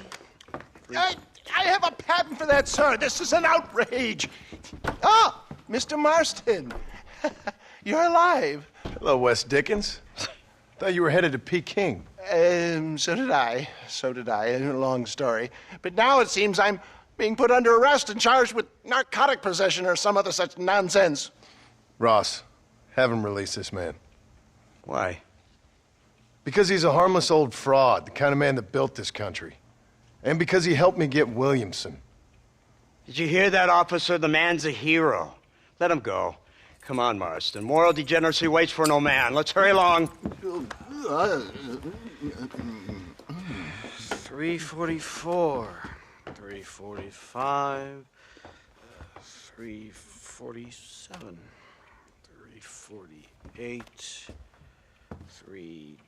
I have a patent for that, sir. This is an outrage. Ah, Mr. Marston. You're alive. Hello, Wes Dickens. Thought you were headed to Peking. So did I. A long story. But now it seems I'm being put under arrest and charged with narcotic possession or some other such nonsense. Ross, have him release this man. Why? Because he's a harmless old fraud, the kind of man that built this country. And because he helped me get Williamson. Did you hear that, officer? The man's a hero. Let him go. Come on, Marston. Moral degeneracy waits for no man. Let's hurry along. 344. 345. 347. 348. 3...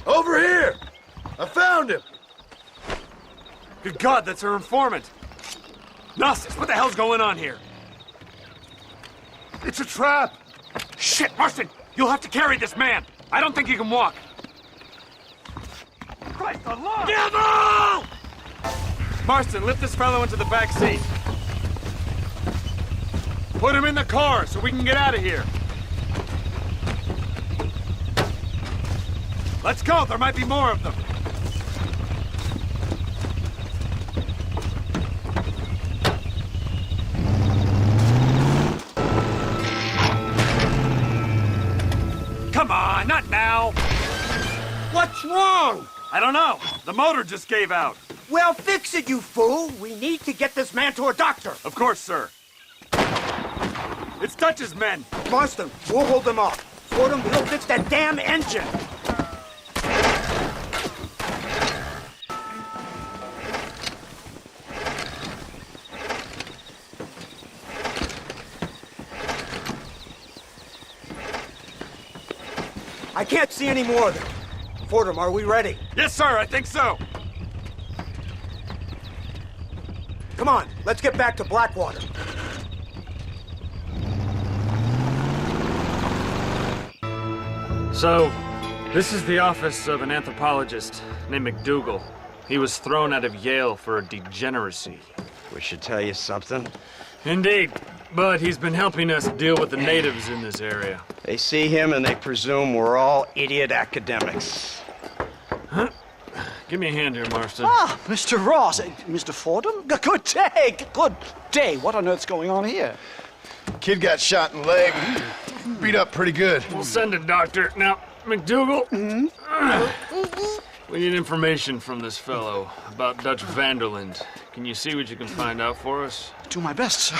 Over here! I found him! Good God, that's our informant! Gnosis, what the hell's going on here? It's a trap! Shit, Marston! You'll have to carry this man! I don't think he can walk! Christ alive! Devil! Marston, lift this fellow into the back seat. Put him in the car so we can get out of here. Let's go, there might be more of them. Come on, not now. What's wrong? I don't know. The motor just gave out. Well, fix it, you fool. We need to get this man to a doctor. Of course, sir. It's Dutch's men. Marston, we'll hold them off. Fordham, we'll fix that damn engine. I can't see any more of them. Fordham, are we ready? Yes, sir, I think so. Come on, let's get back to Blackwater. So, this is the office of an anthropologist named McDougal. He was thrown out of Yale for a degeneracy. We should tell you something. Indeed, but he's been helping us deal with the natives in this area. They see him and they presume we're all idiot academics. Huh? Give me a hand here, Marston. Ah, Mr. Ross. Mr. Fordham? Good day. Good day. What on earth's going on here? Kid got shot in the leg. Beat up pretty good. We'll send a doctor. Now, McDougal, we need information from this fellow about Dutch Vanderland. Can you see what you can find out for us? Do my best, sir.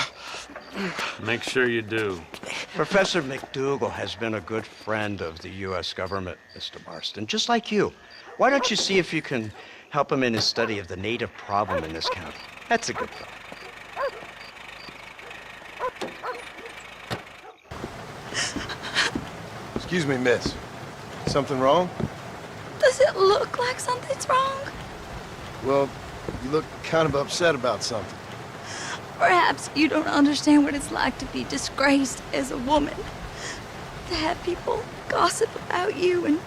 Make sure you do. Professor McDougal has been a good friend of the U.S. government, Mr. Marston, just like you. Why don't you see if you can help him in his study of the native problem in this county? That's a good thing. Excuse me, miss. Something wrong? Does it it look like something's wrong? Well, you look kind of upset about something. Perhaps you don't understand what it's like to be disgraced as a woman. To have people gossip about you and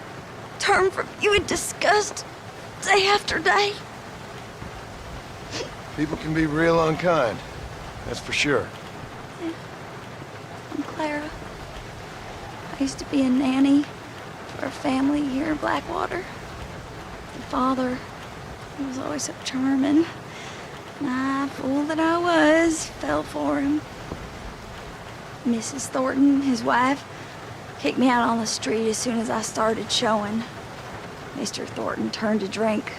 turn from you in disgust day after day. People can be real unkind, that's for sure. Yeah. I'm Clara. I used to be a nanny for a family here in Blackwater. The father, he was always so charming. And I, fool that I was, fell for him. Mrs. Thornton, his wife, kicked me out on the street as soon as I started showing. Mr. Thornton turned to drink.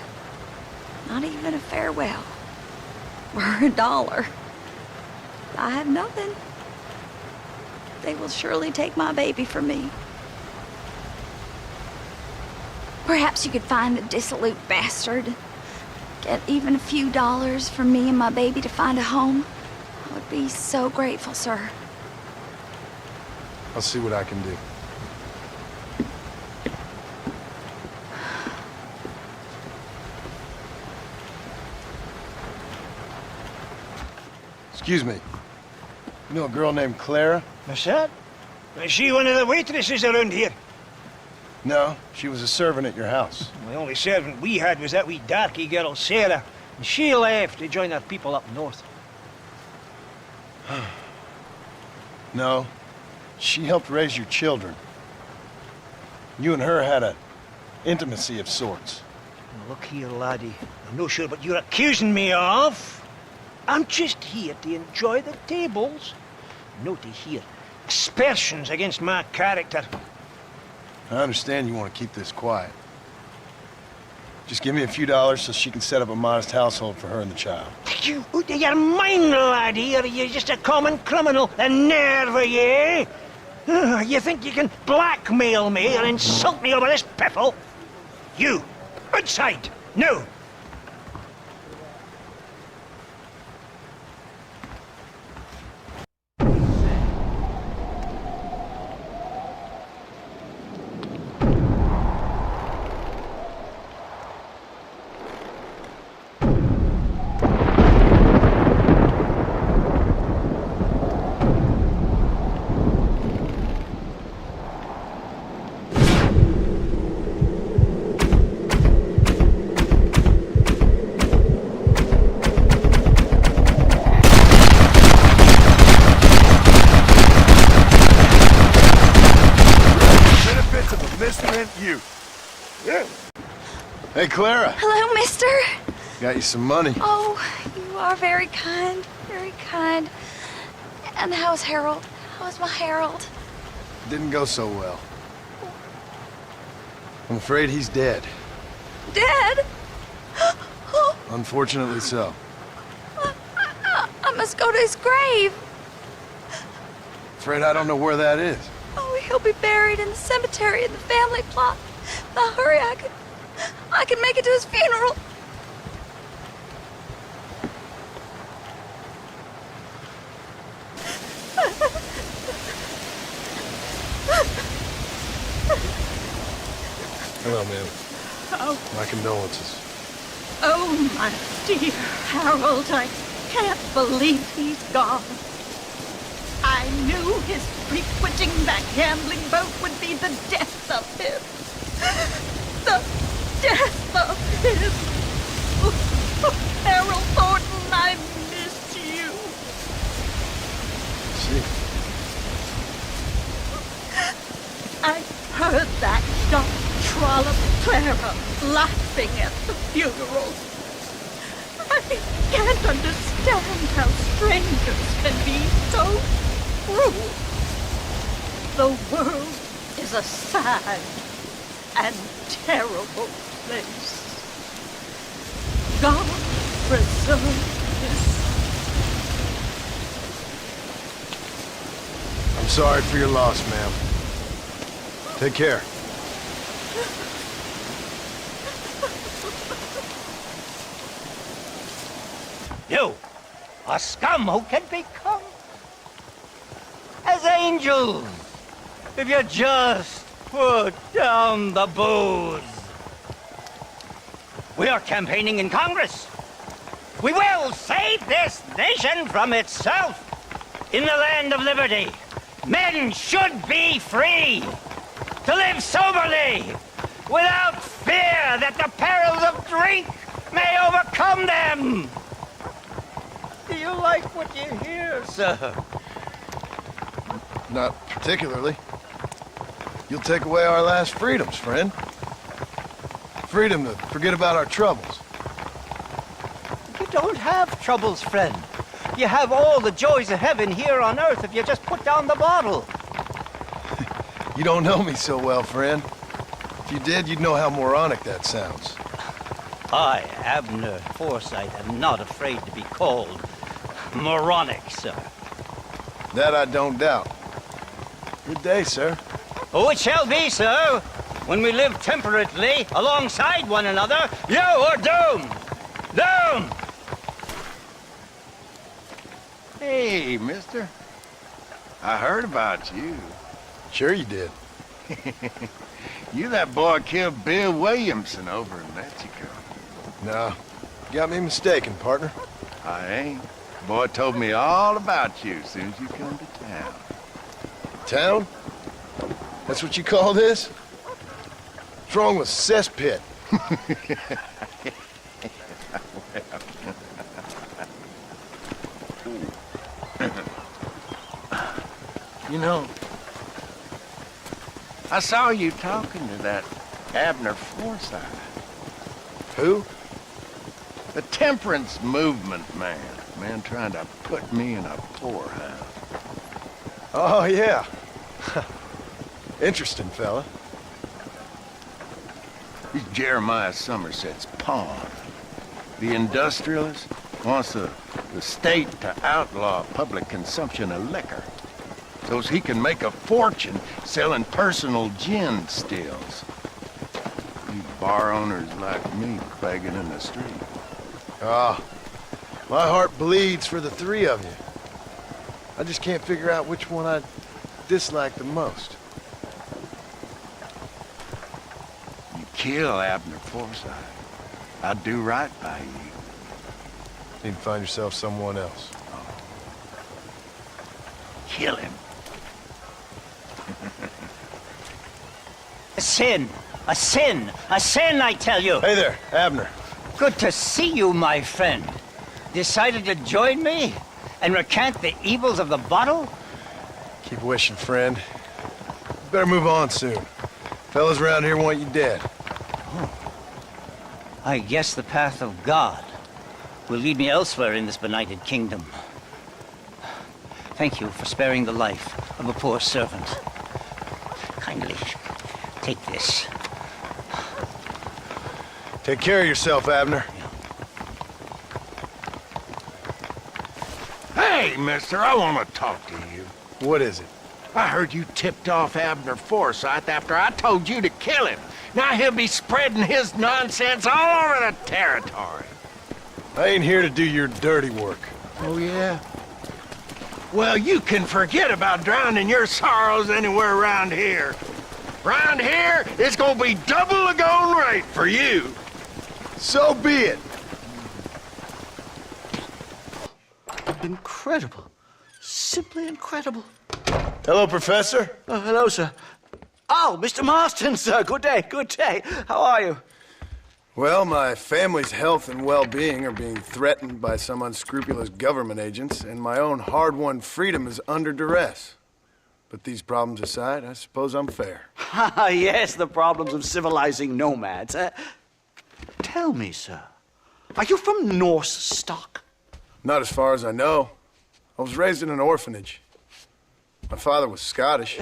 Not even a farewell. Or $1. I have nothing. They will surely take my baby from me. Perhaps you could find the dissolute bastard. Get even a few dollars from me and my baby to find a home. I would be so grateful, sir. I'll see what I can do. Excuse me. You know a girl named Clara? What's that? Is she one of the waitresses around here? No, she was a servant at your house. The only servant we had was that wee darky girl, Sarah. And she left to join her people up north. No, she helped raise your children. You and her had an intimacy of sorts. Now look here, laddie. I'm not sure what you're accusing me of. I'm just here to enjoy the tables, not to hear aspersions against my character. I understand you want to keep this quiet. Just give me a few dollars so she can set up a modest household for her and the child. You out of your mind, laddie, or are you just a common criminal? The nerve of you! You think you can blackmail me or insult me over this piffle? You, outside, no! Hey, Clara. Hello, mister. Got you some money. Oh, you are very kind. Very kind. And how's Harold? How's my Harold? Didn't go so well. I'm afraid he's dead. Dead? Unfortunately so. I must go to his grave. Afraid I don't know where that is. Oh, he'll be buried in the cemetery in the family plot. Now hurry, I can make it to his funeral. Hello, ma'am. Oh. My condolences. Oh, my dear Harold, I can't believe he's gone. I knew his frequenting that gambling boat would be the death of him. The death of him. Oh, Harold Thornton, I missed you. See? I heard that young trollop Clara laughing at the funeral. I can't understand how strangers can be so cruel. The world is a sad and terrible place. God preserve his. I'm sorry for your loss, ma'am. Take care. You, a scum who can become as angels if you just put down the booze. We are campaigning in Congress. We will save this nation from itself. In the land of liberty, men should be free to live soberly, without fear that the perils of drink may overcome them. Do you like what you hear, sir? Not particularly. You'll take away our last freedoms, friend. Freedom to forget about our troubles. You don't have troubles, friend. You have all the joys of heaven here on earth if you just put down the bottle. You don't know me so well, friend. If you did, you'd know how moronic that sounds. I, Abner Forsyth, am not afraid to be called moronic, sir. That I don't doubt. Good day, sir. Oh, it shall be, sir. When we live temperately alongside one another, you are doomed. Doomed! Hey, mister. I heard about you. Sure you did. You that boy killed Bill Williamson over in Mexico. No, you got me mistaken, partner. I ain't. Boy told me all about you as soon as you come to town. Town? That's what you call this? What's wrong with cesspit? You know, I saw you talking to that Abner Forsyth. Who? The temperance movement man. Man trying to put me in a poorhouse. Oh, yeah. Interesting fella. He's Jeremiah Somerset's pawn. The industrialist wants the state to outlaw public consumption of liquor, so he can make a fortune selling personal gin stills. These bar owners like me begging in the street. Ah, my heart bleeds for the three of you. I just can't figure out which one I dislike the most. You kill Abner Forsyth, I'd do right by you. Need to find yourself someone else. Kill him. A sin! A sin! A sin, I tell you! Hey there, Abner. Good to see you, my friend. Decided to join me and recant the evils of the bottle? Keep wishing, friend. Better move on soon. Fellas around here want you dead. Oh. I guess the path of God will lead me elsewhere in this benighted kingdom. Thank you for sparing the life of a poor servant. Kindly take this. Take care of yourself, Abner. Hey, mister, I want to talk to you. What is it? I heard you tipped off Abner Forsyth after I told you to kill him. Now he'll be spreading his nonsense all over the territory. I ain't here to do your dirty work. Oh, yeah? Well, you can forget about drowning your sorrows anywhere around here. Round here, it's gonna be double the going rate for you. So be it. Incredible. Simply incredible. Hello, Professor. Hello, sir. Oh, Mr. Marston, sir. Good day, good day. How are you? Well, my family's health and well-being are being threatened by some unscrupulous government agents, and my own hard-won freedom is under duress. But these problems aside, I suppose I'm fair. Yes, the problems of civilizing nomads. Tell me, sir, are you from Norse stock? Not as far as I know. I was raised in an orphanage. My father was Scottish.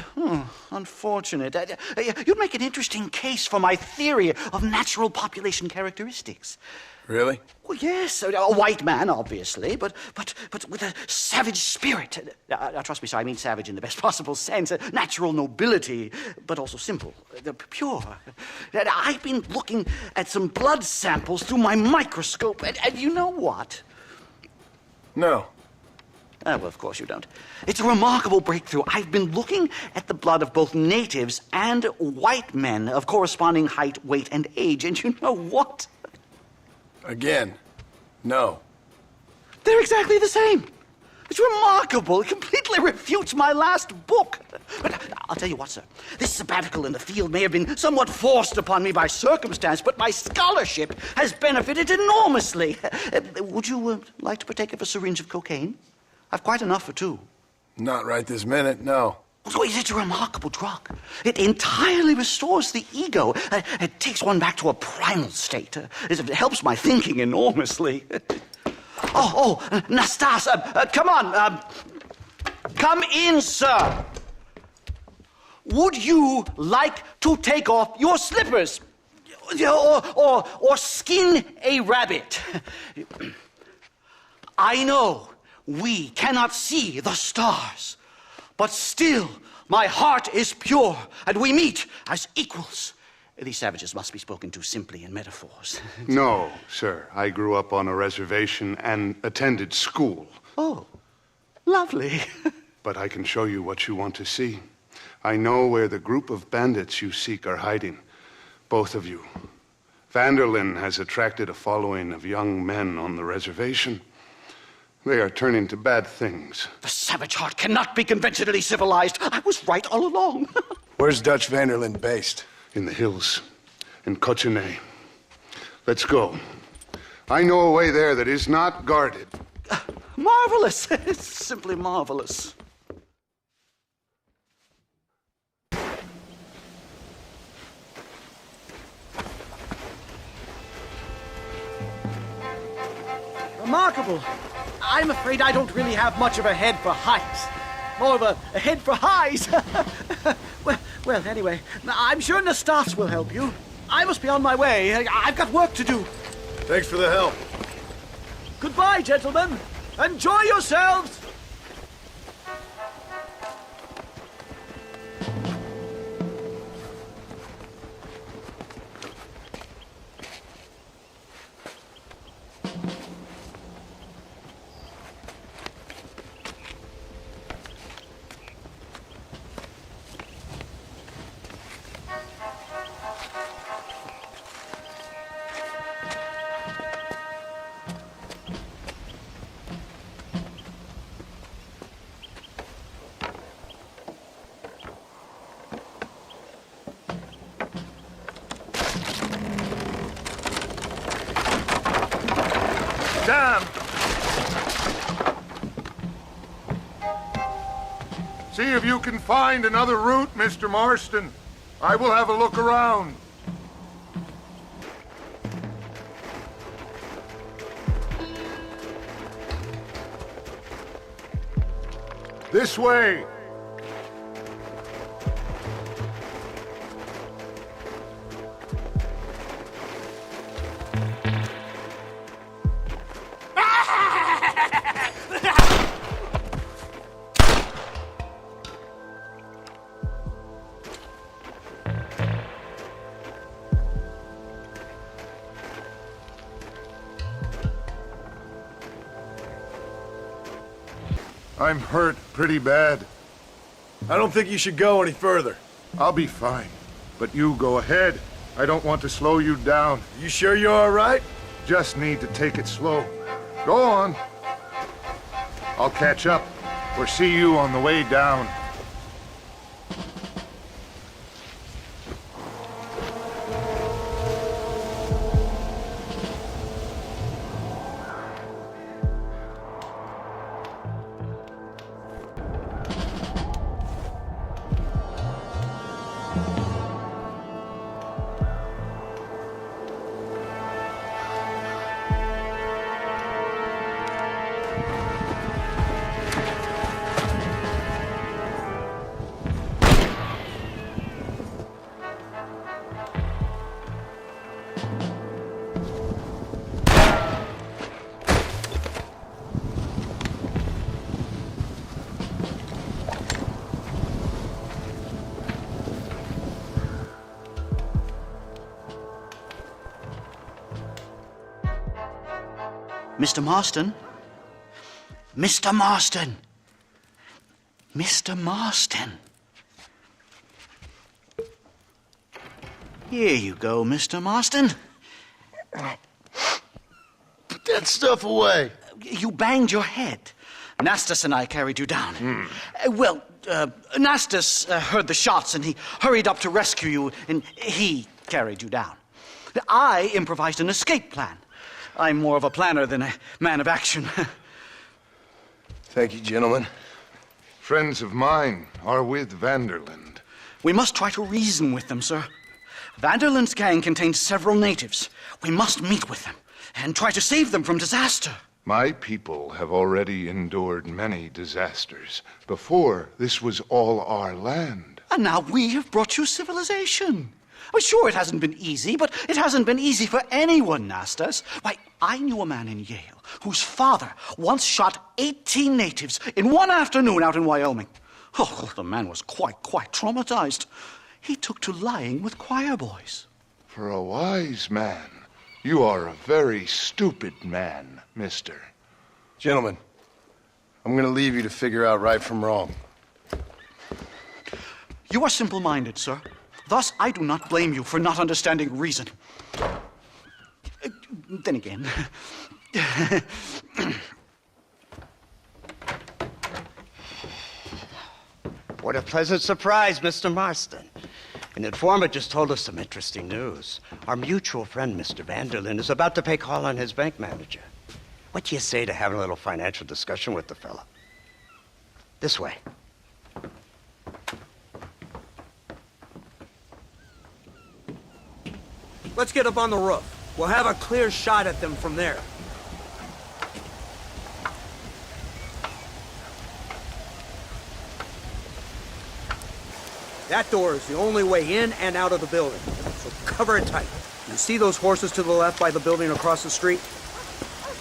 Unfortunate. You'd make an interesting case for my theory of natural population characteristics. Really? Well, yes, a white man, obviously, but with a savage spirit. Trust me, sir, I mean savage in the best possible sense. Natural nobility, but also simple, pure. I've been looking at some blood samples through my microscope, and you know what? No. Well, of course you don't. It's a remarkable breakthrough. I've been looking at the blood of both natives and white men of corresponding height, weight, and age, and you know what? Again, no. They're exactly the same. It's remarkable. It completely refutes my last book. But I'll tell you what, sir. This sabbatical in the field may have been somewhat forced upon me by circumstance, but my scholarship has benefited enormously. Would you like to partake of a syringe of cocaine? I've quite enough for two. Not right this minute, no. Oh, it's a remarkable drug. It entirely restores the ego. It takes one back to a primal state. It helps my thinking enormously. Nastas, come on. Come in, sir. Would you like to take off your slippers? Or skin a rabbit? I know we cannot see the stars, but still my heart is pure, and we meet as equals. These savages must be spoken to simply in metaphors. No, sir. I grew up on a reservation and attended school. Oh, lovely. But I can show you what you want to see. I know where the group of bandits you seek are hiding. Both of you. Vanderlyn has attracted a following of young men on the reservation. They are turning to bad things. The savage heart cannot be conventionally civilized. I was right all along. Where's Dutch Vanderlyn based? In the hills, in Cochene. Let's go. I know a way there that is not guarded. Marvelous. It's simply marvelous. Remarkable. I'm afraid I don't really have much of a head for heights. More of a head for highs. Well, anyway, I'm sure Nastas will help you. I must be on my way. I've got work to do. Thanks for the help. Goodbye, gentlemen. Enjoy yourselves. Damn! See if you can find another route, Mr. Marston. I will have a look around. This way. I'm hurt pretty bad. I don't think you should go any further. I'll be fine. But you go ahead. I don't want to slow you down. You sure you're all right? Just need to take it slow. Go on. I'll catch up or see you on the way down. Mr. Marston? Mr. Marston! Mr. Marston! Here you go, Mr. Marston. Put that stuff away. You banged your head. Nastas and I carried you down. Nastas heard the shots and he hurried up to rescue you, and he carried you down. I improvised an escape plan. I'm more of a planner than a man of action. Thank you, gentlemen. Friends of mine are with Vanderland. We must try to reason with them, sir. Vanderland's gang contains several natives. We must meet with them and try to save them from disaster. My people have already endured many disasters. Before, this was all our land. And now we have brought you civilization. I'm sure it hasn't been easy, but it hasn't been easy for anyone, Nastas. Why, I knew a man in Yale whose father once shot 18 natives in one afternoon out in Wyoming. Oh, the man was quite traumatized. He took to lying with choir boys. For a wise man, you are a very stupid man, mister. Gentlemen, I'm going to leave you to figure out right from wrong. You are simple-minded, sir. Thus, I do not blame you for not understanding reason. Then again... What a pleasant surprise, Mr. Marston. An informant just told us some interesting news. Our mutual friend, Mr. Vanderland, is about to pay call on his bank manager. What do you say to having a little financial discussion with the fella? This way. Let's get up on the roof. We'll have a clear shot at them from there. That door is the only way in and out of the building, so cover it tight. You see those horses to the left by the building across the street?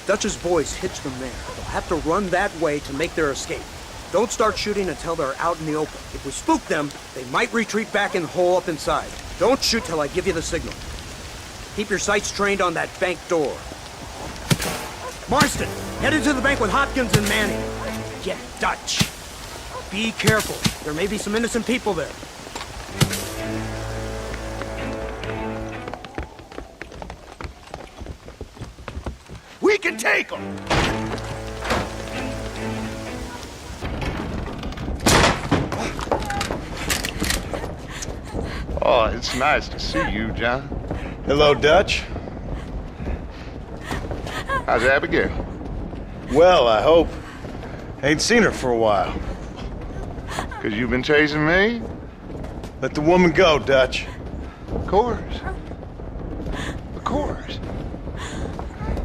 Dutch's boys hitched them there. They'll have to run that way to make their escape. Don't start shooting until they're out in the open. If we spook them, they might retreat back in the hole up inside. Don't shoot till I give you the signal. Keep your sights trained on that bank door. Marston, head into the bank with Hopkins and Manning. Get Dutch. Be careful. There may be some innocent people there. We can take them! Oh, it's nice to see you, John. Hello, Dutch. How's Abigail? Well, I hope. Ain't seen her for a while. 'Cause you've been chasing me? Let the woman go, Dutch. Of course. Of course.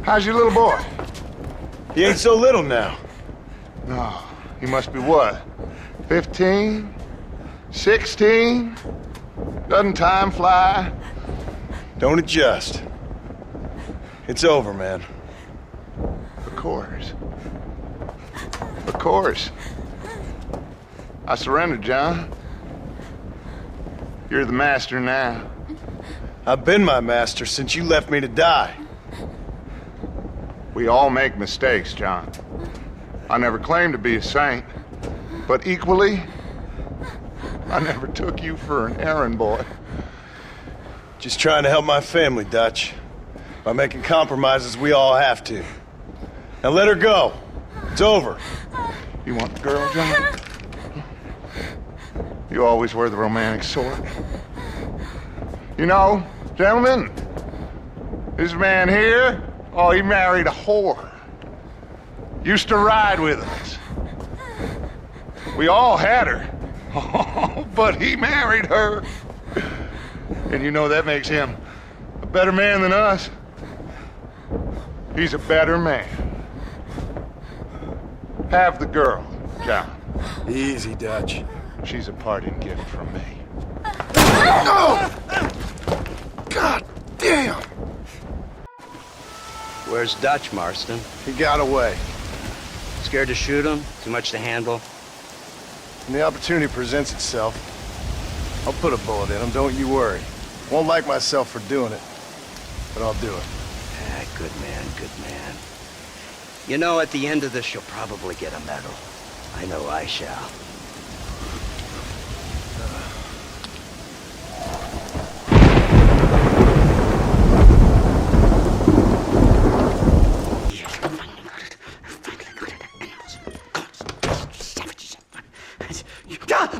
How's your little boy? He ain't so little now. No, he must be what? 15? 16? Doesn't time fly? Don't adjust. It's over, man. Of course. Of course. I surrendered, John. You're the master now. I've been my master since you left me to die. We all make mistakes, John. I never claimed to be a saint, but equally, I never took you for an errand boy. Just trying to help my family, Dutch. By making compromises we all have to. Now let her go. It's over. You want the girl, John? You always wear the romantic sort. You know, gentlemen, this man here, oh, he married a whore. Used to ride with us. We all had her. Oh, but he married her. And you know that makes him a better man than us. He's a better man. Have the girl, John. Easy, Dutch. She's a parting gift from me. No! God damn! Where's Dutch, Marston? He got away. Scared to shoot him? Too much to handle? When the opportunity presents itself, I'll put a bullet in him, don't you worry. Won't like myself for doing it, but I'll do it. Ah, good man, good man. You know, at the end of this, you'll probably get a medal. I know I shall.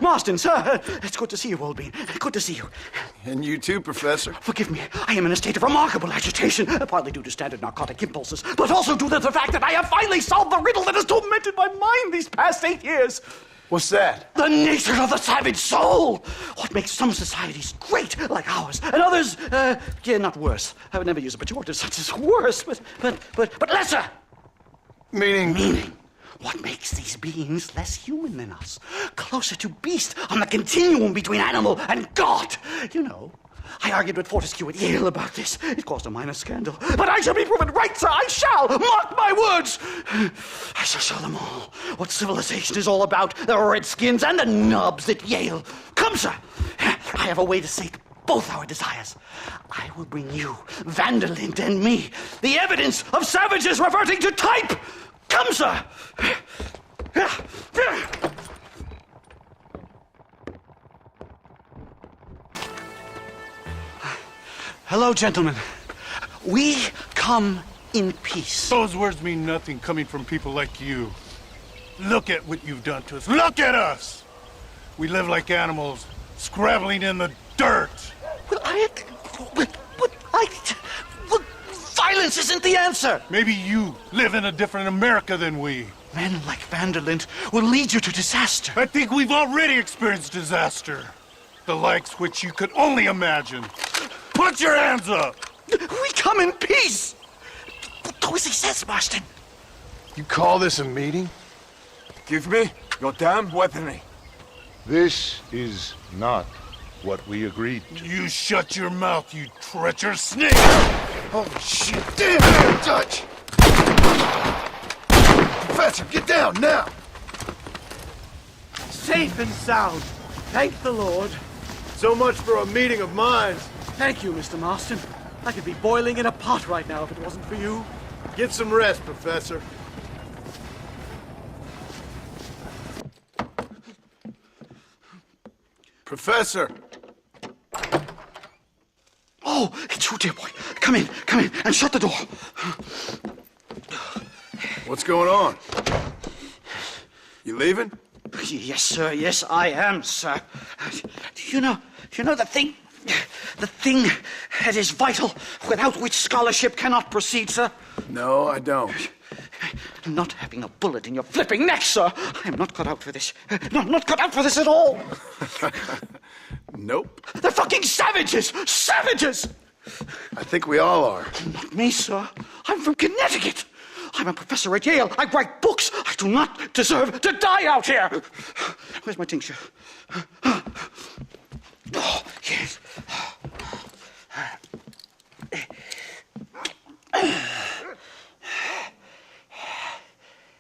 Marston, sir. It's good to see you, old bean. Good to see you. And you too, Professor. Forgive me. I am in a state of remarkable agitation, partly due to standard narcotic impulses, but also due to the fact that I have finally solved the riddle that has tormented my mind these past 8 years. What's that? The nature of the savage soul. What makes some societies great, like ours, and others, not worse. I would never use a pejorative such as worse, but lesser. Meaning? What makes these beings less human than us? Closer to beast on the continuum between animal and God. You know, I argued with Fortescue at Yale about this. It caused a minor scandal. But I shall be proven right, sir. I shall. Mark my words. I shall show them all what civilization is all about. The redskins and the nubs at Yale. Come, sir. I have a way to sate both our desires. I will bring you, Vanderlint, and me, the evidence of savages reverting to type. Come, sir! Hello, gentlemen. We come in peace. Those words mean nothing coming from people like you. Look at what you've done to us. Look at us! We live like animals, scrabbling in the dirt. Violence isn't the answer! Maybe you live in a different America than we. Men like Vanderlint will lead you to disaster. I think we've already experienced disaster. The likes which you could only imagine. Put your hands up! We come in peace! Do as he says, Marston. You call this a meeting? Give me your damn weaponry. This is not what we agreed to. You shut your mouth, you treacherous snake! Holy shit! Damn it, Dutch! Professor, get down now! Safe and sound. Thank the Lord. So much for a meeting of minds. Thank you, Mr. Marston. I could be boiling in a pot right now if it wasn't for you. Get some rest, Professor. Professor! Oh, it's you, dear boy. Come in, and shut the door. What's going on? You leaving? Yes, sir. Yes, I am, sir. Do you know the thing that is vital, without which scholarship cannot proceed, sir? No, I don't. Not having a bullet in your flipping neck, sir. I am not cut out for this. No, I'm not cut out for this at all. Nope. They're fucking savages! Savages! I think we all are. Not me, sir. I'm from Connecticut. I'm a professor at Yale. I write books. I do not deserve to die out here. Where's my tincture? Oh, yes.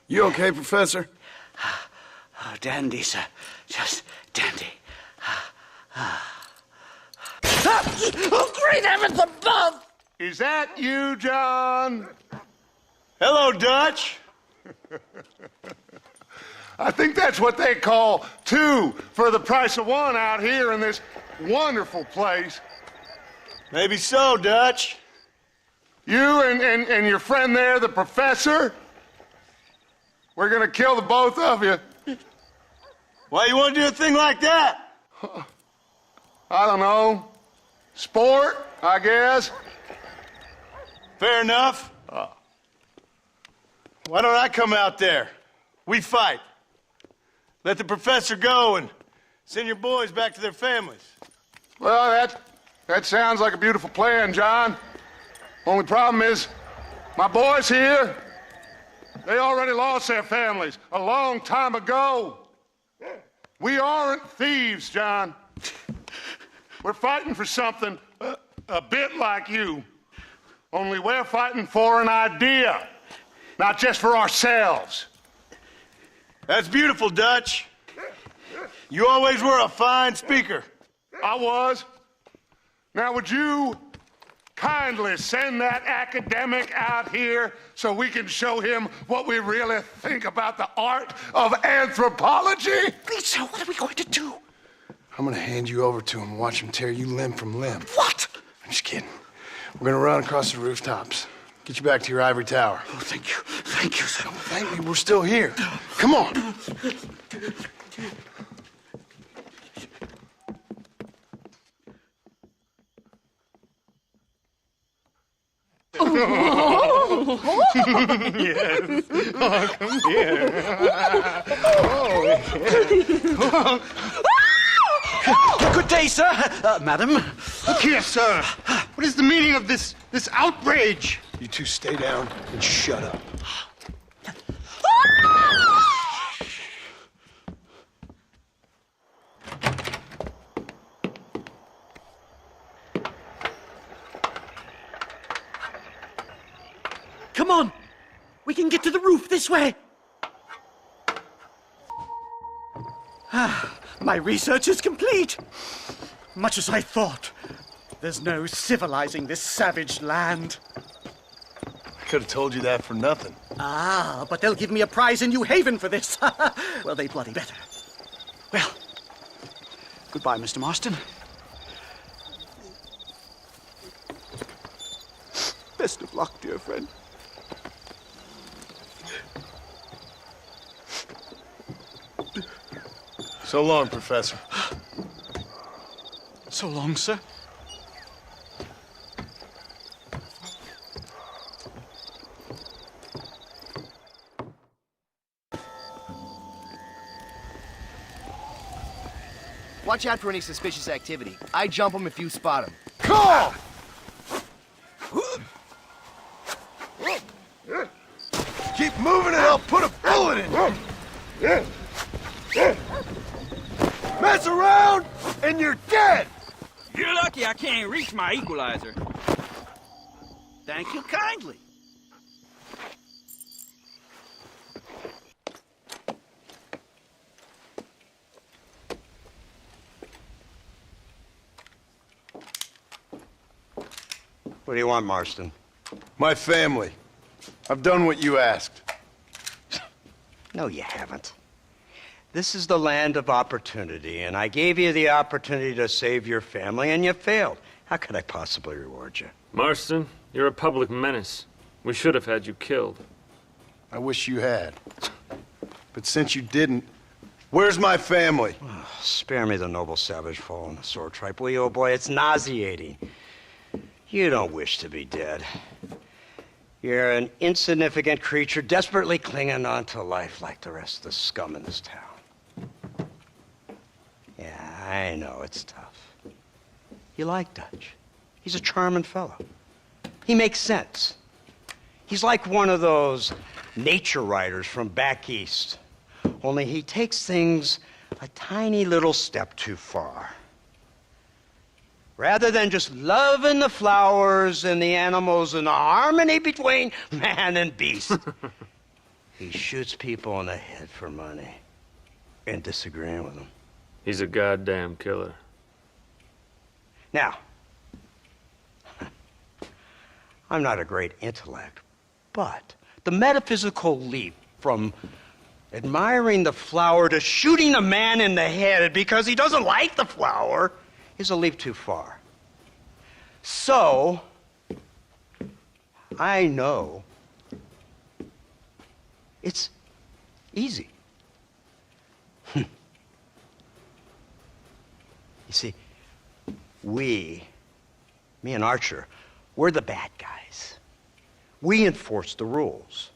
You okay, Professor? Oh, dandy, sir. Just dandy. Oh, great heavens above! Is that you, John? Hello, Dutch. I think that's what they call two for the price of one out here in this wonderful place. Maybe so, Dutch. You and your friend there, the professor, we're gonna kill the both of you. Why you want to do a thing like that? I don't know. Sport, I guess. Fair enough. Why don't I come out there? We fight. Let the professor go and send your boys back to their families. Well, that sounds like a beautiful plan, John. Only problem is, my boys here, they already lost their families a long time ago. We aren't thieves, John. We're fighting for something a bit like you. Only we're fighting for an idea, not just for ourselves. That's beautiful, Dutch. You always were a fine speaker. I was. Now, would you kindly send that academic out here so we can show him what we really think about the art of anthropology? Lisa, what are we going to do? I'm gonna hand you over to him and watch him tear you limb from limb. What? I'm just kidding. We're gonna run across the rooftops. Get you back to your ivory tower. Oh, thank you. Thank you, sir. Don't thank me. We're still here. Come on. Yes. Oh, come here. Good day, sir. Madam. Look here, sir. What is the meaning of this outrage? You two stay down and shut up. Come on! We can get to the roof this way! My research is complete! Much as I thought. There's no civilizing this savage land. I could have told you that for nothing. Ah, but they'll give me a prize in New Haven for this. Well, they bloody better. Well, goodbye, Mr. Marston. Best of luck, dear friend. So long, Professor. So long, sir. Watch out for any suspicious activity. I jump them if you spot them. Call! Keep moving and I'll put a bullet in you. Mess around and you're dead! You're lucky I can't reach my equalizer. Thank you kindly. What do you want, Marston? My family. I've done what you asked. No, you haven't. This is the land of opportunity, and I gave you the opportunity to save your family, and you failed. How could I possibly reward you? Marston, you're a public menace. We should have had you killed. I wish you had. But since you didn't, where's my family? Oh, spare me the noble savage fall on the sword tripe, will you, old boy? It's nauseating. You don't wish to be dead. You're an insignificant creature desperately clinging on to life like the rest of the scum in this town. Yeah, I know, it's tough. You like Dutch. He's a charming fellow. He makes sense. He's like one of those nature writers from back east. Only he takes things a tiny little step too far. Rather than just loving the flowers and the animals and the harmony between man and beast, he shoots people in the head for money and disagreeing with them. He's a goddamn killer. Now, I'm not a great intellect, but the metaphysical leap from admiring the flower to shooting a man in the head because he doesn't like the flower is a leap too far. So, I know it's easy. You see, me and Archer, we're the bad guys. We enforce the rules.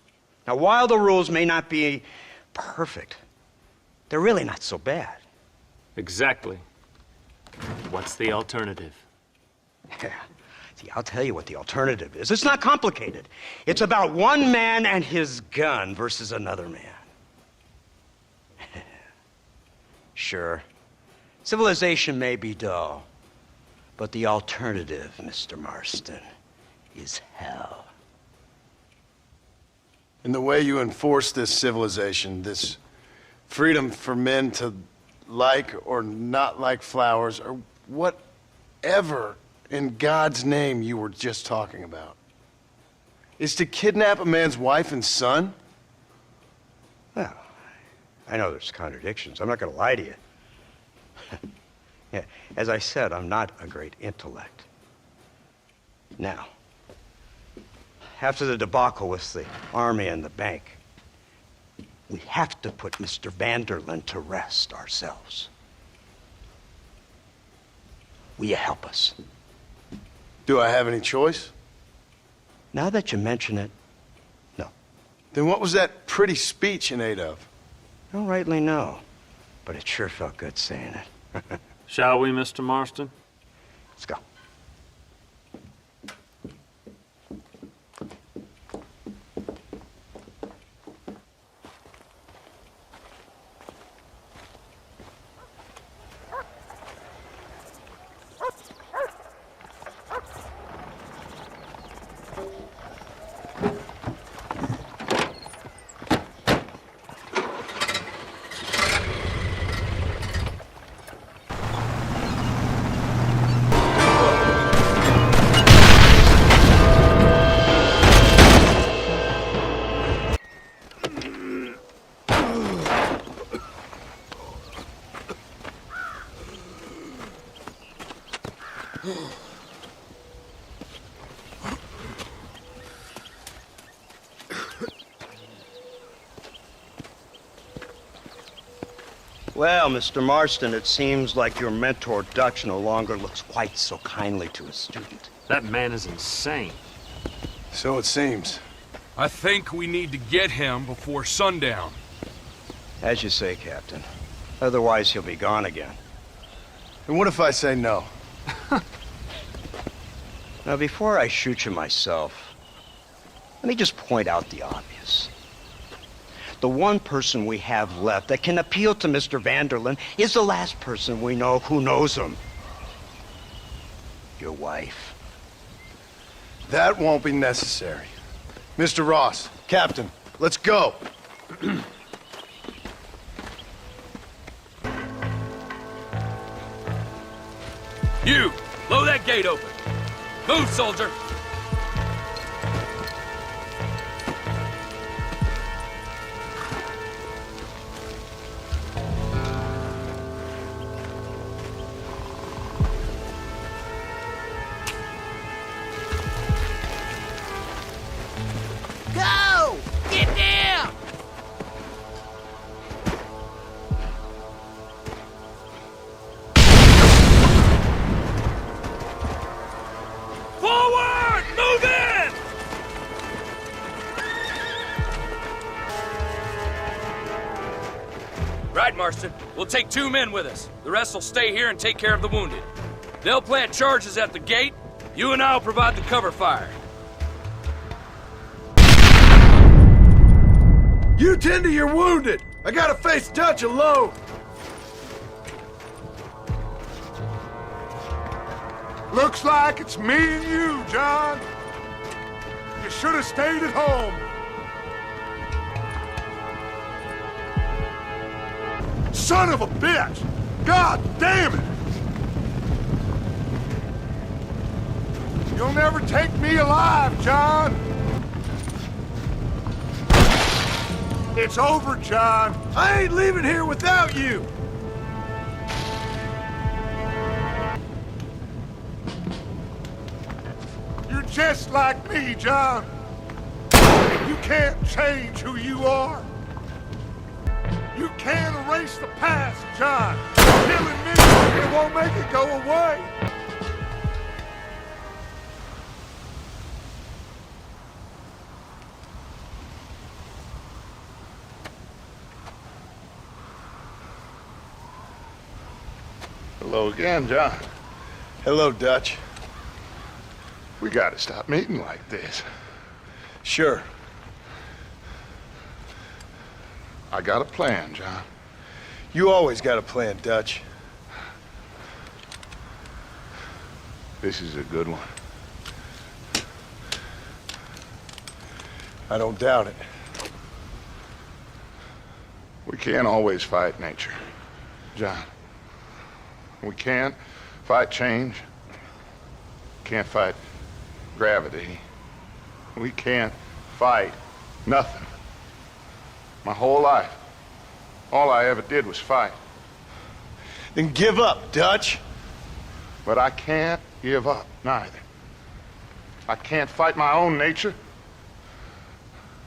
Now, while the rules may not be perfect, they're really not so bad. Exactly. What's the alternative? Yeah. See, I'll tell you what the alternative is. It's not complicated. It's about one man and his gun versus another man. Sure, civilization may be dull, but the alternative, Mr. Marston, is hell. And the way you enforce this civilization, this freedom for men to like or not like flowers, or whatever in God's name you were just talking about, is to kidnap a man's wife and son? Well, I know there's contradictions. I'm not going to lie to you. Yeah, as I said, I'm not a great intellect. Now, after the debacle with the army and the bank, we have to put Mr. Vanderlyn to rest ourselves. Will you help us? Do I have any choice? Now that you mention it, Then what was that pretty speech in aid of? Don't rightly know, but it sure felt good saying it. Shall we, Mr. Marston? Let's go. Well, Mr. Marston, it seems like your mentor Dutch no longer looks quite so kindly to his student. That man is insane. So it seems. I think we need to get him before sundown. As you say, Captain. Otherwise, he'll be gone again. And what if I say no? Now, before I shoot you myself, let me just point out the obvious. The one person we have left that can appeal to Mr. Vanderlyn is the last person we know who knows him. Your wife. That won't be necessary. Mr. Ross, Captain, let's go. You, blow that gate open. Move, soldier. Go! Get down! Forward! Move in! Right, Marston. We'll take 2 men with us. The rest will stay here and take care of the wounded. They'll plant charges at the gate. You and I'll provide the cover fire. You tend to your wounded. I gotta face Dutch alone. Looks like it's me and you, John. You should have stayed at home. Son of a bitch! God damn it! You'll never take me alive, John. It's over, John. I ain't leaving here without you. You're just like me, John. You can't change who you are. You can't erase the past, John. Killing me, it won't make it go away. Hello again, John. Hello, Dutch. We gotta stop meeting like this. Sure. I got a plan, John. You always got a plan, Dutch. This is a good one. I don't doubt it. We can't always fight nature, John. We can't fight change. Can't fight gravity. We can't fight nothing. My whole life, all I ever did was fight. Then give up, Dutch. But I can't give up, neither. I can't fight my own nature.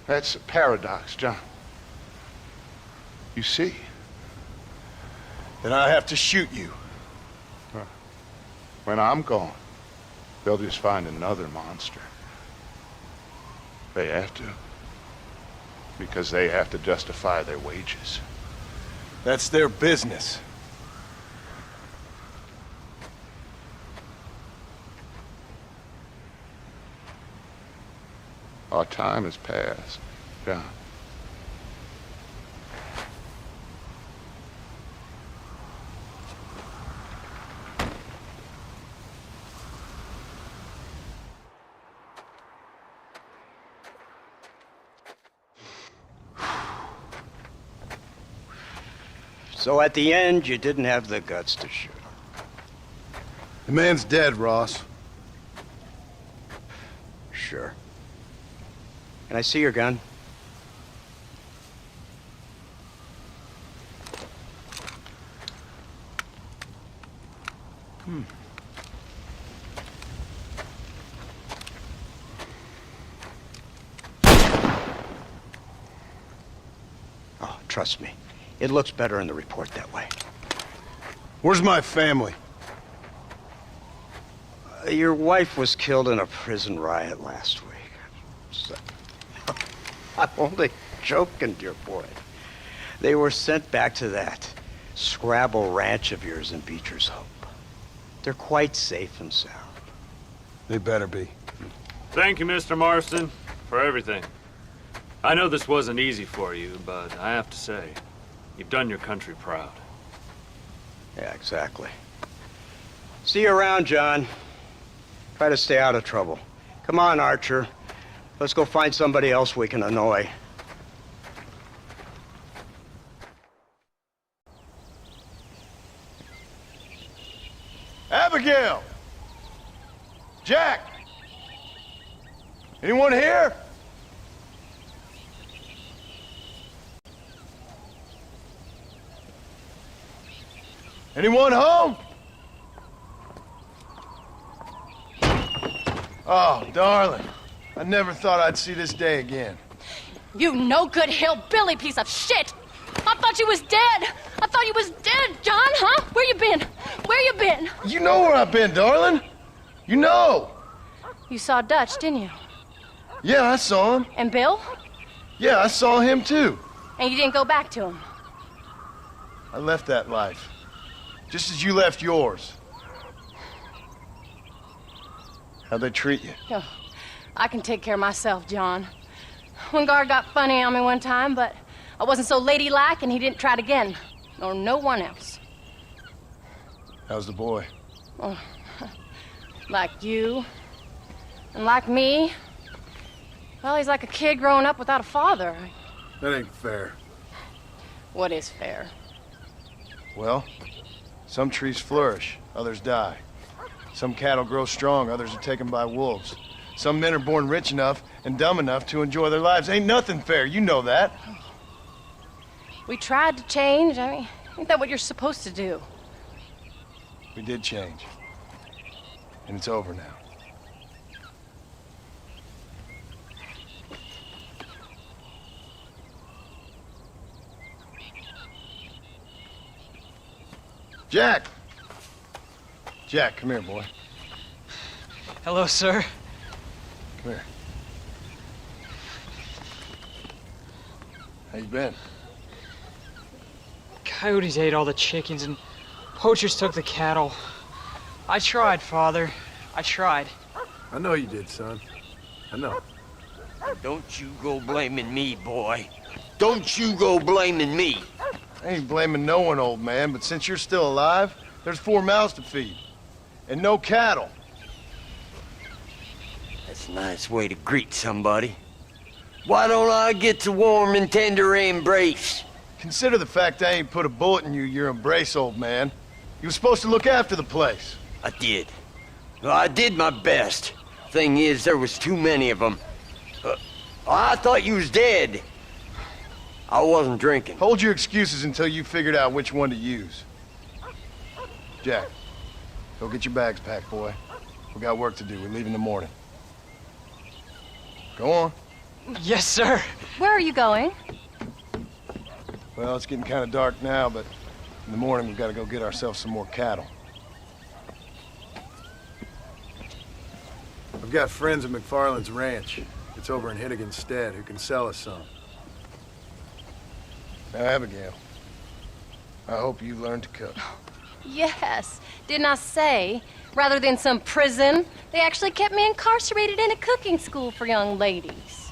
That's a paradox, John. You see? Then I have to shoot you. When I'm gone, they'll just find another monster. They have to. because they have to justify their wages. That's their business. Our time has passed, John. So at the end, you didn't have the guts to shoot him. The man's dead, Ross. Sure. Can I see your gun? Oh, trust me. It looks better in the report that way. Where's my family? Your wife was killed in a prison riot last week. So, I'm only joking, dear boy. They were sent back to that Scrabble ranch of yours in Beecher's Hope. They're quite safe and sound. They better be. Thank you, Mr. Marston, for everything. I know this wasn't easy for you, but I have to say, you've done your country proud. Yeah, exactly. See you around, John. Try to stay out of trouble. Come on, Archer. Let's go find somebody else we can annoy. Abigail! Jack! Anyone here? Anyone home? Oh, darling. I never thought I'd see this day again. You no-good hillbilly piece of shit! I thought you was dead! I thought you was dead, John, huh? Where you been? Where you been? You know where I've been, darling. You know. You saw Dutch, didn't you? Yeah, I saw him. And Bill? Yeah, I saw him too. And you didn't go back to him? I left that life. Just as you left yours. How'd they treat you? Oh, I can take care of myself, John. One guard got funny on me one time, but I wasn't so ladylike and he didn't try it again. Nor no one else. How's the boy? Oh, like you. And like me. Well, he's like a kid growing up without a father. That ain't fair. What is fair? Well, some trees flourish, others die. Some cattle grow strong, others are taken by wolves. Some men are born rich enough and dumb enough to enjoy their lives. Ain't nothing fair, you know that. We tried to change. I mean, ain't that what you're supposed to do? We did change. And it's over now. Jack! Jack, come here, boy. Hello, sir. Come here. How you been? Coyotes ate all the chickens and poachers took the cattle. I tried, Father. I tried. I know you did, son. I know. Don't you go blaming me, boy. Don't you go blaming me. I ain't blaming no one, old man, but since you're still alive, there's 4 mouths to feed. And no cattle. That's a nice way to greet somebody. Why don't I get the warm and tender embrace? Consider the fact I ain't put a bullet in your embrace, old man. You were supposed to look after the place. I did. Well, I did my best. Thing is, there was too many of them. I thought you was dead. I wasn't drinking. Hold your excuses until you figured out which one to use. Jack, go get your bags packed, boy. We got work to do. We leave in the morning. Go on. Yes, sir. Where are you going? Well, it's getting kind of dark now, but in the morning we've got to go get ourselves some more cattle. I've got friends at McFarland's ranch. It's over in Hittigan's stead who can sell us some. Now, Abigail, I hope you learn to cook. Yes. Didn't I say, rather than some prison, they actually kept me incarcerated in a cooking school for young ladies.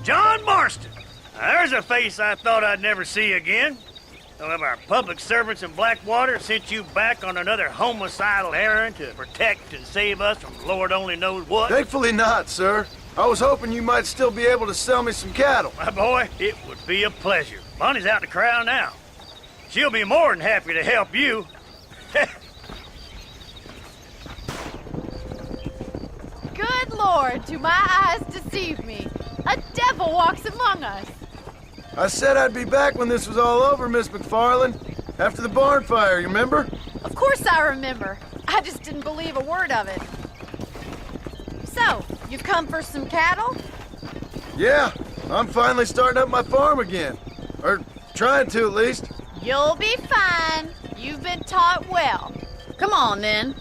John Marston. Now, there's a face I thought I'd never see again. Some of our public servants in Blackwater sent you back on another homicidal errand to protect and save us from Lord only knows what. Thankfully not, sir. I was hoping you might still be able to sell me some cattle. My boy, it would be a pleasure. Bonnie's out to corral now. She'll be more than happy to help you. Good Lord, do my eyes deceive me? A devil walks among us. I said I'd be back when this was all over, Miss McFarland. After the barn fire, you remember? Of course I remember. I just didn't believe a word of it. So, you've come for some cattle? Yeah, I'm finally starting up my farm again. Or trying to, at least. You'll be fine. You've been taught well. Come on, then.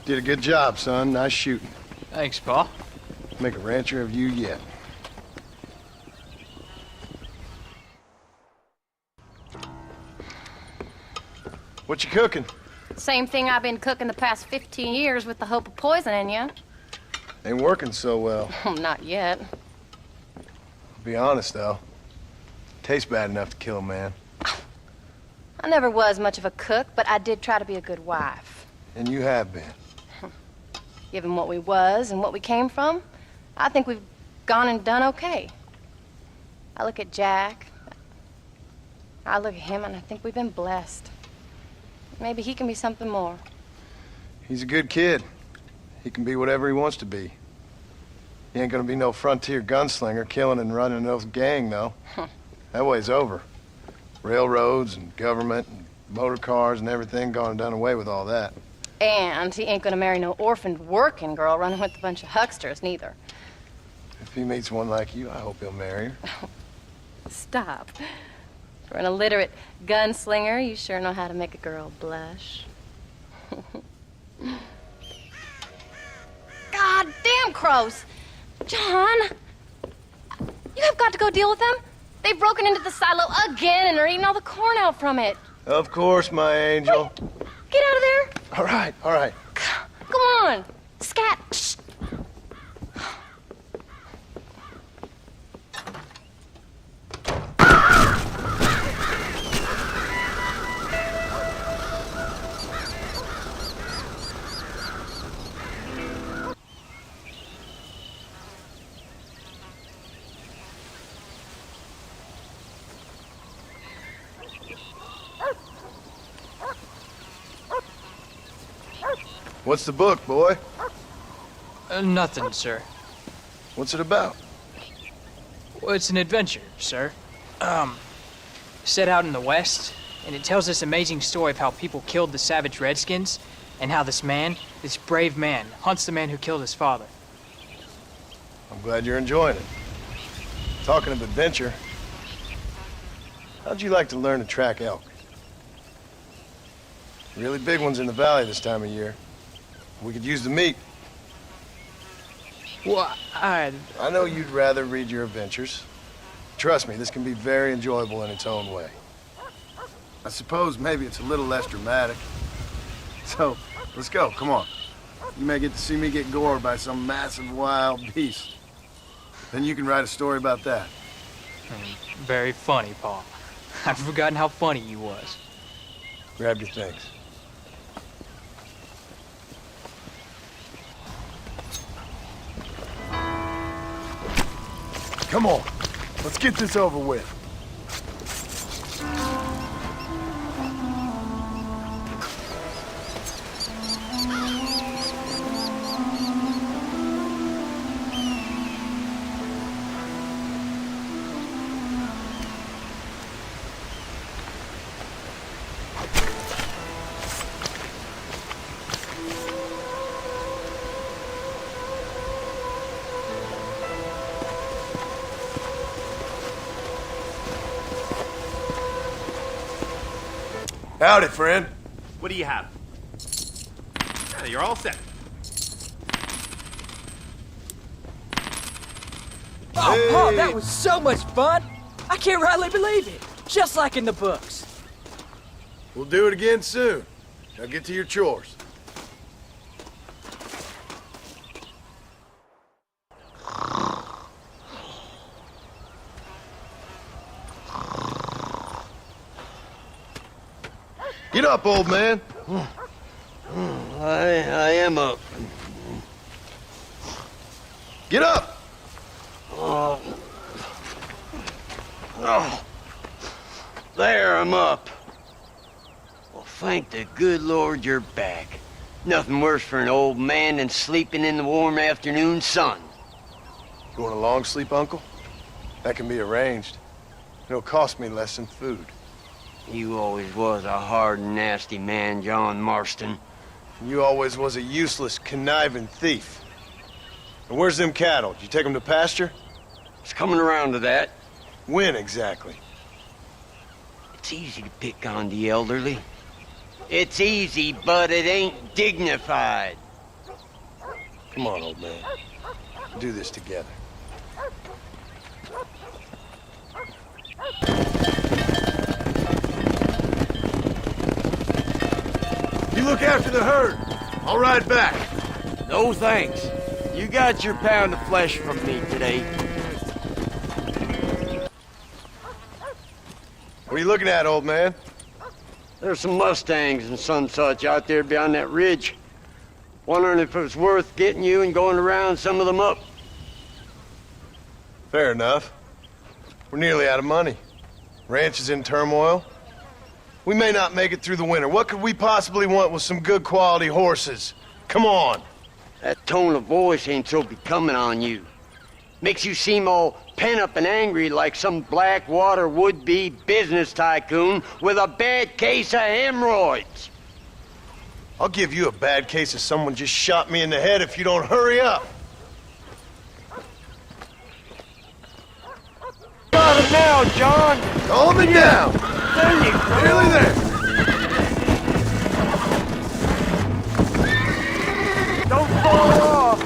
Did a good job, son. Nice shooting. Thanks, Pa. Make a rancher of you yet. What you cooking? Same thing I've been cooking the past 15 years with the hope of poisoning you. Ain't working so well. Not yet. Be honest, though. Tastes bad enough to kill a man. I never was much of a cook, but I did try to be a good wife. And you have been. Given what we was and what we came from, I think we've gone and done okay. I look at Jack, I look at him, and I think we've been blessed. Maybe he can be something more. He's a good kid. He can be whatever he wants to be. He ain't gonna be no frontier gunslinger killing and running no gang, though. That way's over. Railroads and government and motor cars and everything gone and done away with all that. And he ain't gonna marry no orphaned working girl running with a bunch of hucksters, neither. If he meets one like you, I hope he'll marry her. Stop. For an illiterate gunslinger, you sure know how to make a girl blush. God damn crows! John! You have got to go deal with them. They've broken into the silo again and are eating all the corn out from it. Of course, my angel. Wait. Get out of there! All right, all right. Come on! Scat! Shh. What's the book, boy? Nothing, sir. What's it about? Well, it's an adventure, sir. Set out in the West, and it tells this amazing story of how people killed the savage Redskins, and how this man, this brave man, hunts the man who killed his father. I'm glad you're enjoying it. Talking of adventure, how'd you like to learn to track elk? Really big ones in the valley this time of year. We could use the meat. Well, I know you'd rather read your adventures. Trust me, this can be very enjoyable in its own way. I suppose maybe it's a little less dramatic. So, let's go, come on. You may get to see me get gored by some massive wild beast. Then you can write a story about that. Very funny, Pa. I've forgotten how funny you was. Grab your things. Come on. Let's get this over with. Howdy, friend. What do you have? Yeah, you're all set. Oh, Paul, that was so much fun! I can't rightly believe it. Just like in the books. We'll do it again soon. Now get to your chores. Get up, old man. I am up. Get up! Oh. There, I'm up. Well, thank the good Lord you're back. Nothing worse for an old man than sleeping in the warm afternoon sun. You want a long sleep, Uncle? That can be arranged. It'll cost me less than food. You always was a hard and nasty man, John Marston. You always was a useless, conniving thief. And where's them cattle? Did you take them to pasture? It's coming around to that. When exactly? It's easy to pick on the elderly. It's easy, but it ain't dignified. Come on, old man. We'll do this together. You look after the herd. I'll ride back. No thanks. You got your pound of flesh from me today. What are you looking at, old man? There's some Mustangs and some such out there beyond that ridge. Wondering if it was worth getting you and going to round some of them up. Fair enough. We're nearly out of money. Ranch is in turmoil. We may not make it through the winter. What could we possibly want with some good quality horses? Come on. That tone of voice ain't so becoming on you. Makes you seem all pent up and angry like some Blackwater would-be business tycoon with a bad case of hemorrhoids. I'll give you a bad case of someone just shot me in the head if you don't hurry up. Got him now, John. Calm it down. There you go. Nearly there. Don't fall off.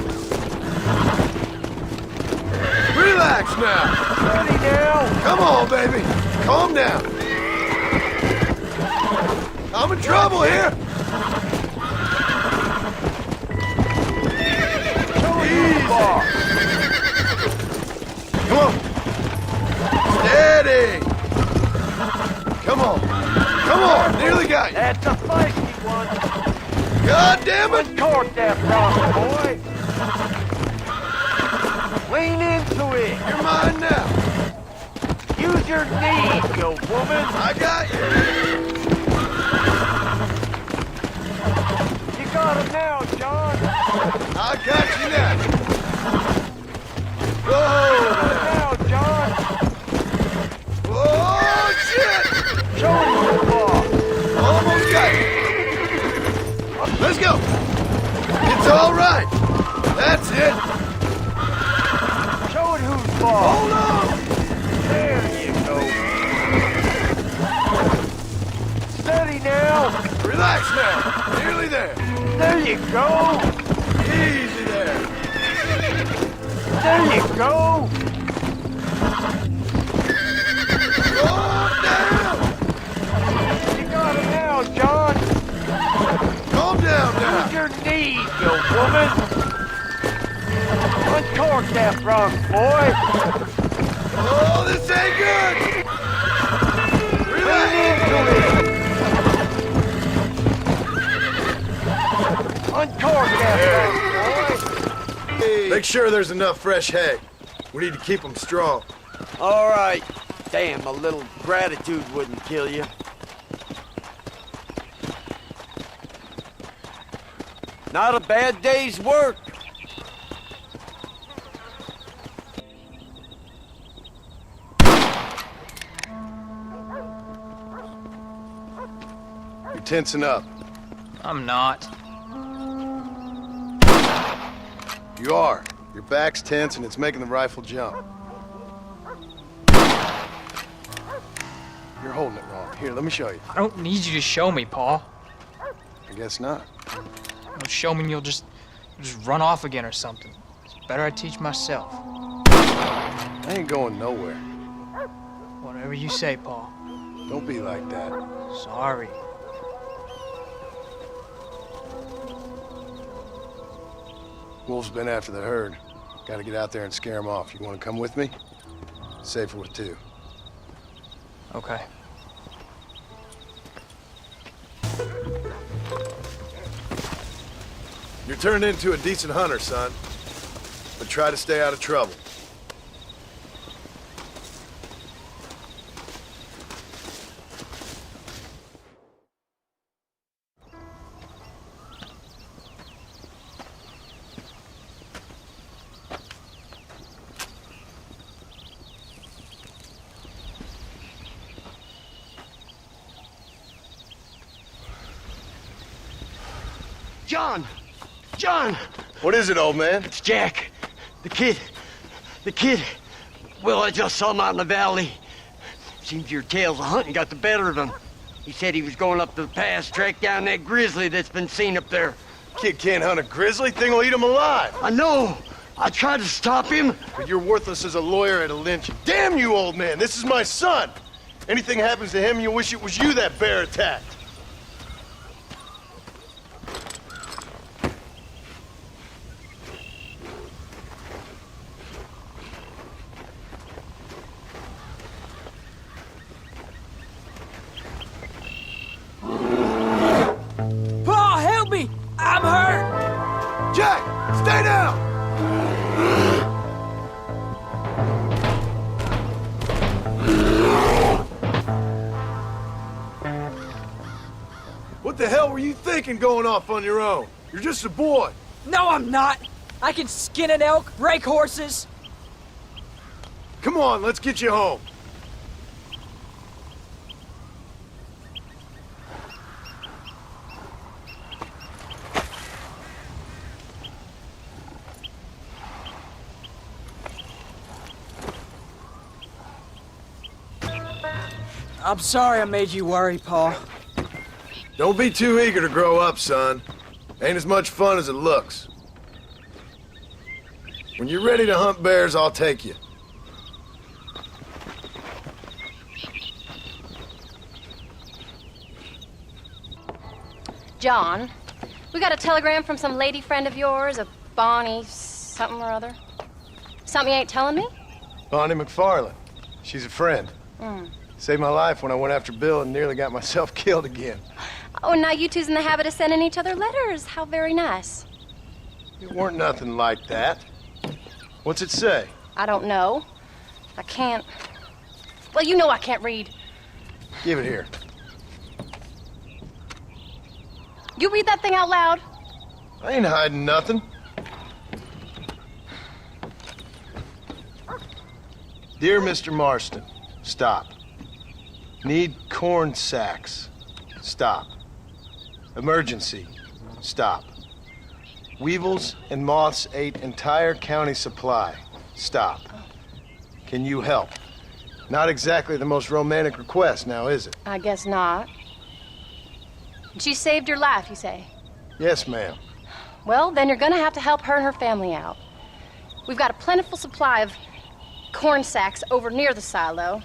Relax now. Steady now. Come on, baby. Calm down. I'm in trouble here. Easy. Come on. Steady. Come on. Come on. Nearly got you. That's a feisty one. God damn it. Uncork that rock, boy. Lean into it. You're mine now. Use your knees, you woman. I got you. You got him now, John. I got you now. Whoa. Now, John. Oh, shit. Show him the ball. Almost got it. Let's go. It's all right. That's it. Show it who's ball. Hold on. There you go. Steady now. Relax now. Nearly there. There you go. Easy there. There you go. Calm down. You got him now, John. Calm down now. Use your knees, you woman. Uncork that rock, boy. Oh, this ain't good. Relax. Uncork that rock, boy. Make sure there's enough fresh hay. We need to keep them strong. All right. Damn, a little gratitude wouldn't kill you. Not a bad day's work. You're tensing up. I'm not. You are. Your back's tense and it's making the rifle jump. You're holding it wrong. Here, let me show you. I don't need you to show me, Paul. I guess not. You'll show me and you'll just run off again or something. It's better I teach myself. I ain't going nowhere. Whatever you say, Paul. Don't be like that. Sorry. Wolf's been after the herd. Gotta get out there and scare him off. You wanna come with me? Safer with two. Okay. You're turned into a decent hunter, son. But try to stay out of trouble. John! What is it, old man? It's Jack. The kid. Well, I just saw him out in the valley. Seems your tales of hunting got the better of him. He said he was going up to the pass, track down that grizzly that's been seen up there. Kid can't hunt a grizzly. Thing will eat him alive. I know. I tried to stop him. But you're worthless as a lawyer at a lynch. Damn you, old man. This is my son. Anything happens to him, you'll wish it was you that bear attacked. Paul, help me! I'm hurt! Jack, stay down! What the hell were you thinking going off on your own? You're just a boy. No, I'm not! I can skin an elk, break horses. Come on, let's get you home. I'm sorry I made you worry, Paul. Don't be too eager to grow up, son. Ain't as much fun as it looks. When you're ready to hunt bears, I'll take you. John, we got a telegram from some lady friend of yours, a Bonnie something or other. Something you ain't telling me? Bonnie McFarlane. She's a friend. Saved my life when I went after Bill and nearly got myself killed again. Oh, and now you two's in the habit of sending each other letters. How very nice. It weren't nothing like that. What's it say? I don't know. I can't... Well, you know I can't read. Give it here. You read that thing out loud? I ain't hiding nothing. Dear Mr. Marston, stop. Need corn sacks. Stop. Emergency. Stop. Weevils and moths ate entire county supply. Stop. Can you help? Not exactly the most romantic request now, is it? I guess not. She saved your life, you say? Yes, ma'am. Well, then you're gonna have to help her and her family out. We've got a plentiful supply of corn sacks over near the silo.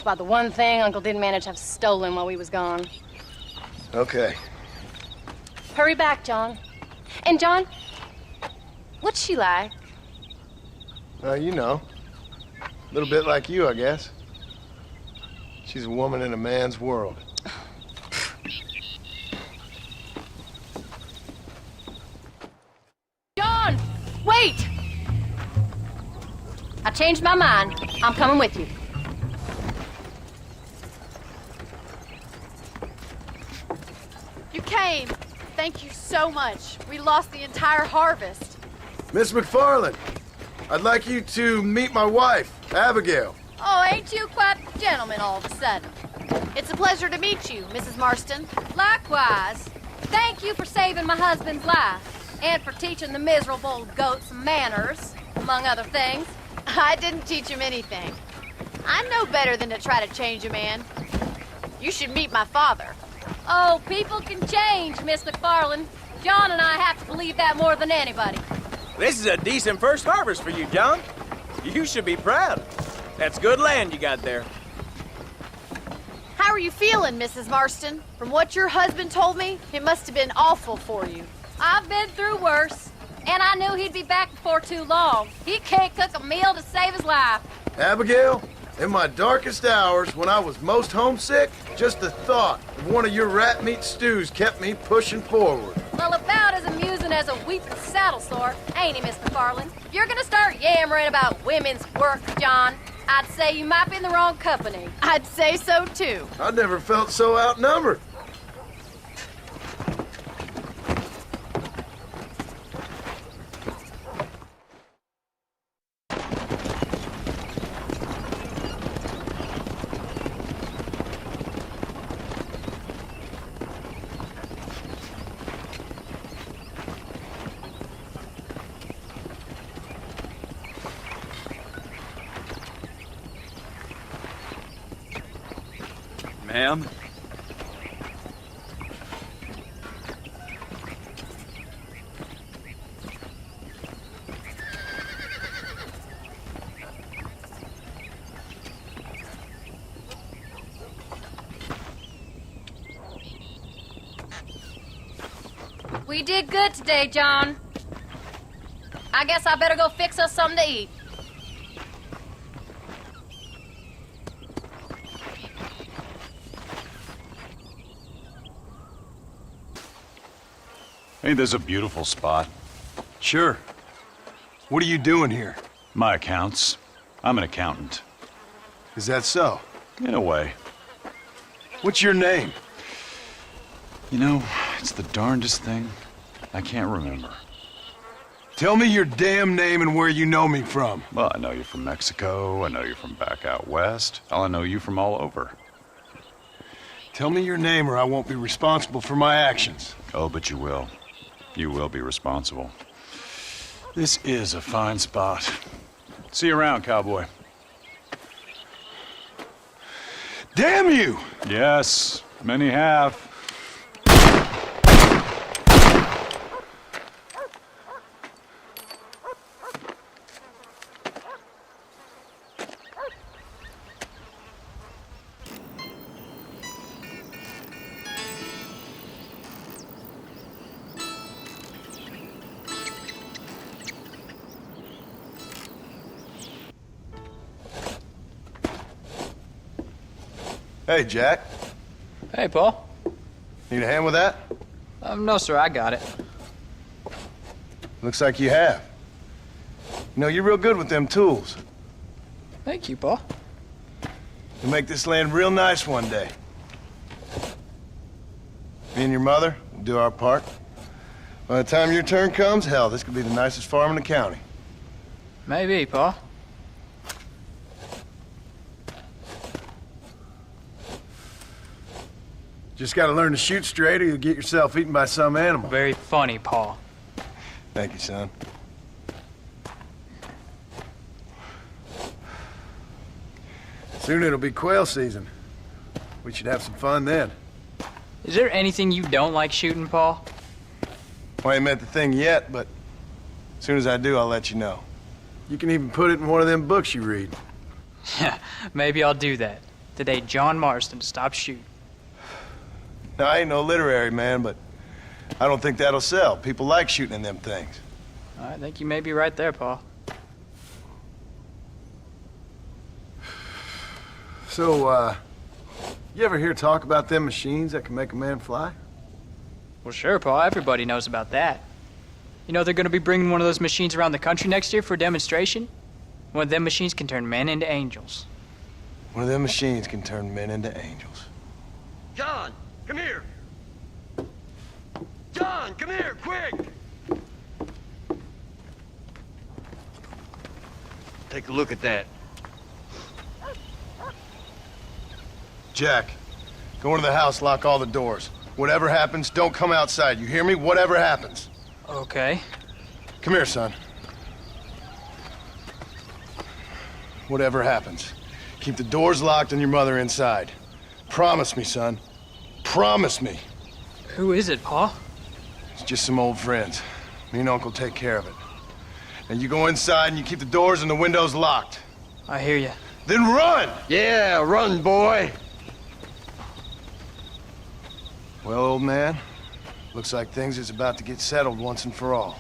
About the one thing Uncle didn't manage to have stolen while we was gone. Okay. Hurry back, John. And John, what's she like? You know. A little bit like you, I guess. She's a woman in a man's world. John, wait! I changed my mind. I'm coming with you. You came. Thank you so much. We lost the entire harvest. Miss McFarland, I'd like you to meet my wife, Abigail. Oh, ain't you quite the gentleman all of a sudden? It's a pleasure to meet you, Mrs. Marston. Likewise. Thank you for saving my husband's life and for teaching the miserable goat some manners, among other things. I didn't teach him anything. I know better than to try to change a man. You should meet my father. Oh, people can change, Miss McFarland. John and I have to believe that more than anybody. This is a decent first harvest for you, John. You should be proud. That's good land you got there. How are you feeling, Mrs. Marston? From what your husband told me, it must have been awful for you. I've been through worse, and I knew he'd be back before too long. He can't cook a meal to save his life. Abigail, in my darkest hours, when I was most homesick, just the thought of one of your rat meat stews kept me pushing forward. Well, about as amusing as a weeping saddle sore, ain't he, Miss McFarland? If you're gonna start yammering about women's work, John, I'd say you might be in the wrong company. I'd say so, too. I never felt so outnumbered. Ma'am? We did good today, John. I guess I better go fix us something to eat. Ain't this a beautiful spot? Sure. What are you doing here? My accounts. I'm an accountant. Is that so? In a way. What's your name? You know, it's the darndest thing. I can't remember. Tell me your damn name and where you know me from. Well, I know you're from Mexico. I know you're from back out west. I know you from all over. Tell me your name or I won't be responsible for my actions. Oh, but you will. You will be responsible. This is a fine spot. See you around, cowboy. Damn you! Yes, many have. Hey, Jack. Hey, Paul. Need a hand with that? No, sir, I got it. Looks like you have. You know, you're real good with them tools. Thank you, Paul. You'll make this land real nice one day. Me and your mother will do our part. By the time your turn comes, hell, this could be the nicest farm in the county. Maybe, Paul. Just gotta learn to shoot straight or you'll get yourself eaten by some animal. Very funny, Paul. Thank you, son. Soon it'll be quail season. We should have some fun then. Is there anything you don't like shooting, Paul? Well, I ain't met the thing yet, but as soon as I do, I'll let you know. You can even put it in one of them books you read. Maybe I'll do that. Today, John Marston stopped shooting. Now, I ain't no literary man, but I don't think that'll sell. People like shooting in them things. I think you may be right there, Paul. So, you ever hear talk about them machines that can make a man fly? Well, sure, Paul. Everybody knows about that. You know they're going to be bringing one of those machines around the country next year for a demonstration? One of them machines can turn men into angels. One of them machines can turn men into angels. John, come here. John, come here, quick. Take a look at that. Jack, go into the house, lock all the doors. Whatever happens, don't come outside. You hear me? Whatever happens. Okay. Come here, son. Whatever happens, keep the doors locked and your mother inside. Promise me, son. Promise me. Who is it, Pa? It's just some old friends. Me and Uncle take care of it. And you go inside and you keep the doors and the windows locked. I hear you. Then run! Yeah, run, boy. Well, old man, looks like things is about to get settled once and for all.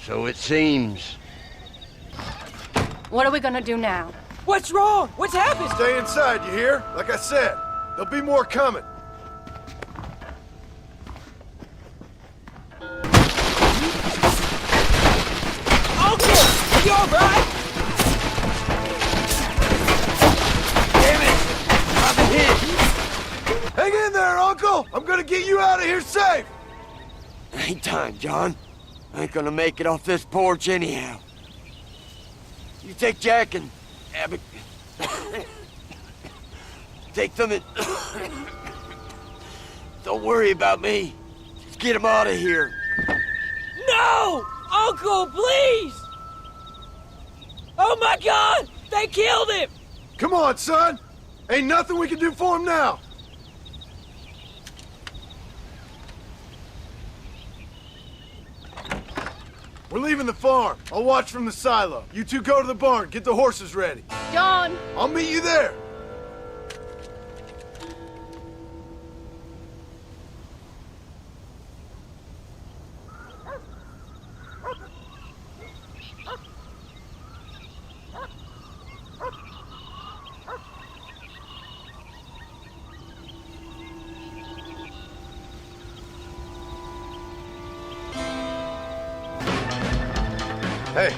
So it seems. What are we gonna do now? What's wrong? What's happened? Stay inside, you hear? Like I said, there'll be more coming. Uncle! You alright? Damn it! I've been hit. Hang in there, Uncle! I'm gonna get you out of here safe! Ain't time, John. I ain't gonna make it off this porch anyhow. You take Jack and Abbott. Take them and... Don't worry about me. Just get him out of here. No! Uncle, please! Oh my God! They killed him! Come on, son! Ain't nothing we can do for him now! We're leaving the farm. I'll watch from the silo. You two go to the barn, get the horses ready. John! I'll meet you there. Hey,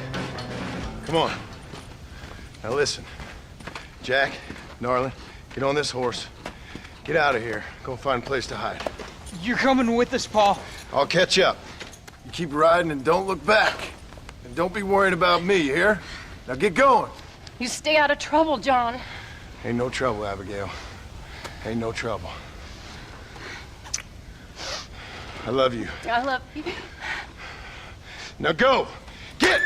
come on. Now listen. Jack, darling, get on this horse. Get out of here. Go find a place to hide. You're coming with us, Pa. I'll catch up. You keep riding and don't look back. And don't be worried about me, you hear? Now get going. You stay out of trouble, John. Ain't no trouble, Abigail. Ain't no trouble. I love you. I love you. Now go! Get!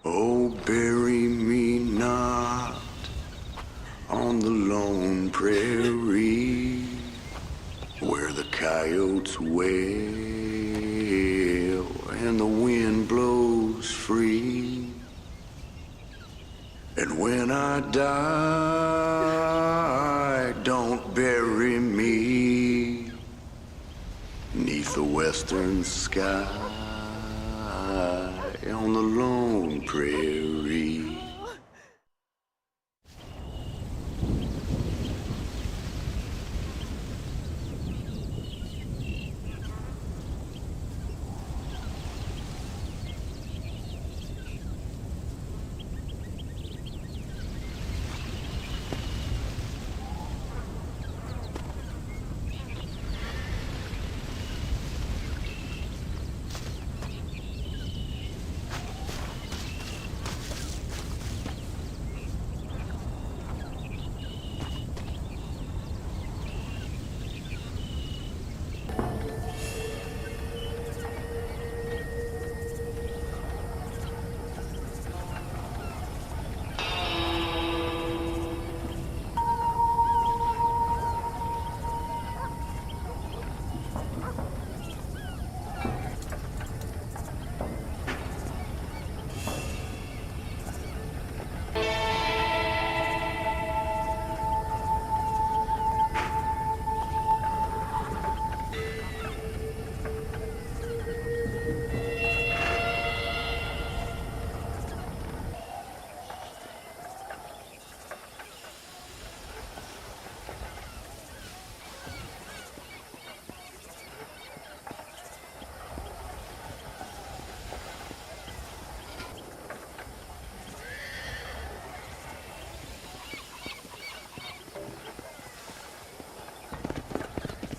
Oh, bury me not on the lone prairie where the coyotes wail and the wind blows free. And when I die, don't bury me 'neath the western sky on the lone prairie.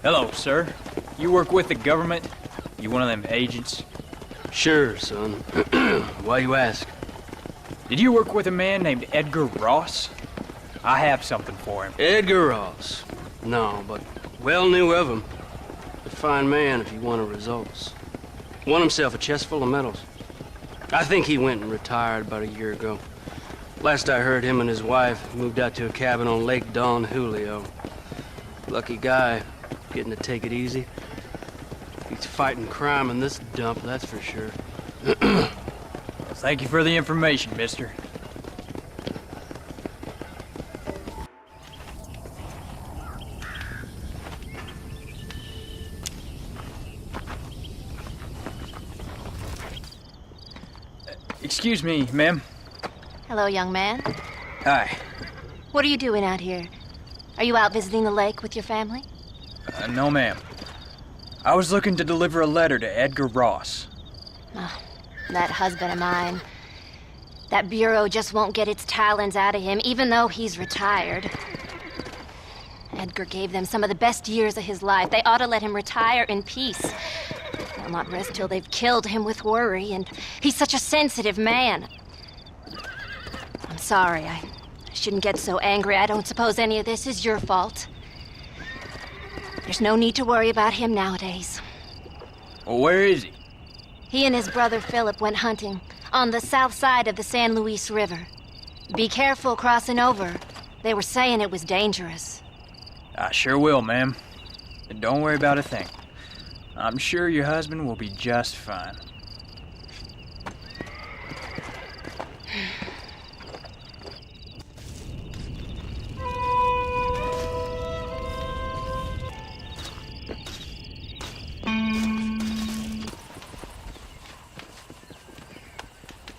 Hello, sir. You work with the government? You one of them agents? Sure, son. Why you ask? Did you work with a man named Edgar Ross? I have something for him. Edgar Ross? No, but well knew of him. A fine man if he wanted results. Won himself a chest full of medals. I think he went and retired about a year ago. Last I heard, him and his wife moved out to a cabin on Lake Don Julio. Lucky guy, getting to take it easy. He's fighting crime in this dump, that's for sure. Thank you for the information, mister. Excuse me, ma'am. Hello, young man. Hi. What are you doing out here? Are you out visiting the lake with your family? No, ma'am. I was looking to deliver a letter to Edgar Ross. Oh, that husband of mine. That bureau just won't get its talons out of him, even though he's retired. Edgar gave them some of the best years of his life. They ought to let him retire in peace. They'll not rest till they've killed him with worry, and he's such a sensitive man. I'm sorry, I shouldn't get so angry. I don't suppose any of this is your fault. There's no need to worry about him nowadays. Well, where is he? He and his brother Philip went hunting on the south side of the San Luis River. Be careful crossing over. They were saying it was dangerous. I sure will, ma'am. And don't worry about a thing. I'm sure your husband will be just fine.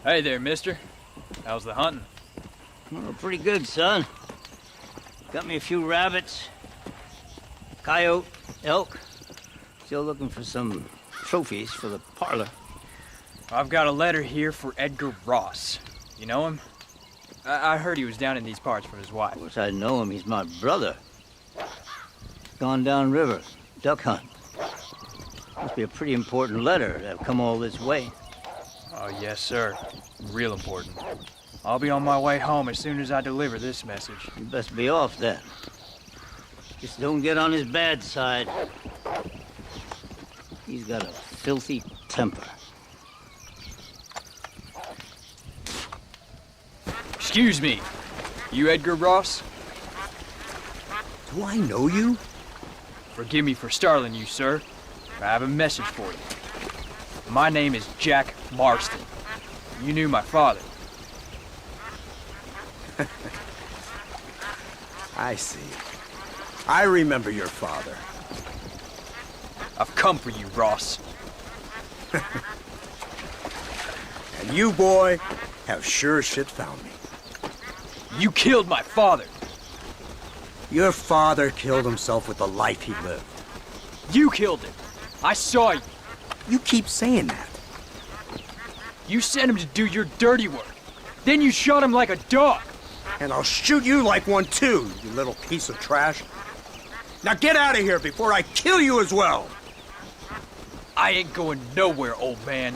Hey there, mister. How's the hunting? Oh, pretty good, son. Got me a few rabbits, coyote, elk. Still looking for some trophies for the parlor. I've got a letter here for Edgar Ross. You know him? I heard he was down in these parts with his wife. Of course I know him. He's my brother. Gone down river, duck hunt. Must be a pretty important letter to have come all this way. Oh, yes, sir. Real important. I'll be on my way home as soon as I deliver this message. You best be off then. Just don't get on his bad side. He's got a filthy temper. Excuse me. You Edgar Ross? Do I know you? Forgive me for startling you, sir. I have a message for you. My name is Jack Marston. You knew my father. I see. I remember your father. I've come for you, Ross. And you, boy, have sure as shit found me. You killed my father. Your father killed himself with the life he lived. You killed him. I saw you. You keep saying that. You sent him to do your dirty work. Then you shot him like a dog. And I'll shoot you like one too, you little piece of trash. Now get out of here before I kill you as well. I ain't going nowhere, old man.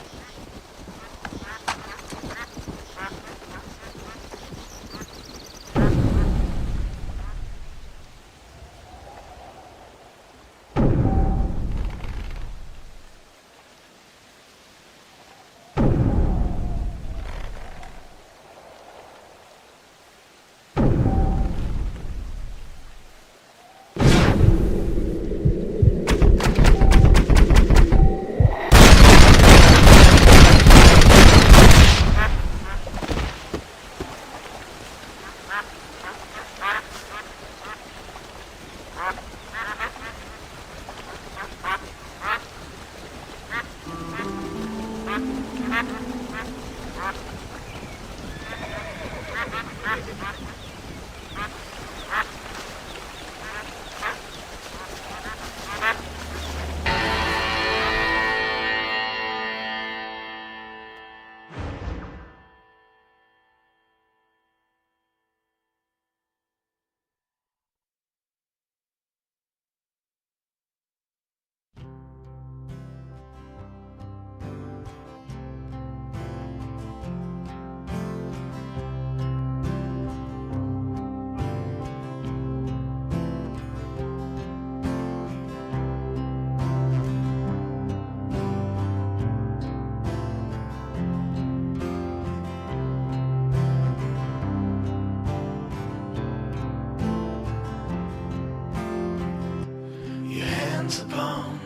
Upon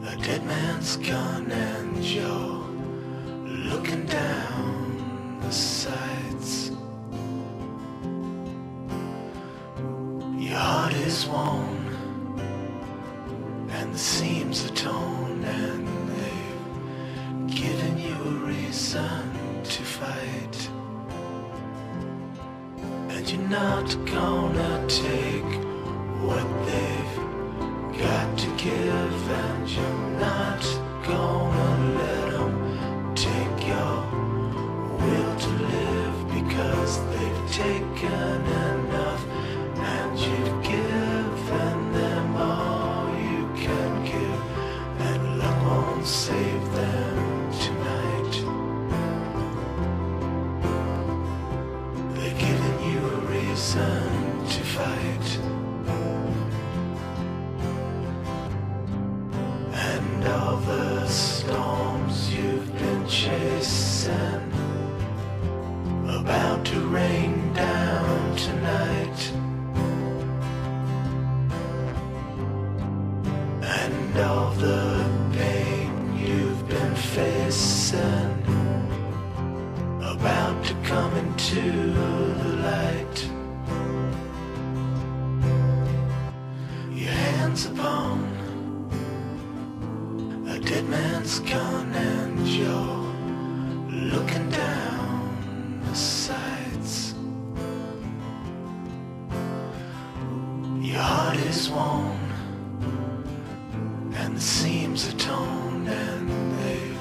a dead man's gun, and you're looking down the sights. Your heart is worn and the seams are torn, and they've given you a reason to fight. And you're not gonna take what they've got to give, and you're not gonna let them take your will to live, because they've taken enough, and you've given them all you can give, and luck won't save them tonight. They've given you a reason to fight. All the storms you've been chasing, about to rain down tonight. And all the pain you've been facing, about to come into the light. Your hands upon a dead man's gun, and you're looking down the sights. Your heart is worn and the seams are torn, and they've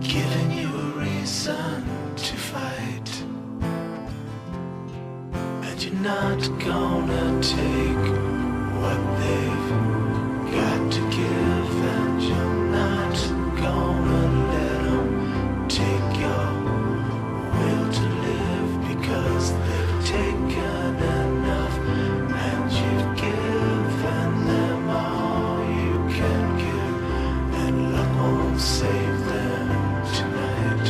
given you a reason to fight. And you're not gonna take what they've got to give, and you're not gonna let them take your will to live, because they've taken enough, and you've given them all you can give, and luck won't save them tonight.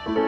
Thank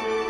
you.